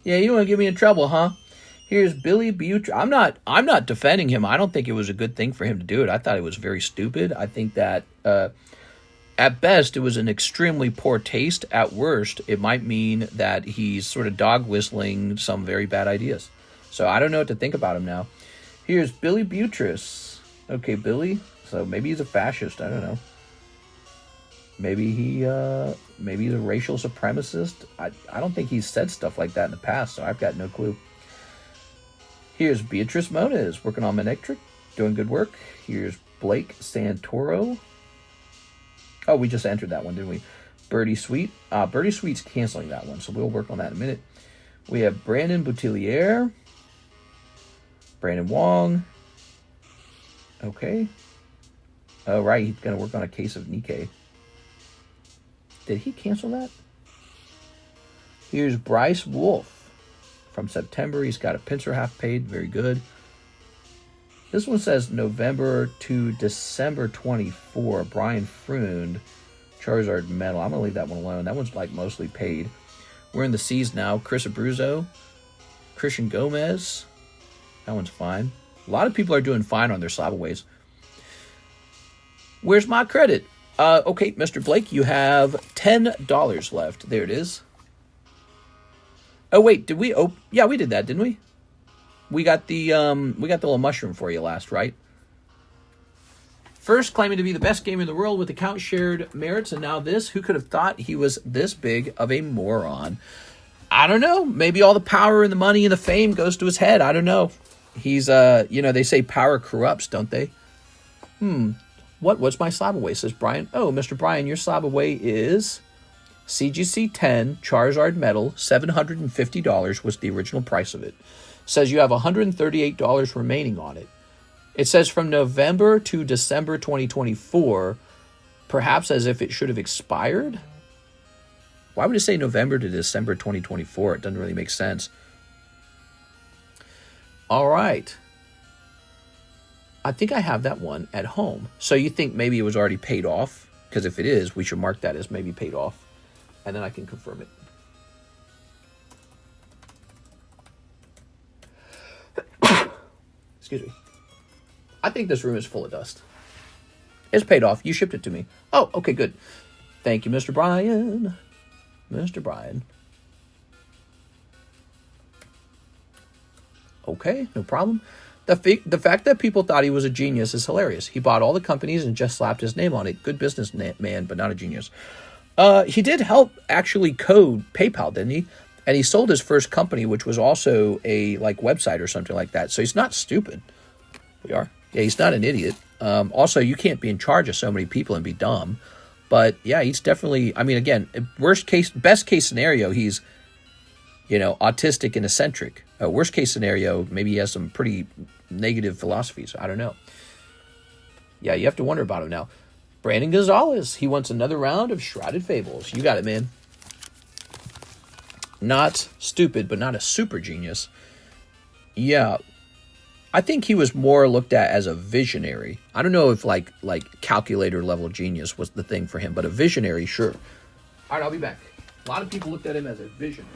Yeah, you want to get me in trouble, huh? Here's Billy Butch. I'm not defending him. I don't think it was a good thing for him to do it. I thought it was very stupid. I think that at best it was an extremely poor taste. At worst, it might mean that he's sort of dog whistling some very bad ideas. So I don't know what to think about him now. Here's Billy Buttress. Okay, Billy. So maybe he's a fascist. I don't know. Maybe he's a racial supremacist. I don't think he's said stuff like that in the past, so I've got no clue. Here's Beatrice Moniz working on Manectric, doing good work. Here's Blake Santoro. Oh, we just entered that one, didn't we? Birdie Sweet. Birdie Sweet's canceling that one, so we'll work on that in a minute. We have Brandon Boutillier. Brandon Wong. Okay. Oh, right. He's going to work on a case of Nikkei. Did he cancel that? Here's Bryce Wolf from September. He's got a pincer half paid. Very good. This one says November to December 24. Brian Freund, Charizard Metal. I'm going to leave that one alone. That one's like mostly paid. We're in the C's now. Chris Abruzzo. Christian Gomez. That one's fine. A lot of people are doing fine on their Slabaways. Where's my credit? Okay, Mr. Blake, you have $10 left. There it is. Oh wait, did we? Oh, yeah, we did that, didn't we? We got the little mushroom for you last, right? First, claiming to be the best game in the world with account shared merits, and now this. Who could have thought he was this big of a moron? I don't know. Maybe all the power and the money and the fame goes to his head. I don't know. He's they say power corrupts, don't they? What's my Slabaway, says Brian. Oh, Mr. Brian, your Slabaway is CGC 10 Charizard Metal, $750 was the original price of it. Says you have $138 remaining on it. It says from November to December 2024, perhaps as if it should have expired. Why would it say November to December 2024? It doesn't really make sense. All right. I think I have that one at home. So you think maybe it was already paid off? Because if it is, we should mark that as maybe paid off. And then I can confirm it. Excuse me. I think this room is full of dust. It's paid off. You shipped it to me. Oh, okay, good. Thank you, Mr. Brian. Mr. Brian. Okay, no problem. The fact that people thought he was a genius is hilarious. He bought all the companies and just slapped his name on it. Good businessman, but not a genius. He did help actually code PayPal, didn't he? And he sold his first company, which was also a like website or something like that. So he's not stupid. We are. Yeah, he's not an idiot. Also, you can't be in charge of so many people and be dumb. But yeah, he's definitely, I mean, again, best case scenario, he's, you know, autistic and eccentric. Worst case scenario, maybe he has some pretty negative philosophies. I don't know. Yeah, you have to wonder about him now. Brandon Gonzalez, he wants another round of Shrouded Fables. You got it, man. Not stupid, but not a super genius. Yeah, I think he was more looked at as a visionary. I don't know if like calculator level genius was the thing for him, but a visionary, sure. All right, I'll be back. A lot of people looked at him as a visionary.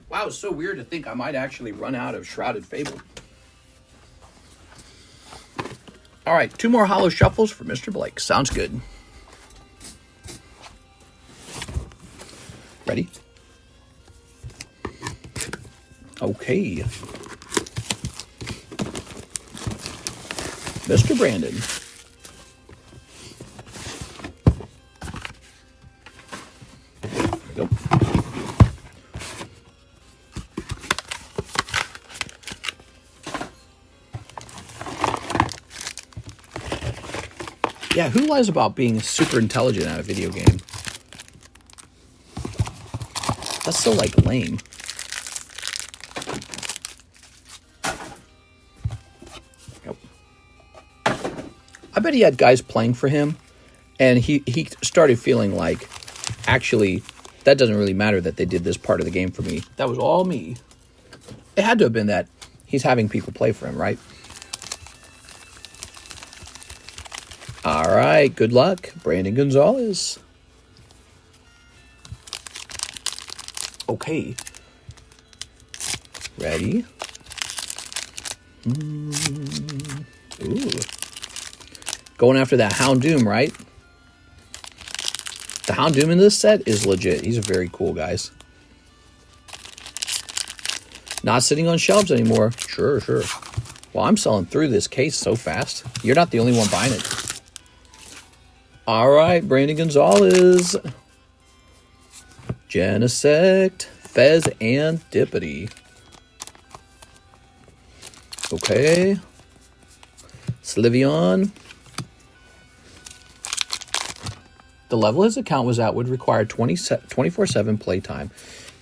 Wow, it's so weird to think I might actually run out of Shrouded Fable. All right, 2 more Holo Shuffles for Mr. Blake. Sounds good. Ready? Okay. Mr. Brandon. There we go. Yeah, who lies about being super intelligent at a video game? That's so, like, lame. Yep. I bet he had guys playing for him, and he started feeling like, actually, that doesn't really matter that they did this part of the game for me. That was all me. It had to have been that he's having people play for him, right? All right, good luck, Brandon Gonzalez. Okay. Ready? Ooh. Going after that Houndoom, right? The Houndoom in this set is legit. He's very cool, guys. Not sitting on shelves anymore. Sure, sure. Well, I'm selling through this case so fast. You're not the only one buying it. All right, Brandon Gonzalez. Genesect, Fez, and Dippity. Okay. Slivion. The level his account was at would require 24/7 playtime.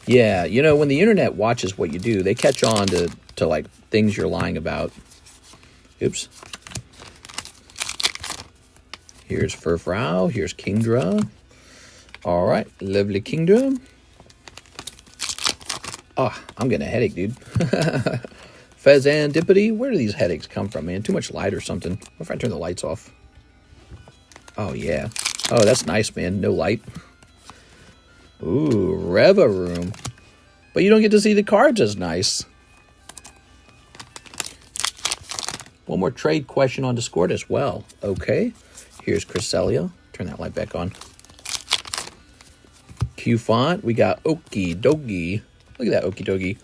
Yeah, you know, when the internet watches what you do, they catch on to like things you're lying about. Oops. Here's Furfrau. Here's Kingdra. All right, lovely Kingdra. Oh, I'm getting a headache, dude. Fezandipity. Where do these headaches come from, man? Too much light or something. What if I turn the lights off? Oh, yeah. Oh, that's nice, man. No light. Ooh, Reva Room. But you don't get to see the cards as nice. One more trade question on Discord as well. Okay. Here's Cresselia. Turn that light back on. Q font. We got Okie Dokie. Look at that Okie Dokie.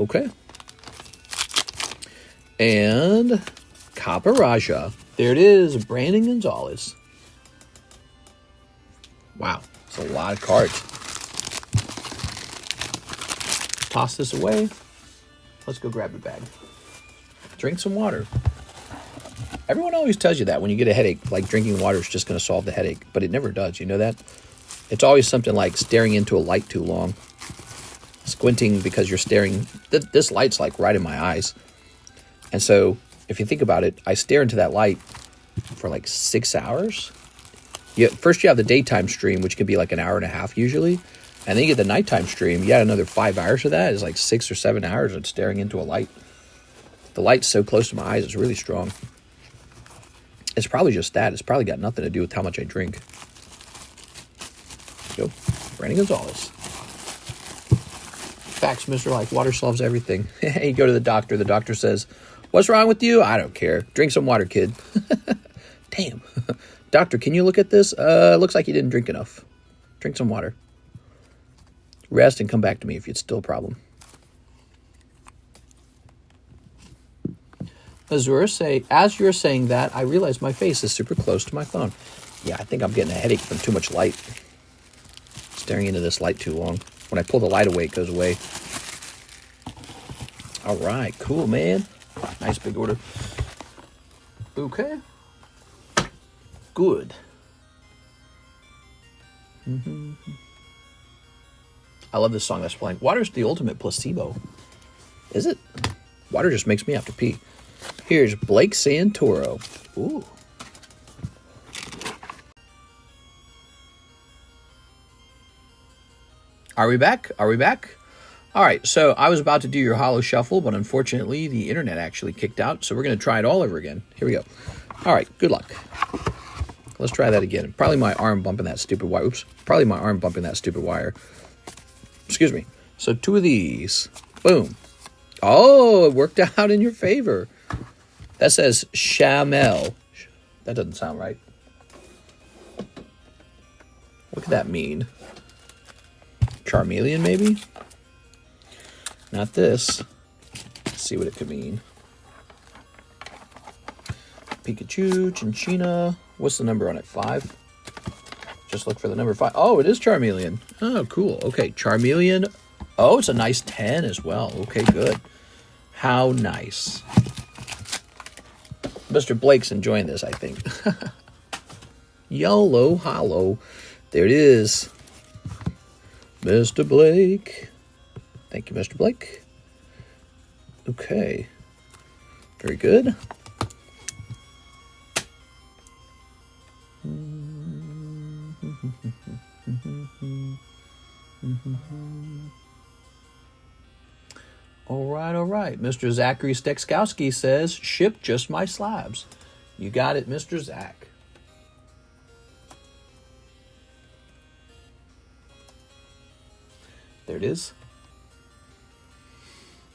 Okay. And Caparaja. There it is. Brandon Gonzalez. Wow. It's a lot of cards. Toss this away. Let's go grab a bag. Drink some water. Everyone always tells you that when you get a headache, like drinking water is just going to solve the headache, but it never does. You know that? It's always something like staring into a light too long. Squinting because you're staring. This light's like right in my eyes. And so if you think about it, I stare into that light for like 6 hours. First you have the daytime stream, which can be like an hour and a half usually. And then you get the nighttime stream. You got another 5 hours of that. It's like 6 or 7 hours of staring into a light. The light's so close to my eyes, it's really strong. It's probably just that. It's probably got nothing to do with how much I drink. Go, Brandon Gonzalez. Facts, Mr. Like, water solves everything. You go to the doctor says, what's wrong with you? I don't care. Drink some water, kid. Damn. Doctor, can you look at this? Looks like you didn't drink enough. Drink some water. Rest and come back to me if it's still a problem. As you're saying that, I realize my face is super close to my phone. Yeah, I think I'm getting a headache from too much light. Staring into this light too long. When I pull the light away, it goes away. All right, cool, man. Nice big order. Okay. Good. I love this song that's playing. Water's the ultimate placebo. Is it? Water just makes me have to pee. Here's Blake Santoro. Ooh. Are we back? Are we back? All right, so I was about to do your Holo Shuffle, but unfortunately the internet actually kicked out, so we're going to try it all over again. Here we go. All right, good luck. Let's try that again. Probably my arm bumping that stupid wire. Oops. Probably my arm bumping that stupid wire. Excuse me. So 2 of these. Boom. Oh, it worked out in your favor. That says Chamel. That doesn't sound right. What could that mean? Charmeleon, maybe? Not this. Let's see what it could mean. Pikachu, Chinchina. What's the number on it? 5? Just look for the number 5. Oh, it is Charmeleon. Oh, cool. Okay, Charmeleon. Oh, it's a nice 10 as well. Okay, good. How nice. Mr. Blake's enjoying this, I think. YOLO Holo. There it is. Mr. Blake. Thank you, Mr. Blake. Okay. Very good. All right. Mr. Zachary Stekskowski says, ship just my slabs. You got it, Mr. Zach. There it is.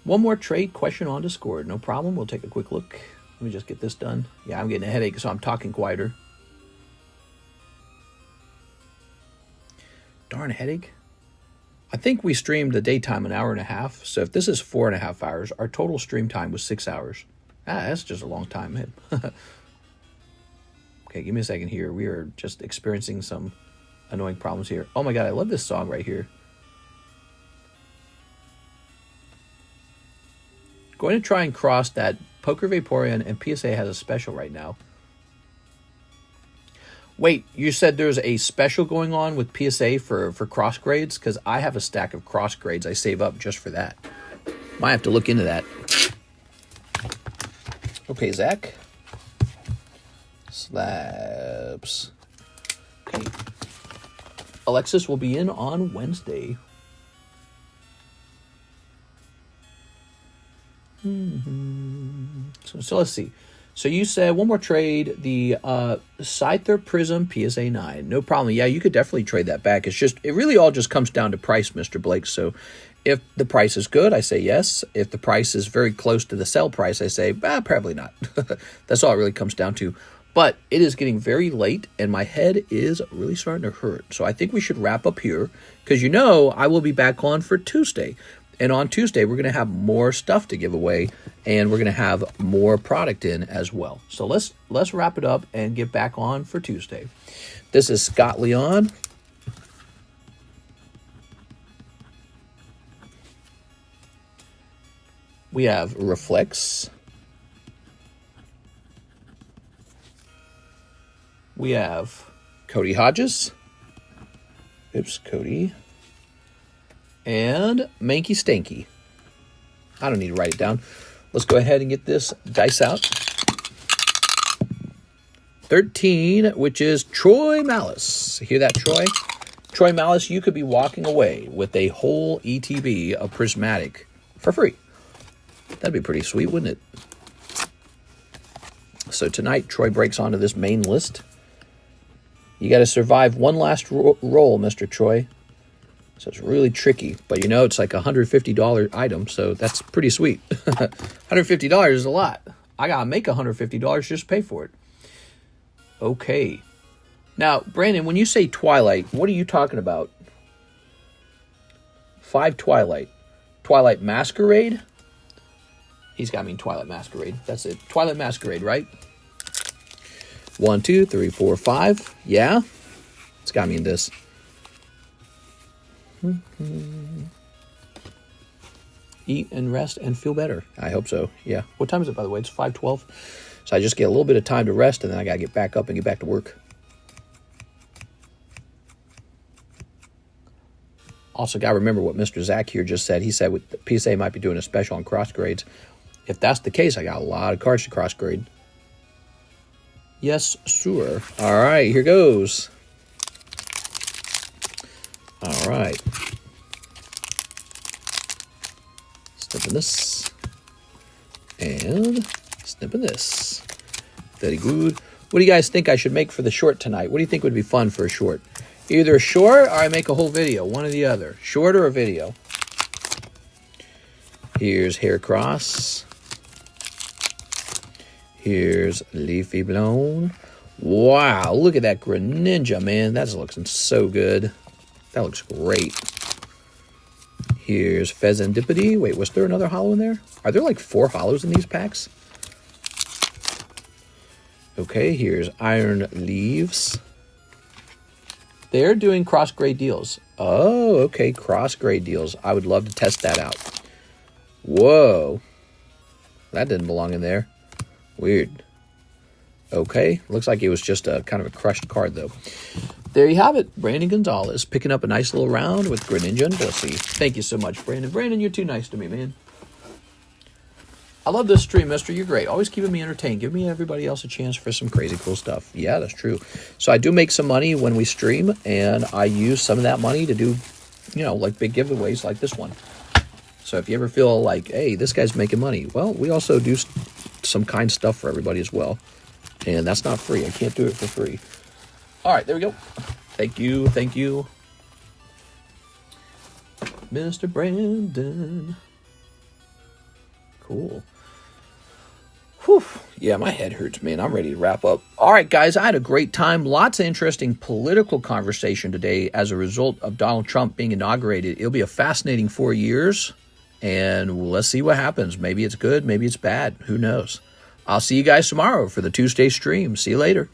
One more trade question on Discord. No problem. We'll take a quick look. Let me just get this done. Yeah, I'm getting a headache, so I'm talking quieter. Darn headache. I think we streamed the daytime 1.5 hours. So if this is 4.5 hours, our total stream time was 6 hours. That's just a long time, man. Okay, give me a second here. We are just experiencing some annoying problems here. Oh my God, I love this song right here. Going to try and cross that. Poker Vaporeon and PSA has a special right now. Wait, you said there's a special going on with PSA for cross grades? Because I have a stack of cross grades I save up just for that. Might have to look into that. Okay, Zach. Slabs. Okay. Alexis will be in on Wednesday. So let's see. So you said one more trade, the Scyther Prism PSA 9. No problem. Yeah, you could definitely trade that back. It's just, it really all just comes down to price, Mr. Blake. So if the price is good, I say yes. If the price is very close to the sell price, I say, probably not. That's all it really comes down to. But it is getting very late, and my head is really starting to hurt. So I think we should wrap up here, because you know I will be back on for Tuesday. And on Tuesday, we're going to have more stuff to give away, and we're going to have more product in as well. So let's wrap it up and get back on for Tuesday. This is Scott Leon. We have Reflex. We have Cody Hodges. Oops, Cody. And Manky Stanky. I don't need to write it down. Let's go ahead and get this dice out. 13, which is Troy Malice. Hear that, Troy? Troy Malice, you could be walking away with a whole ETB of Prismatic for free. That'd be pretty sweet, wouldn't it? So tonight, Troy breaks onto this main list. You got to survive one last roll, Mr. Troy. So it's really tricky. But you know, it's like a $150 item, so that's pretty sweet. $150 is a lot. I got to make $150 just to pay for it. Okay. Now, Brandon, when you say Twilight, what are you talking about? 5 Twilight. Twilight Masquerade? He's got me in Twilight Masquerade. That's it. Twilight Masquerade, right? 1, 2, 3, 4, 5. Yeah? It's got me in this. Eat and rest and feel better. I hope so. Yeah. What time is it, by the way? It's 5:12. So I just get a little bit of time to rest, and then I got to get back up and get back to work. Also, got to remember what Mr. Zach here just said. He said the PSA might be doing a special on cross grades. If that's the case, I got a lot of cards to cross grade. Yes, sir. All right, here goes. All right. Snipping this. And snipping this. Very good. What do you guys think I should make for the short tonight? What do you think would be fun for a short? Either a short or I make a whole video. One or the other. Short or a video. Here's Hair Cross. Here's Leafy Blown. Wow, look at that Greninja, man. That's looking so good. That looks great. Here's Pheasantipity. Wait, was there another holo in there? Are there like 4 holos in these packs? Okay, here's Iron Leaves. They're doing cross-grade deals. Oh, okay, cross-grade deals. I would love to test that out. Whoa. That didn't belong in there. Weird. Okay, looks like it was just a kind of a crushed card, though. There you have it. Brandon Gonzalez picking up a nice little round with Greninja and Blissey. Thank you so much, Brandon. Brandon, you're too nice to me, man. I love this stream, mister. You're great. Always keeping me entertained. Give me and everybody else a chance for some crazy cool stuff. Yeah, that's true. So I do make some money when we stream, and I use some of that money to do, you know, like big giveaways like this one. So if you ever feel like, hey, this guy's making money, well, we also do some kind stuff for everybody as well. And that's not free. I can't do it for free. All right, there we go. Thank you. Thank you. Mr. Brandon. Cool. Whew. Yeah, my head hurts, man. I'm ready to wrap up. All right, guys, I had a great time. Lots of interesting political conversation today as a result of Donald Trump being inaugurated. It'll be a fascinating 4 years, and let's see what happens. Maybe it's good, maybe it's bad. Who knows? I'll see you guys tomorrow for the Tuesday stream. See you later.